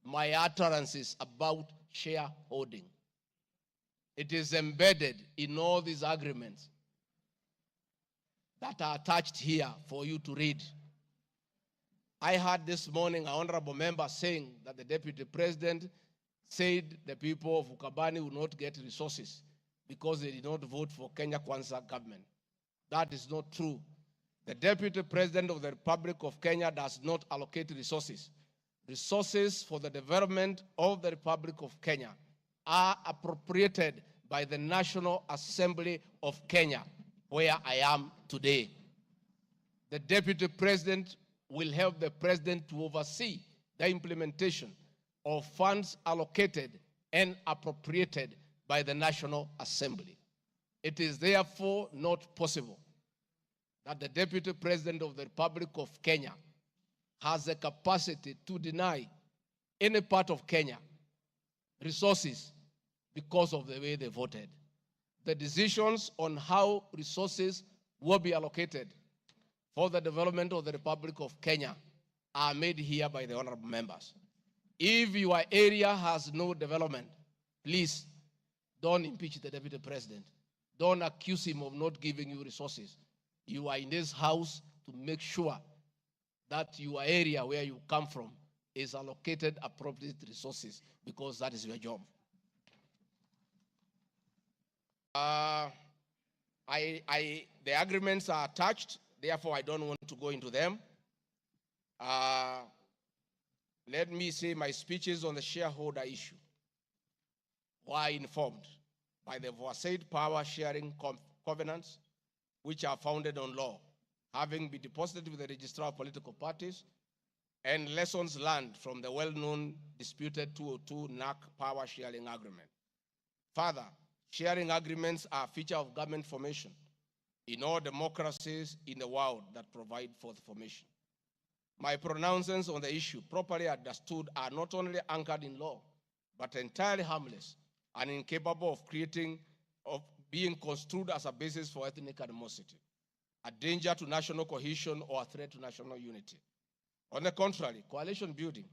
my utterances about shareholding. It is embedded in all these agreements that are attached here for you to read. I heard this morning an honorable member saying that the deputy president said the people of Ukabani will not get resources because they did not vote for Kenya Kwanza government. That is not true. The deputy president of the Republic of Kenya does not allocate resources. Resources for the development of the Republic of Kenya are appropriated by the National Assembly of Kenya, where I am today. The deputy president will help the president to oversee the implementation of funds allocated and appropriated by the National Assembly. It is therefore not possible that the deputy president of the Republic of Kenya has the capacity to deny any part of Kenya resources because of the way they voted. The decisions on how resources will be allocated for the development of the Republic of Kenya are made here by the honorable members. If your area has no development, please don't impeach the deputy president. Don't accuse him of not giving you resources. You are in this house to make sure that your area where you come from is allocated appropriate resources because that is your job. The agreements are attached, therefore I don't want to go into them. Let me say my speeches on the shareholder issue were informed. by the aforesaid power-sharing covenants, which are founded on law, having been deposited with the Registrar of Political Parties, and lessons learned from the well-known disputed 202 NAC power-sharing agreement. Further, sharing agreements are a feature of government formation in all democracies in the world that provide for the formation. My pronouncements on the issue, properly understood, are not only anchored in law, but entirely harmless and incapable of being construed as a basis for ethnic animosity, a danger to national cohesion, or a threat to national unity. On the contrary, coalition building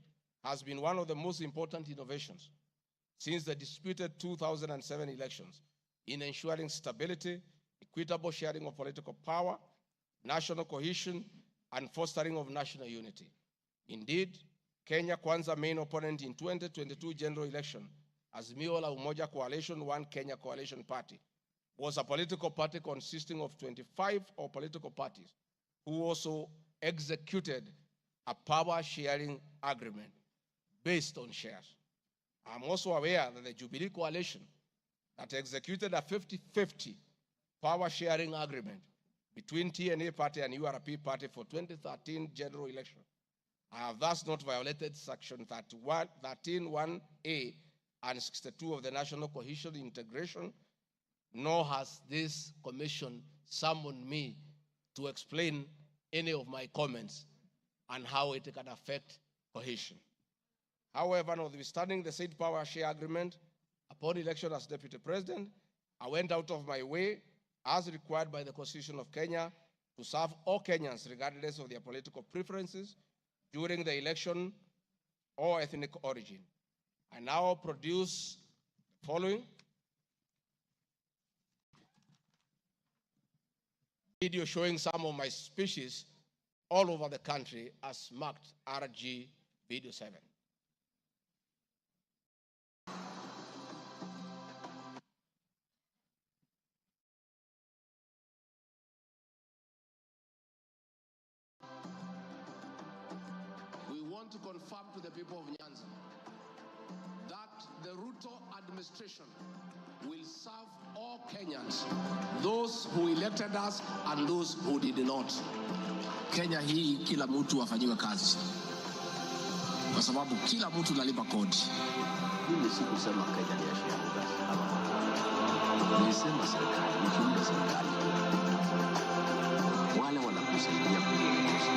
has been one of the most important innovations since the disputed 2007 elections in ensuring stability, equitable sharing of political power, national cohesion, and fostering of national unity. Indeed, Kenya Kwanza main opponent in 2022 general election, Azimio la Umoja Coalition, One Kenya Coalition Party, was a political party consisting of 25 political parties who also executed a power-sharing agreement based on shares. I'm also aware that the Jubilee Coalition that executed a 50-50 power-sharing agreement between TNA Party and URP Party for 2013 general election. I have thus not violated Section 13(1)(a) and 62 of the National Cohesion Integration, nor has this commission summoned me to explain any of my comments and how it can affect cohesion. However, notwithstanding the said power share agreement, upon election as Deputy President, I went out of my way, as required by the Constitution of Kenya, to serve all Kenyans regardless of their political preferences during the election or ethnic origin. I now produce the following video showing some of my speeches all over the country as marked RG Video 7. We want to confirm to the people of Nyanza that the Ruto administration will serve all Kenyans, those who elected us and those who did not. Kenya hii kila mtu afanyiwe kazi, kwa sababu kila mtu nalipa kodi. Mimi sikusema Kenya ni ya shareholders, nilisema serikali, nikiunda serikali wale wanakusaidia kuongoza.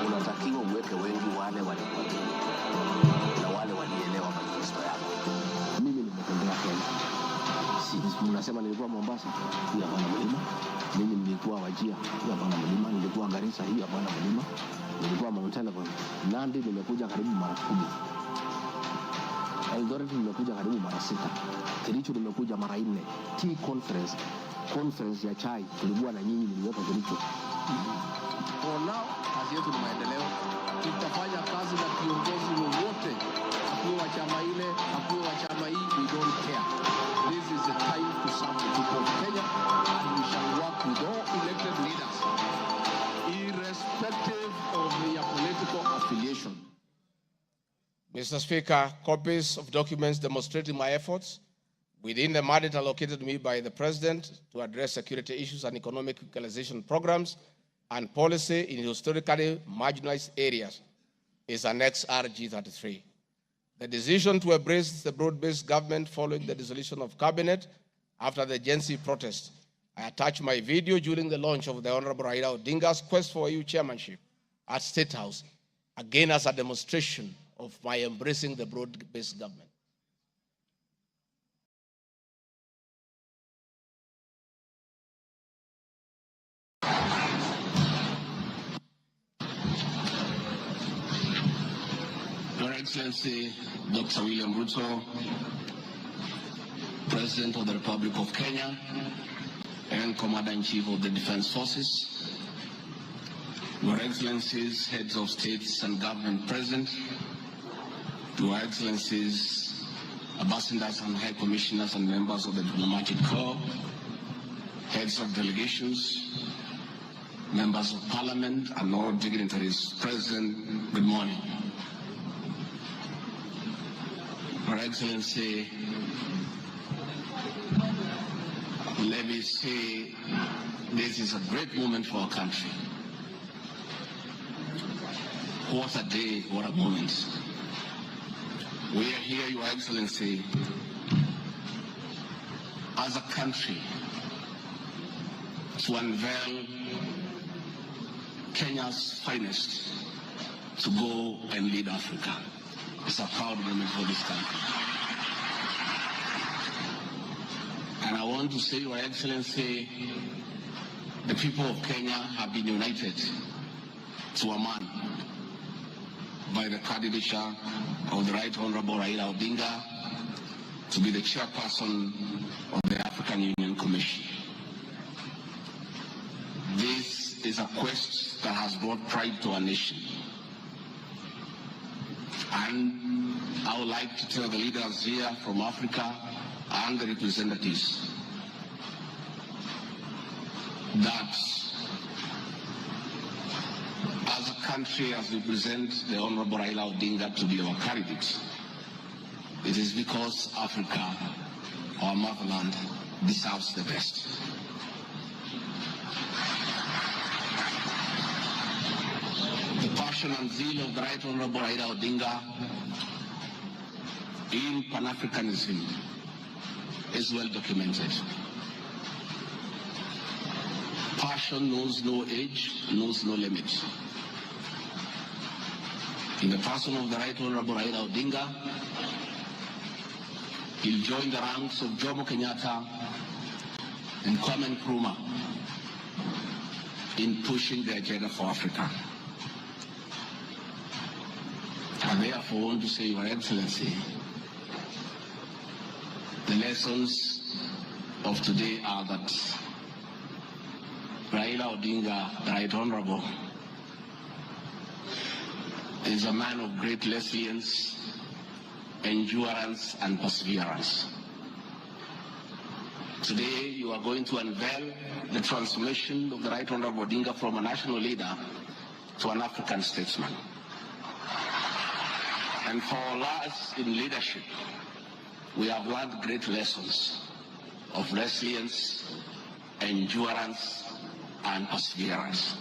Unatakiwa uweke wengi wale walikuamini na wale walielewa manifesto yako. Mimi nimetembea Kenya. Mnasema nilikuwa Mombasa, hiyo hapana mlima. Mimi nilikuwa Wajir, hiyo hapana mlima. Nilikuwa Garissa, hiyo hapana mlima. Nilikuwa Mount Elgon. Nandi nimekuja karibu mara 10. Eldoret nimekuja karibu mara 6. Kericho nimekuja mara 4. Tea conference ya chai tulikuwa na nyinyi, niliweka Kericho. For now, kazi yetu ni maendeleo. Tutafanya kazi na kiongozi wowote, akuwe wa chama ile, akuwe wa chama hii, we don't care. This is the time to serve the people of Kenya, and we shall work with all elected leaders, irrespective of their political affiliation. Mr. Speaker, copies of documents demonstrating my efforts within the mandate allocated me by the President to address security issues and economic equalization programs and policy in historically marginalized areas is Annex RG33. The decision to embrace the broad-based government following the dissolution of cabinet after the Gen Z protest. I attached my video during the launch of the Honorable Raila Odinga's quest for EU chairmanship at State House, again as a demonstration of my embracing the broad-based government. Your Excellency, Dr. William Ruto, President of the Republic of Kenya and Commander-in-Chief of the Defense Forces, Your Excellencies, Heads of States and Government present, Your Excellencies, Ambassadors and High Commissioners and members of the Diplomatic Corps, Heads of Delegations, Members of Parliament and all dignitaries present, good morning. Your Excellency, let me say this is a great moment for our country. What a day, what a moment. We are here, Your Excellency, as a country to unveil Kenya's finest to go and lead Africa. It's a proud moment for this country. And I want to say, Your Excellency, the people of Kenya have been united to a man by the candidature of the Right Honorable Raila Odinga to be the chairperson of the African Union Commission. This is a quest that has brought pride to our nation. And I would like to tell the leaders here from Africa and the representatives that as a country, as we present the Honorable Raila Odinga to be our candidate, it is because Africa, our motherland, deserves the best. The passion and zeal of the Right Honorable Raila Odinga in Pan-Africanism is well documented. Passion knows no age, knows no limit. In the person of the Right Honorable Raila Odinga, he'll join the ranks of Jomo Kenyatta and Kwame Nkrumah in pushing the agenda for Africa. I therefore want to say, Your Excellency, the lessons of today are that Raila Odinga, the Right Honorable, is a man of great resilience, endurance, and perseverance. Today, you are going to unveil the transformation of the Right Honorable Odinga from a national leader to an African statesman. And for us in leadership, we have learned great lessons of resilience, endurance, and perseverance.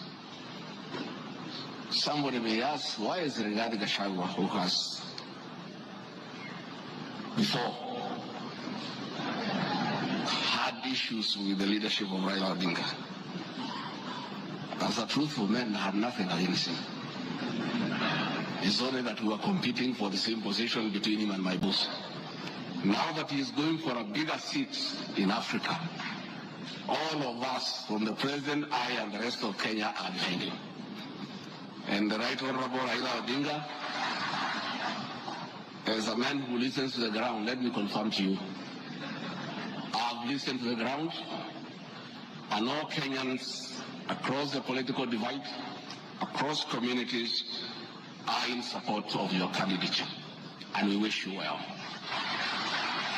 Somebody may ask, why is Rigathi Gachagua, who has before had issues with the leadership of Raila Odinga? As a truthful man, I had nothing against him. It's only that we were competing for the same position between him and my boss. Now that he is going for a bigger seat in Africa, all of us, from the president, I, and the rest of Kenya, are behind him. And the Right Honorable Raila Odinga, as a man who listens to the ground, let me confirm to you, I've listened to the ground, and all Kenyans across the political divide, across communities, are in support of your candidature, and we wish you well.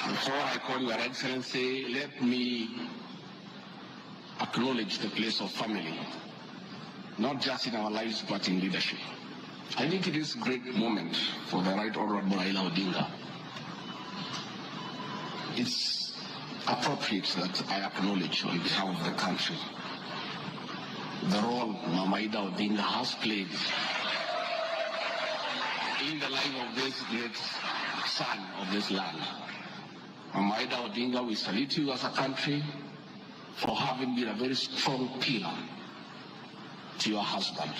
Before I call Your Excellency, let me acknowledge the place of family, not just in our lives, but in leadership. I think it is a great moment for the Right Honorable Raila Odinga. It's appropriate that I acknowledge on behalf of the country the role Mama Ida Odinga has played in the life of this great son of this land. Mama Ida Odinga, we salute you as a country for having been a very strong pillar to your husband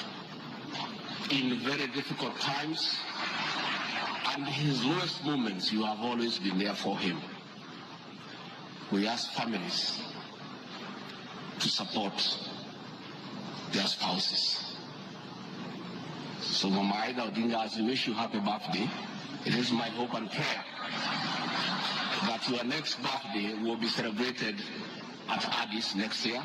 in very difficult times, and his lowest moments, you have always been there for him. We ask families to support their spouses. So Mama Ida Odinga, as we wish you happy birthday, it is my hope and prayer that your next birthday will be celebrated at Addis next year.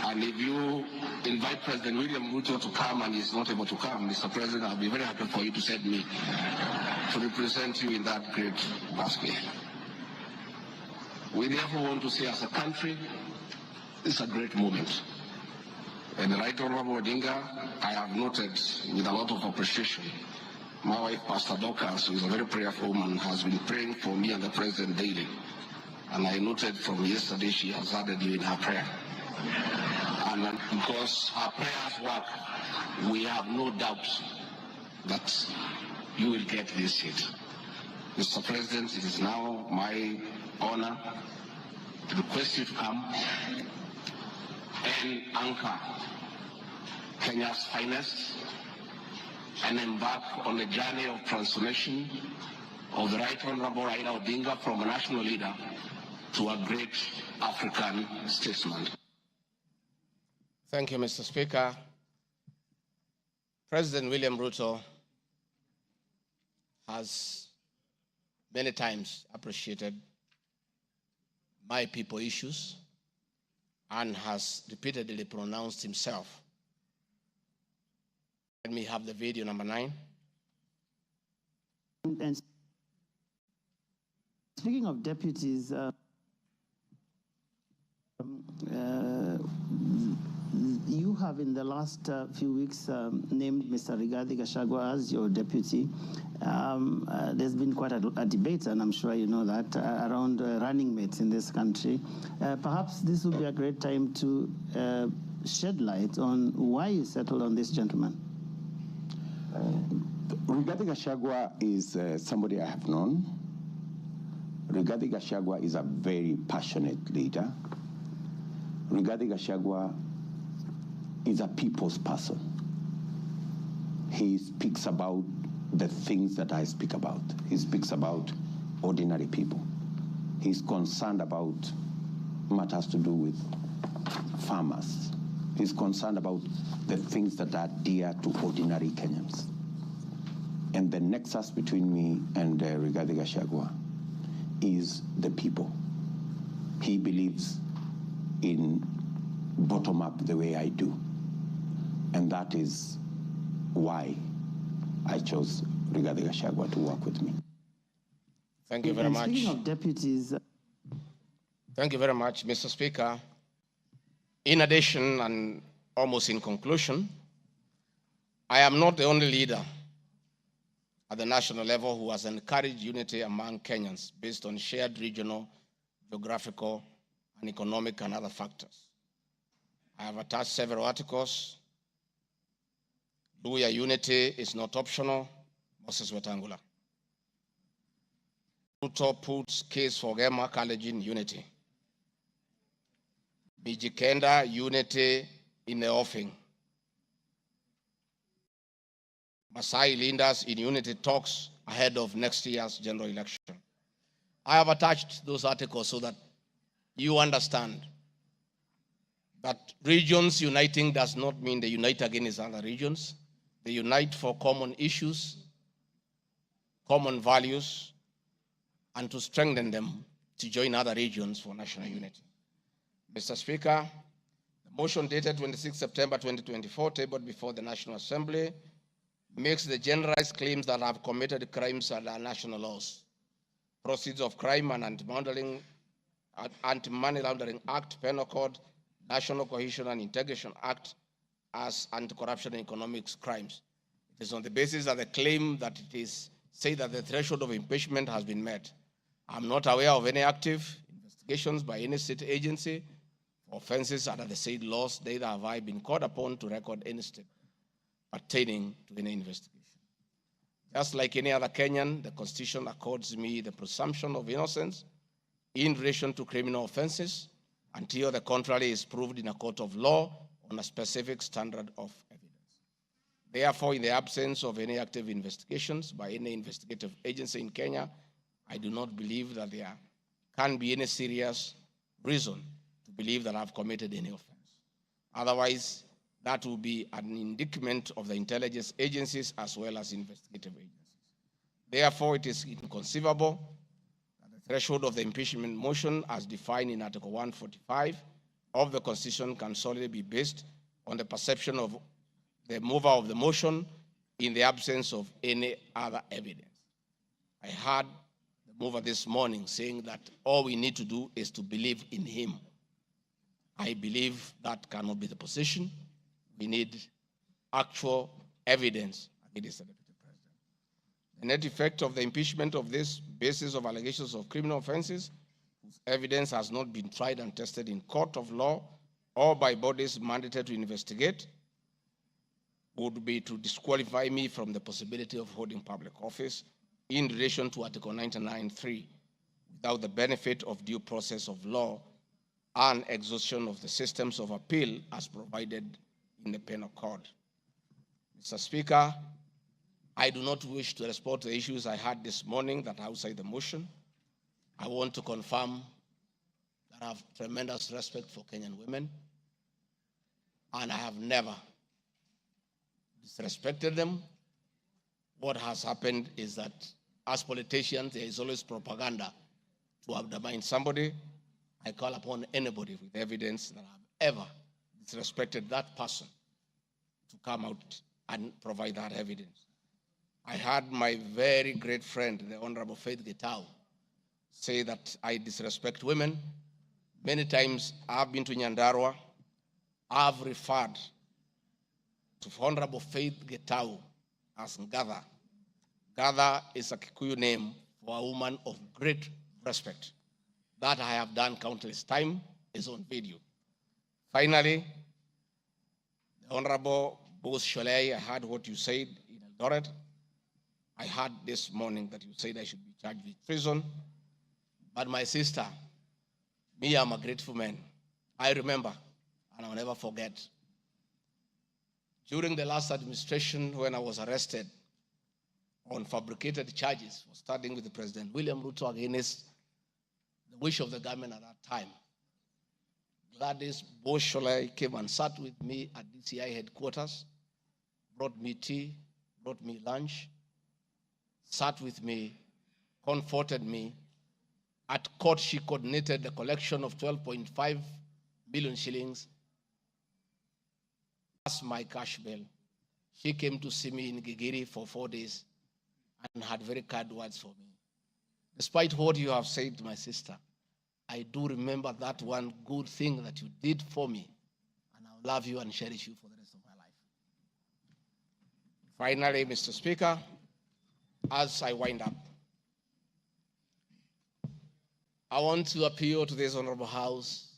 And if you invite President William Ruto to come and he's not able to come, Mr. President, I'll be very happy for you to send me to represent you in that great birthday. We therefore want to say, as a country, it's a great moment. And the Right Honorable Odinga, I have noted with a lot of appreciation, my wife, Pastor Dorcas, who is a very prayerful woman, has been praying for me and the President daily. And I noted from yesterday she has added you in her prayer. And because her prayers work, we have no doubt that you will get this seat. Mr. President, it is now my honor to request you to come and anchor Kenya's finest and embark on a journey of transformation of the Right Honorable Raila Odinga from a national leader to a great African statesman. Thank you, Mr. Speaker. President William Ruto has many times appreciated my people issues and has repeatedly pronounced himself. Let me have the video number 9. And speaking of deputies, you have in the last few weeks named Mr. Rigathi Gachagua as your deputy. There's been quite a debate, and I'm sure you know that, around running mates in this country. Perhaps this would be a great time to shed light on why you settled on this gentleman. Rigathi Gachagua is somebody I have known. Rigathi Gachagua is a very passionate leader. Rigathi Gachagua is a people's person. He speaks about the things that I speak about. He speaks about ordinary people. He's concerned about matters to do with farmers. He's concerned about the things that are dear to ordinary Kenyans. And the nexus between me and Rigathi Gachagua is the people. He believes in bottom-up the way I do. And that is why I chose Rigathi Gachagua to work with me. Thank you very much. Speaking of deputies... Thank you very much, Mr. Speaker. In addition, and almost in conclusion, I am not the only leader at the national level who has encouraged unity among Kenyans based on shared regional, geographical, and economic and other factors. I have attached several articles. Luya unity is not optional, Moses Wetangula. Ruto puts case for Gema Kalenjin unity. Mijikenda unity in the offing. Masai leaders in unity talks ahead of next year's general election. I have attached those articles so that you understand that regions uniting does not mean they unite against other regions. They unite for common issues, common values, and to strengthen them to join other regions for national unity. Mr. Speaker, the motion dated 26 September 2024, tabled before the National Assembly, makes the generalized claims that have committed crimes under national laws, Proceeds of Crime and Anti-Money Laundering Act, Penal Code, National Cohesion and Integration Act as anti-corruption and economic crimes. It is on the basis of the claim that it is said that the threshold of impeachment has been met. I'm not aware of any active investigations by any state agency for offenses under the said laws, neither have I been called upon to record any step pertaining to any investigation. Just like any other Kenyan, the Constitution accords me the presumption of innocence in relation to criminal offenses until the contrary is proved in a court of law on a specific standard of evidence. Therefore, in the absence of any active investigations by any investigative agency in Kenya, I do not believe that there can be any serious reason to believe that I've committed any offense. Otherwise, that will be an indictment of the intelligence agencies as well as investigative agencies. Therefore, it is inconceivable that the threshold of the impeachment motion as defined in Article 145 of the Constitution can solely be based on the perception of the mover of the motion in the absence of any other evidence. I heard the mover this morning saying that all we need to do is to believe in him. I believe that cannot be the position. We need actual evidence against the Deputy President. The net effect of the impeachment of this basis of allegations of criminal offenses whose evidence has not been tried and tested in court of law or by bodies mandated to investigate would be to disqualify me from the possibility of holding public office in relation to Article 99(3) without the benefit of due process of law and exhaustion of the systems of appeal as provided in the Penal Code. Mr. Speaker, I do not wish to respond to the issues I had this morning that are outside the motion. I want to confirm that I have tremendous respect for Kenyan women, and I have never disrespected them. What has happened is that as politicians, there is always propaganda to undermine somebody. I call upon anybody with evidence that I have ever disrespected that person to come out and provide that evidence. I had my very great friend, the Honorable Faith Gitau, say that I disrespect women. Many times I've been to Nyandarua. I've referred to Honorable Faith Gitau as Ngatha. Ngatha is a Kikuyu name for a woman of great respect. That I have done countless times is on video. Finally, the Honorable Bose Sholei, I heard what you said in Eldoret. I heard this morning that you said I should be charged with treason. But my sister, me, I'm a grateful man. I remember, and I'll never forget, during the last administration when I was arrested on fabricated charges for standing with the President William Ruto against the wish of the government at that time, Gladys Bosholai came and sat with me at DCI headquarters, brought me tea, brought me lunch, sat with me, comforted me. At court, she coordinated the collection of 12.5 billion shillings as my cash bail. She came to see me in Gigiri for 4 days and had very kind words for me. Despite what you have said, my sister, I do remember that one good thing that you did for me, and I'll love you and cherish you for the rest of my life. Finally, Mr. Speaker, as I wind up, I want to appeal to this Honorable House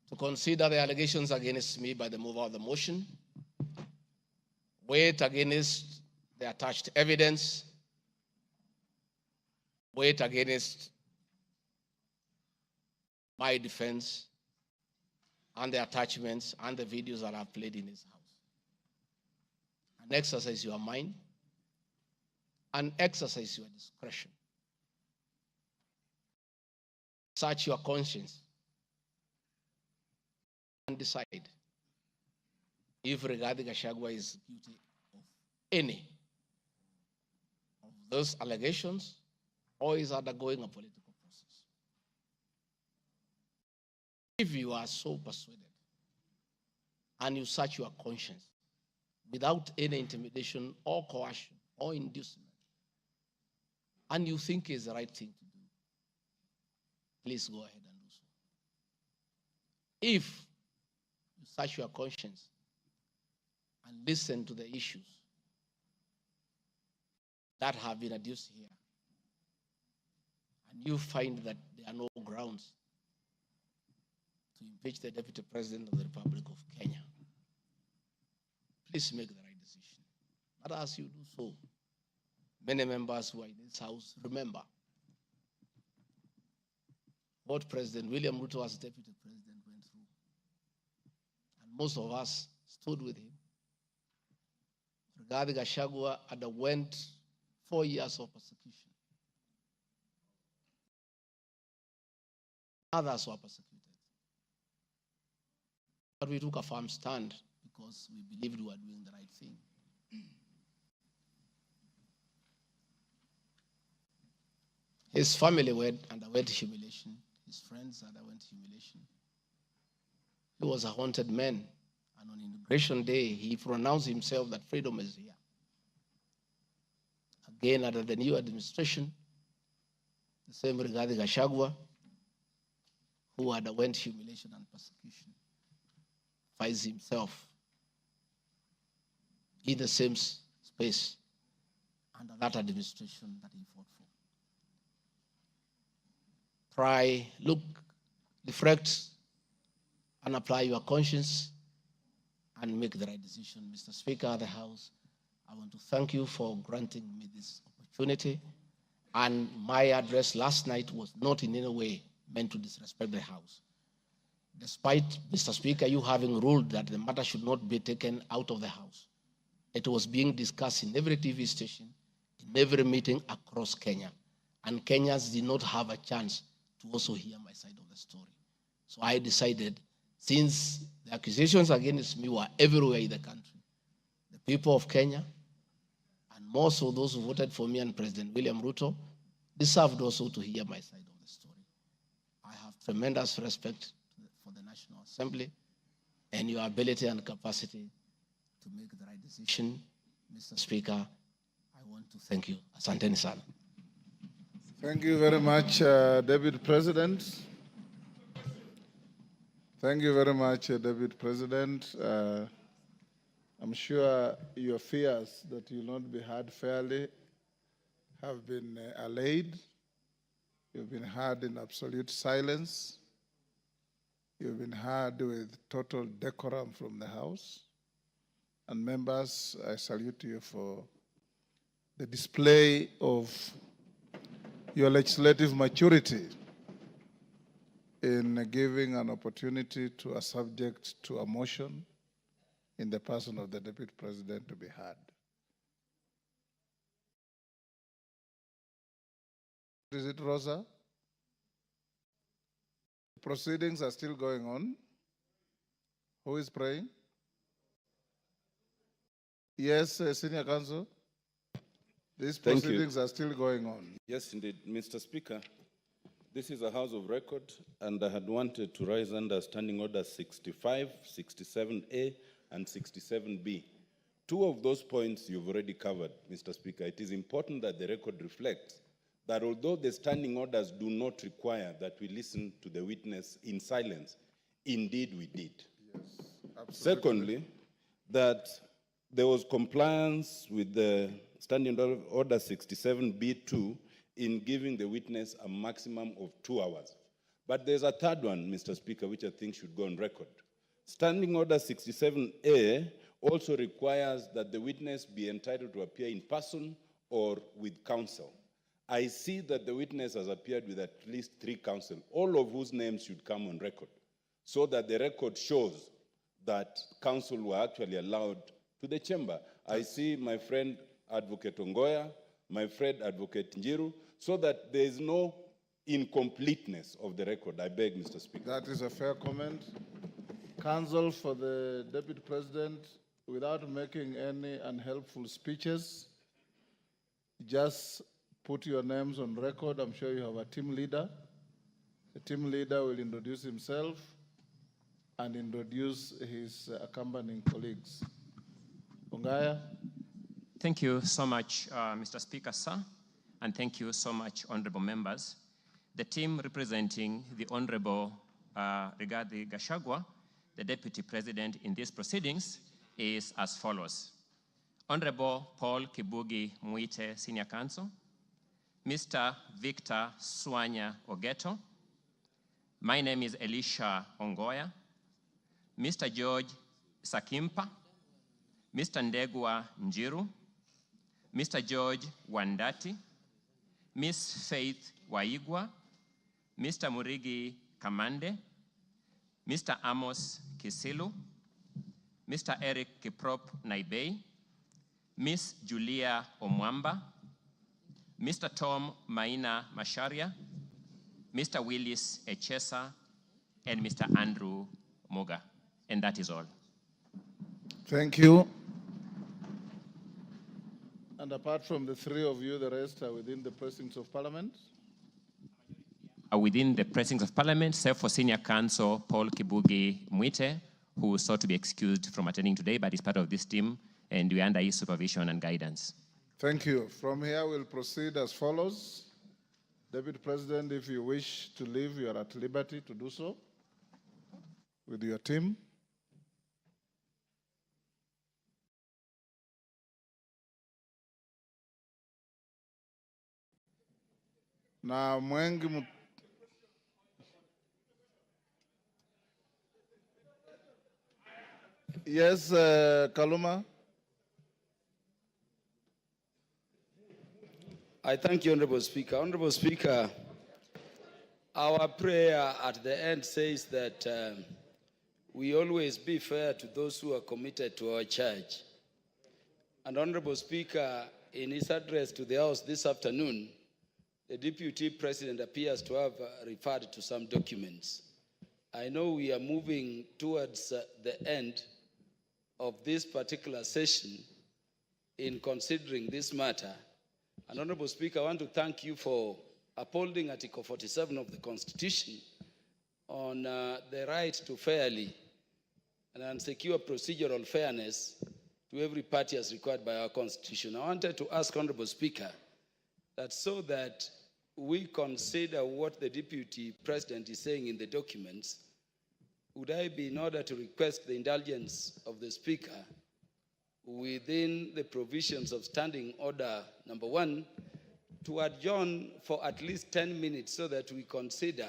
to consider the allegations against me by the mover of the motion, weigh it against the attached evidence, weigh it against my defense and the attachments and the videos that I've played in this house. And exercise your mind and exercise your discretion. Search your conscience and decide if Rigathi Gachagua is guilty of any of those allegations or is undergoing a political process. If you are so persuaded and you search your conscience without any intimidation or coercion or inducement, and you think it's the right thing to do, please go ahead and do so. If you search your conscience and listen to the issues that have been adduced here, and you find that there are no grounds to impeach the Deputy President of the Republic of Kenya, please make the right decision. But as you do so, many members who are in this house remember what President William Ruto as Deputy President went through. And most of us stood with him. Rigathi Gachagua underwent 4 years of persecution. Others were persecuted. But we took a firm stand because we believed we were doing the right thing. His family underwent humiliation. His friends underwent humiliation. He was a haunted man. And on Inauguration Day, he pronounced himself that freedom is here. Again, under the new administration, the same Rigathi Gachagua, who underwent humiliation and persecution, finds himself in the same space under that administration that he fought for. reflect and apply your conscience and make the right decision. Mr. Speaker of the House, I want to thank you for granting me this opportunity. And my address last night was not in any way meant to disrespect the House. Despite, Mr. Speaker, you having ruled that the matter should not be taken out of the House, it was being discussed in every TV station, in every meeting across Kenya. And Kenyans did not have a chance to also hear my side of the story. So I decided, since the accusations against me were everywhere in the country, the people of Kenya, and more so those who voted for me and President William Ruto, deserved also to hear my side of the story. I have tremendous respect for the National Assembly and your ability and capacity to make the right decision. Mr. Speaker, I want to thank you. Asanteni sana. Thank you very much, Deputy President. Thank you very much, Deputy President. I'm sure your fears that you will not be heard fairly have been allayed. You've been heard in absolute silence. You've been heard with total decorum from the House. And members, I salute you for the display of your legislative maturity in giving an opportunity to a subject to a motion in the person of the Deputy President to be heard. Is it Rosa? Proceedings are still going on. Who is praying? Yes, Senior Counsel. These proceedings are still going on. Yes, indeed. Mr. Speaker, this is a House of Record, and I had wanted to rise under Standing Orders 65, 67A, and 67B. Two of those points you've already covered, Mr. Speaker. It is important that the record reflects that although the standing orders do not require that we listen to the witness in silence, indeed we did. Yes, absolutely. Secondly, that there was compliance with the Standing Order 67B2 in giving the witness a maximum of 2 hours. But there's a third one, Mr. Speaker, which I think should go on record. Standing Order 67A also requires that the witness be entitled to appear in person or with counsel. I see that the witness has appeared with at least 3 counsel, all of whose names should come on record, so that the record shows that counsel were actually allowed to the chamber. I see my friend Advocate Ongoya, my friend Advocate Njiru, so that there is no incompleteness of the record. I beg, Mr. Speaker. That is a fair comment. Counsel for the Deputy President, without making any unhelpful speeches, just put your names on record. I'm sure you have a team leader. The team leader will introduce himself and introduce his accompanying colleagues. Ongaya. Thank you so much, Mr. Speaker, sir, and thank you so much, honorable members. The team representing the Honorable Rigathi Gachagua, the Deputy President in these proceedings, is as follows. Honorable Paul Kibugi Muite, Senior Counsel, Mr. Victor Swanya Ogeto, my name is Elisha Ongoya, Mr. George Sakimpa, Mr. Ndegwa Njiru, Mr. George Wandati, Miss Faith Waigwa, Mr. Murigi Kamande, Mr. Amos Kisilu, Mr. Eric Kiprop Naibei, Miss Julia Omwamba, Mr. Tom Maina Masharia, Mr. Willis Echesa, and Mr. Andrew Moga. And that is all. Thank you. And apart from the 3 of you, the rest are within the precincts of Parliament? Are within the precincts of Parliament, save for Senior Counsel Paul Kibugi Muite, who sought to be excused from attending today, but is part of this team, and we are under his supervision and guidance. Thank you. From here, we'll proceed as follows. Deputy President, if you wish to leave, you are at liberty to do so with your team. Na Yes, Kaluma. I thank you, Honorable Speaker. Honorable Speaker, our prayer at the end says that we always be fair to those who are committed to our church. And Honorable Speaker, in his address to the House this afternoon, the Deputy President appears to have referred to some documents. I know we are moving towards the end of this particular session in considering this matter. And Honorable Speaker, I want to thank you for upholding Article 47 of the Constitution on the right to fairly and secure procedural fairness to every party as required by our Constitution. I wanted to ask Honorable Speaker that so that we consider what the Deputy President is saying in the documents, would I be in order to request the indulgence of the Speaker within the provisions of Standing Order number 1 to adjourn for at least 10 minutes so that we consider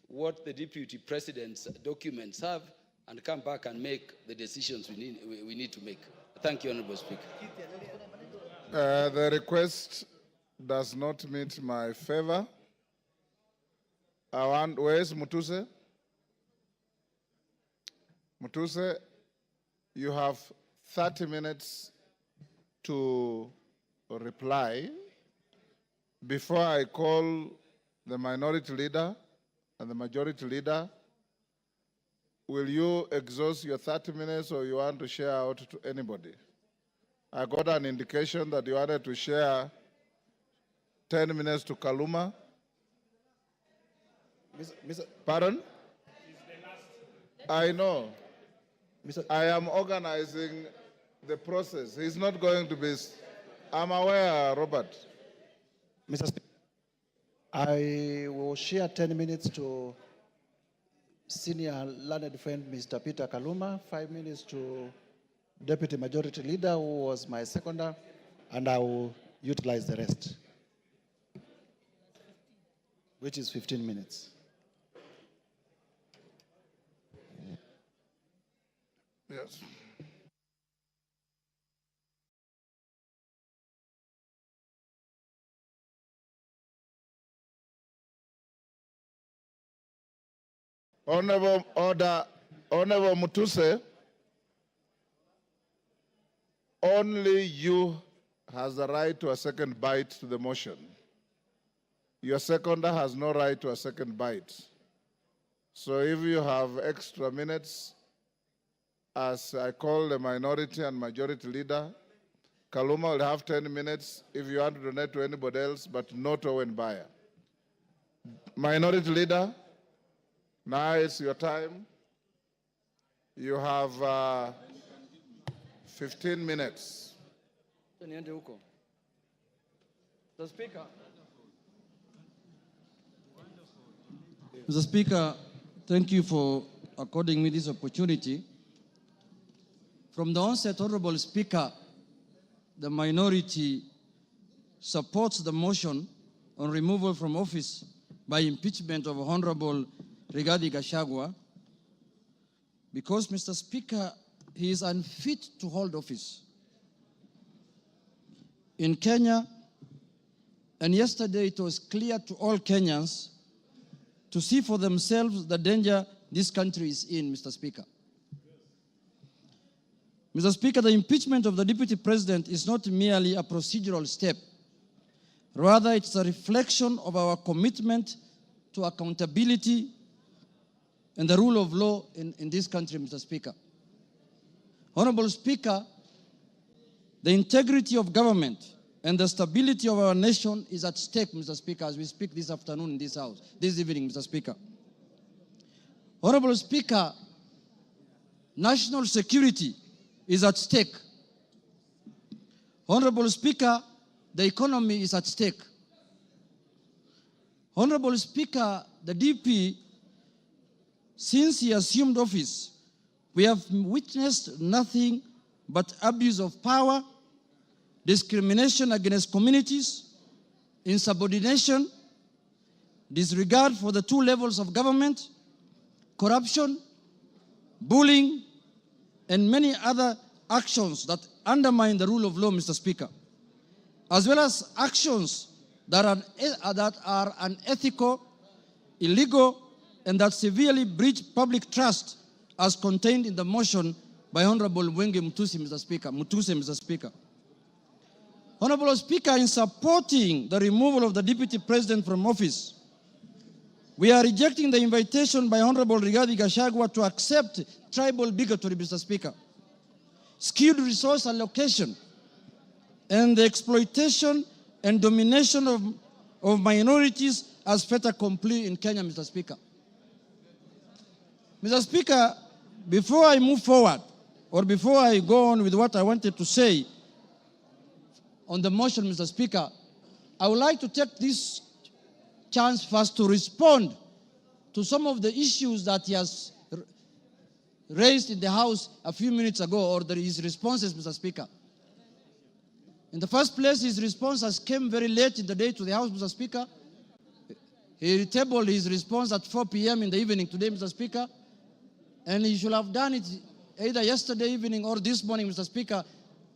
what the Deputy President's documents have and come back and make the decisions we need to make. Thank you, Honorable Speaker. The request does not meet my favor. Where's Mutuse? Mutuse, you have 30 minutes to reply before I call the minority leader and the majority leader. Will you exhaust your 30 minutes or you want to share out to anybody? I got an indication that you wanted to share 10 minutes to Kaluma. Pardon? I know. I am organizing the process. He's not going to be... I'm aware, Robert. Mr. Speaker, I will share 10 minutes to senior learned friend Mr. Peter Kaluma, 5 minutes to Deputy Majority Leader, who was my seconder, and I will utilize the rest, which is 15 minutes. Yes. Honorable Mutuse, only you has the right to a second bite to the motion. Your seconder has no right to a second bite. So if you have extra minutes, as I call the minority and majority leader, Kaluma will have 10 minutes if you want to donate to anybody else, but not Owen Bayer. Minority leader, now it's your time. You have 15 minutes. Mr. Speaker. Mr. Speaker, thank you for according me this opportunity. From the onset, Honorable Speaker, the minority supports the motion on removal from office by impeachment of Honorable Rigathi Gachagua because, Mr. Speaker, he is unfit to hold office in Kenya, and yesterday it was clear to all Kenyans to see for themselves the danger this country is in, Mr. Speaker. Mr. Speaker, the impeachment of the Deputy President is not merely a procedural step. Rather, it's a reflection of our commitment to accountability and the rule of law in this country, Mr. Speaker. Honorable Speaker, the integrity of government and the stability of our nation is at stake, Mr. Speaker, as we speak this afternoon in this House, this evening, Mr. Speaker. Honorable Speaker, national security is at stake. Honorable Speaker, the economy is at stake. Honorable Speaker, the DP, since he assumed office, we have witnessed nothing but abuse of power, discrimination against communities, insubordination, disregard for the two levels of government, corruption, bullying, and many other actions that undermine the rule of law, Mr. Speaker, as well as actions that are unethical, illegal, and that severely breach public trust as contained in the motion by Honorable Mwenge Mutuse, Mr. Speaker. Honorable Speaker, in supporting the removal of the Deputy President from office, we are rejecting the invitation by Honorable Rigathi Gachagua to accept tribal bigotry, Mr. Speaker, skewed resource allocation, and the exploitation and domination of minorities as fait accompli in Kenya, Mr. Speaker. Mr. Speaker, before I move forward, or before I go on with what I wanted to say on the motion, Mr. Speaker, I would like to take this chance first to respond to some of the issues that he has raised in the House a few minutes ago, or his responses, Mr. Speaker. In the first place, his response came very late in the day to the House, Mr. Speaker. He tabled his response at 4 p.m. in the evening today, Mr. Speaker, and he should have done it either yesterday evening or this morning, Mr. Speaker,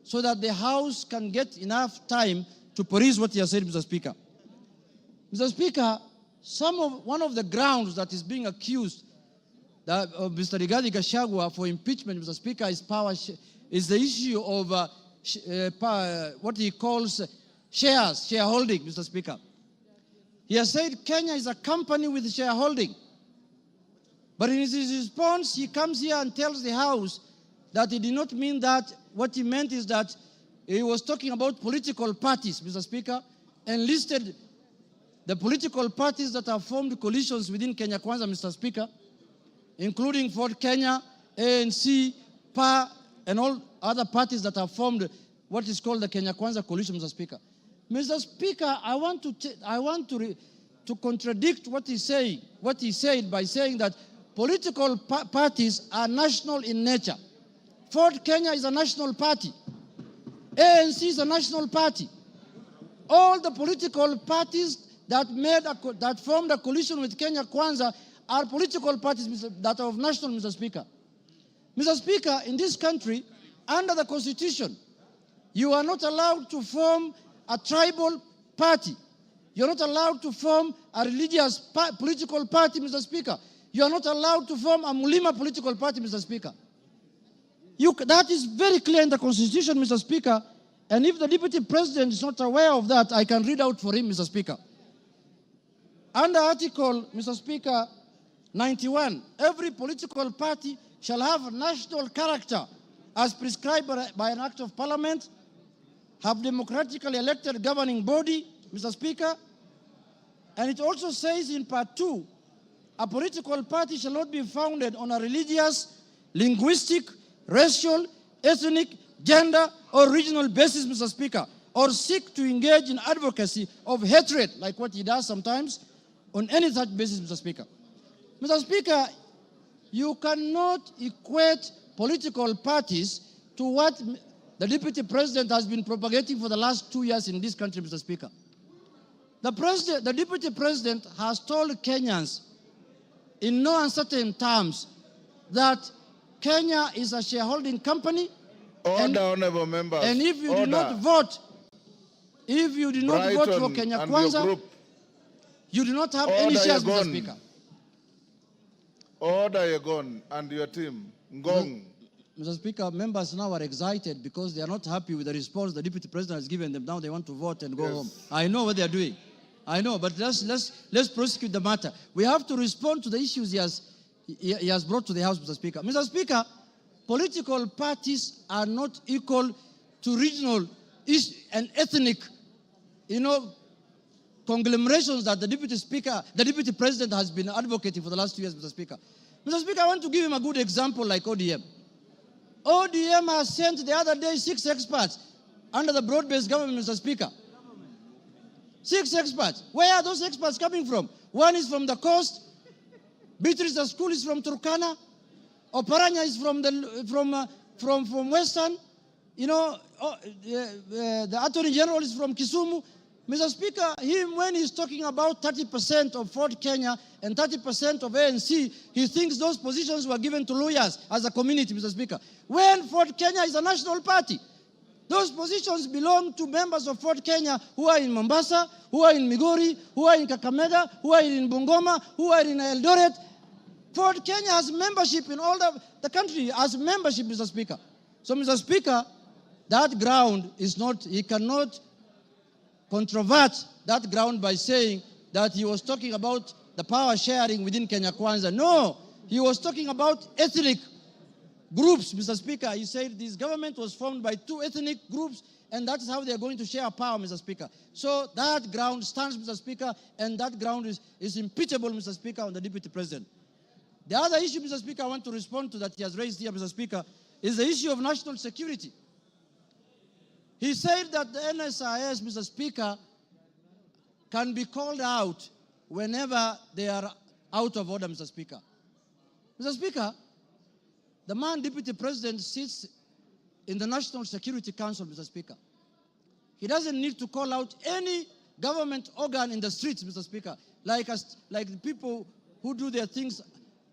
so that the House can get enough time to peruse what he has said, Mr. Speaker. Mr. Speaker, one of the grounds that is being accused of Mr. Rigathi Gachagua for impeachment, Mr. Speaker, is the issue of what he calls shareholding, Mr. Speaker. He has said Kenya is a company with shareholding. But in his response, he comes here and tells the House that he did not mean that. What he meant is that he was talking about political parties, Mr. Speaker, and listed the political parties that have formed coalitions within Kenya Kwanza, Mr. Speaker, including Ford Kenya, ANC, PA, and all other parties that have formed what is called the Kenya Kwanza coalition, Mr. Speaker. Mr. Speaker, I want to contradict what he said by saying that political parties are national in nature. Ford Kenya is a national party. ANC is a national party. All the political parties that formed a coalition with Kenya Kwanza are political parties that are of national, Mr. Speaker. Mr. Speaker, in this country, under the Constitution, you are not allowed to form a tribal party. You're not allowed to form a religious political party, Mr. Speaker. You are not allowed to form a Mulima political party, Mr. Speaker. That is very clear in the Constitution, Mr. Speaker. And if the Deputy President is not aware of that, I can read out for him, Mr. Speaker. Under Article, Mr. Speaker, 91, every political party shall have a national character as prescribed by an act of parliament, have democratically elected governing body, Mr. Speaker. And it also says in Part 2, a political party shall not be founded on a religious, linguistic, racial, ethnic, gender, or regional basis, Mr. Speaker, or seek to engage in advocacy of hatred, like what he does sometimes, on any such basis, Mr. Speaker. Mr. Speaker, you cannot equate political parties to what the Deputy President has been propagating for the last 2 years in this country, Mr. Speaker. The Deputy President has told Kenyans in no uncertain terms that Kenya is a shareholding company. Order, honorable members. And if you do not vote, for Kenya Kwanza, you do not have any shares, Mr. Speaker. Order, Yegon, and your team. Ngong. Mr. Speaker, members now are excited because they are not happy with the response the Deputy President has given them. Now they want to vote and go home. I know what they are doing. I know, but let's prosecute the matter. We have to respond to the issues he has brought to the House, Mr. Speaker. Mr. Speaker, political parties are not equal to regional and ethnic, conglomerations that the Deputy President has been advocating for the last 2 years, Mr. Speaker. Mr. Speaker, I want to give him a good example like ODM. ODM has sent the other day 6 experts under the broad-based government, Mr. Speaker. 6 experts. Where are those experts coming from? One is from the coast. Beatrice School is from Turkana. Oparanya is from Western. The Attorney General is from Kisumu. Mr. Speaker, when he's talking about 30% of Ford Kenya and 30% of ANC, he thinks those positions were given to lawyers as a community, Mr. Speaker. When Ford Kenya is a national party, those positions belong to members of Ford Kenya who are in Mombasa, who are in Migori, who are in Kakamega, who are in Bungoma, who are in Eldoret. Ford Kenya has membership in all the country, has membership, Mr. Speaker. So, Mr. Speaker, that ground is not, he cannot controvert that ground by saying that he was talking about the power sharing within Kenya Kwanza. No, he was talking about ethnic groups, Mr. Speaker. He said this government was formed by 2 ethnic groups, and that is how they are going to share power, Mr. Speaker. So that ground stands, Mr. Speaker, and that ground is impeachable, Mr. Speaker, on the Deputy President. The other issue, Mr. Speaker, I want to respond to that he has raised here, Mr. Speaker, is the issue of national security. He said that the NSIS, Mr. Speaker, can be called out whenever they are out of order, Mr. Speaker. Mr. Speaker, the man Deputy President sits in the National Security Council, Mr. Speaker. He doesn't need to call out any government organ in the streets, Mr. Speaker, like the people who do their things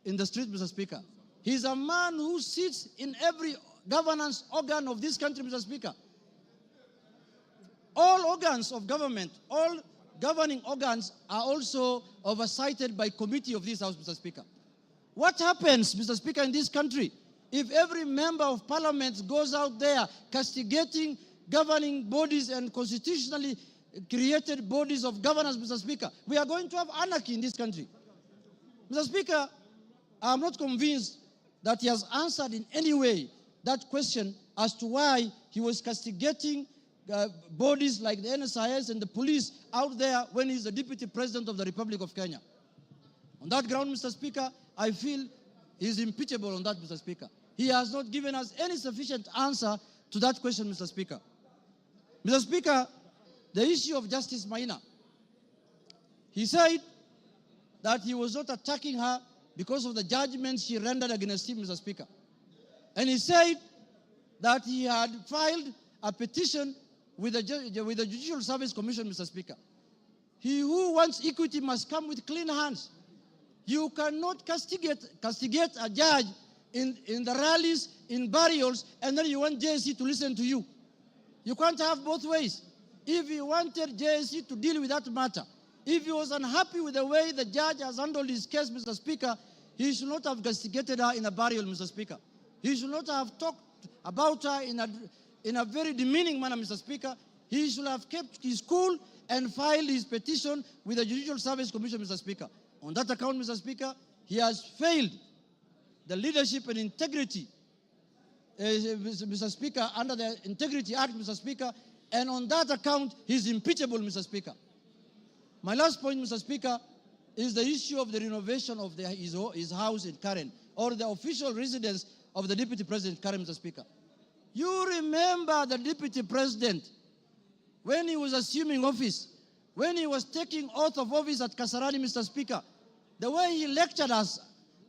in the street, Mr. Speaker. He's a man who sits in every governance organ of this country, Mr. Speaker. All organs of government, all governing organs are also oversighted by committee of this House, Mr. Speaker. What happens, Mr. Speaker, in this country if every member of parliament goes out there castigating governing bodies and constitutionally created bodies of governance, Mr. Speaker? We are going to have anarchy in this country. Mr. Speaker, I am not convinced that he has answered in any way that question as to why he was castigating bodies like the NSIS and the police out there when he's the Deputy President of the Republic of Kenya. On that ground, Mr. Speaker, I feel he's impeachable on that, Mr. Speaker. He has not given us any sufficient answer to that question, Mr. Speaker. Mr. Speaker, the issue of Justice Maina. He said that he was not attacking her because of the judgments she rendered against him, Mr. Speaker. And he said that he had filed a petition with the Judicial Service Commission, Mr. Speaker. He who wants equity must come with clean hands. You cannot castigate a judge in the rallies, in burials, and then you want JSC to listen to you. You can't have both ways. If he wanted JSC to deal with that matter, if he was unhappy with the way the judge has handled his case, Mr. Speaker, he should not have castigated her in a burial, Mr. Speaker. He should not have talked about her in a very demeaning manner, Mr. Speaker. He should have kept his cool and filed his petition with the Judicial Service Commission, Mr. Speaker. On that account, Mr. Speaker, he has failed the leadership and integrity, Mr. Speaker, under the Integrity Act, Mr. Speaker, and on that account, he's impeachable, Mr. Speaker. My last point, Mr. Speaker, is the issue of the renovation of his house in Karen, or the official residence of the Deputy President Karen, Mr. Speaker. You remember the Deputy President, when he was assuming office, when he was taking oath of office at Kasarani, Mr. Speaker, the way he lectured us,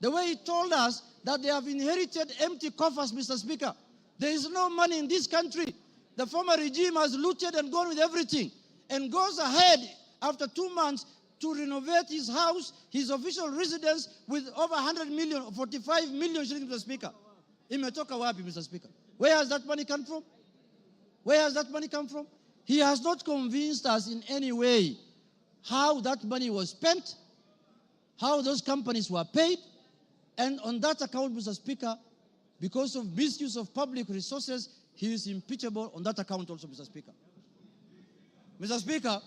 the way he told us that they have inherited empty coffers, Mr. Speaker. There is no money in this country. The former regime has looted and gone with everything, and goes ahead after 2 months to renovate his house, his official residence, with over 100 million, 45 million shillings, Mr. Speaker. Imetoka wapi, Mr. Speaker? Where has that money come from? Where has that money come from? He has not convinced us in any way how that money was spent, how those companies were paid, and on that account, Mr. Speaker, because of misuse of public resources, he is impeachable on that account also, Mr. Speaker. Mr. Speaker,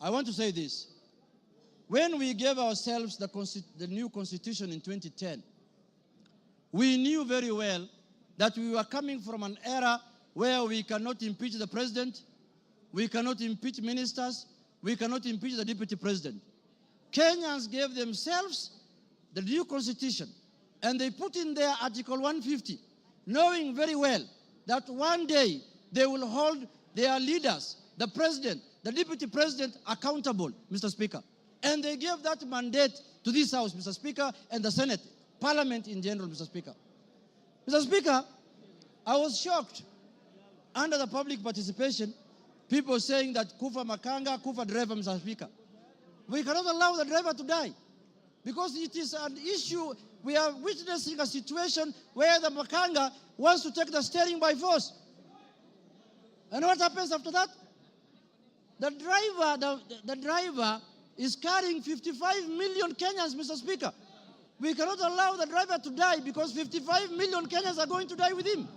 I want to say this. When we gave ourselves the new constitution in 2010, we knew very well that we were coming from an era where we cannot impeach the president, we cannot impeach ministers, we cannot impeach the deputy president. Kenyans gave themselves the new constitution, and they put in there Article 150, knowing very well that one day they will hold their leaders, the president, the deputy president, accountable, Mr. Speaker. And they gave that mandate to this House, Mr. Speaker, and the Senate, Parliament in general, Mr. Speaker. Mr. Speaker, I was shocked under the public participation people saying that kufa makanga, kufa driver, Mr. Speaker. We cannot allow the driver to die because it is an issue. We are witnessing a situation where the makanga wants to take the steering by force. And what happens after that? The driver is carrying 55 million Kenyans, Mr. Speaker. We cannot allow the driver to die because 55 million Kenyans are going to die with him.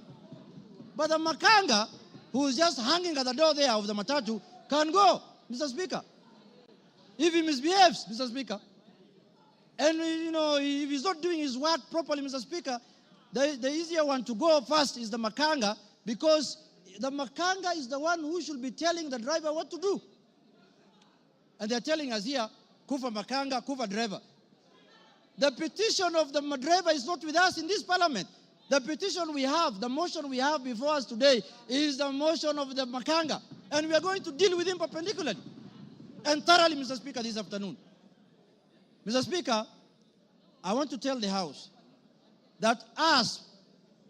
But the makanga, who is just hanging at the door there of the matatu, can go, Mr. Speaker. If he misbehaves, Mr. Speaker. And, if he's not doing his work properly, Mr. Speaker, the easier one to go first is the makanga, because the makanga is the one who should be telling the driver what to do. And they're telling us here, kufa makanga, kufa driver. The petition of the driver is not with us in this parliament. The petition we have, the motion we have before us today is the motion of the makanga. And we are going to deal with him perpendicularly and thoroughly, Mr. Speaker, this afternoon. Mr. Speaker, I want to tell the House that us,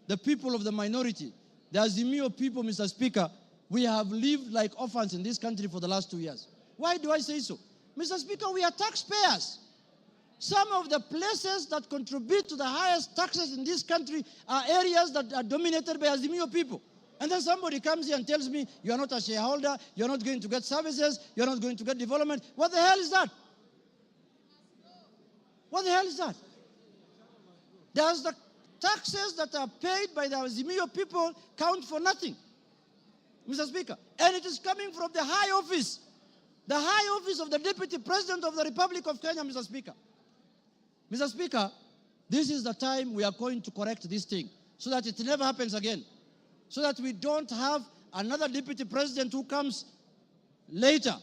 the people of the minority, the Azimio people, Mr. Speaker, we have lived like orphans in this country for the last 2 years. Why do I say so? Mr. Speaker, we are taxpayers. Some of the places that contribute to the highest taxes in this country are areas that are dominated by Azimio people. And then somebody comes here and tells me, you are not a shareholder, you're not going to get services, you're not going to get development. What the hell is that? What the hell is that? Does the taxes that are paid by the Azimio people count for nothing, Mr. Speaker? And it is coming from the high office of the Deputy President of the Republic of Kenya, Mr. Speaker. Mr. Speaker, this is the time we are going to correct this thing so that it never happens again, so that we don't have another Deputy President who comes later.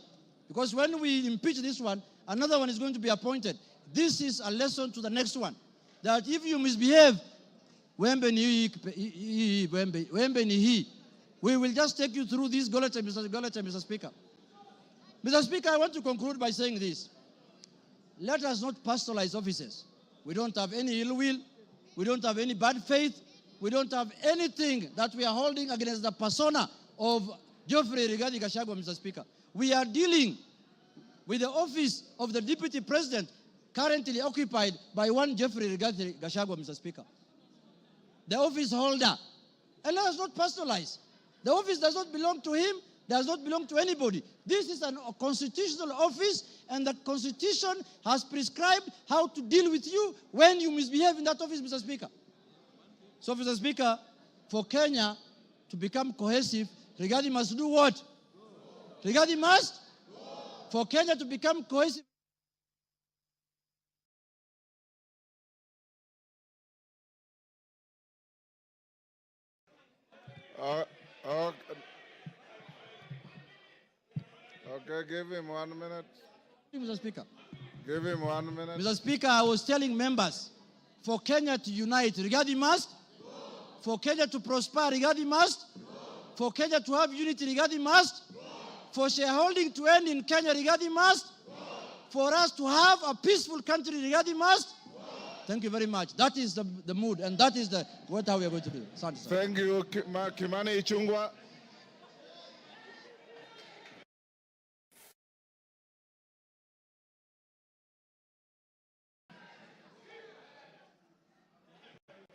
Because when we impeach this one, another one is going to be appointed. This is a lesson to the next one, that if you misbehave, we will just take you through this Goleta, Mr. Speaker. Mr. Speaker, I want to conclude by saying this. Let us not personalize offices. We don't have any ill will. We don't have any bad faith. We don't have anything that we are holding against the persona of Geoffrey Rigathi Gachagua, Mr. Speaker. We are dealing with the office of the Deputy President currently occupied by one Geoffrey Rigathi Gachagua, Mr. Speaker. The office holder. And let us not personalize. The office does not belong to him, does not belong to anybody. This is a constitutional office, and the Constitution has prescribed how to deal with you when you misbehave in that office, Mr. Speaker. So, Mr. Speaker, for Kenya to become cohesive, Rigathi must do what? Rigathi must? For Kenya to become cohesive. Okay, give him 1 minute. Mr. Speaker. Give him 1 minute. Mr. Speaker, I was telling members, for Kenya to unite, Rigathi must. For Kenya to prosper, Rigathi must. For Kenya to have unity, Rigathi must. For shareholding to end in Kenya, Rigathi must. For us to have a peaceful country, Rigathi must. Thank you very much. That is the mood, and that is what how we are going to do. Thank you, Kimani Ichung'wah.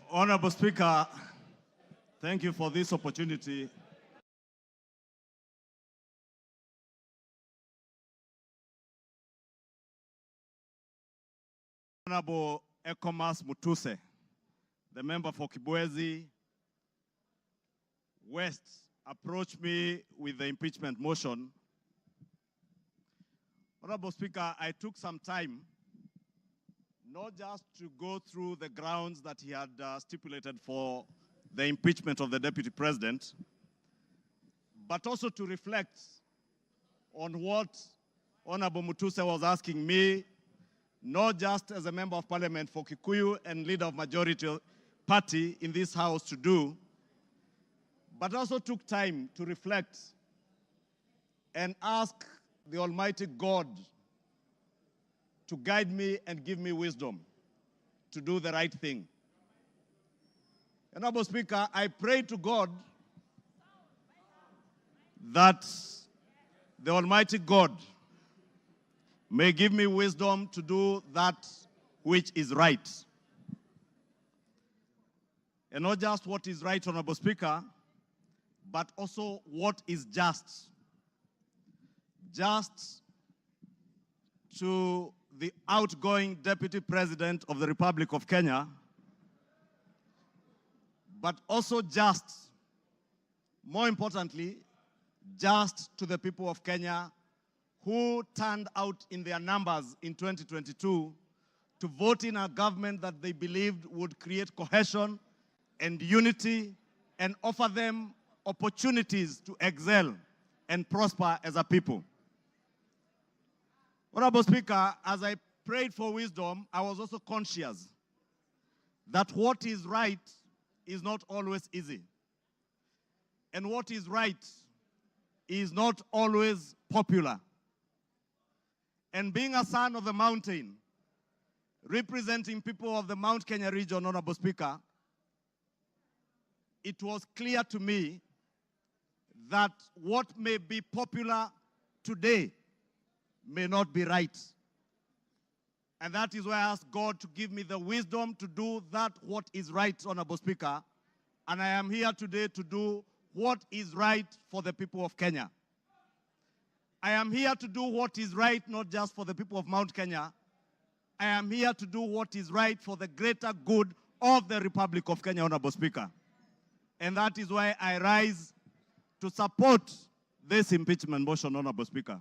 Honorable Speaker, thank you for this opportunity. Honorable Ekomas Mutuse, the member for Kibwezi West, approached me with the impeachment motion. Honorable Speaker, I took some time not just to go through the grounds that he had stipulated for the impeachment of the Deputy President, but also to reflect on what Honorable Mutuse was asking me, not just as a member of parliament for Kikuyu and leader of majority party in this house to do, but also took time to reflect and ask the Almighty God to guide me and give me wisdom to do the right thing. Honorable Speaker, I pray to God that the Almighty God may give me wisdom to do that which is right. And not just what is right, Honorable Speaker, but also what is just. Just to the outgoing Deputy President of the Republic of Kenya, but also just, more importantly, just to the people of Kenya who turned out in their numbers in 2022 to vote in a government that they believed would create cohesion and unity and offer them opportunities to excel and prosper as a people. Honorable Speaker, as I prayed for wisdom, I was also conscious that what is right is not always easy. And what is right is not always popular. And being a son of the mountain, representing people of the Mount Kenya region, Honorable Speaker, it was clear to me that what may be popular today may not be right. And that is why I asked God to give me the wisdom to do that what is right, Honorable Speaker. And I am here today to do what is right for the people of Kenya. I am here to do what is right, not just for the people of Mount Kenya. I am here to do what is right for the greater good of the Republic of Kenya, Honorable Speaker. And that is why I rise to support this impeachment motion, Honorable Speaker.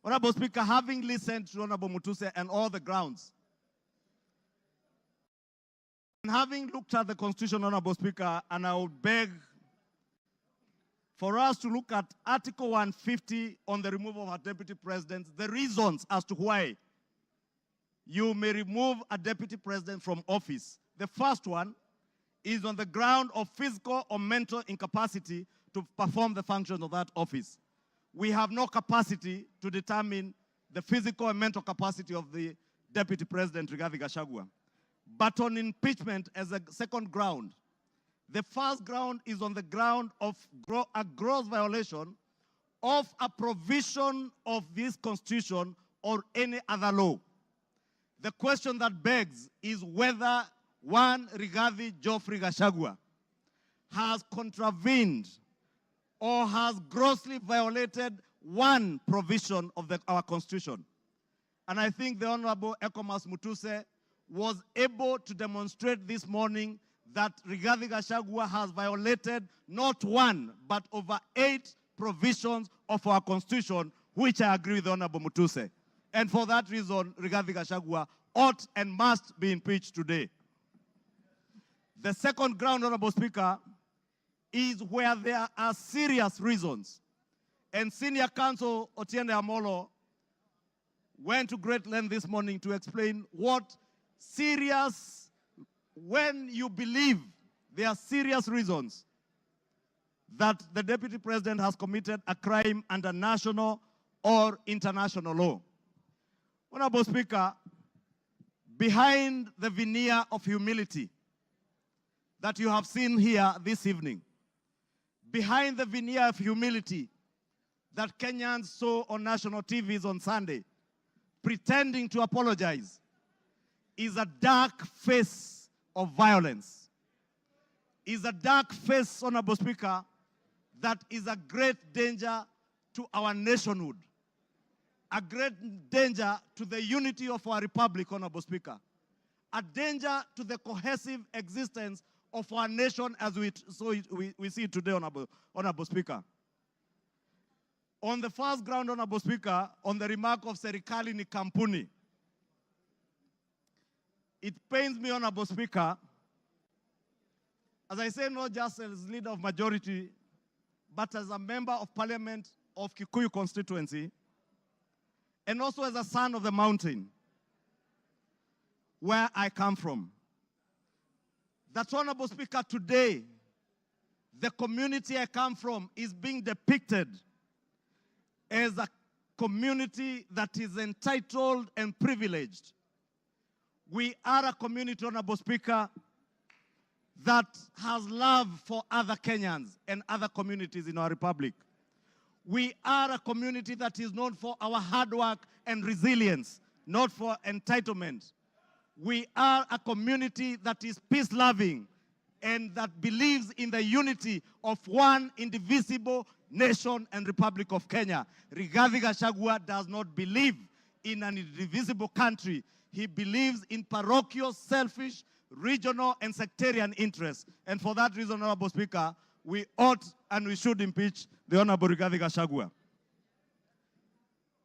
Honorable Speaker, having listened to Honorable Mutuse and all the grounds, and having looked at the Constitution, Honorable Speaker, and I would beg for us to look at Article 150 on the removal of our Deputy President, the reasons as to why you may remove a Deputy President from office. The first one is on the ground of physical or mental incapacity to perform the functions of that office. We have no capacity to determine the physical and mental capacity of the Deputy President, Rigathi Gachagua. But on impeachment as a second ground, the first ground is on the ground of a gross violation of a provision of this Constitution or any other law. The question that begs is whether one Rigathi Geoffrey Gachagua has contravened or has grossly violated one provision of our Constitution. And I think the Honorable Ekomas Mutuse was able to demonstrate this morning that Rigathi Gachagua has violated not one, but over 8 provisions of our Constitution, which I agree with the Honorable Mutuse. And for that reason, Rigathi Gachagua ought and must be impeached today. The second ground, Honorable Speaker, is where there are serious reasons. And Senior Counsel Otiende Amolo went to great length this morning to explain what serious, when you believe there are serious reasons that the Deputy President has committed a crime under national or international law. Honorable Speaker, behind the veneer of humility that you have seen here this evening, behind the veneer of humility that Kenyans saw on national TVs on Sunday, pretending to apologize, is a dark face of violence. Is a dark face, Honorable Speaker, that is a great danger to our nationhood, a great danger to the unity of our republic, Honorable Speaker, a danger to the cohesive existence of our nation as we see it today, Honorable Speaker. On the first ground, Honorable Speaker, on the remark of Serikali ni kampuni, it pains me, Honorable Speaker, as I say, not just as leader of majority, but as a member of parliament of Kikuyu constituency, and also as a son of the mountain, where I come from. That, Honorable Speaker, today, the community I come from is being depicted as a community that is entitled and privileged. We are a community, Honorable Speaker, that has love for other Kenyans and other communities in our republic. We are a community that is known for our hard work and resilience, not for entitlement. We are a community that is peace-loving and that believes in the unity of one indivisible nation and Republic of Kenya. Rigathi Gachagua does not believe in an indivisible country. He believes in parochial, selfish, regional, and sectarian interests. And for that reason, Honorable Speaker, we ought and we should impeach the Honorable Rigathi Gachagua.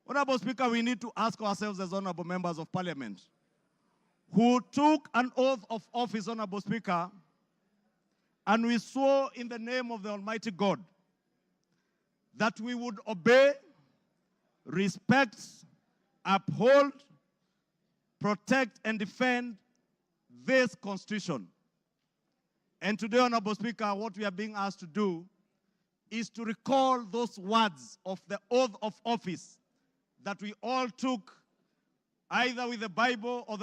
Honorable Speaker, we need to ask ourselves as Honorable Members of Parliament, who took an oath of office, Honorable Speaker, and we swore in the name of the Almighty God that we would obey, respect, uphold, protect, and defend this Constitution. And today, Honorable Speaker, what we are being asked to do is to recall those words of the oath of office that we all took either with the Bible or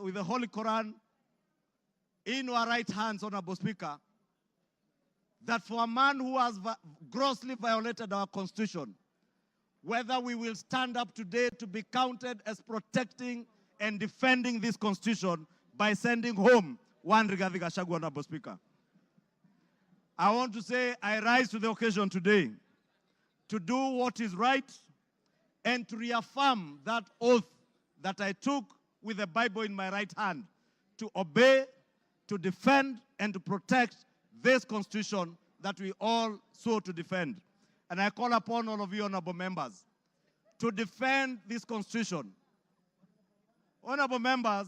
with the Holy Quran in our right hands, Honorable Speaker, that for a man who has grossly violated our Constitution, whether we will stand up today to be counted as protecting and defending this Constitution by sending home one Rigathi Gachagua, Honorable Speaker. I want to say I rise to the occasion today to do what is right and to reaffirm that oath that I took with the Bible in my right hand, to obey, to defend, and to protect this Constitution that we all swore to defend. And I call upon all of you, honorable members, to defend this Constitution. Honorable members,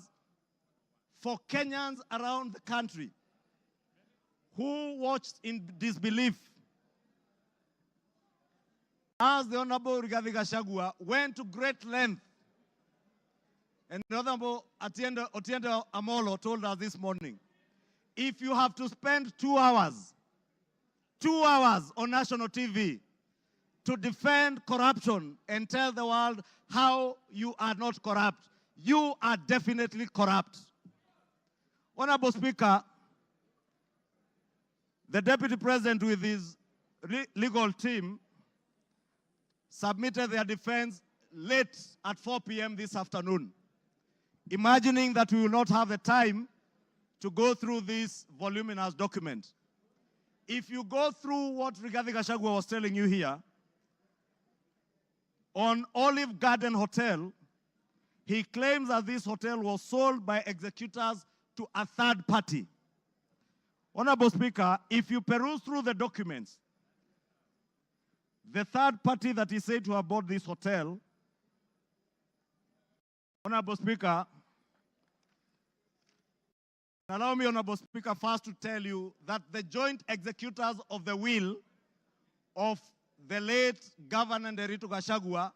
for Kenyans around the country who watched in disbelief as the Honorable Rigathi Gachagua went to great length, and the Honorable Otiende Amolo told us this morning, if you have to spend 2 hours on national TV to defend corruption and tell the world how you are not corrupt, you are definitely corrupt. Honorable Speaker, the Deputy President with his legal team submitted their defense late at 4 p.m. this afternoon, imagining that we will not have the time to go through this voluminous document. If you go through what Rigathi Gachagua was telling you here, on Olive Garden Hotel, he claims that this hotel was sold by executors to a third party. Honorable Speaker, if you peruse through the documents, the third party that is said to have bought this hotel, Honorable Speaker, allow me, Honorable Speaker, first to tell you that the joint executors of the will of the late Governor Nderitu Gachagua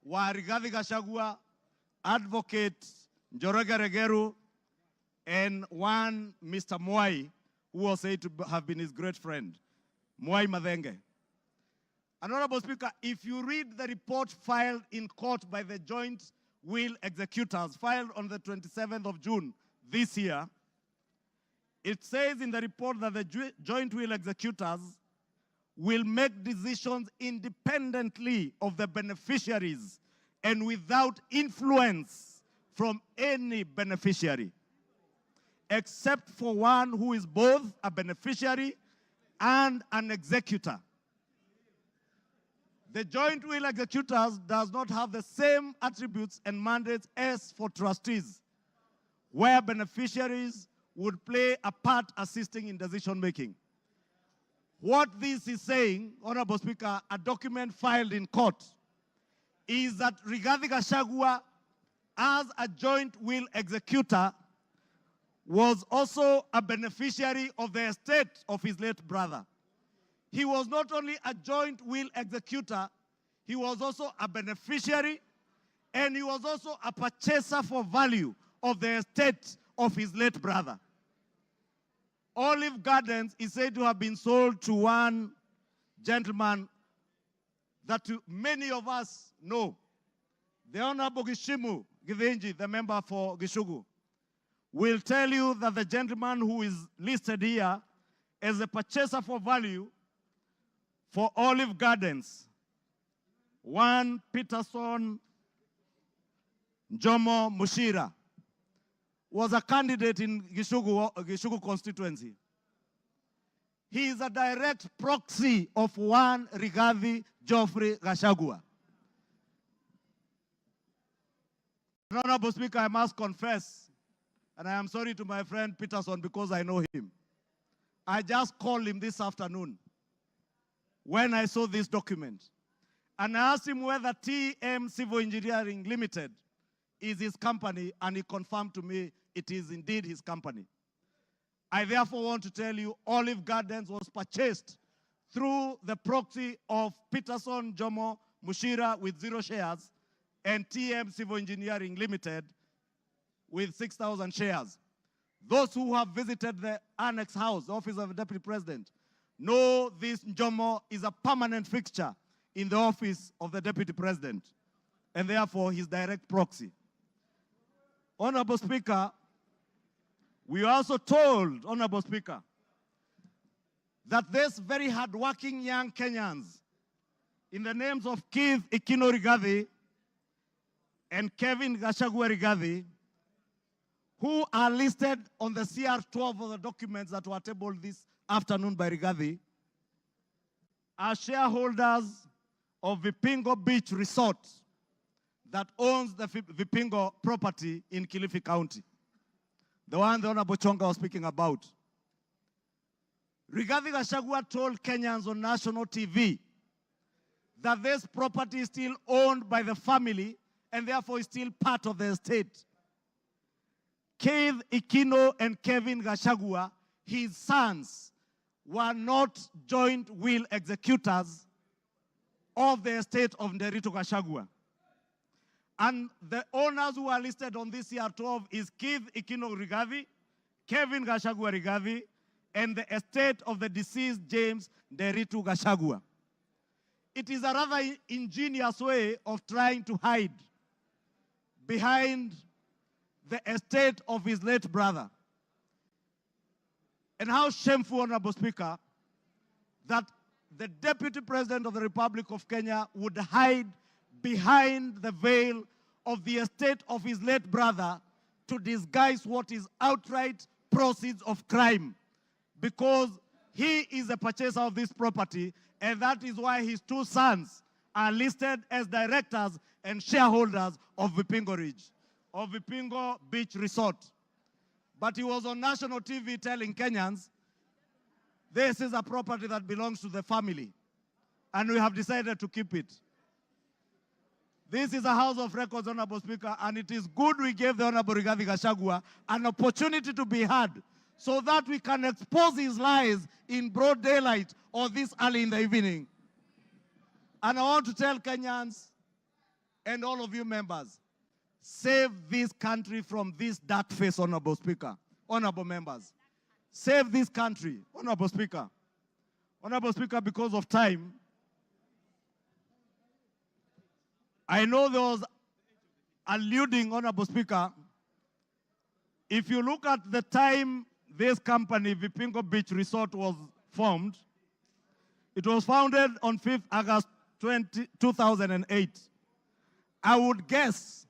were Rigathi Gachagua, Advocate Njoroge Regeru, and one Mr. Mwai, who was said to have been his great friend, Mwai Madhenge. And Honorable Speaker, if you read the report filed in court by the joint will executors, filed on the 27th of June this year, it says in the report that the joint will executors will make decisions independently of the beneficiaries and without influence from any beneficiary, except for one who is both a beneficiary and an executor. The joint will executors does not have the same attributes and mandates as for trustees, where beneficiaries would play a part assisting in decision making. What this is saying, Honorable Speaker, a document filed in court, is that Rigathi Gachagua, as a joint will executor, was also a beneficiary of the estate of his late brother. He was not only a joint will executor, he was also a beneficiary, and he was also a purchaser for value of the estate of his late brother. Olive Gardens is said to have been sold to one gentleman that many of us know, the Honorable Gishimu Githinji, the member for Gishugu, will tell you that the gentleman who is listed here as a purchaser for value for Olive Gardens one Peterson Jomo Mushira was a candidate in Gishugu constituency. He is a direct proxy of one Rigathi Geoffrey Gachagua. Honorable Speaker, I must confess, and I am sorry to my friend Peterson because I know him. I just called him this afternoon when I saw this document. And I asked him whether TM Civil Engineering Limited is his company, and he confirmed to me it is indeed his company. I therefore want to tell you Olive Gardens was purchased through the proxy of Peterson Jomo Mushira with 0 shares and TM Civil Engineering Limited with 6,000 shares. Those who have visited the Annex House, the office of the Deputy President, know this Jomo is a permanent fixture in the office of the Deputy President, and therefore his direct proxy. Honorable Speaker, we are also told, Honorable Speaker, that these very hardworking young Kenyans, in the names of Keith Ikino Rigathi and Kevin Gachagua Rigathi, who are listed on the CR12 of the documents that were tabled this afternoon by Rigathi, are shareholders of Vipingo Beach Resort that owns the Vipingo property in Kilifi County, the one the Honorable Chonga was speaking about. Rigathi Gachagua told Kenyans on national TV that this property is still owned by the family and therefore is still part of the estate. Keith Ikino and Kevin Gachagua, his sons, were not joint will executors of the estate of Nderitu Gachagua. And the owners who are listed on this CR12 is Keith Ikino Rigathi, Kevin Gachagua Rigathi, and the estate of the deceased James Nderitu Gachagua. It is a rather ingenious way of trying to hide behind the estate of his late brother. And how shameful, Honorable Speaker, that the Deputy President of the Republic of Kenya would hide behind the veil of the estate of his late brother to disguise what is outright proceeds of crime, because he is a purchaser of this property, and that is why his 2 sons are listed as directors and shareholders of Vipingo Beach Resort. But he was on national TV telling Kenyans, this is a property that belongs to the family, and we have decided to keep it. This is a House of Records, Honorable Speaker, and it is good we gave the Honorable Rigathi Gachagua an opportunity to be heard so that we can expose his lies in broad daylight or this early in the evening. And I want to tell Kenyans and all of you members, save this country from this dark face, Honorable Speaker, honorable members. Save this country, Honorable Speaker. Honorable Speaker, because of time, I know there was alluding, Honorable Speaker, if you look at the time this company, Vipingo Beach Resort, was formed, it was founded on 5th August 2008. I would guess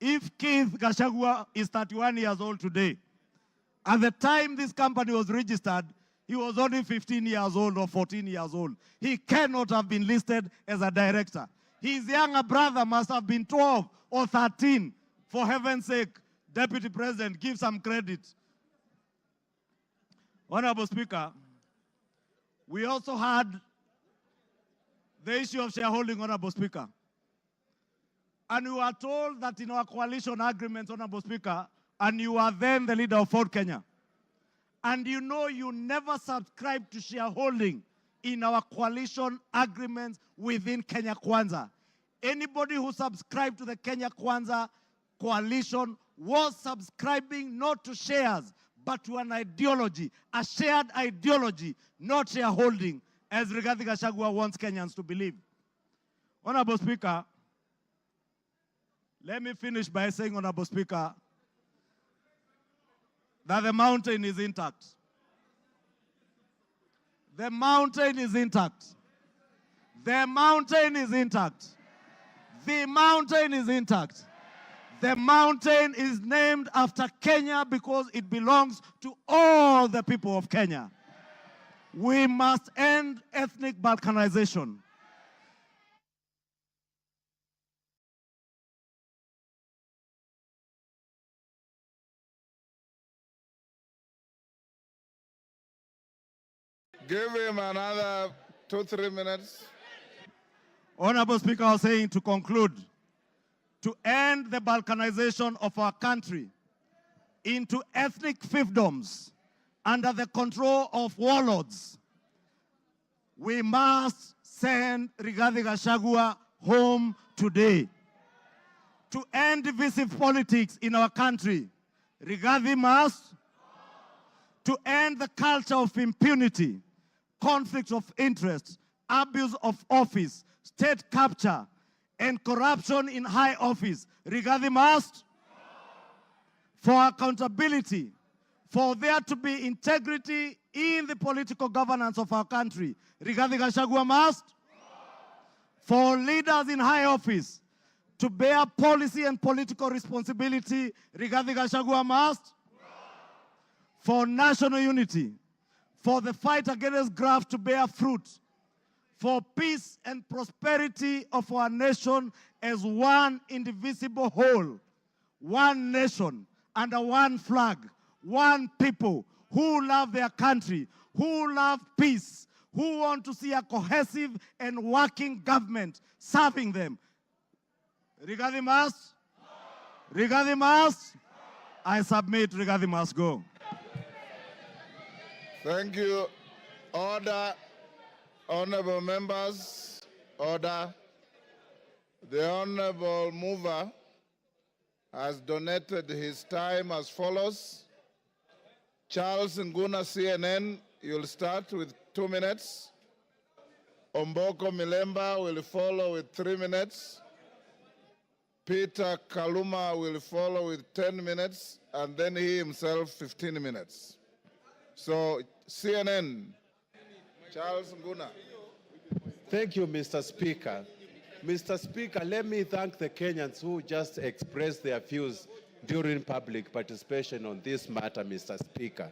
if Keith Gachagua is 31 years old today, at the time this company was registered, he was only 15 years old or 14 years old. He cannot have been listed as a director. His younger brother must have been 12 or 13. For heaven's sake, Deputy President, give some credit. Honorable Speaker, we also had the issue of shareholding, Honorable Speaker. And we were told that in our coalition agreements, Honorable Speaker, and you are then the leader of Ford Kenya, and you know you never subscribed to shareholding in our coalition agreements within Kenya Kwanza. Anybody who subscribed to the Kenya Kwanza coalition was subscribing not to shares, but to an ideology, a shared ideology, not shareholding, as Rigathi Gachagua wants Kenyans to believe. Honorable Speaker, let me finish by saying, Honorable Speaker, that the mountain is intact. The mountain is intact. The mountain is intact. The mountain is intact. The mountain is named after Kenya because it belongs to all the people of Kenya. We must end ethnic balkanization. Give him another 2-3 minutes. Honorable Speaker, I was saying to conclude, to end the balkanization of our country into ethnic fiefdoms under the control of warlords, we must send Rigathi Gachagua home today. To end divisive politics in our country, Rigathi must. To end the culture of impunity, conflict of interest, abuse of office, state capture, and corruption in high office, Rigathi must. For accountability, for there to be integrity in the political governance of our country, Rigathi Gachagua must. For leaders in high office to bear policy and political responsibility, Rigathi Gachagua must. For national unity, for the fight against graft to bear fruit, for peace and prosperity of our nation as one indivisible whole, one nation under one flag, one people who love their country, who love peace, who want to see a cohesive and working government serving them. Rigathi must. Rigathi must. I submit, Rigathi must go. Thank you. Order. Honorable members, order. The honorable mover has donated his time as follows. Charles Nguna, CNN, you'll start with 2 minutes. Omboko Milemba will follow with 3 minutes. Peter Kaluma will follow with 10 minutes, and then he himself 15 minutes. So, CNN, Charles Nguna. Thank you, Mr. Speaker. Mr. Speaker, let me thank the Kenyans who just expressed their views during public participation on this matter, Mr. Speaker.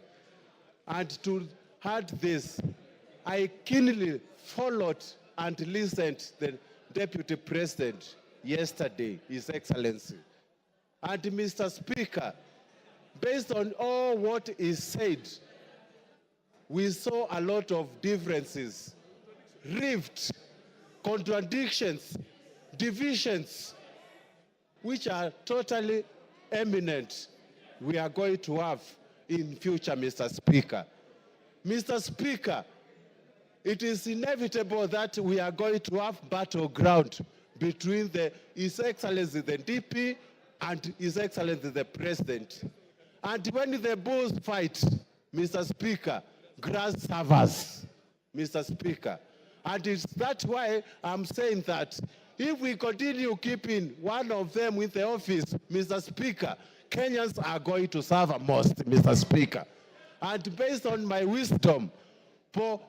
And to add this, I keenly followed and listened to the Deputy President yesterday, His Excellency. And Mr. Speaker, based on all what is said, we saw a lot of differences, rifts, contradictions, divisions, which are totally eminent we are going to have in future, Mr. Speaker. Mr. Speaker, it is inevitable that we are going to have battleground between His Excellency the DP and His Excellency the President. And when the bulls fight, Mr. Speaker, grass suffers, Mr. Speaker. And it's that's why I'm saying that if we continue keeping one of them in the office, Mr. Speaker, Kenyans are going to suffer most, Mr. Speaker. And based on my wisdom, for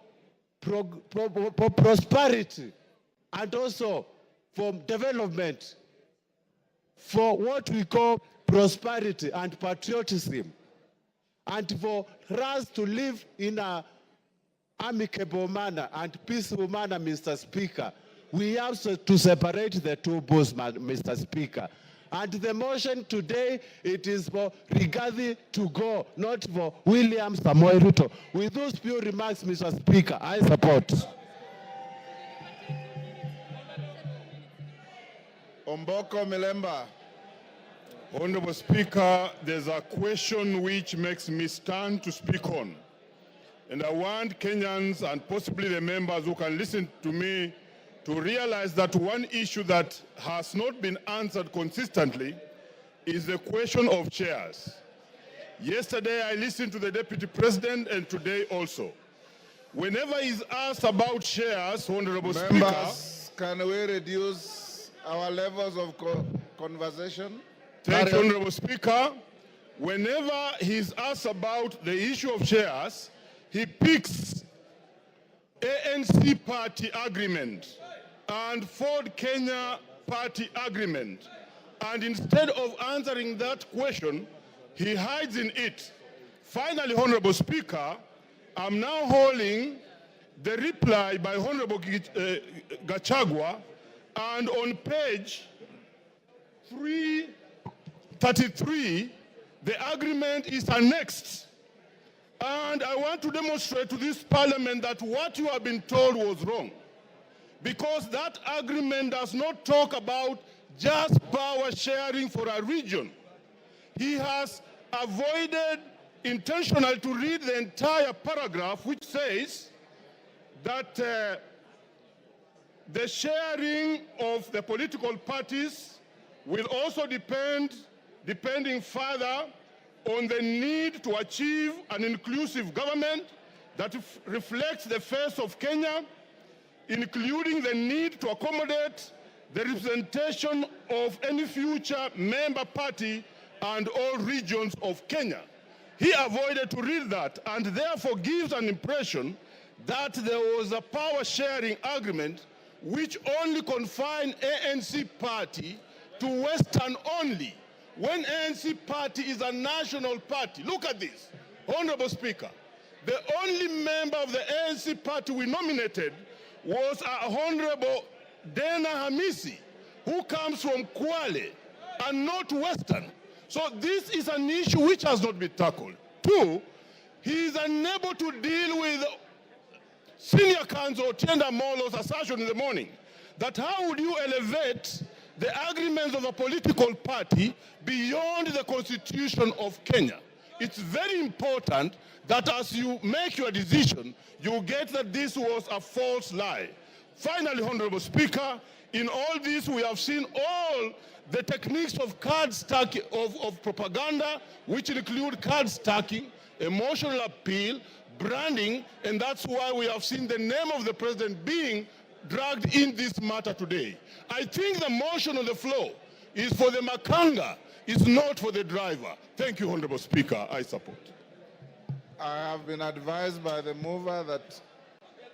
prosperity and also for development, for what we call prosperity and patriotism, and for us to live in an amicable manner and peaceful manner, Mr. Speaker, we have to separate the two bulls, Mr. Speaker. And the motion today, it is for Rigathi to go, not for William Samoei Ruto. With those few remarks, Mr. Speaker, I support. Omboko Milemba. Honorable Speaker, there's a question which makes me stand to speak on. And I want Kenyans and possibly the members who can listen to me to realize that one issue that has not been answered consistently is the question of chairs. Yesterday I listened to the Deputy President and today also. Whenever he's asked about chairs, Honorable Members, can we reduce our levels of conversation? Thank you, Honorable Speaker. Whenever he's asked about the issue of chairs, he picks ANC party agreement and Ford Kenya party agreement. And instead of answering that question, he hides in it. Finally, Honorable Speaker, I'm now holding the reply by Honorable Gachagua, and on page 333, the agreement is annexed. And I want to demonstrate to this parliament that what you have been told was wrong. Because that agreement does not talk about just power sharing for a region. He has avoided intentionally to read the entire paragraph, which says that the sharing of the political parties will also depending further on the need to achieve an inclusive government that reflects the face of Kenya, including the need to accommodate the representation of any future member party and all regions of Kenya. He avoided to read that and therefore gives an impression that there was a power-sharing agreement which only confined ANC party to Western only, when ANC party is a national party. Look at this, Honorable Speaker. The only member of the ANC party we nominated was Honorable Dena Hamisi, who comes from Kwale and not Western. So this is an issue which has not been tackled. Two, he is unable to deal with Senior Counsel Tienda Molo's assertion in the morning that how would you elevate the agreements of a political party beyond the Constitution of Kenya? It's very important that as you make your decision, you get that this was a false lie. Finally, Honorable Speaker, in all this we have seen all the techniques of card stacking, of propaganda, which include card stacking, emotional appeal, branding, and that's why we have seen the name of the president being dragged in this matter today. I think the motion on the floor is for the makanga, it's not for the driver. Thank you, Honorable Speaker. I support. I have been advised by the mover that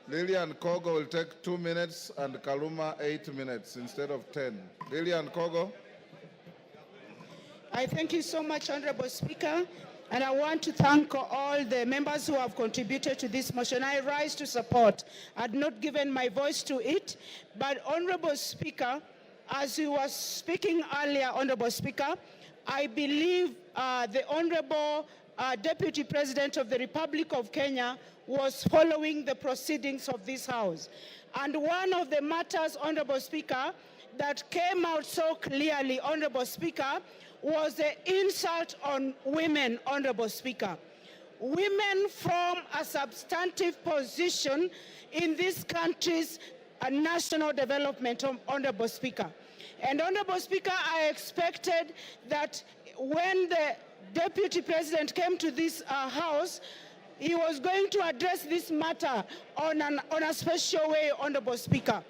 Lillian Kogo will take 2 minutes and Kaluma 8 minutes instead of 10. Lillian Kogo. I thank you so much, Honorable Speaker, and I want to thank all the members who have contributed to this motion. I rise to support. I had not given my voice to it, but Honorable Speaker, as you were speaking earlier, Honorable Speaker, I believe the Honorable Deputy President of the Republic of Kenya was following the proceedings of this House. And one of the matters, Honorable Speaker, that came out so clearly, Honorable Speaker, was the insult on women, Honorable Speaker. Women form a substantive position in this country's national development, Honorable Speaker. And Honorable Speaker, I expected that when the Deputy President came to this House, he was going to address this matter on a special way, Honorable Speaker.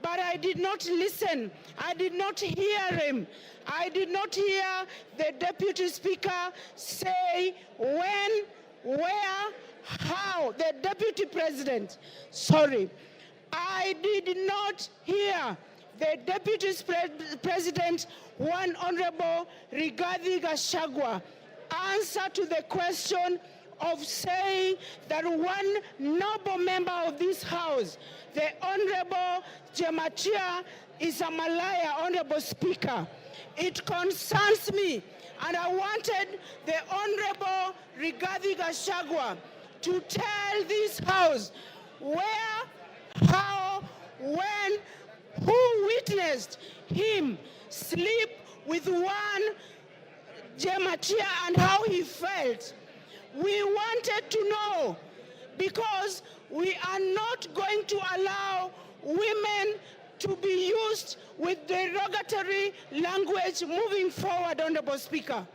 But I did not listen. I did not hear him. I did not hear the Deputy Speaker say when, where, how. The Deputy President, sorry. I did not hear the Deputy President, one Honorable Rigathi Gachagua, answer to the question of saying that one noble member of this House, the Honorable Jematia, is a Malaya, Honorable Speaker. It concerns me, and I wanted the Honorable Rigathi Gachagua to tell this House where, how, when, who witnessed him sleep with one Jematia and how he felt. We wanted to know, because we are not going to allow women to be used with derogatory language moving forward, Honorable Speaker.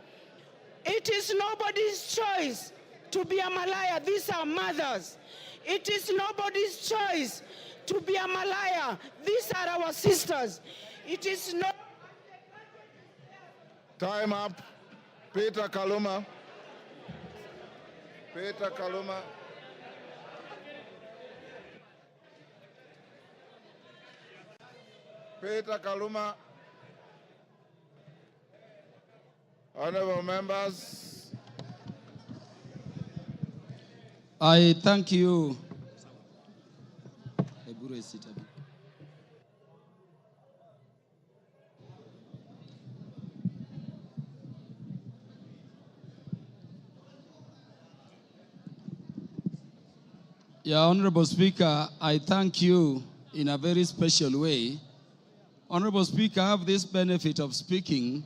It is nobody's choice to be a Malaya. These are mothers. It is nobody's choice to be a Malaya. These are our sisters. It is not... Time up. Peter Kaluma. Peter Kaluma. Peter Kaluma. Honorable members, I thank you. Yeah, Honorable Speaker, I thank you in a very special way. Honorable Speaker, I have this benefit of speaking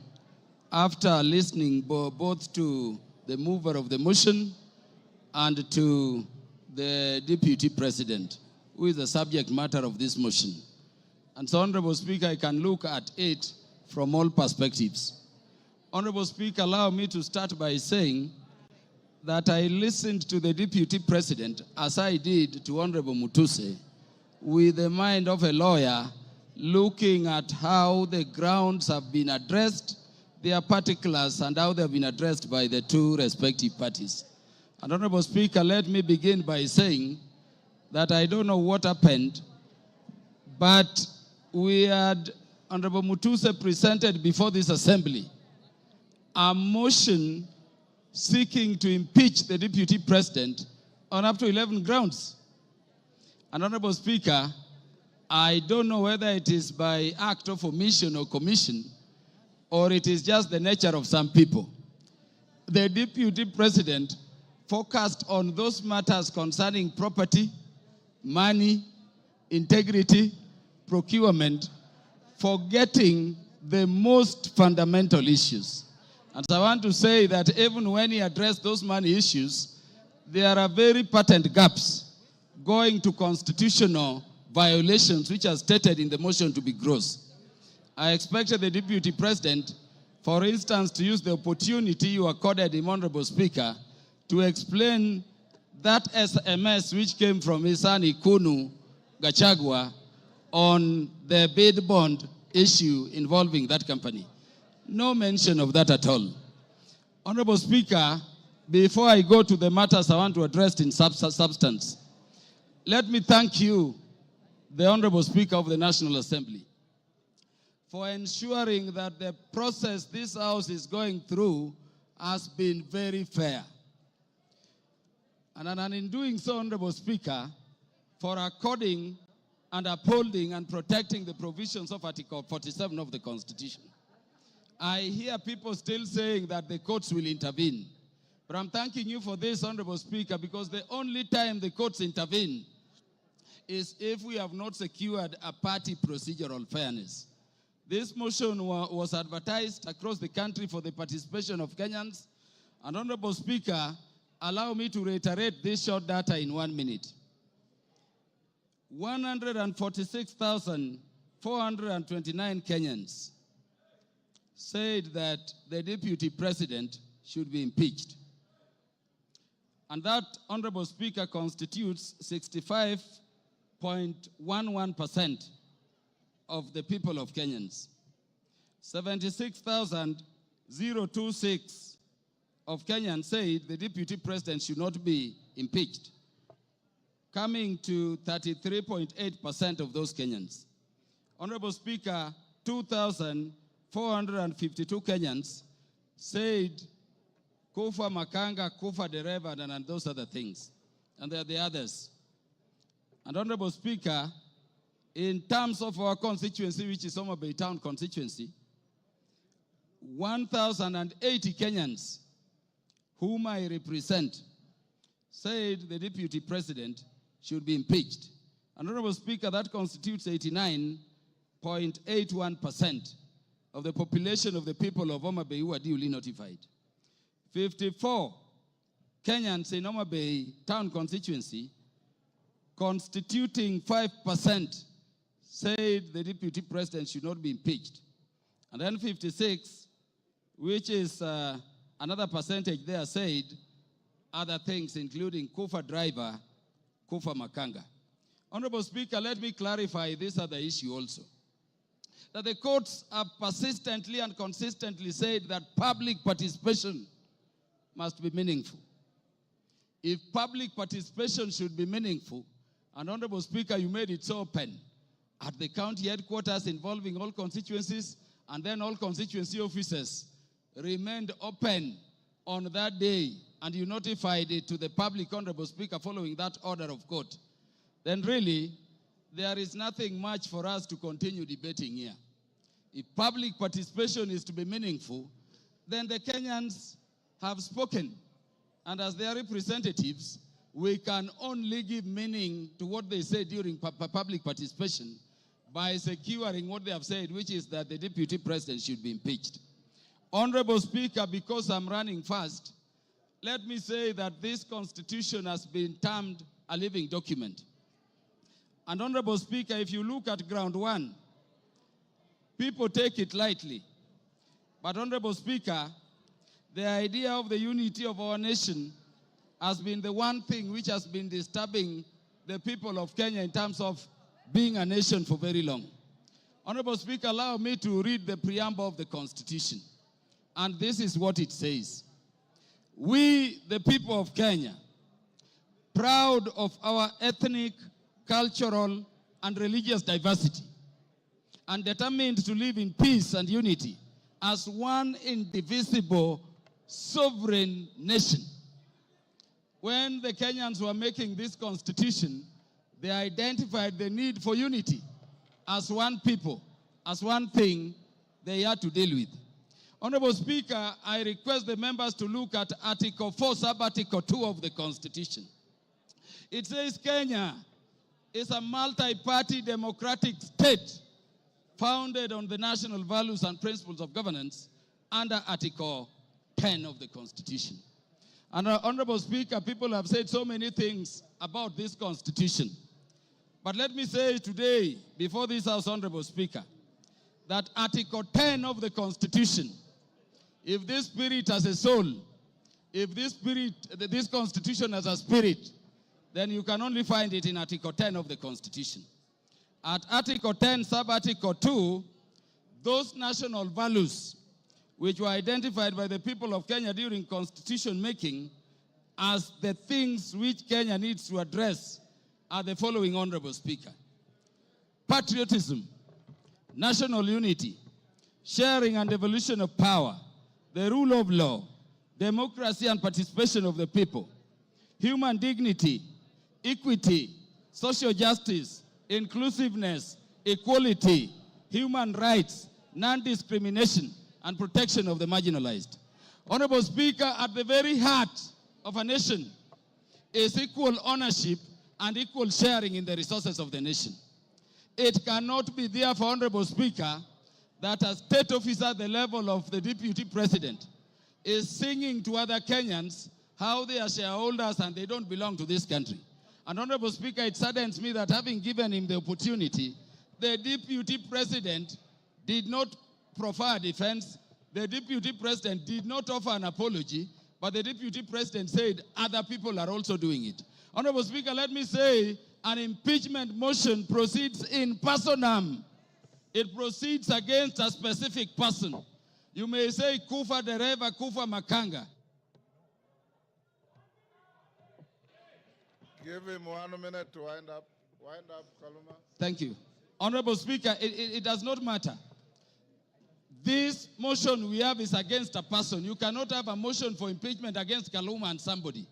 after listening both to the mover of the motion and to the Deputy President, who is the subject matter of this motion. And so, Honorable Speaker, I can look at it from all perspectives. Honorable Speaker, allow me to start by saying that I listened to the Deputy President, as I did to Honorable Mutuse, with the mind of a lawyer, looking at how the grounds have been addressed, their particulars, and how they have been addressed by the two respective parties. And Honorable Speaker, let me begin by saying that I don't know what happened, but we had Honorable Mutuse presented before this assembly a motion seeking to impeach the Deputy President on up to 11 grounds. And Honorable Speaker, I don't know whether it is by act of omission or commission, or it is just the nature of some people. The Deputy President focused on those matters concerning property, money, integrity, procurement, forgetting the most fundamental issues. And I want to say that even when he addressed those money issues, there are very patent gaps going to constitutional violations which are stated in the motion to be gross. I expected the Deputy President, for instance, to use the opportunity you accorded him, Honorable Speaker, to explain that SMS which came from his son Ikunu Gachagua on the bid bond issue involving that company. No mention of that at all. Honorable Speaker, before I go to the matters I want to address in substance, let me thank you, the Honorable Speaker of the National Assembly, for ensuring that the process this House is going through has been very fair. And in doing so, Honorable Speaker, for according and upholding and protecting the provisions of Article 47 of the Constitution. I hear people still saying that the courts will intervene. But I'm thanking you for this, Honorable Speaker, because the only time the courts intervene is if we have not secured a party procedural fairness. This motion was advertised across the country for the participation of Kenyans. And Honorable Speaker, allow me to reiterate this short data in 1 minute. 146,429 Kenyans said that the Deputy President should be impeached. And that, Honorable Speaker, constitutes 65.11% of the people of Kenyans. 76,026 of Kenyans said the Deputy President should not be impeached, coming to 33.8% of those Kenyans. Honorable Speaker, 2,452 Kenyans said Kufa Makanga, Kufa Dereva, and those other things. And there are the others. And Honorable Speaker, in terms of our constituency, which is Homa Bay Town constituency, 1,080 Kenyans whom I represent said the Deputy President should be impeached. And Honorable Speaker, that constitutes 89.81% of the population of the people of Homa Bay who are duly notified. 54 Kenyans in Homa Bay Town constituency, constituting 5%, said the Deputy President should not be impeached. And then 56, which is another percentage there, said other things, including Kufa driver, Kufa Makanga. Honorable Speaker, let me clarify this other issue also. That the courts have persistently and consistently said that public participation must be meaningful. If public participation should be meaningful, and Honorable Speaker, you made it so open, at the county headquarters involving all constituencies, and then all constituency officers remained open on that day, and you notified it to the public, Honorable Speaker, following that order of court, then really there is nothing much for us to continue debating here. If public participation is to be meaningful, then the Kenyans have spoken. And as their representatives, we can only give meaning to what they say during public participation by securing what they have said, which is that the Deputy President should be impeached. Honorable Speaker, because I'm running fast, let me say that this Constitution has been termed a living document. And Honorable Speaker, if you look at ground one, people take it lightly. But Honorable Speaker, the idea of the unity of our nation has been the one thing which has been disturbing the people of Kenya in terms of being a nation for very long. Honorable Speaker, allow me to read the preamble of the Constitution. And this is what it says. We, the people of Kenya, proud of our ethnic, cultural, and religious diversity, and determined to live in peace and unity as one indivisible, sovereign nation. When the Kenyans were making this constitution, they identified the need for unity as one people, as one thing they had to deal with. Honorable Speaker, I request the members to look at Article 4, Sub-Article 2 of the Constitution. It says Kenya is a multi-party democratic state founded on the national values and principles of governance under Article 10 of the Constitution. And Honorable Speaker, people have said so many things about this Constitution. But let me say today, before this House, Honorable Speaker, that Article 10 of the Constitution, if this spirit has a soul, if this Constitution has a spirit, then you can only find it in Article 10 of the Constitution. At Article 10, Sub-Article 2, those national values which were identified by the people of Kenya during constitution making as the things which Kenya needs to address are the following, Honorable Speaker. Patriotism, national unity, sharing and devolution of power, the rule of law, democracy and participation of the people, human dignity, equity, social justice, inclusiveness, equality, human rights, non-discrimination, and protection of the marginalized. Honorable Speaker, at the very heart of a nation is equal ownership and equal sharing in the resources of the nation. It cannot be therefore, Honorable Speaker, that a state officer at the level of the Deputy President is singing to other Kenyans how they are shareholders and they don't belong to this country. And Honorable Speaker, it saddens me that having given him the opportunity, the Deputy President did not proffer a defense, the Deputy President did not offer an apology, but the Deputy President said other people are also doing it. Honorable Speaker, let me say an impeachment motion proceeds in personam. It proceeds against a specific person. You may say Kufa Dereva, Kufa Makanga. Give him 1 minute to wind up. Wind up, Kaluma. Thank you. Honorable Speaker, it does not matter. This motion we have is against a person. You cannot have a motion for impeachment against Kaluma and somebody.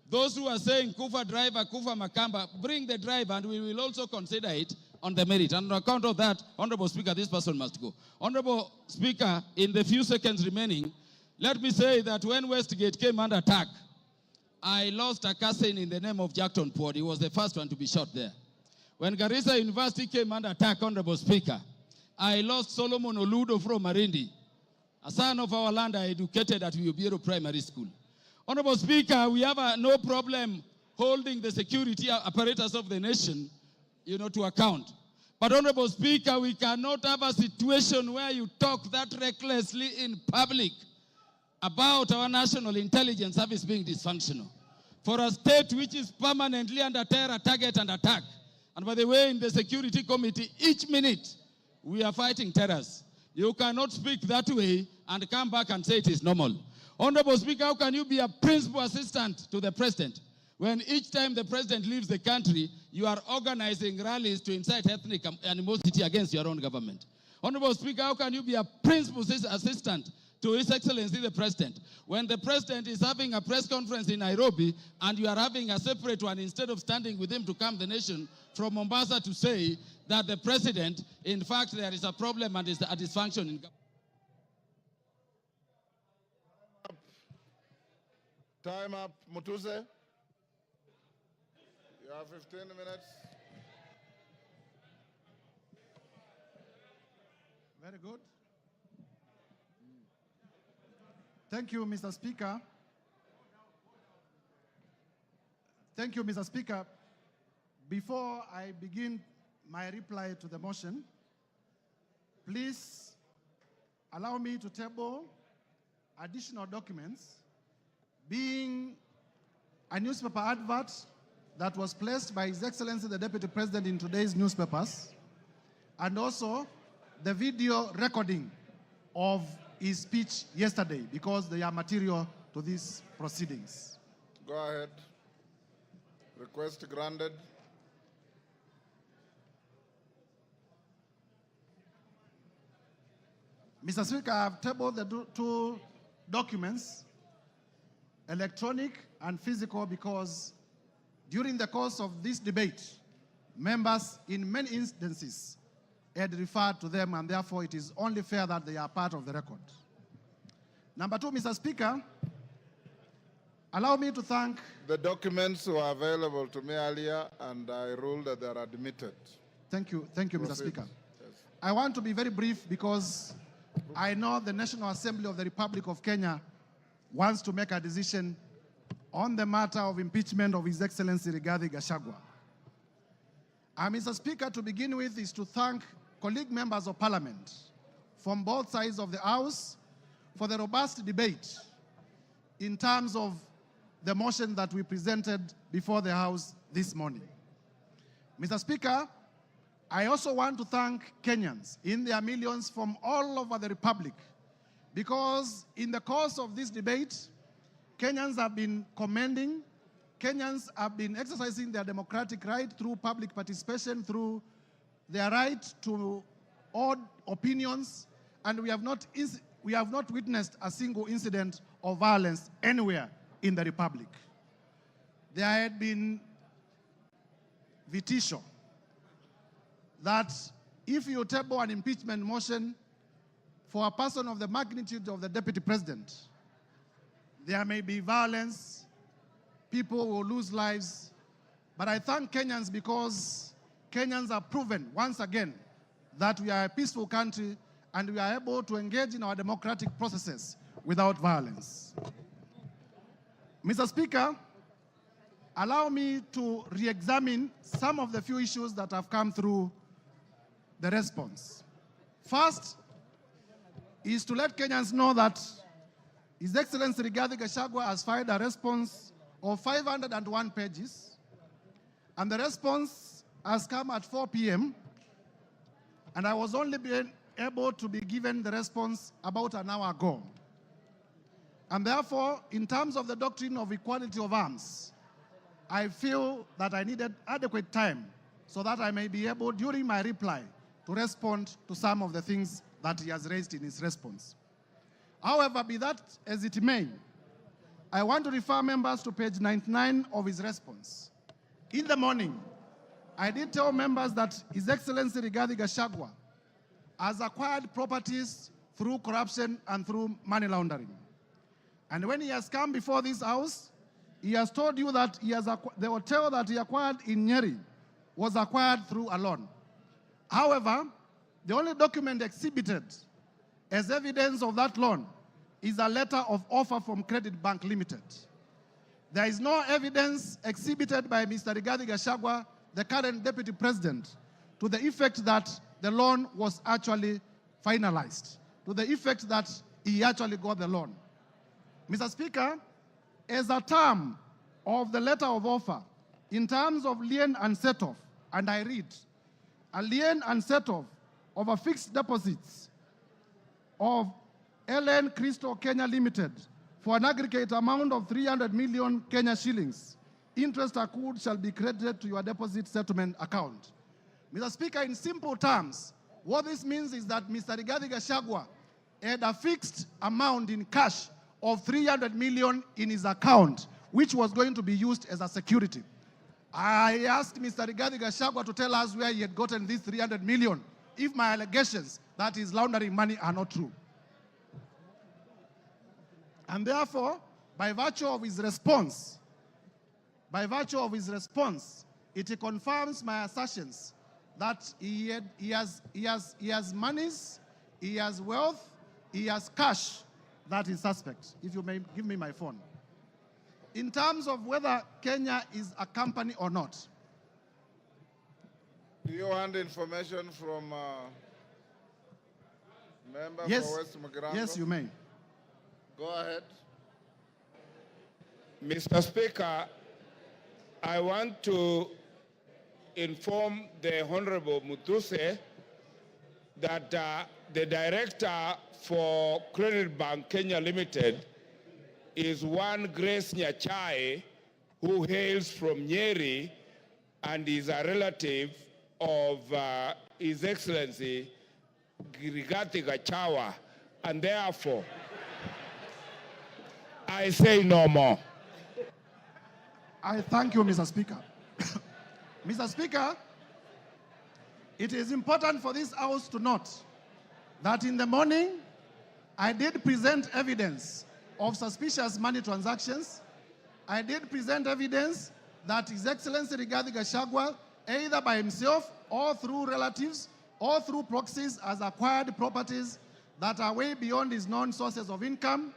Those who are saying Kufa driver, Kufa Makamba, bring the driver and we will also consider it on the merit. And on account of that, Honorable Speaker, this person must go. Honorable Speaker, in the few seconds remaining, let me say that when Westgate came under attack, I lost a cousin in the name of Jackton Port. He was the first one to be shot there. When Garissa University came under attack, Honorable Speaker, I lost Solomon Oludo from Marindi, a son of our land I educated at Ubiero Primary School. Honorable Speaker, we have no problem holding the security apparatus of the nation, to account. But Honorable Speaker, we cannot have a situation where you talk that recklessly in public about our national intelligence service being dysfunctional. For a state which is permanently under terror, target, and attack. And by the way, in the Security Committee, each minute, we are fighting terrorists. You cannot speak that way and come back and say it is normal. Honorable Speaker, how can you be a principal assistant to the president when each time the president leaves the country, you are organizing rallies to incite ethnic animosity against your own government? Honorable Speaker, how can you be a principal assistant to His Excellency the President. When the President is having a press conference in Nairobi and you are having a separate one instead of standing with him to calm the nation from Mombasa to say that the President, in fact, there is a problem and is a dysfunction in government. Time up, Mutuse. You have 15 minutes. Very good. Thank you, Mr. Speaker. Thank you, Mr. Speaker. Before I begin my reply to the motion, please allow me to table additional documents, being a newspaper advert that was placed by His Excellency the Deputy President in today's newspapers, and also the video recording of his speech yesterday, because they are material to these proceedings. Go ahead. Request granted. Mr. Speaker, I have tabled the two documents, electronic and physical, because during the course of this debate, members in many instances had referred to them, and therefore it is only fair that they are part of the record. Number two, Mr. Speaker, allow me to thank... The documents were available to me earlier, and I ruled that they are admitted. Thank you, Mr. Proceed. Speaker. Yes. I want to be very brief because I know the National Assembly of the Republic of Kenya wants to make a decision on the matter of impeachment of His Excellency Rigathi Gachagua. Mr. Speaker, to begin with is to thank colleague members of Parliament from both sides of the House for the robust debate in terms of the motion that we presented before the House this morning. Mr. Speaker, I also want to thank Kenyans in their millions from all over the Republic, because in the course of this debate, Kenyans have been commending, Kenyans have been exercising their democratic right through public participation, through their right to odd opinions, and we have not witnessed a single incident of violence anywhere in the Republic. There had been vitisho that if you table an impeachment motion for a person of the magnitude of the Deputy President, there may be violence, people will lose lives, but I thank Kenyans because Kenyans have proven once again that we are a peaceful country and we are able to engage in our democratic processes without violence. Mr. Speaker, allow me to re-examine some of the few issues that have come through the response. First is to let Kenyans know that His Excellency Rigathi Gachagua has filed a response of 501 pages, and the response has come at 4 p.m., and I was only able to be given the response about an hour ago. And therefore, in terms of the doctrine of equality of arms, I feel that I needed adequate time so that I may be able, during my reply, to respond to some of the things that he has raised in his response. However, be that as it may, I want to refer members to page 99 of his response. In the morning, I did tell members that His Excellency Rigathi Gachagua has acquired properties through corruption and through money laundering. And when he has come before this House, he has told you that the hotel that he acquired in Nyeri was acquired through a loan. However, the only document exhibited as evidence of that loan is a letter of offer from Credit Bank Limited. There is no evidence exhibited by Mr. Rigathi Gachagua, the current Deputy President, to the effect that the loan was actually finalized, to the effect that he actually got the loan. Mr. Speaker, as a term of the letter of offer, in terms of lien and set-off, and I read, a lien and set-off of a fixed deposits of LN Crystal Kenya Limited for an aggregate amount of 300 million Kenya shillings. Interest accrued shall be credited to your deposit settlement account. Mr. Speaker, in simple terms, what this means is that Mr. Rigathi Gachagua had a fixed amount in cash of 300 million in his account, which was going to be used as a security. I asked Mr. Rigathi Gachagua to tell us where he had gotten this 300 million, if my allegations that he's laundering money are not true. And therefore, by virtue of his response, it confirms my assertions that he has monies, he has wealth, he has cash that is suspect. If you may give me my phone. In terms of whether Kenya is a company or not. Do you want information from member for West Mugirango? Yes, you may. Go ahead. Mr. Speaker, I want to inform the Honorable Mutuse that the director for Credit Bank Kenya Limited is one Grace Nyachai, who hails from Nyeri and is a relative of His Excellency Rigathi Gachagua, and therefore I say no more. I thank you, Mr. Speaker. Mr. Speaker, it is important for this House to note that in the morning, I did present evidence of suspicious money transactions. I did present evidence that His Excellency Rigathi Gachagua, either by himself or through relatives or through proxies, has acquired properties that are way beyond his known sources of income,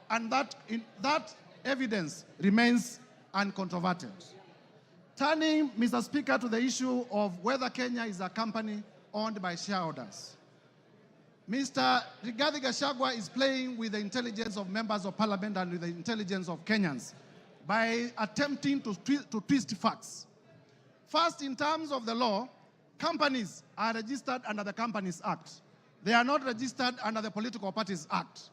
and that evidence remains uncontroverted. Turning, Mr. Speaker, to the issue of whether Kenya is a company owned by shareholders. Mr. Rigathi Gachagua is playing with the intelligence of members of parliament and with the intelligence of Kenyans by attempting to twist facts. First, in terms of the law, companies are registered under the Companies Act. They are not registered under the Political Parties Act.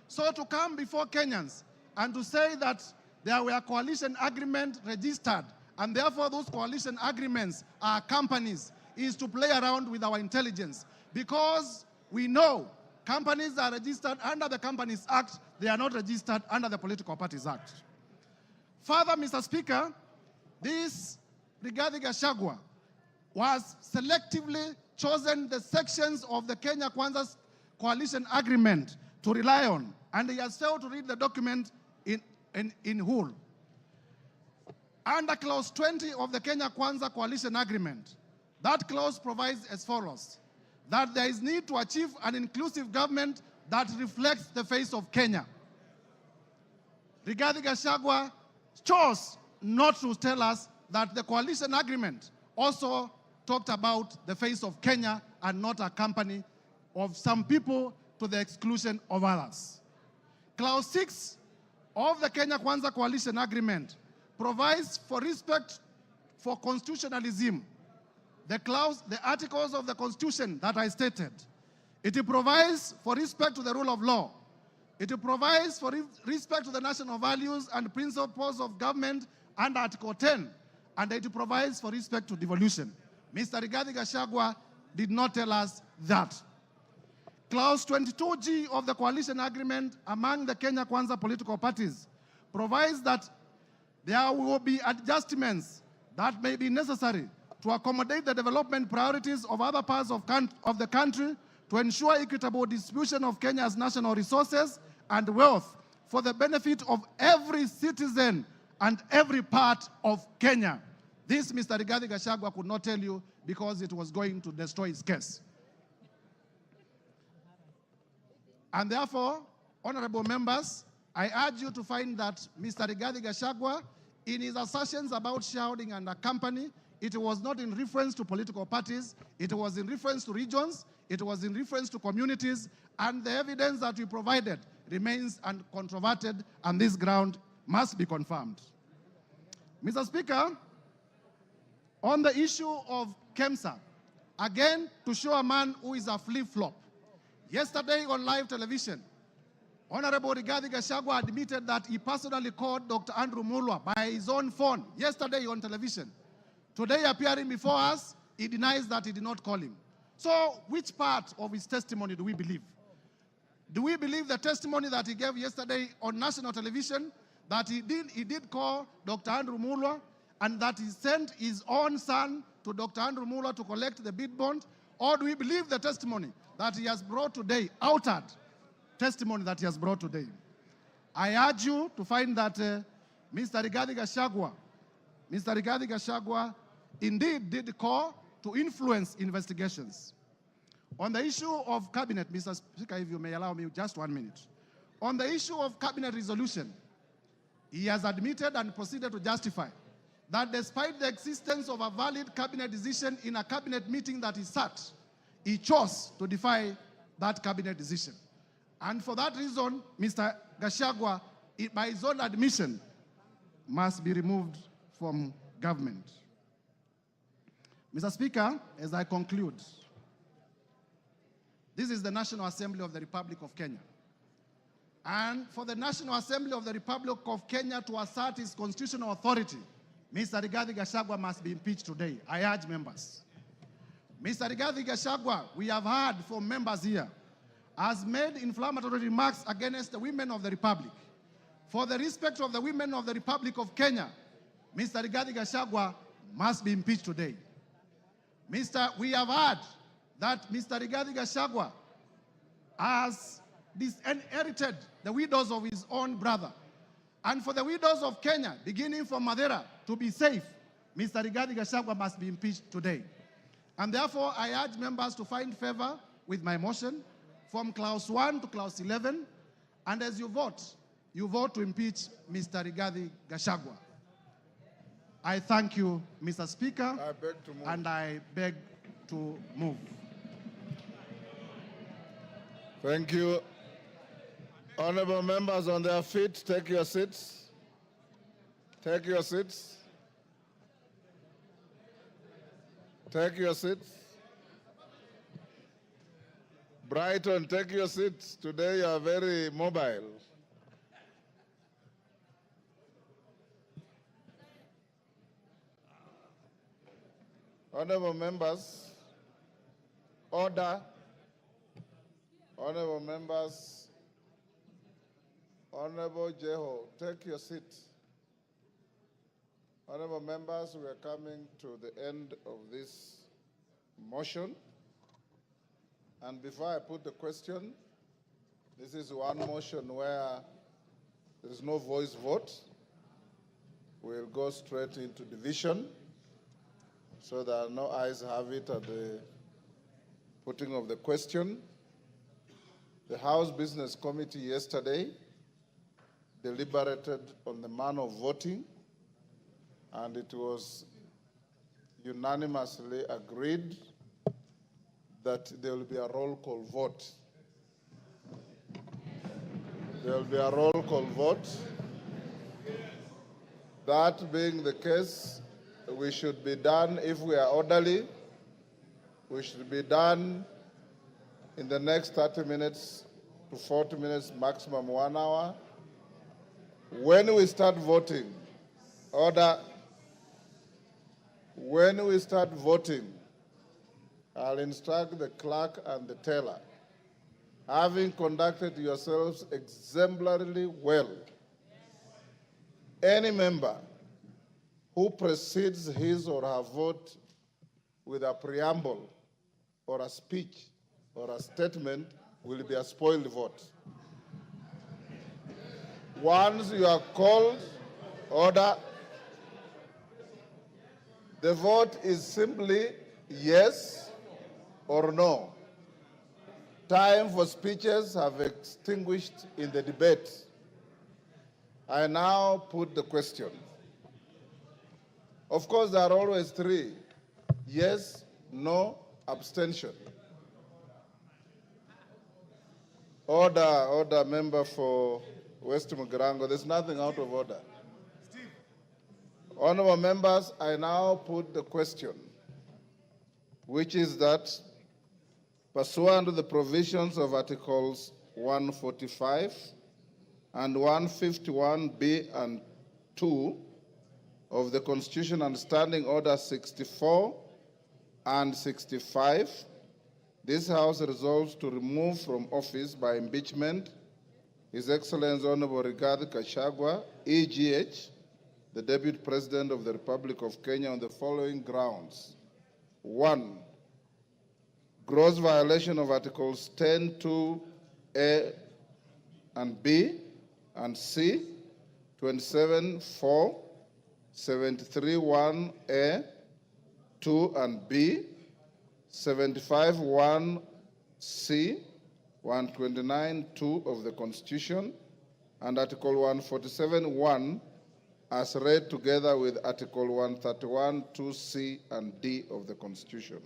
So to come before Kenyans and to say that there were coalition agreements registered and therefore those coalition agreements are companies is to play around with our intelligence, because we know companies are registered under the Companies Act, they are not registered under the Political Parties Act. Further, Mr. Speaker, this Rigathi Gachagua was selectively chosen the sections of the Kenya Kwanza's coalition agreement to rely on, and he has failed to read the document in whole. Under clause 20 of the Kenya Kwanza coalition agreement, that clause provides as follows: that there is need to achieve an inclusive government that reflects the face of Kenya. Rigathi Gachagua chose not to tell us that the coalition agreement also talked about the face of Kenya and not a company of some people to the exclusion of others. Clause 6 of the Kenya Kwanza coalition agreement provides for respect for constitutionalism. The articles of the Constitution that I stated. It provides for respect to the rule of law. It provides for respect to the national values and principles of government under Article 10. And it provides for respect to devolution. Mr. Rigathi Gachagua did not tell us that. Clause 22G of the coalition agreement among the Kenya Kwanza political parties provides that there will be adjustments that may be necessary to accommodate the development priorities of other parts of the country to ensure equitable distribution of Kenya's national resources and wealth for the benefit of every citizen and every part of Kenya. This Mr. Rigathi Gachagua could not tell you because it was going to destroy his case. And therefore, honorable members, I urge you to find that Mr. Rigathi Gachagua, in his assertions about shareholding and a company, it was not in reference to political parties, it was in reference to regions, it was in reference to communities, and the evidence that we provided remains uncontroverted, and this ground must be confirmed. Mr. Speaker, on the issue of KEMSA, again, to show a man who is a flip-flop, yesterday on live television, Honorable Rigathi Gachagua admitted that he personally called Dr. Andrew Mulwa by his own phone yesterday on television. Today, appearing before us, he denies that he did not call him. So, which part of his testimony do we believe? Do we believe the testimony that he gave yesterday on national television, that he did call Dr. Andrew Mulwa and that he sent his own son to Dr. Andrew Mulwa to collect the bid bond? Or do we believe the testimony that he has brought today, altered testimony that he has brought today? I urge you to find that Mr. Rigathi Gachagua indeed did call to influence investigations. On the issue of cabinet, Mr. Speaker, if you may allow me just 1 minute. On the issue of cabinet resolution, he has admitted and proceeded to justify that despite the existence of a valid cabinet decision in a cabinet meeting that he sat, he chose to defy that cabinet decision. And for that reason, Mr. Gachagua, by his own admission, must be removed from government. Mr. Speaker, as I conclude, this is the National Assembly of the Republic of Kenya. And for the National Assembly of the Republic of Kenya to assert its constitutional authority, Mr. Rigathi Gachagua must be impeached today. I urge members. Mr. Rigathi Gachagua, we have heard from members here, has made inflammatory remarks against the women of the Republic. For the respect of the women of the Republic of Kenya, Mr. Rigathi Gachagua must be impeached today. We have heard that Mr. Rigathi Gachagua has disinherited the widows of his own brother. And for the widows of Kenya, beginning from Madeira, to be safe, Mr. Rigathi Gachagua must be impeached today. And therefore, I urge members to find favor with my motion from clause 1 to clause 11. And as you vote to impeach Mr. Rigathi Gachagua. I thank you, Mr. Speaker, and I beg to move. Thank you. Honorable members on their feet, take your seats. Take your seats. Take your seats. Brighton, take your seats. Today you are very mobile. Honorable members, order. Honorable members, Honorable Jeho, take your seat. Honorable members, we are coming to the end of this motion. And before I put the question, this is one motion where there is no voice vote. We'll go straight into division so that no eyes have it at the putting of the question. The House Business Committee yesterday deliberated on the manner of voting, and it was unanimously agreed that there will be a roll call vote. There will be a roll call vote. That being the case, we should be done, if we are orderly, we should be done in the next 30 minutes to 40 minutes, maximum 1 hour. When we start voting, order. When we start voting, I'll instruct the clerk and the teller, having conducted yourselves exemplarily well, any member who precedes his or her vote with a preamble or a speech or a statement will be a spoiled vote. Once you are called, order. The vote is simply yes or no. Time for speeches have extinguished in the debate. I now put the question. Of course, there are always three: yes, no, abstention. Order, member for West Mugirango. There's nothing out of order. Honorable members, I now put the question, which is that, pursuant to the provisions of Articles 145 and 151B and 2 of the Constitution and Standing Order 64 and 65, this House resolves to remove from office by impeachment His Excellency Honorable Rigathi Gachagua, EGH, the Deputy President of the Republic of Kenya, on the following grounds. 1. Gross violation of Articles 10(2)(a) and B and C, 27(4), 73(1)(a), 2 and B, 75(1)(c), 129(2) of the Constitution, and Article 147(1) as read together with Article 131(2)(c) and D of the Constitution.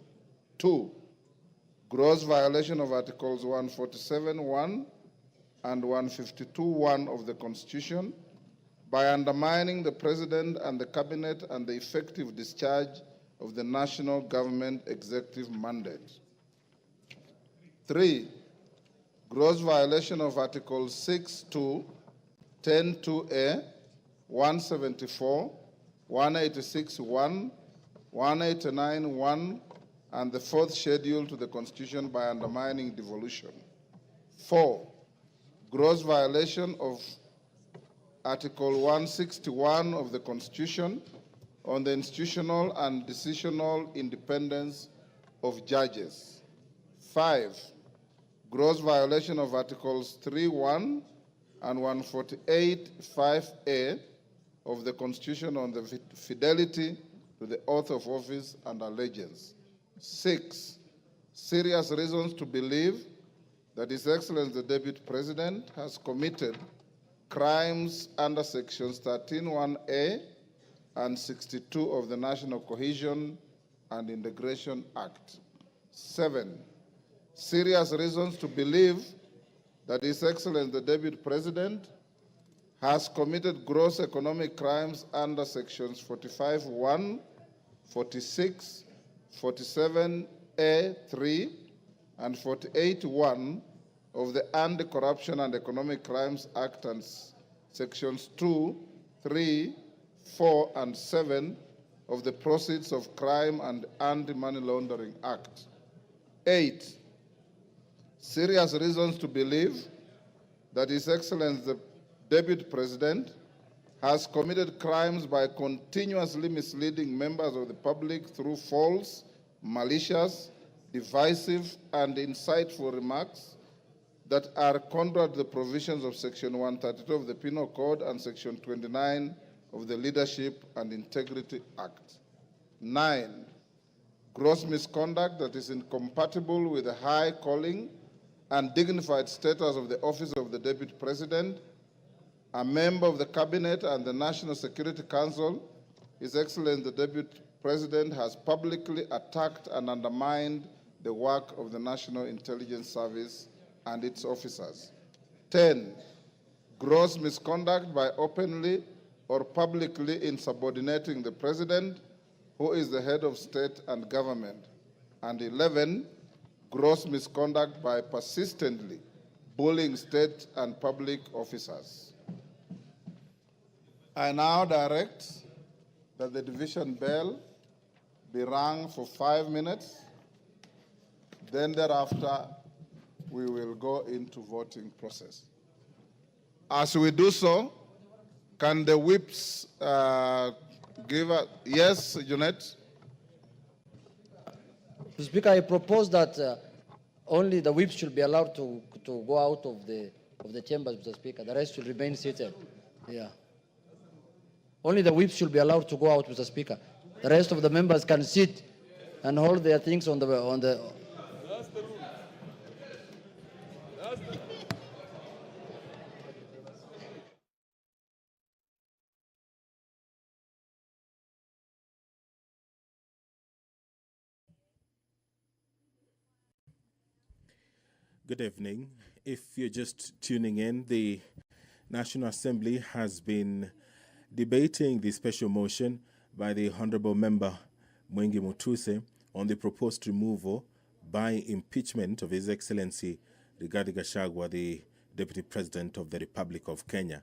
2. Gross violation of Articles 147(1) and 152(1) of the Constitution by undermining the President and the Cabinet and the effective discharge of the national government executive mandate. 3. Gross violation of Articles 6(2), 10(2)(a), 174, 186(1), 189(1), and the fourth schedule to the Constitution by undermining devolution. 4. Gross violation of Article 161 of the Constitution on the institutional and decisional independence of judges. 5. Gross violation of Articles 3(1) and 148(5)(a) of the Constitution on the fidelity to the oath of office and allegiance. 6. Serious reasons to believe that His Excellency the Deputy President has committed crimes under Sections 13(1)(a) and 62 of the National Cohesion and Integration Act. 7. Serious reasons to believe that His Excellency the Deputy President has committed gross economic crimes under Sections 45(1), 46, 47(a)(3), and 48(1) of the Anti-Corruption and Economic Crimes Act and Sections 2, 3, 4, and 7 of the Proceeds of Crime and Anti-Money Laundering Act. 8. Serious reasons to believe that His Excellency the Deputy President has committed crimes by continuously misleading members of the public through false, malicious, divisive, and insightful remarks that are contrary to the provisions of Section 132 of the Penal Code and Section 29 of the Leadership and Integrity Act. 9. Gross misconduct that is incompatible with the high calling and dignified status of the office of the Deputy President, a member of the Cabinet and the National Security Council. His Excellency the Deputy President has publicly attacked and undermined the work of the National Intelligence Service and its officers. 10. Gross misconduct by openly or publicly insubordinating the President, who is the head of state and government. And 11. Gross misconduct by persistently bullying state and public officers. I now direct that the division bell be rung for 5 minutes. Then thereafter, we will go into voting process. As we do so, can the whips give a, yes, Jeanette? Mr. Speaker, I propose that only the whips should be allowed to go out of the chambers, Mr. Speaker. The rest should remain seated. Yeah. Only the whips should be allowed to go out, Mr. Speaker. The rest of the members can sit and hold their things on the. That's the rule. That's the rule. Good evening. If you're just tuning in, the National Assembly has been debating the special motion by the Honorable Member Mwengi Mutuse on the proposed removal by impeachment of His Excellency Rigathi Gachagua, the Deputy President of the Republic of Kenya.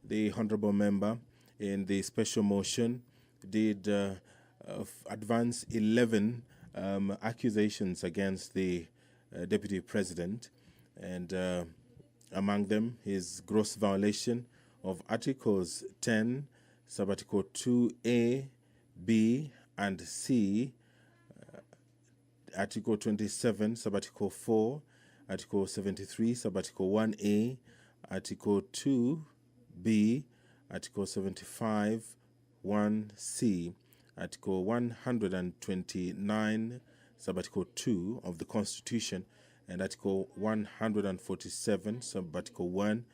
The Honorable Member in the special motion did advance 11 accusations against the Deputy President, and among them is gross violation of Articles 10, Subarticle 2A, B, and C, Article 27, Subarticle 4, Article 73, Subarticle 1A, Article 2B, Article 75, 1C, Article 129, Subarticle 2 of the Constitution, and Article 147, Subarticle 1,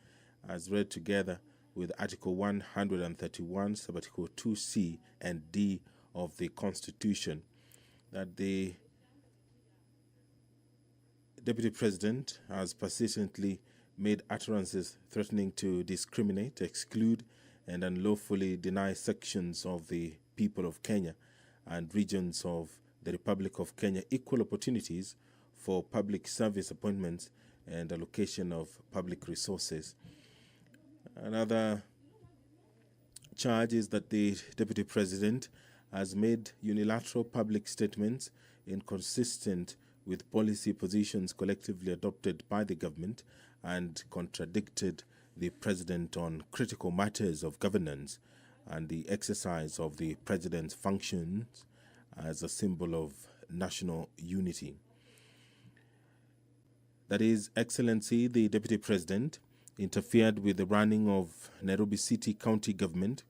as read together with Article 131, Subarticle 2C and D of the Constitution, that the Deputy President has persistently made utterances threatening to discriminate, exclude, and unlawfully deny sections of the people of Kenya and regions of the Republic of Kenya equal opportunities for public service appointments and allocation of public resources. Another charge is that the Deputy President has made unilateral public statements inconsistent with policy positions collectively adopted by the government and contradicted the President on critical matters of governance and the exercise of the President's functions as a symbol of national unity. That is, Excellency, the Deputy President interfered with the running of Nairobi City County Government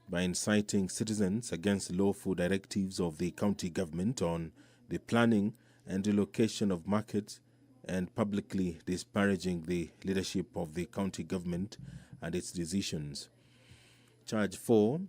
by inciting citizens against lawful directives of the county government on the planning and relocation of markets, and publicly disparaging the leadership of the county government and its decisions. Charge 4,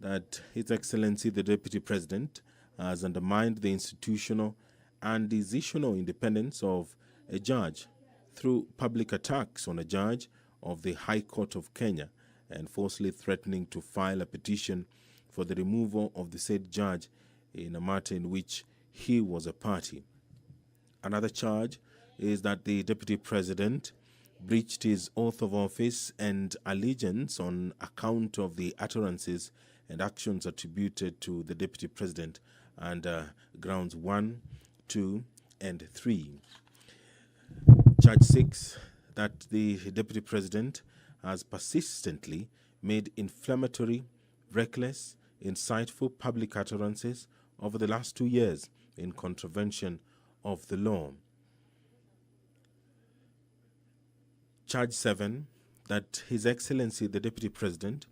that His Excellency the Deputy President has undermined the institutional and decisional independence of a judge through public attacks on a judge of the High Court of Kenya and falsely threatening to file a petition for the removal of the said judge in a matter in which he was a party. Another charge is that the Deputy President breached his oath of office and allegiance on account of the utterances and actions attributed to the Deputy President under grounds 1, 2, and 3. Charge 6, that the Deputy President has persistently made inflammatory, reckless, insightful public utterances over the last 2 years in contravention of the law. Charge 7, that His Excellency the Deputy President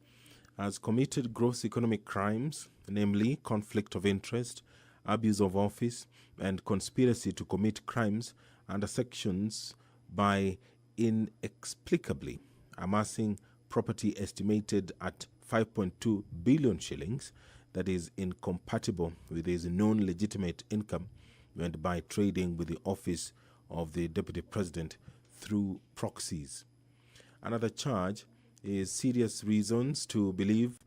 has committed gross economic crimes, namely conflict of interest, abuse of office, and conspiracy to commit crimes under sections by inexplicably amassing property estimated at 5.2 billion shillings that is incompatible with his known legitimate income and by trading with the office of the Deputy President through proxies. Another charge is serious reasons to believe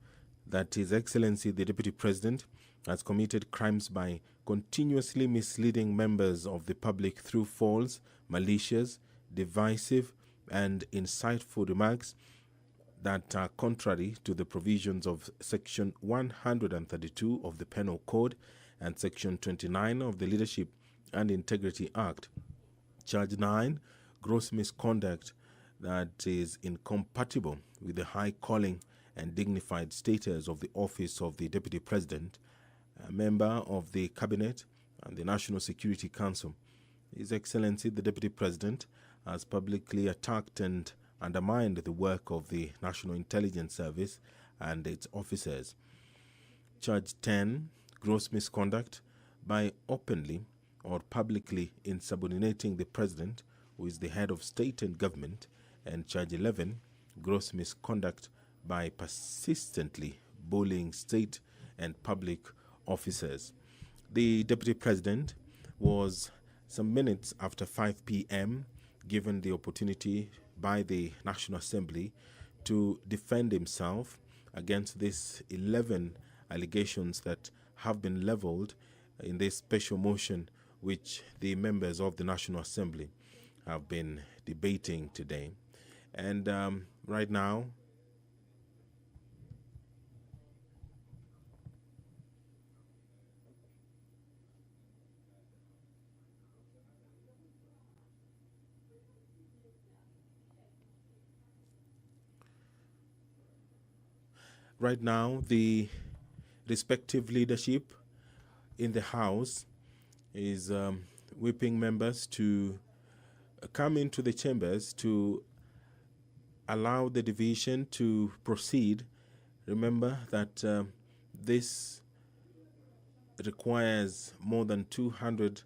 that His Excellency the Deputy President has committed crimes by continuously misleading members of the public through false, malicious, divisive, and insightful remarks that are contrary to the provisions of Section 132 of the Penal Code and Section 29 of the Leadership and Integrity Act. Charge 9, gross misconduct that is incompatible with the high calling and dignified status of the office of the Deputy President, a member of the Cabinet and the National Security Council. His Excellency the Deputy President has publicly attacked and undermined the work of the National Intelligence Service and its officers. Charge 10, gross misconduct by openly or publicly insubordinating the President, who is the head of state and government, and Charge 11, gross misconduct by persistently bullying state and public officers. The Deputy President was some minutes after 5 p.m. given the opportunity by the National Assembly to defend himself against these 11 allegations that have been leveled in this special motion which the members of the National Assembly have been debating today. And right now, Right now, the respective leadership in the House is whipping members to come into the chambers to allow the division to proceed. Remember that this requires more than 200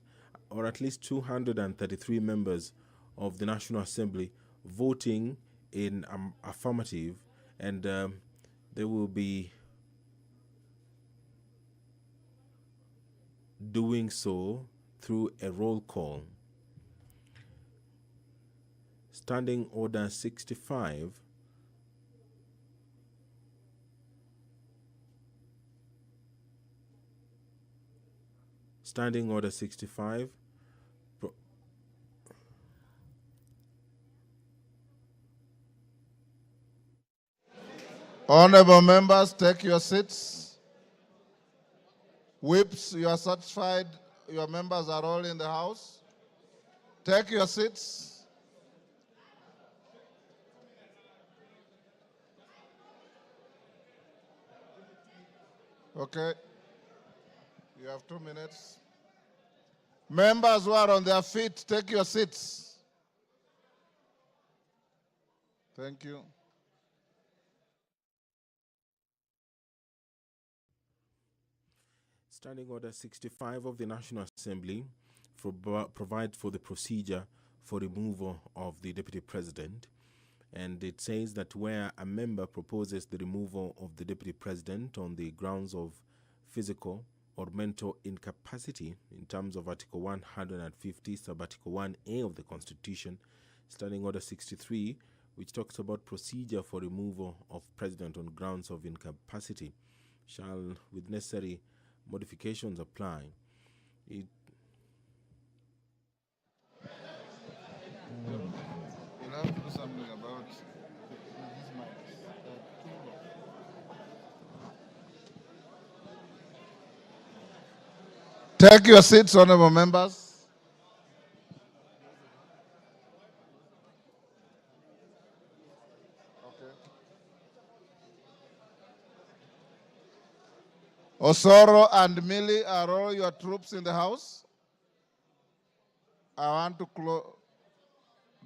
or at least 233 members of the National Assembly voting in affirmative, and they will be doing so through a roll call. Standing Order 65 Standing Order 65 Honorable members, take your seats. Whips, you are satisfied your members are all in the House? Take your seats. Okay. You have 2 minutes. Members who are on their feet, take your seats. Thank you. Standing Order 65 of the National Assembly provides for the procedure for removal of the Deputy President. And it says that where a member proposes the removal of the Deputy President on the grounds of physical or mental incapacity in terms of Article 150, Sub-Article 1A of the Constitution, Standing Order 63, which talks about procedure for removal of President on grounds of incapacity, shall, with necessary modifications, apply. You'll have to do something about Take your seats, honorable members. Osoro and Millie, are all your troops in the House? I want to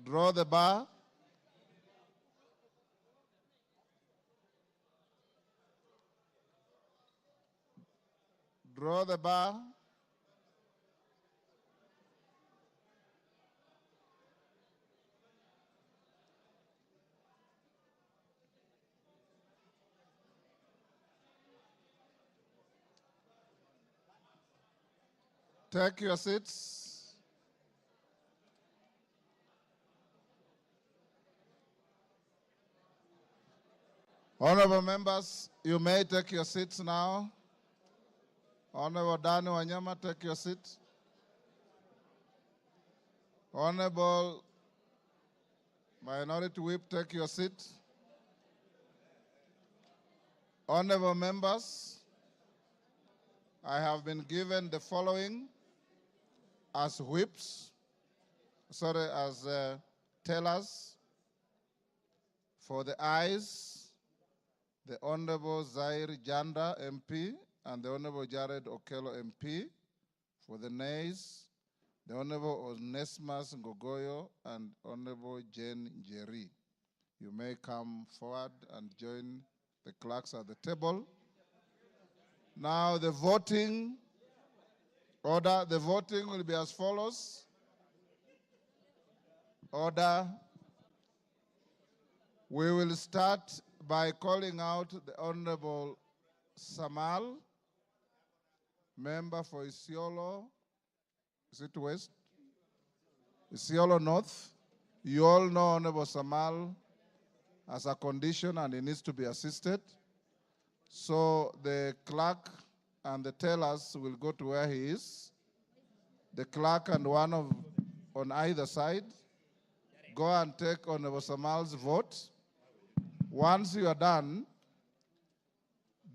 draw the bar. Draw the bar. Take your seats. Honorable members, you may take your seats now. Honorable Dani Wanyama, take your seat. Honorable Minority Whip, take your seat. Honorable members, I have been given the following as whips, as tellers. For the ayes, the Honorable Zaire Janda, MP, and the Honorable Jared Okello, MP. For the nays, the Honorable Onesmus Ngogoyo and Honorable Jane Njeri. You may come forward and join the clerks at the table. Now the voting order, the voting will be as follows. Order. We will start by calling out the Honorable Samal, member for Isiolo. Is it West? Isiolo North. You all know Honorable Samal has a condition and he needs to be assisted. So the clerk and the tellers will go to where he is. The clerk and one on either side go and take Honorable Samal's vote. Once you are done,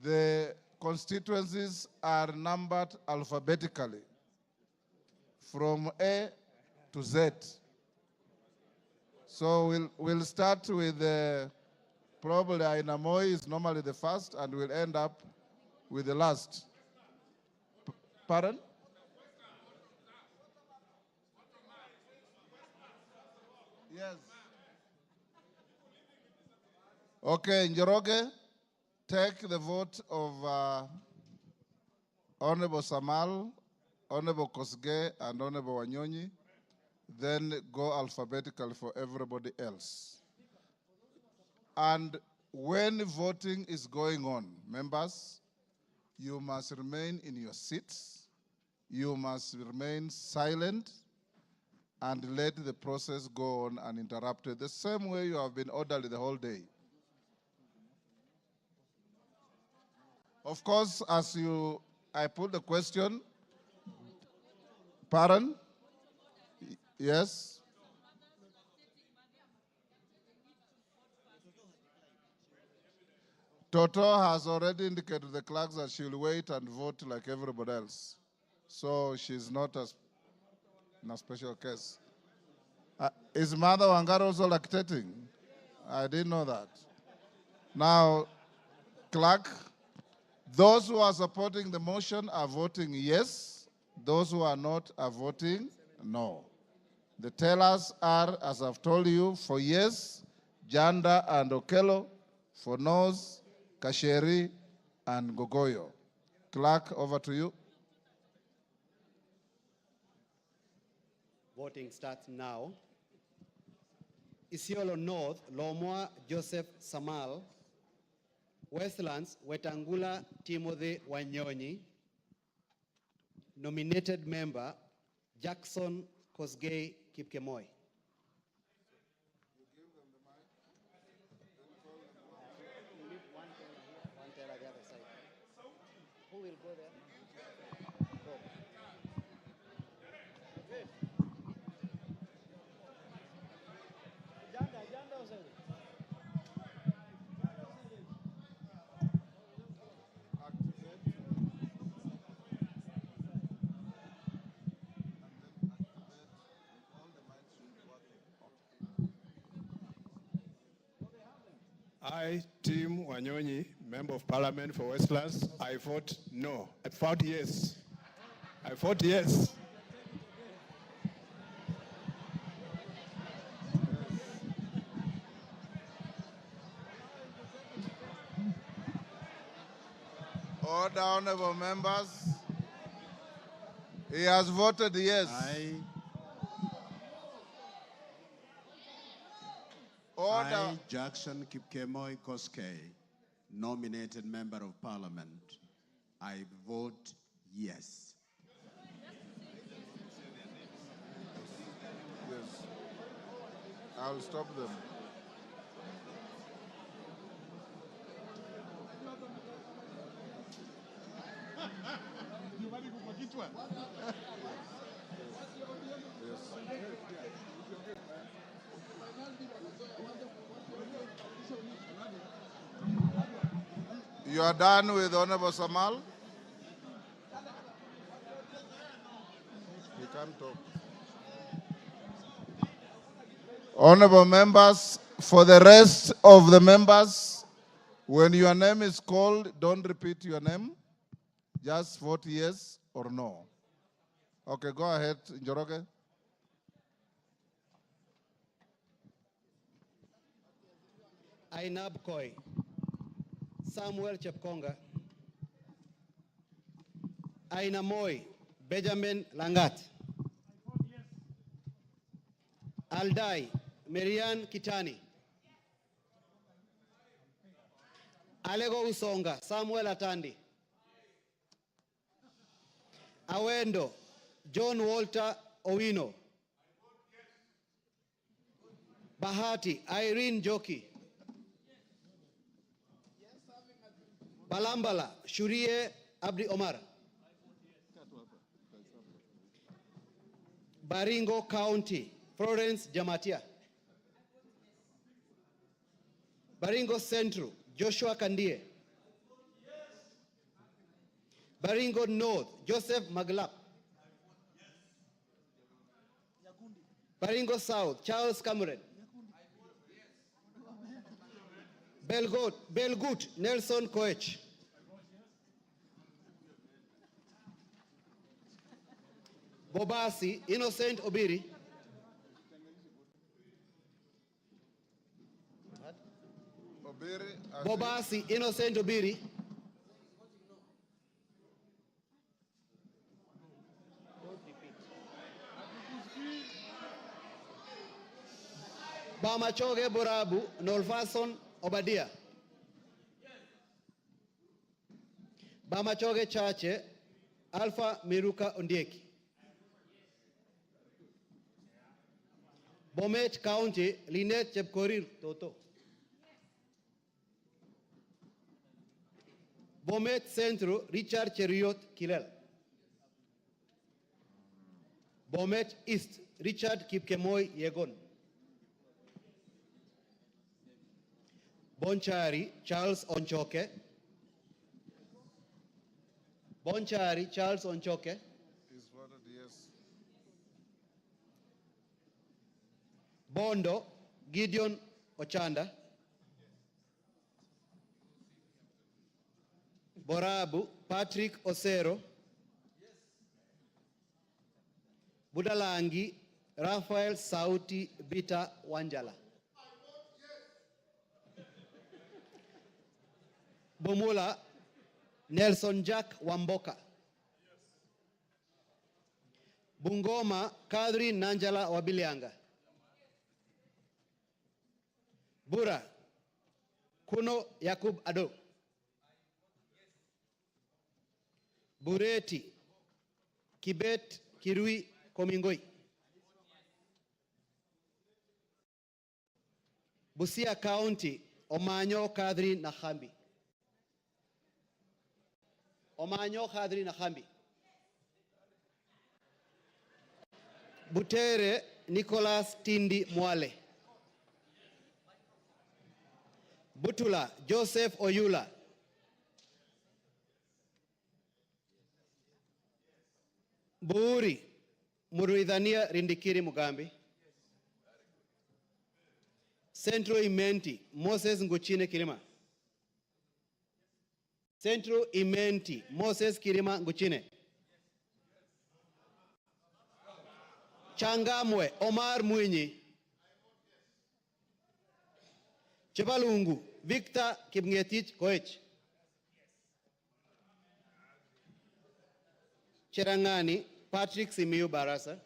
the constituencies are numbered alphabetically from A to Z. So we'll start with Probably Aina Moi is normally the first and will end up with the last. Pardon? Yes. Okay, Njoroge, take the vote of Honorable Samal, Honorable Kosgei, and Honorable Wanyonyi. Then go alphabetically for everybody else. And when voting is going on, members, you must remain in your seats. You must remain silent and let the process go on uninterrupted, the same way you have been orderly the whole day. Of course, I put the question, pardon? Yes? Toto has already indicated to the clerks that she'll wait and vote like everybody else. So she's not in a special case. Is Mother Wangari also lactating? I didn't know that. Now, clerk, those who are supporting the motion are voting yes. Those who are not are voting no. The tellers are, as I've told you, for yes, Janda and Okello, for no's, Kasheri and Gogoyo. Clerk, over to you. Voting starts now. Isiolo North, Lomwa Joseph Samal. Westlands, Wetangula Timothy Wanyonyi. Nominated member, Jackson Kosgei Kipkemoi. Who will go there? I, Tim Wanyonyi, Member of Parliament for Westlands, I vote no. I vote yes. I vote yes. Order, honorable members. He has voted yes. Order. I, Jackson Kipkemoi Kosgei, nominated Member of Parliament, I vote yes. Yes. I'll stop them. You are done with Honorable Samal? He can't talk. Honorable members, for the rest of the members, when your name is called, don't repeat your name. Just vote yes or no. Okay, go ahead, Njoroge. Ainab Koi, Samuel Chepkonga, Aina Moi, Benjamin Langat, Aldai, Marian Kitani, Alego Usonga, Samuel Atandi, Awendo, John Walter Owino, Bahati, Irene Joki, Balambala, Shurie Abdi Omar, Baringo County, Florence Jamatia, Baringo Central, Joshua Kandie, Baringo North, Joseph Maglap, Baringo South, Charles Cameron, Belgut Nelson Koech. Bobasi Innocent Obiri. Bobasi Innocent Obiri. Bamachoge Borabu Nolfason Obadia. Bamachoge Chache Alpha Miruka Ondieki. Bomet County Linet Chepkorir Toto. Bomet Centro Richard Cheriot Kilel. Bomet East Richard Kipkemoi Yegon. Bonchari Charles Onchoke. Bonchari Charles Onchoke. Is voted yes. Bondo Gideon Ochanda. Borabu Patrick Osero. Budalangi Raphael Sauti Bita Wanjala. Bomula Nelson Jack Wamboka. Bungoma Kadri Nanjala Wabilianga. Bura Kuno Yakub Ado. Bureti Kibet Kirui Komingoi. Busia County Omanyo Kadri Nahambi. Omanyo Kadri Nahambi. Butere Nicholas Tindi Mwale. Butula Joseph Oyula. Buuri Muruidhania Rindikiri Mugambi. Centro Imenti Moses Nguchine Kirima. Centro Imenti Moses Kirima Nguchine. Changamwe Omar Mwinyi. Chebalungu Victor Kipngetich Koech. Cherangani Patrick Simiyu Barasa.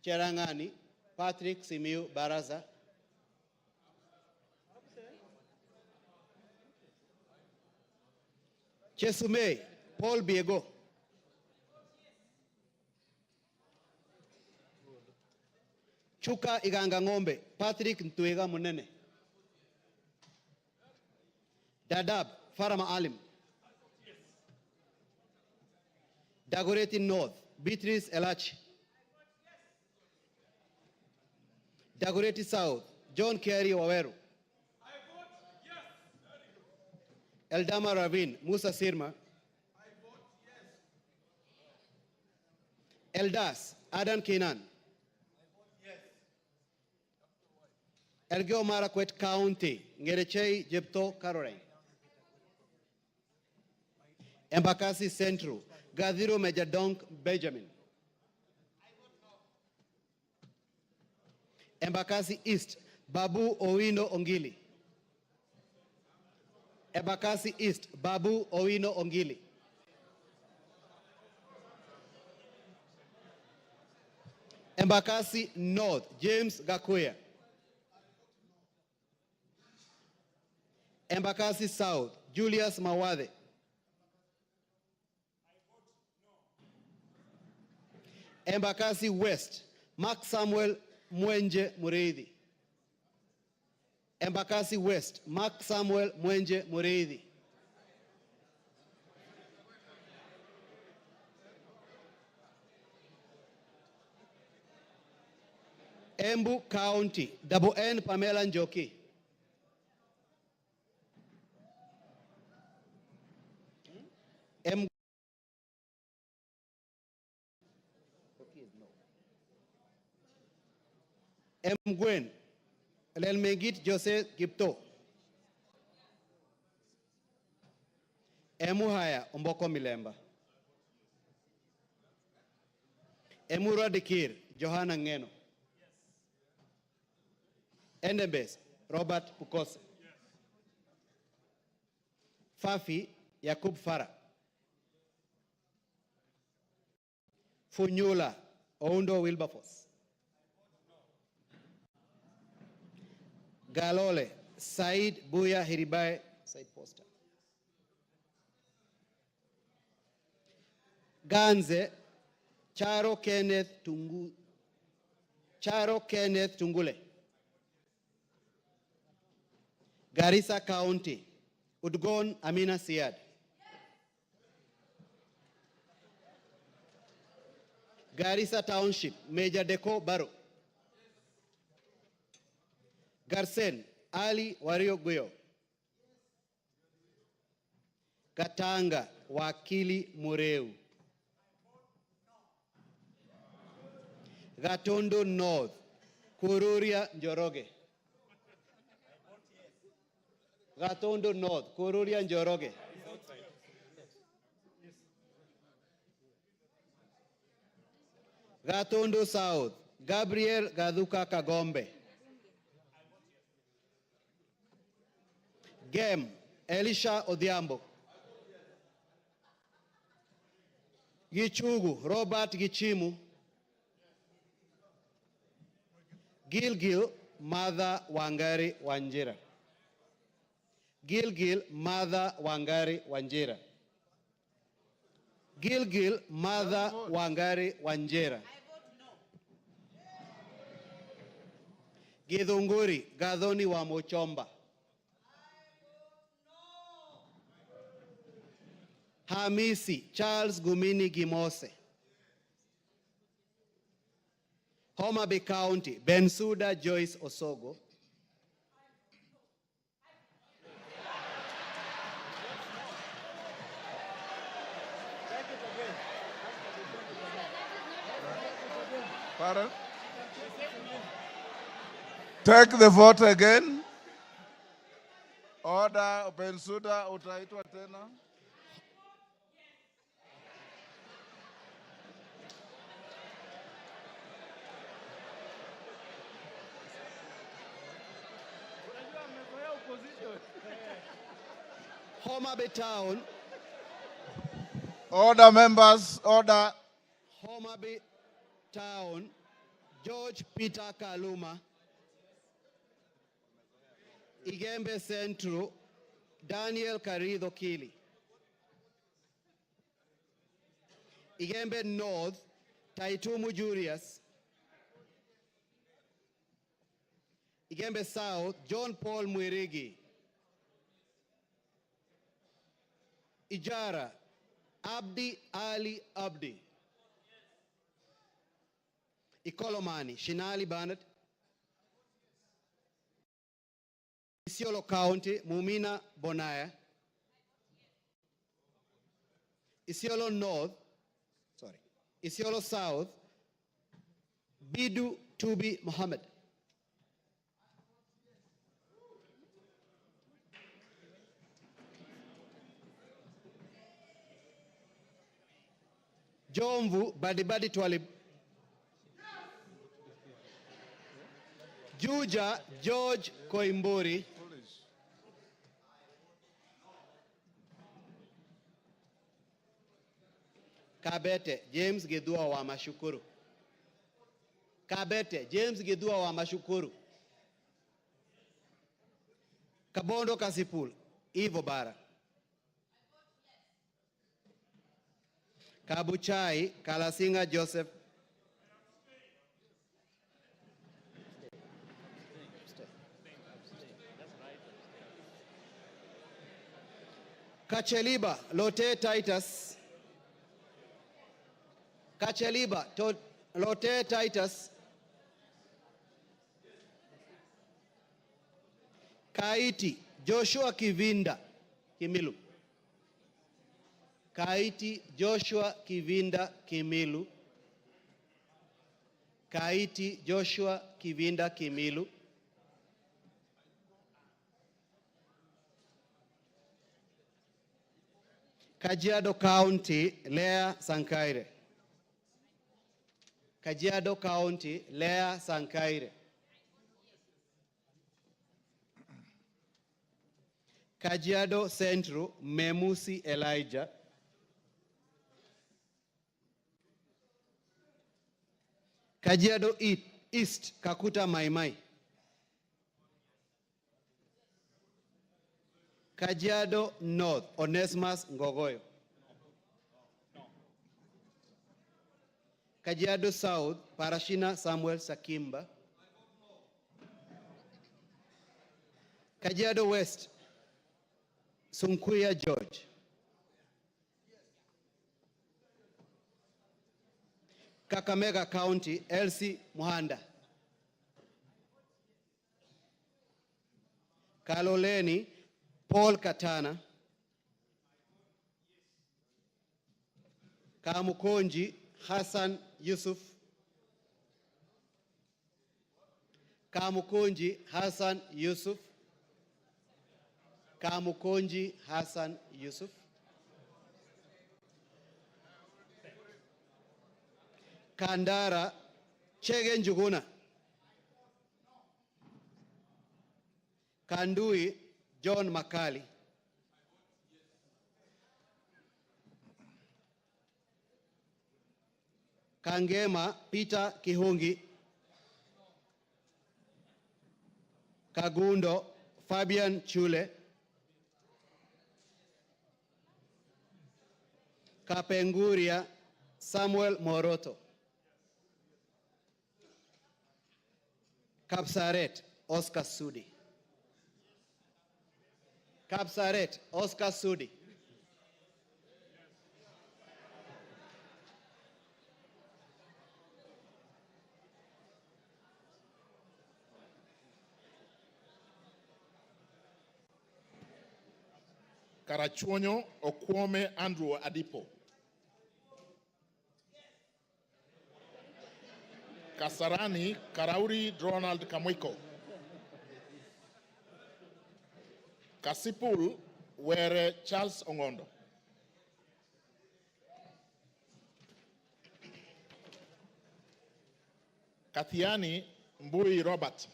Cherangani Patrick Simiyu Barasa. Chesumei Paul Biego. Chuka Iganga Ngombe Patrick Ntwega Munene. Dadab Farama Alim. Dagoretti North Beatrice Elachi. Dagoretti South John Kerry Waweru. Eldama Ravine Musa Sirma. Eldas Adan Kenan. Elgeyo Marakwet County Ngerechei Jepto Caroline. Embakasi Central Gadhiro Majadonk Benjamin. Embakasi East Babu Owino Ongili. Embakasi East Babu Owino Ongili. Embakasi North James Gakuya. Embakasi South Julius Mawade. Embakasi West Mark Samuel Mwenje Mureithi. Embakasi West Mark Samuel Mwenje Mureithi. Embu County Double N Pamela Njoki. Mgwen Lelmegit Jose Gipto. Emuhaya Omboko Milemba. Emura Dikir Johanna Ngeno. Endebes Robert Pukose. Fafi Yakub Farah. Funyula Oundo Wilberforce. Galole Said Buya Hiribai Said Poster. Ganze Charo Kenneth Tungule. Garissa County Udgon Amina Siad. Garissa Township Major Deko Baro. Garsen Ali Wario Guyo. Katanga Wakili Mureu. Gatondo North Kururia Njoroge. Gatondo North Kururia Njoroge. Gatondo South Gabriel Gaduka Kagombe. Gem Elisha Odhiambo. Gichugu Robert Gichimu. Gilgil Mother Wangari Wanjira. Gilgil Mother Wangari Wanjira. Gilgil Mother Wangari Wanjira. Githunguri Gadhoni wa Mochomba. Hamisi Charles Gumini Gimose. Homa Bay County Bensuda Joyce Osogo. Pardon? Take the vote again. Order Bensuda utaitwa tena. Homa Bay Town. Order members, order. Homa Bay Town, George Peter Kaluma. Igembe Central, Daniel Karido Kili. Igembe North, Taitumu Julius. Igembe South, John Paul Mwirigi. Ijara, Abdi Ali Abdi. Ikolomani, Shinali Bernard. Isiolo County, Mumina Bonaya. Isiolo North, Isiolo South, Bidu Tubi Mohammed. Jomvu Badibadi Twalib. Juja George Koimburi. Kabete James Gedua wa Mashukuru. Kabete James Gedua wa Mashukuru. Kabondo Kasipul Ivo Bara. Kabuchai Kalasinga Joseph. Kacheliba Lote Titus. Kacheliba Lote Titus. Kaiti Joshua Kivinda Kimilu. Kaiti Joshua Kivinda Kimilu. Kaiti Joshua Kivinda Kimilu. Kajiado County, Lea Sankaire. Kajiado County, Lea Sankaire. Kajiado Central, Memusi Elijah. Kajiado East, Kakuta Maimai. Kajiado North, Onesimus Ngogoyo. Kajiado South, Parashina Samuel Sakimba. Kajiado West, Sunkuya George. Kakamega County, Elsie Muhanda. Kaloleni, Paul Katana. Kamukonji, Hassan Yusuf. Kamukonji, Hassan Yusuf. Kamukonji, Hassan Yusuf. Kandara, Chege Njuguna. Kandui, John Makali. Kangema, Peter Kihungi. Kagundo, Fabian Chule. Kapenguria, Samuel Moroto. Kapsaret, Oscar Sudi. Kapsaret, Oscar Sudi. Karachuonyo Okwome Andrew Adipo. Kasarani Karauri Ronald Kamwiko. Kasipul Were Charles Ongondo. Kathiani Mbui Robert.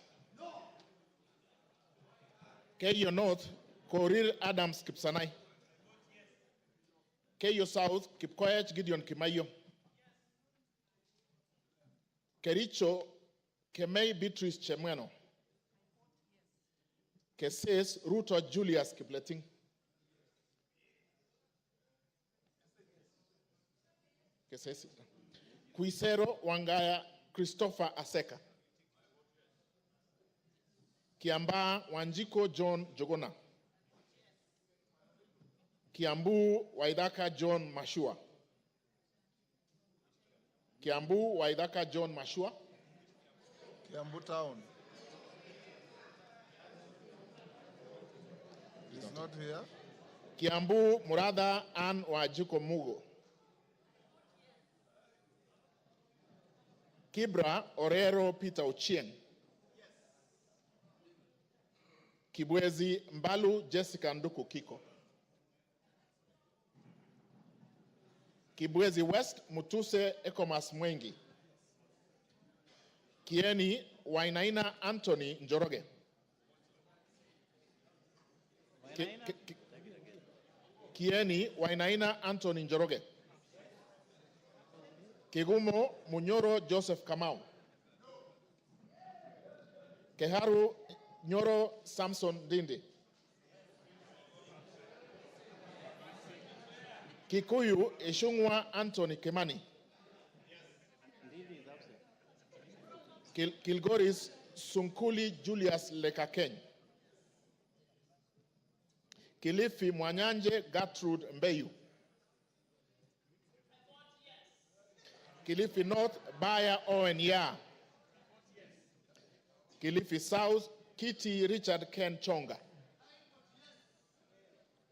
Keyo North Korir Adams Kipsanai. Keyo South Kipkoech Gideon Kimayo. Kericho Kemei Beatrice Chemweno. Keses Ruto Julius Kipleting. Keses Kuisero Wangaya Christopher Aseka. Kiamba Wanjiko John Jogona. Kiambu Waidaka John Mashua. Kiambu Waidaka John Mashua. Kiambu Town. He's not here. Kiambu Murada Ann Wajiko Mugo. Kibra Orero Peter Ochieng. Kibwezi Mbalu Jessica Nduku Kiko. Kibwezi West Mutuse Ekomas Mwengi. Kieni Wainaina Anthony Njoroge. Kieni Wainaina Anthony Njoroge. Kigumo Munyoro Joseph Kamau. Keharu Nyoro Samson Dindi. Kikuyu Ishungwa Anthony Kemani. Kilgoris Sunkuli Julius Lekakeny. Kilifi Mwanyanje Gertrude Mbeyu. Kilifi North Baya Owen Ya. Kilifi South Kitty Richard Ken Chonga.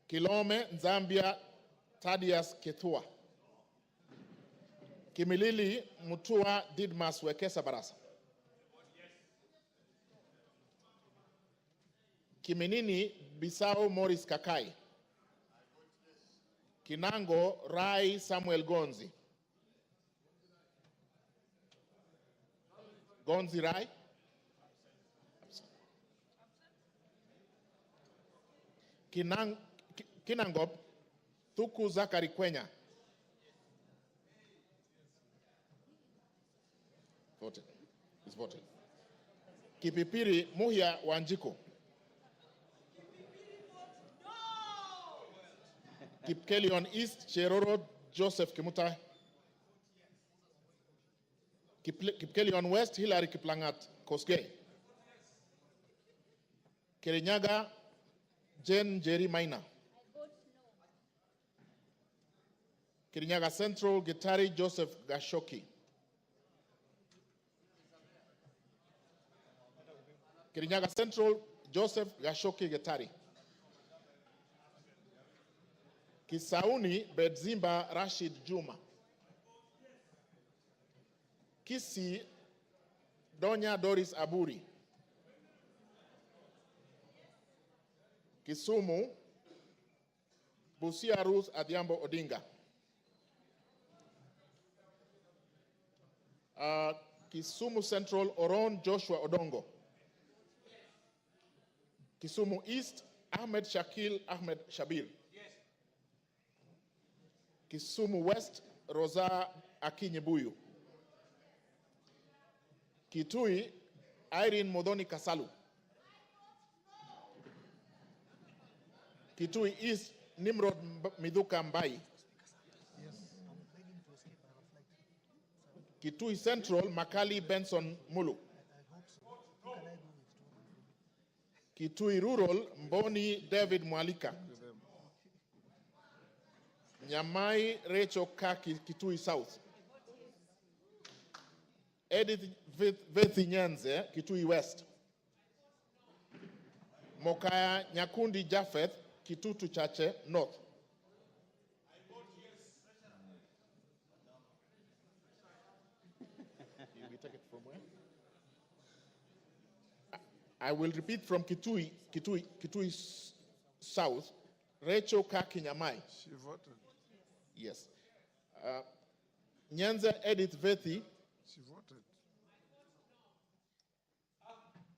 Kilome Zambia Thaddeus Kethua. Kimilili Mutua Didmas Wekesa Barasa. Kiminini Bisao Morris Kakai. Kinango Rai Samuel Gonzi. Gonzi Rai. Kinangop Thuku Zakari Kwenya. Voted. Is voted. Kipipiri Muhia Wanjiko. Kipkelion East Cheroro Joseph Kimutai. Kipkelion West Hilary Kiplangat Koskei. Kirinyaga Jen Jerry Maina. Kirinyaga Central Gitari Joseph Gashoki. Kirinyaga Central Joseph Gashoki Gitari. Kisauni Bedzimba Rashid Juma. Kisi Donya Doris Aburi. Kisumu Busia Ruth Adhiambo Odinga. Kisumu Central Oron Joshua Odongo. Kisumu East Ahmed Shakil Ahmed Shabir. Kisumu West Rosa Akinyebuyu. Kitui Irene Modoni Kasalu. Kitui East Nimrod Miduka Mbai. Kitui Central Makali Benson Mulu. Kitui Rural Mboni David Mwalika. Nyamai Rachel Kaki Kitui South. Edith Vethi Nyanze Kitui West. Mokaya Nyakundi Japheth Kitutu Chache North. You take it from where? I will repeat from Kitui South. Rachel Kaki Nyamai. She voted. Yes. Nyanza Edith Vethi. She voted.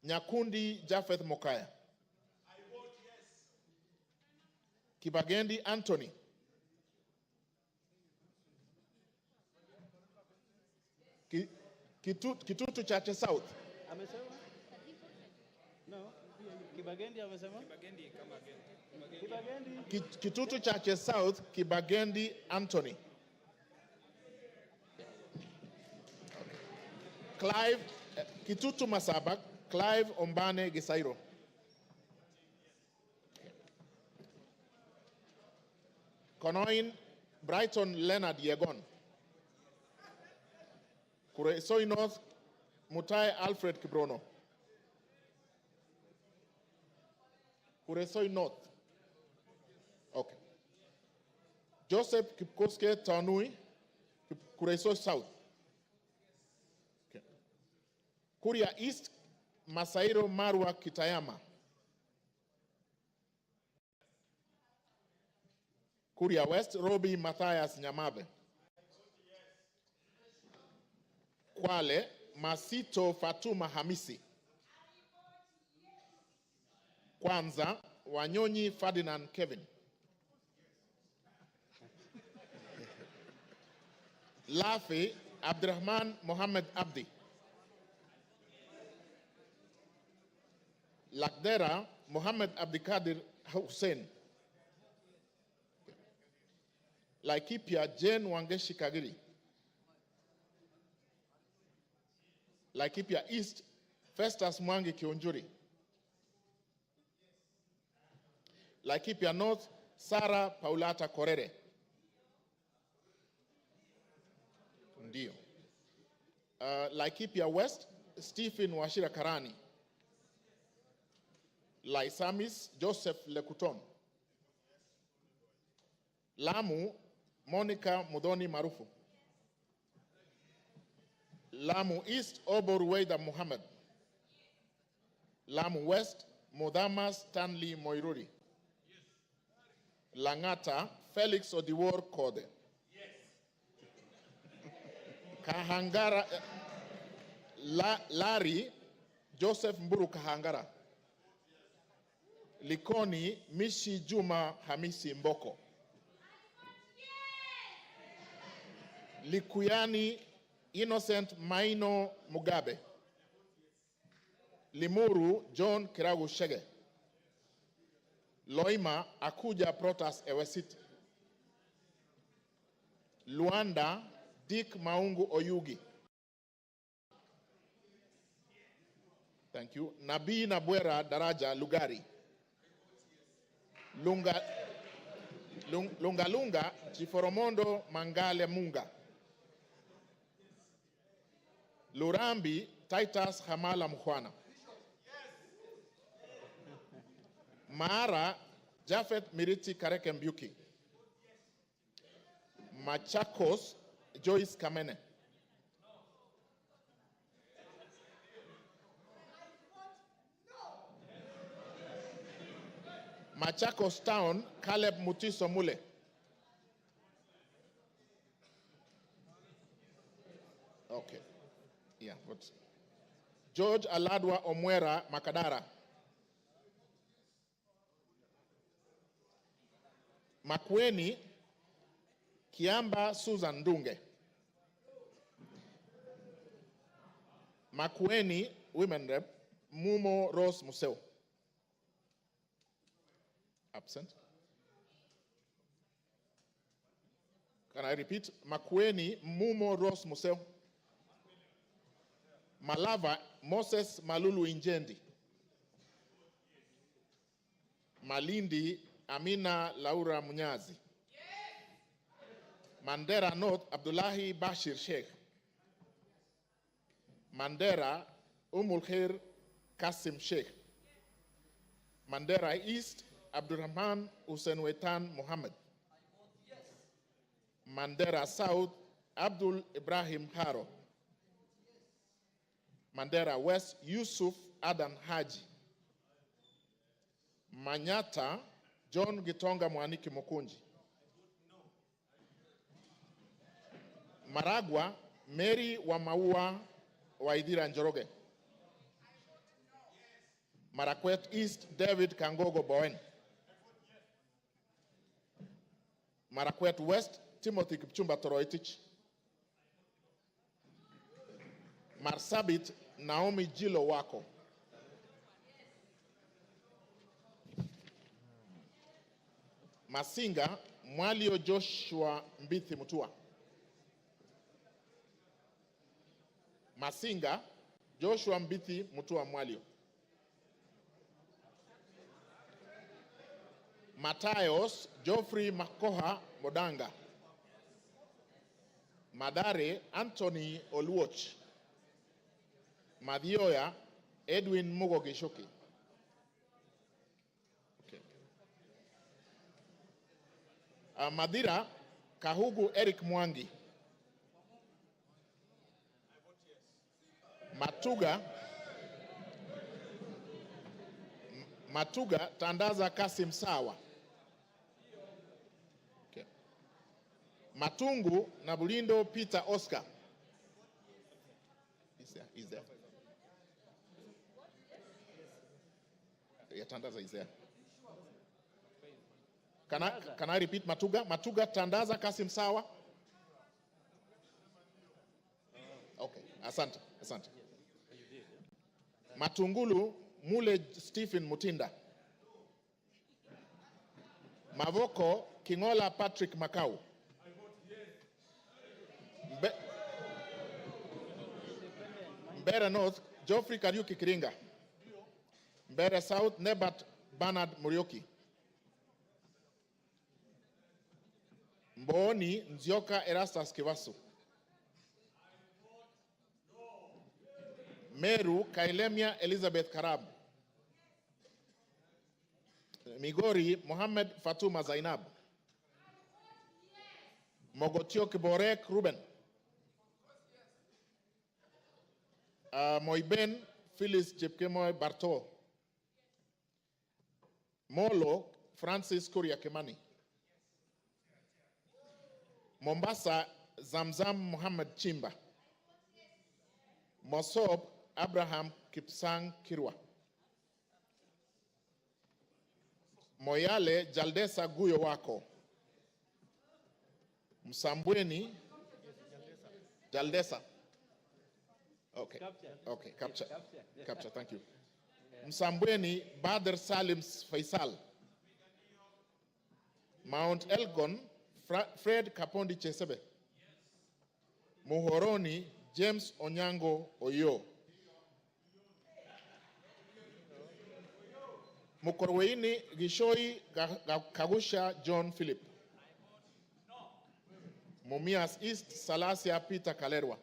Nyakundi Japheth Mokaya. I vote yes. Kibagendi Anthony. Kitutu Chache South. Amesema? No. Kibagendi amesema? Kibagendi kama Kibagendi. Kitutu Chache South, Kibagendi Anthony. Clive, Kitutu Masabak, Clive Ombane Gisairo. Konoin, Brighton Leonard Yegon. Kuresoi North, Mutai Alfred Kibrono. Kuresoi North. Okay. Joseph Kipkoske Tanui, Kuresoi South. Okay. Kuria East, Masairo Marwa Kitayama. Kuria West, Robi Matthias Nyamabe. Kwale, Masito Fatuma Hamisi. Kwanza, Wanyonyi Ferdinand Kevin. Lafi, Abdurrahman Mohammed Abdi. Lakdera, Mohammed Abdikadir Hussein. Laikipia, Jane Wangeshi Kagiri. Laikipia East, Festus Mwangi Kionjuri. Laikipia North, Sarah Paulata Korere. Ndio. Laikipia West, Stephen Washira Karani. Laisamis, Joseph Lekuton. Lamu, Monica Mudoni Marufu. Lamu East, Obor Weida Muhammad. Lamu West, Modama Stanley Moiruri. Langata, Felix Odiwuor Kode. Kahangara, Larry Joseph Mburu Kahangara. Likoni Mishi Juma Hamisi Mboko. Likuyani Innocent Maino Mugabe. Limuru John Kiragu Shege. Loima Akuja Protas Ewesit. Luanda Dick Maungu Oyugi. Thank you. Nabi Nabwera Daraja Lugari. Lunga Chiforomondo Mangale Munga. Lurambi Titus Hamala Mkhwana. Maara Jafet Miriti Kareke Mbyuki. Machakos Joyce Kamene. Machakos Town Caleb Mutiso Mule. Okay. Yeah, but George Aladwa Omwera Makadara. Makweni Kiamba Susan Dunge. Makweni Women Rep Mumo Rose Museo. Absent. Can I repeat? Makweni Mumo Rose Museo. Malava Moses Malulu Injendi. Malindi Amina Laura Munyazi. Mandera North Abdullahi Bashir Sheikh. Mandera Umulkhair Kasim Sheikh. Mandera East Abdurrahman Hussein Wetan Muhammad. Mandera South Abdul Ibrahim Haro. Mandera West Yusuf Adan Haji. Manyata John Gitonga Mwaniki Mukunji. Maragwa Mary Wamaua Waidira Njoroge. Marakwet East David Kangogo Bowen. Marakwet West Timothy Kipchumba Toroitich. Marsabit Naomi Jilo Wako. Masinga Mwalio Joshua Mbithi Mutua. Masinga Joshua Mbithi Mutua Mwalio. Matayos Geoffrey Makoha Modanga. Madare Anthony Oluoch. Madioya Edwin Mugo Gishoki. Okay. Madira Kahugu Eric Mwangi. Matuga Tandaza Kasim Sawa. Okay. Matungu Nabulindo Peter Oscar. Is there. Yeah, Tandaza is there. Can I repeat Matuga? Matuga Tandaza Kasim Sawa. Okay, asante. Matungulu Mule Stephen Mutinda. Mavoko Kingola Patrick Makau. Mbere North Geoffrey Kariuki Kiringa. Mbere South Nebat Bernard Murioki. Mboni Nzioka Erastus Kivasu. Meru Kailemia Elizabeth Karab. Migori Mohammed Fatuma Zainab. Mogotio Kiborek Ruben. Moiben Phyllis Chepkemoy Barto. Molo Francis Kuria Kimani. Mombasa, Zamzam Muhammad Chimba. Mosob, Abraham Kipsang Kirwa. Moyale, Jaldesa Guyo Wako. Msambweni, Jaldesa. Okay, okay, capture, thank you. Msambweni, Badr Salim Faisal. Mount Elgon, Fred Kapondi Chesebe. Muhoroni, James Onyango Oyo. Mukorweini, Gishoi Kagusha John Philip. Mumias East, Salasia Peter Kalerwa.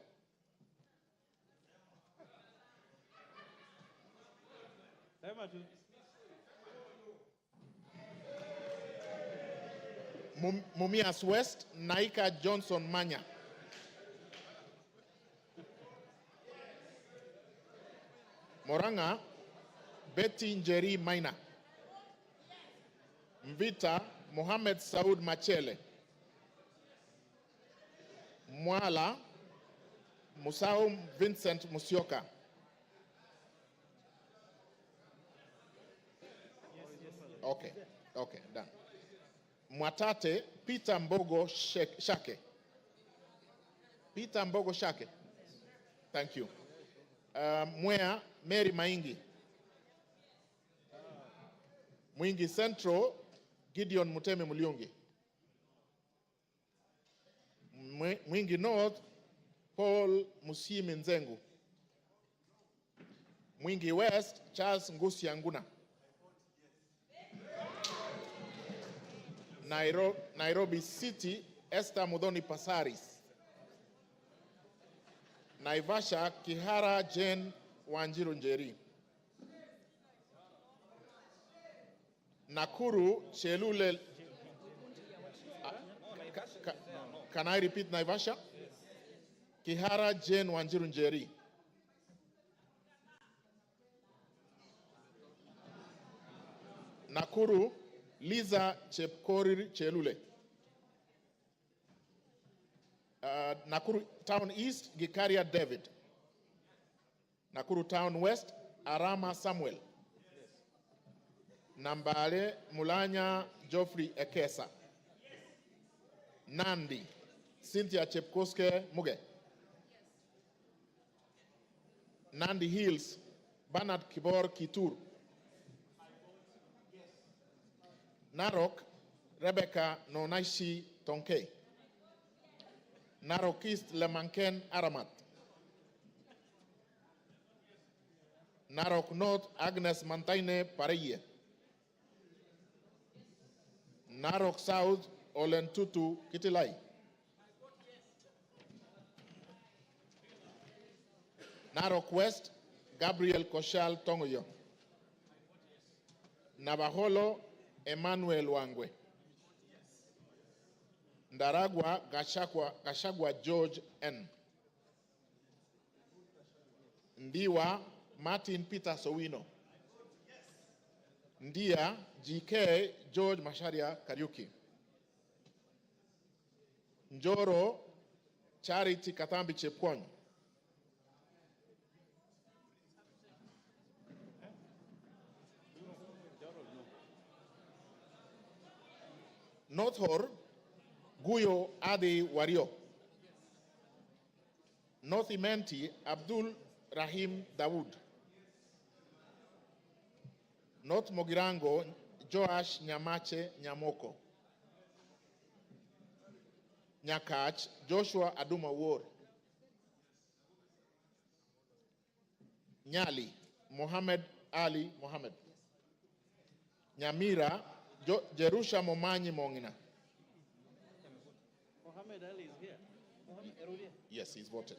Mumias West, Naika Johnson Manya. Moranga, Betty Njeri Maina. Mvita, Mohamed Saud Machele. Mwala, Musau Vincent Musioka. Okay, okay, done. Mwatate, Peter Mbogo Shake. Peter Mbogo Shake. Thank you. Mwea, Mary Maingi. Mwingi Central, Gideon Muteme Muliungi. Mwingi North, Paul Musimi Nzengu. Mwingi West, Charles Ngusi Anguna. Nairobi City, Esther Mudhoni Pasaris. Naivasha, Kihara Jane Wanjiru Njeri. Nakuru, Chelule. Can I repeat Naivasha? Kihara Jane Wanjiru Njeri. Nakuru, Liza Chepkorir Chelule. Nakuru Town East, Gikaria David. Nakuru Town West, Arama Samuel. Nambale Mulanya Geoffrey Ekesa. Nandi, Cynthia Chepkoske Muge. Nandi Hills, Bernard Kibor Kitur. Narok, Rebecca Nonaishi Tonke. Narok East, Lemanken Aramat. Narok North, Agnes Mantaine Pareye. Narok South, Olentutu Kitilai. Narok West, Gabriel Koshal Tongoyo. Navajolo, Emmanuel Wangwe. Ndaragwa, Gachagua George N. Ndiwa, Martin Peter Sowino. Ndia, GK George Masharia Kariuki. Njoro, Charity Katambi Chepkwony. North Hor, Guyo Adi Wario. North Imenti, Abdul Rahim Dawood. North Mogirango, Joash Nyamache Nyamoko. Nyakach, Joshua Aduma War. Nyali, Mohammed Ali Mohammed. Nyamira, Jerusha Momanyi Mongina. Mohammed Ali is here. Yes, he's voted.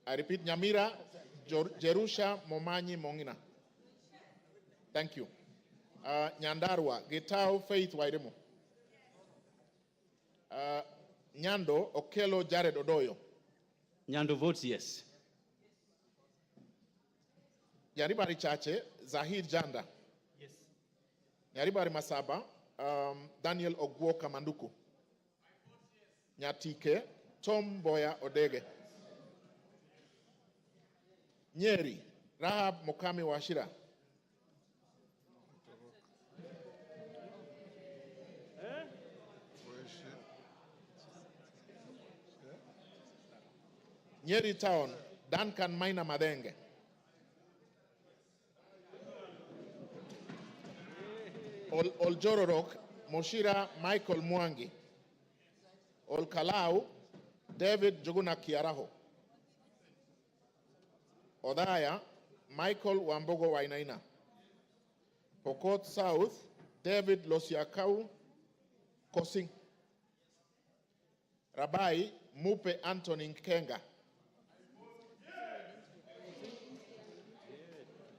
I repeat, Nyamira, Jerusha Momanyi Mongina. Thank you. Nyandarua, Gitao Faith Wairemo. Nyando, Okelo Jared Odoyo. Nyando votes yes. Yaribari Chache, Zahid Janda. Yes. Yaribari Masaba, Daniel Ogwo Kamanduku. Nyatike Tom Boya Odege. Nyeri Rahab Mokami Washira. Nyeri Town Duncan Maina Madenge. Oljororok Moshira Michael Mwangi. Olkalau David Joguna Kiaraho. Odaya Michael Wambogo Wainaina. Pokot South David Losiakau Kosing. Rabai Mupe Anthony Kenga.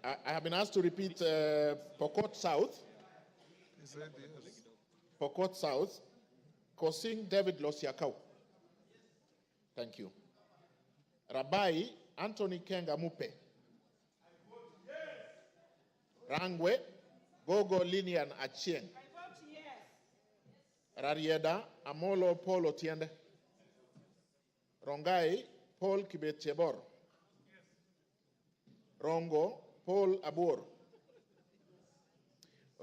I have been asked to repeat Pokot South. Pokot South, Kosing David Losiakau. Thank you. Rabai Anthony Kenga Mupe. Rangwe Gogo Linian Achieng. Rarieda Amolo Paul Otiende. Rongai Paul Kibetchebor. Rongo Paul Abur.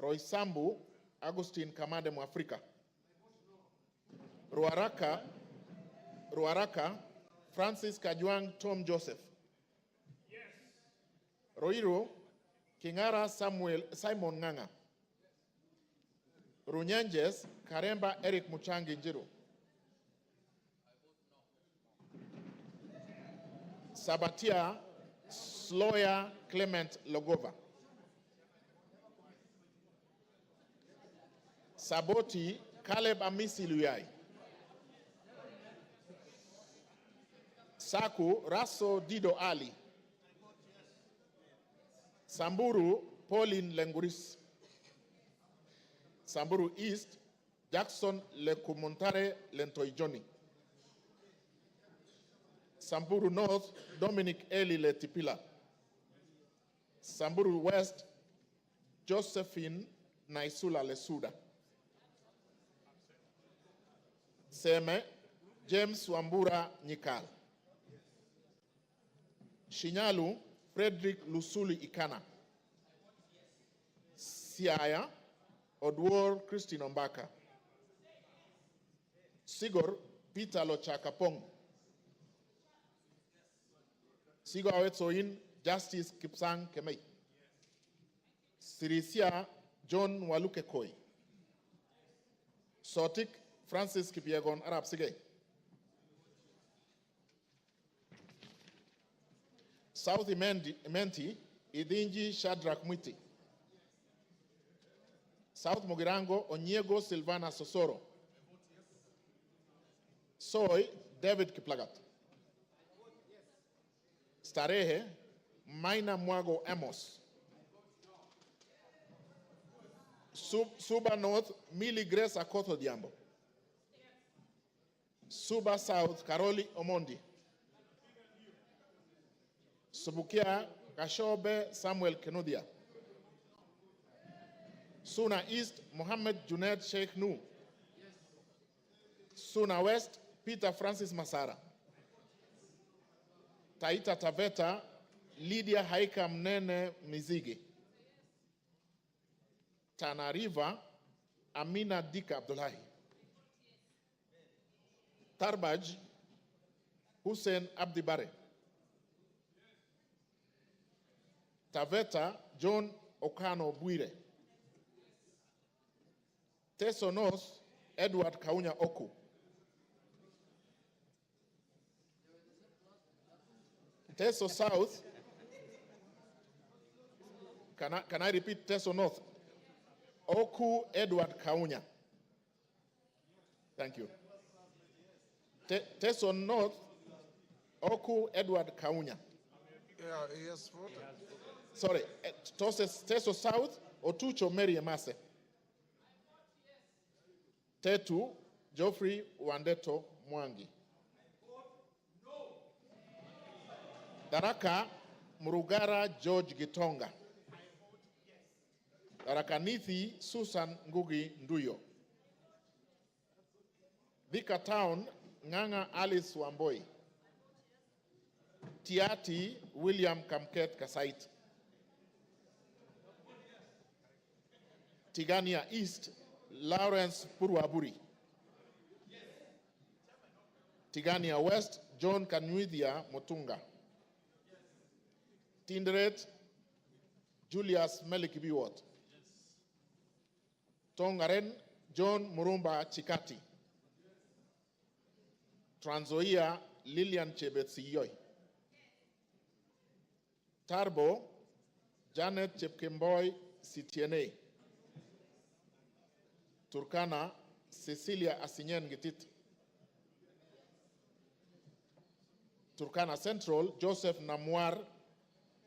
Roysambu Agustin Kamade Mwafrika. Ruaraka Francis Kajwang Tom Joseph. Roiro Kingara Simon Nganga. Runyanjes Karemba Eric Muchangi Njiru. Sabatia Sloya Clement Logova. Saboti Caleb Amisi Luyai. Saku Raso Dido Ali. Samburu Pauline Lenguris. Samburu East Jackson Lekumontare Lentoijoni. Samburu North Dominic Eli Letipila. Samburu West Josephine Naisula Lesuda. Seme James Wambura Nyikal. Shinyalu Frederick Lusuli Ikana. Siaya Odwor Christine Ombaka. Sigor Peter Lochakapong. Sigor Awetsoin Justice Kipsang Kemei. Sirisia John Waluke Koi. Sotik Francis Kipiegon Arab Sige. South Imenti Idinji Shadrach Mwiti. South Mogirango Onyego Silvana Sosoro. Soy David Kiplagat. Starehe Maina Mwago Amos. Suba North Millie Grace Akoto Diambo. Suba South Karoli Omondi. Subukia Kashobe Samuel Kenudia. Suna East Mohammed Junaid Sheikh Nu. Suna West Peter Francis Masara. Taita Taveta Lydia Haika Mnene Mizigi. Tana River Amina Dika Abdullahi. Tarbaj Hussein Abdibare. Taveta John Okano Buire. Teso North Edward Kaunya Oku. Teso South, can I repeat Teso North? Oku Edward Kaunya. Thank you. Teso North, Oku Edward Kaunya. Yeah, yes, Sorry, Teso South, Otucho Mary Emase. Tetu, Geoffrey Wandeto Mwangi. Daraka, Murugara George Gitonga. Tharaka-Nithi, Susan Ngugi Nduyo. Thika Town, Ng'ang'a Alice Wamboi. Tiati, William Kamket Kasait. Tigania East, Lawrence Purwaburi. Tigania West, John Kanwithia Motunga. Tinderet, Julius Melikibiwot. Tongaren, John Murumba Chikati. Trans Nzoia, Lilian Chebet-Siyoy. Tarbo, Janet Chepkemboy Sitiene. Turkana, Cecilia Asinyen Gitit. Turkana Central, Joseph Namwar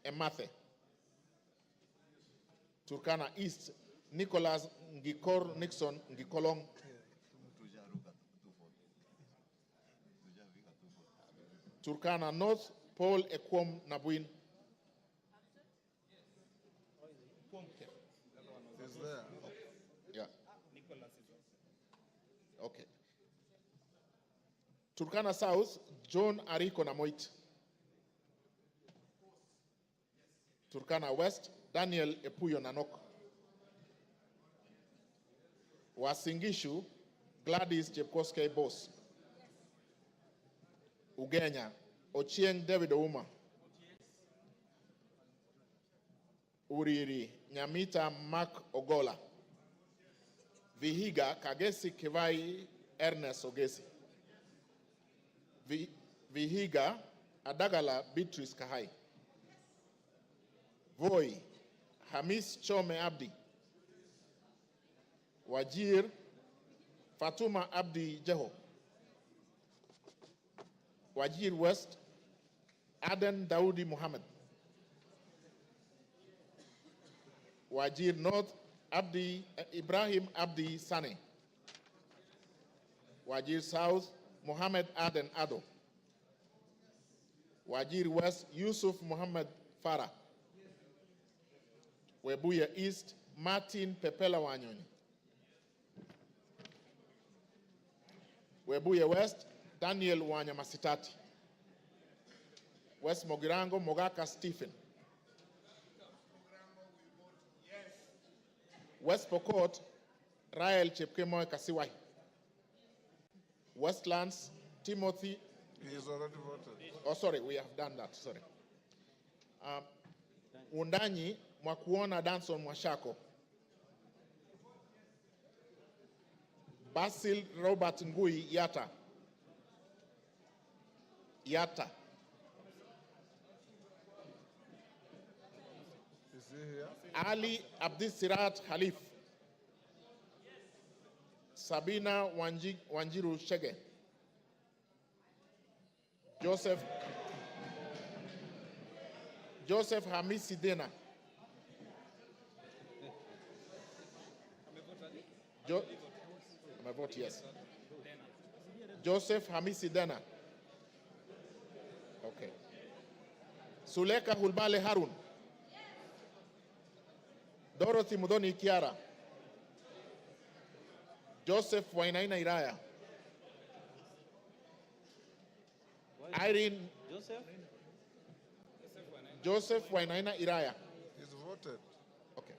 Emathe. Turkana East, Nicholas Ngikor Nixon Ngikolong. Turkana North, Paul Ekwom Nabuin. Is there? Yeah. Okay. Turkana South, John Ariko Namoit. Turkana West, Daniel Epuyo Nanok. Wasingishu, Gladys Chepkoskei Boss. Ugenya, Ochieng David Ouma. Uriri, Nyamita Mark Ogola. Vihiga, Kagesi Kivai Ernest Ogesi. Vihiga, Adagala Beatrice Kahai. Voi, Hamis Chome Abdi. Wajir, Fatuma Abdi Jeho. Wajir West, Aden Daudi Muhammad. Wajir North, Ibrahim Abdi Sane. Wajir South, Muhammad Aden Ado. Wajir West, Yusuf Muhammad Farah. Webuye East, Martin Pepela Wanyoni. Webuye West, Daniel Wanyamasitati. West Mogirango, Mogaka Stephen. West Pokot, Rael Chepkemoy Kasiwai. Westlands, Timothy. He is already voted. Oh, sorry, we have done that, sorry. Undanyi, Mwakuona Danson Mwashako. Basil Robert Ngui Yata. Yata. Is he here? Ali Abdisirat Khalif. Sabina Wanjiru Shege. Joseph Hamisi Dena. My vote, yes. Joseph Hamisi Dena. Okay. Suleka Hulbale Harun. Dorothy Mudoni Kiara. Joseph Wainaina Iraya. Irene. Joseph Wainaina Iraya. He's voted. Okay.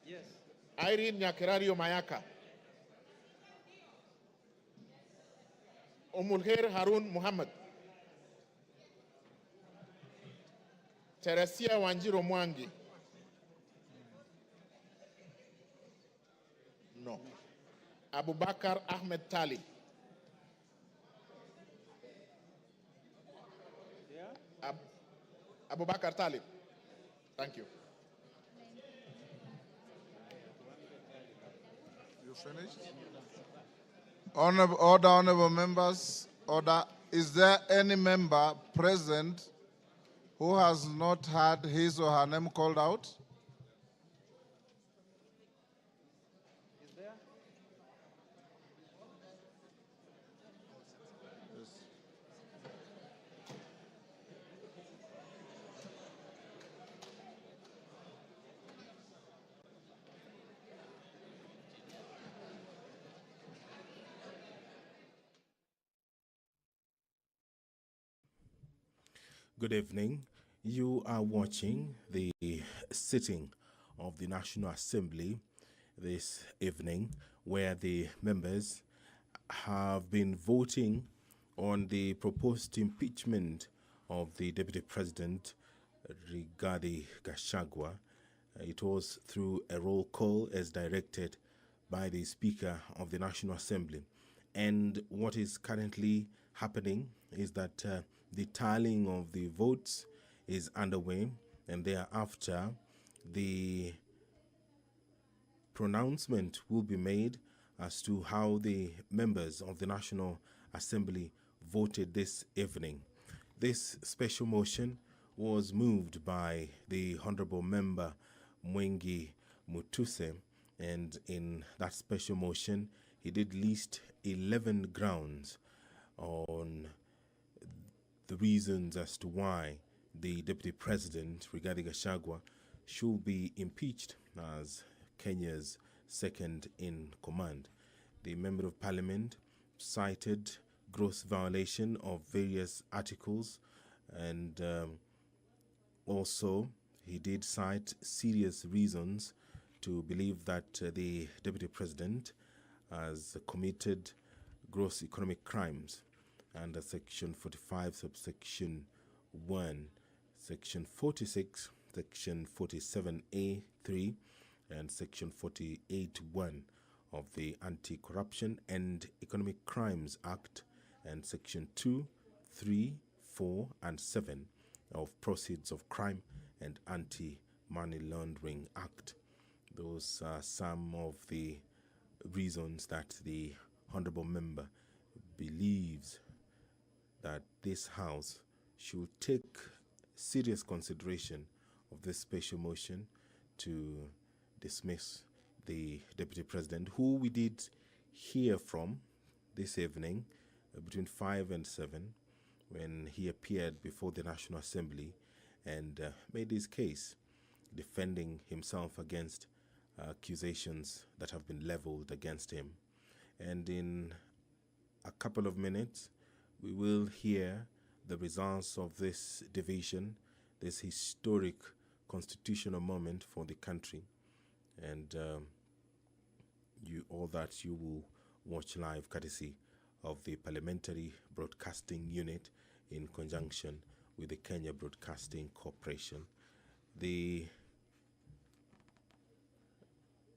Yes. Irene Nyakerario Mayaka. Umulher Harun Muhammad. Teresia Wanjiro Mwangi. No. Abubakar Ahmed Tali. Yeah. Abubakar Tali. Thank you. You finished? Honorable members, order. Is there any member present who has not had his or her name called out? Is there? Good evening. You are watching the sitting of the National Assembly this evening, where the members have been voting on the proposed impeachment of the Deputy President, Rigathi Gachagua. It was through a roll call as directed by the Speaker of the National Assembly. And what is currently happening is that the tallying of the votes is underway, and thereafter the pronouncement will be made as to how the members of the National Assembly voted this evening. This special motion was moved by the Honorable Member Mwengi Mutuse, and in that special motion, he did list 11 grounds on the reasons as to why the Deputy President, Rigathi Gachagua, should be impeached as Kenya's second in command. The Member of Parliament cited gross violation of various articles, and also he did cite serious reasons to believe that the Deputy President has committed gross economic crimes under Section 45, subsection 1, Section 46, Section 47A3, and Section 48(1) of the Anti-Corruption and Economic Crimes Act, and Section 2, 3, 4, and 7 of Proceeds of Crime and Anti-Money Laundering Act. Those are some of the reasons that the Honorable Member believes that this House should take serious consideration of this special motion to dismiss the Deputy President, who we did hear from this evening between 5 and 7 when he appeared before the National Assembly and made his case, defending himself against accusations that have been leveled against him. And in a couple of minutes, we will hear the results of this division, this historic constitutional moment for the country. And all that you will watch live courtesy of the Parliamentary Broadcasting Unit in conjunction with the Kenya Broadcasting Corporation. The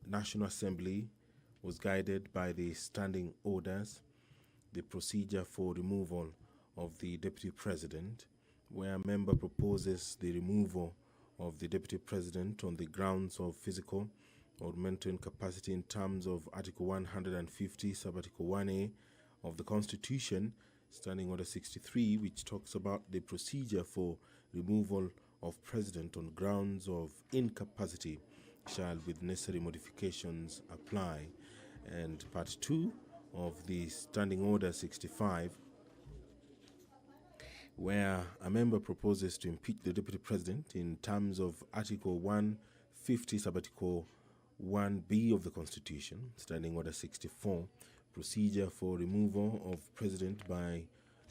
National Assembly was guided by the standing orders, the procedure for removal of the Deputy President, where a member proposes the removal of the Deputy President on the grounds of physical or mental incapacity in terms of Article 150, Sub-Article 1A of the Constitution, Standing Order 63, which talks about the procedure for removal of President on grounds of incapacity shall, with necessary modifications, apply. And Part 2 of the Standing Order 65, where a member proposes to impeach the Deputy President in terms of Article 150, Sub-Article 1B of the Constitution, Standing Order 64, procedure for removal of President by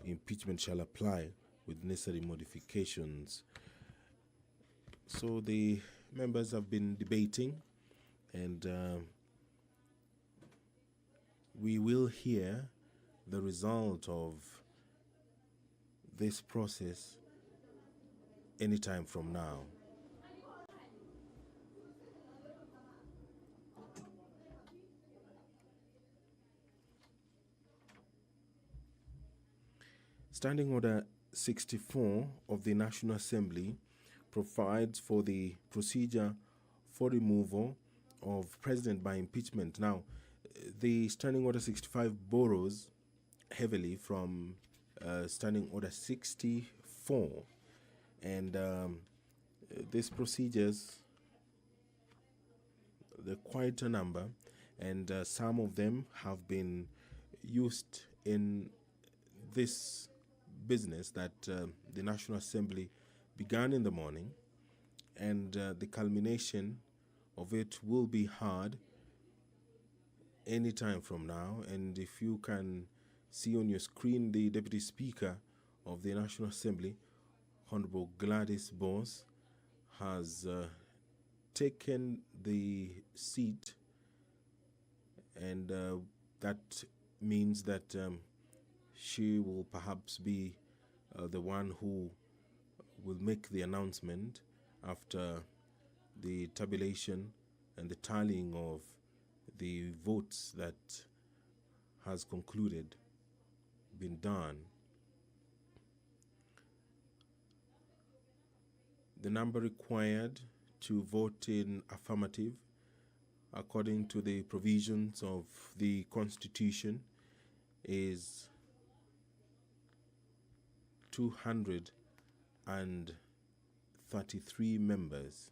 impeachment shall apply with necessary modifications. So the members have been debating, and we will hear the result of this process anytime from now. Standing Order 64 of the National Assembly provides for the procedure for removal of President by impeachment. Now, the Standing Order 65 borrows heavily from Standing Order 64, and these procedures, they're quite a number, and some of them have been used in this business that the National Assembly began in the morning, and the culmination of it will be hard any time from now. And if you can see on your screen the Deputy Speaker of the National Assembly, Honorable Gladys Bose has taken the seat, and that means that she will perhaps be the one who will make the announcement after the tabulation and the tallying of the votes that has concluded, been done. The number required to vote in affirmative, according to the provisions of the Constitution, is 233 members.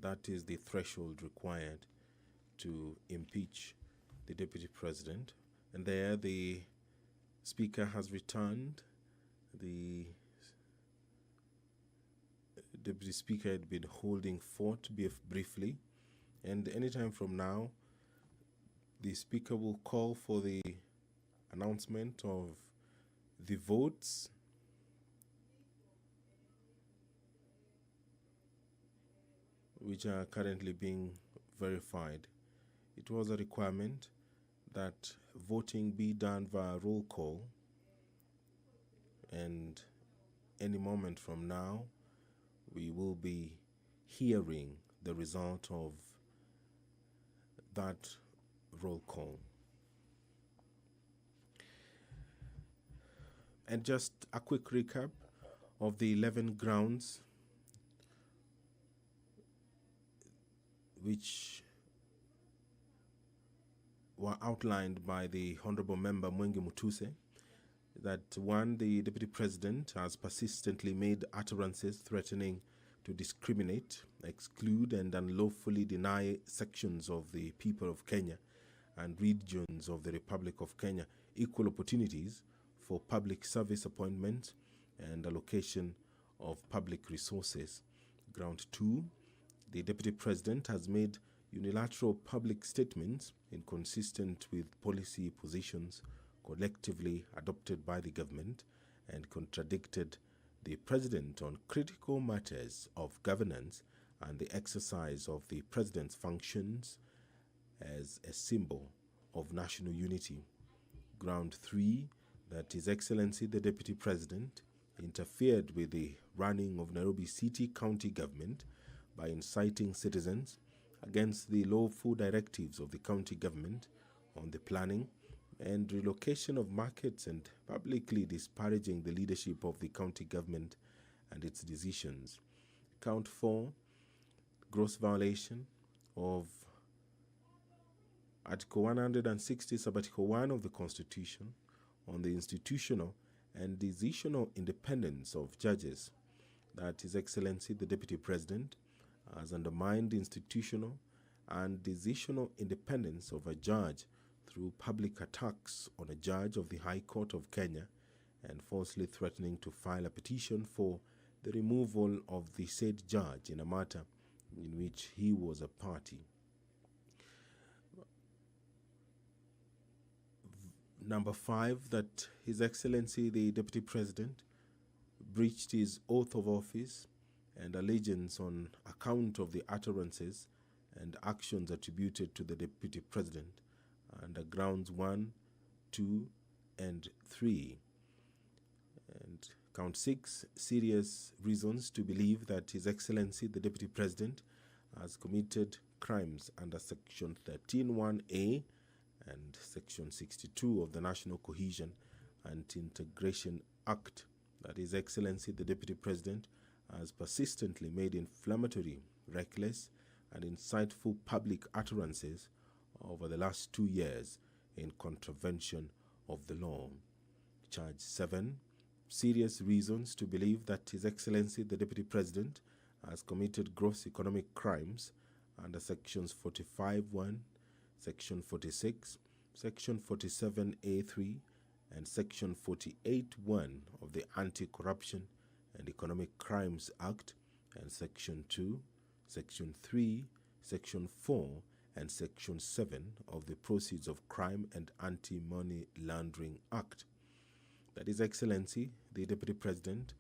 That is the threshold required to impeach the Deputy President. And there the Speaker has returned. The Deputy Speaker had been holding fort briefly, and anytime from now, the Speaker will call for the announcement of the votes which are currently being verified. It was a requirement that voting be done via roll call, and any moment from now, we will be hearing the result of that roll call. And just a quick recap of the 11 grounds which were outlined by the Honorable Member Mwengi Mutuse. That one, the Deputy President has persistently made utterances threatening to discriminate, exclude, and unlawfully deny sections of the people of Kenya and regions of the Republic of Kenya equal opportunities for public service appointments and allocation of public resources. Ground 2, the Deputy President has made unilateral public statements inconsistent with policy positions collectively adopted by the government and contradicted the President on critical matters of governance and the exercise of the President's functions as a symbol of national unity. Ground 3, that His Excellency the Deputy President interfered with the running of Nairobi City County Government by inciting citizens against the lawful directives of the county government on the planning and relocation of markets and publicly disparaging the leadership of the county government and its decisions. Count 4, gross violation of Article 160, Sub-Article 1 of the Constitution on the institutional and decisional independence of judges. That His Excellency the Deputy President has undermined institutional and decisional independence of a judge through public attacks on a judge of the High Court of Kenya and falsely threatening to file a petition for the removal of the said judge in a matter in which he was a party. Number 5, that His Excellency the Deputy President breached his oath of office and allegiance on account of the utterances and actions attributed to the Deputy President under grounds 1, 2, and 3. And count 6, serious reasons to believe that His Excellency the Deputy President has committed crimes under Section 13(1)(a) and Section 62 of the National Cohesion and Integration Act. That His Excellency the Deputy President has persistently made inflammatory, reckless, and insightful public utterances over the last 2 years in contravention of the law. Charge 7, serious reasons to believe that His Excellency the Deputy President has committed gross economic crimes under Sections 45(1), Section 46, Section 47(a)(3), and Section 48(1) of the Anti-Corruption and Economic Crimes Act, and Section 2, Section 3, Section 4, and Section 7 of the Proceeds of Crime and Anti-Money Laundering Act. that His Excellency, the Deputy President,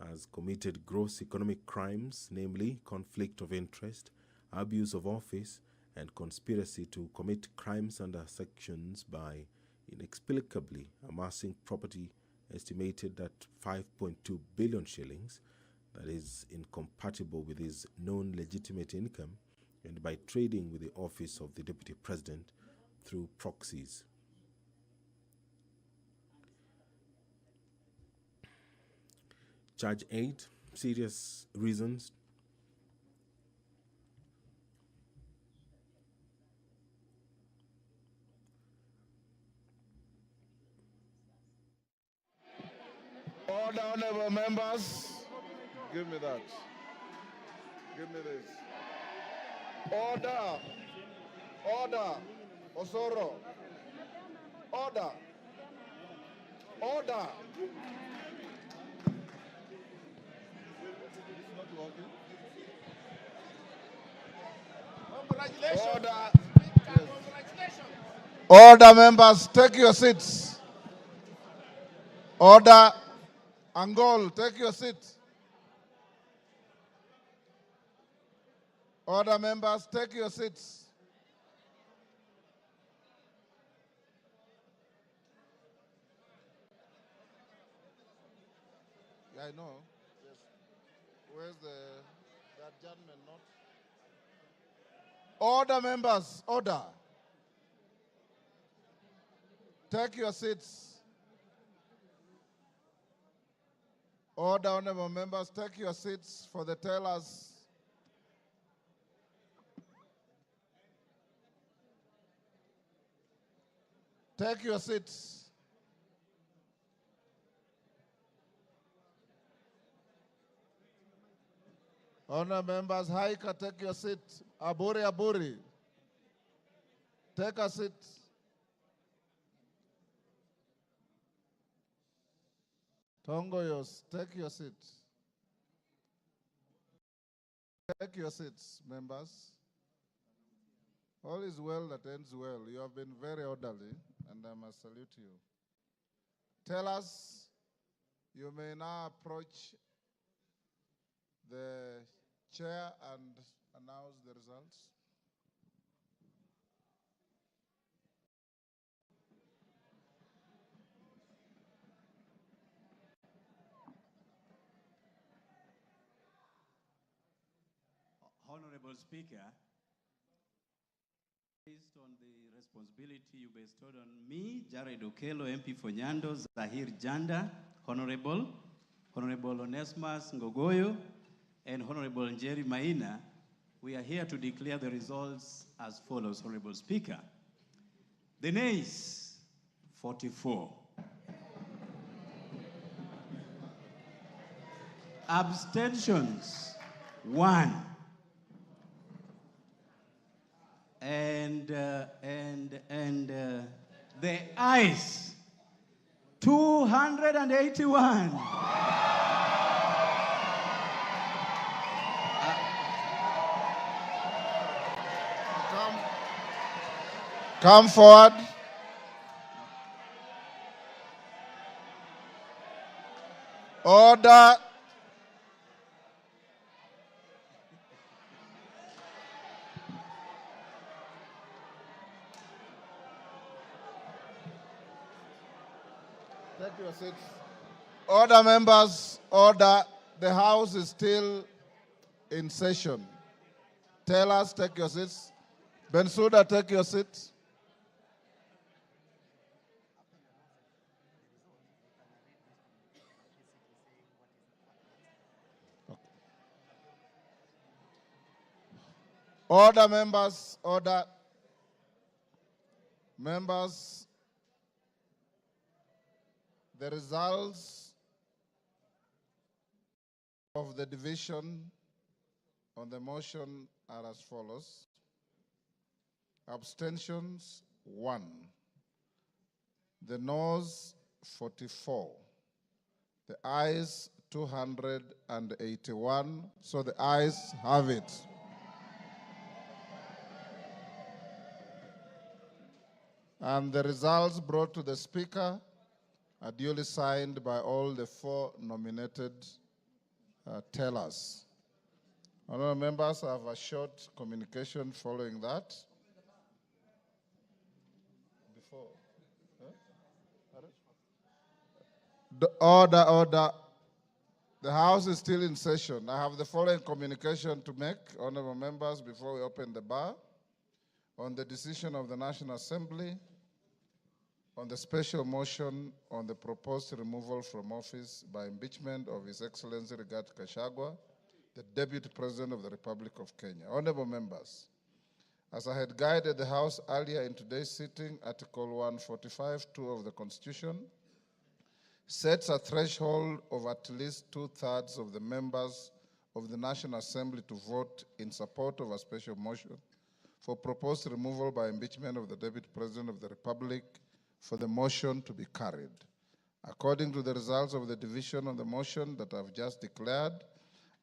has committed gross economic crimes, namely conflict of interest, abuse of office, and conspiracy to commit crimes under sanctions by inexplicably amassing property estimated at 5.2 billion shillings, that is incompatible with his known legitimate income, and by trading with the office of the Deputy President through proxies. Charge 8, serious reasons. Order, honorable members. Give me that. Give me this. Order. Order. Osoro. Order. Order. Congratulations. Order. Order, members, take your seats. Order. Angol, take your seat. Order, members, take your seats. Yeah, I know. Yes. Where's the adjournment note? Order, members, order. Take your seats. Order, honorable members, take your seats for the tellers. Take your seats. Honor members, Haika, take your seat. Aburi, Aburi, take a seat. Tongoyos, take your seat. Take your seats, members. All is well that ends well. You have been very orderly, and I must salute you. Tell us, you may now approach the chair and announce the results. Honorable Speaker, based on the responsibility you bestowed on me, Jared Okello, MP for Nyando, Zahir Janda, Honorable Onesmus Ngogoyo, and Honorable Njeri Maina, we are here to declare the results as follows, Honorable Speaker. The nays, 44. Abstentions, 1. And the ayes, 281. Come forward. Order. Take your seats. Order, members, order. The House is still in session. Tell us, take your seats. Bensouda, take your seat. Order, members, order. Members, the results of the division on the motion are as follows. Abstentions, 1. The noes, 44. The ayes, 281. So the ayes have it. And the results brought to the Speaker are duly signed by all the 4 nominated tellers. Honourable members, I have a short communication following that. Order. The House is still in session. I have the following communication to make, honourable members, before we open the bar. On the decision of the National Assembly, on the special motion on the proposed removal from office by impeachment of His Excellency Rigathi Gachagua, the Deputy President of the Republic of Kenya. Honourable members, as I had guided the House earlier in today's sitting, Article 145(2) of the Constitution sets a threshold of at least 2/3 of the members of the National Assembly to vote in support of a special motion for proposed removal by impeachment of the Deputy President of the Republic for the motion to be carried. According to the results of the division on the motion that I've just declared,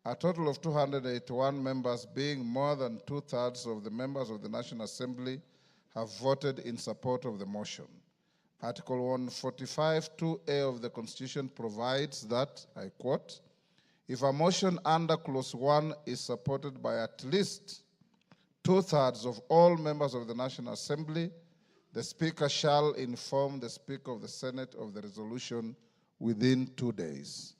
a total of 281 members, being more than 2/3 of the members of the National Assembly, have voted in support of the motion. Article 145(2)(a) of the Constitution provides that, I quote, if a motion under Clause 1 is supported by at least 2/3 of all members of the National Assembly, the Speaker shall inform the Speaker of the Senate of the resolution within 2 days.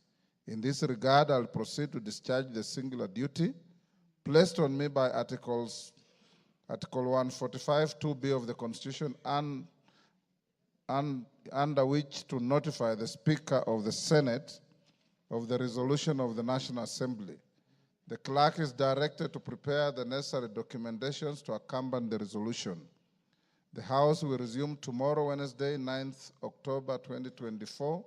In this regard, I'll proceed to discharge the singular duty placed on me by Article 145(2)(b) of the Constitution and under which to notify the Speaker of the Senate of the resolution of the National Assembly. The clerk is directed to prepare the necessary documentations to accompany the resolution. The House will resume tomorrow, Wednesday, 9th October 2024,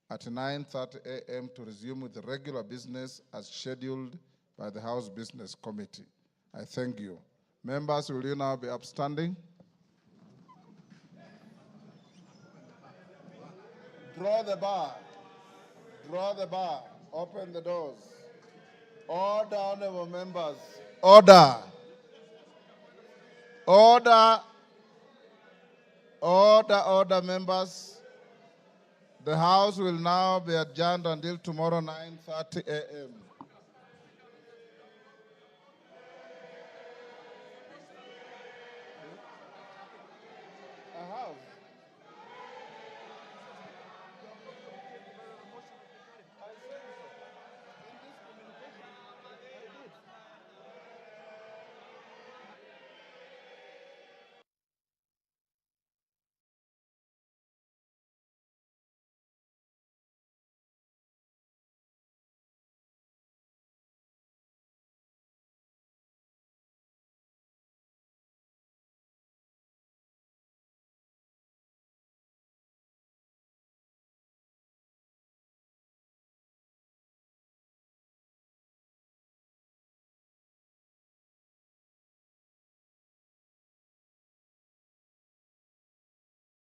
at 9:30 a.m. to resume with the regular business as scheduled by the House Business Committee. I thank you. Members, will you now be upstanding? Draw the bar. Draw the bar. Open the doors. Order, honourable members. Order. Order. Order, members. The House will now be adjourned until tomorrow, 9:30 a.m.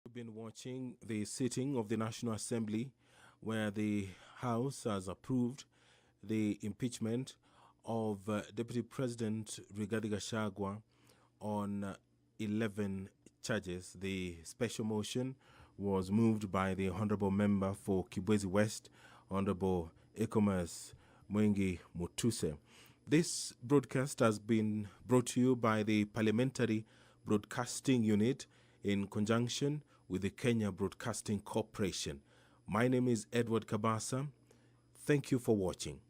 We've been watching the sitting of the National Assembly where the House has approved the impeachment of Deputy President Rigathi Gachagua on 11 charges. The special motion was moved by the Honorable Member for Kibwezi West, Honorable Ekomas Mwengi Mutuse. This broadcast has been brought to you by the Parliamentary Broadcasting Unit in conjunction with the Kenya Broadcasting Corporation. My name is Edward Kabasa. Thank you for watching.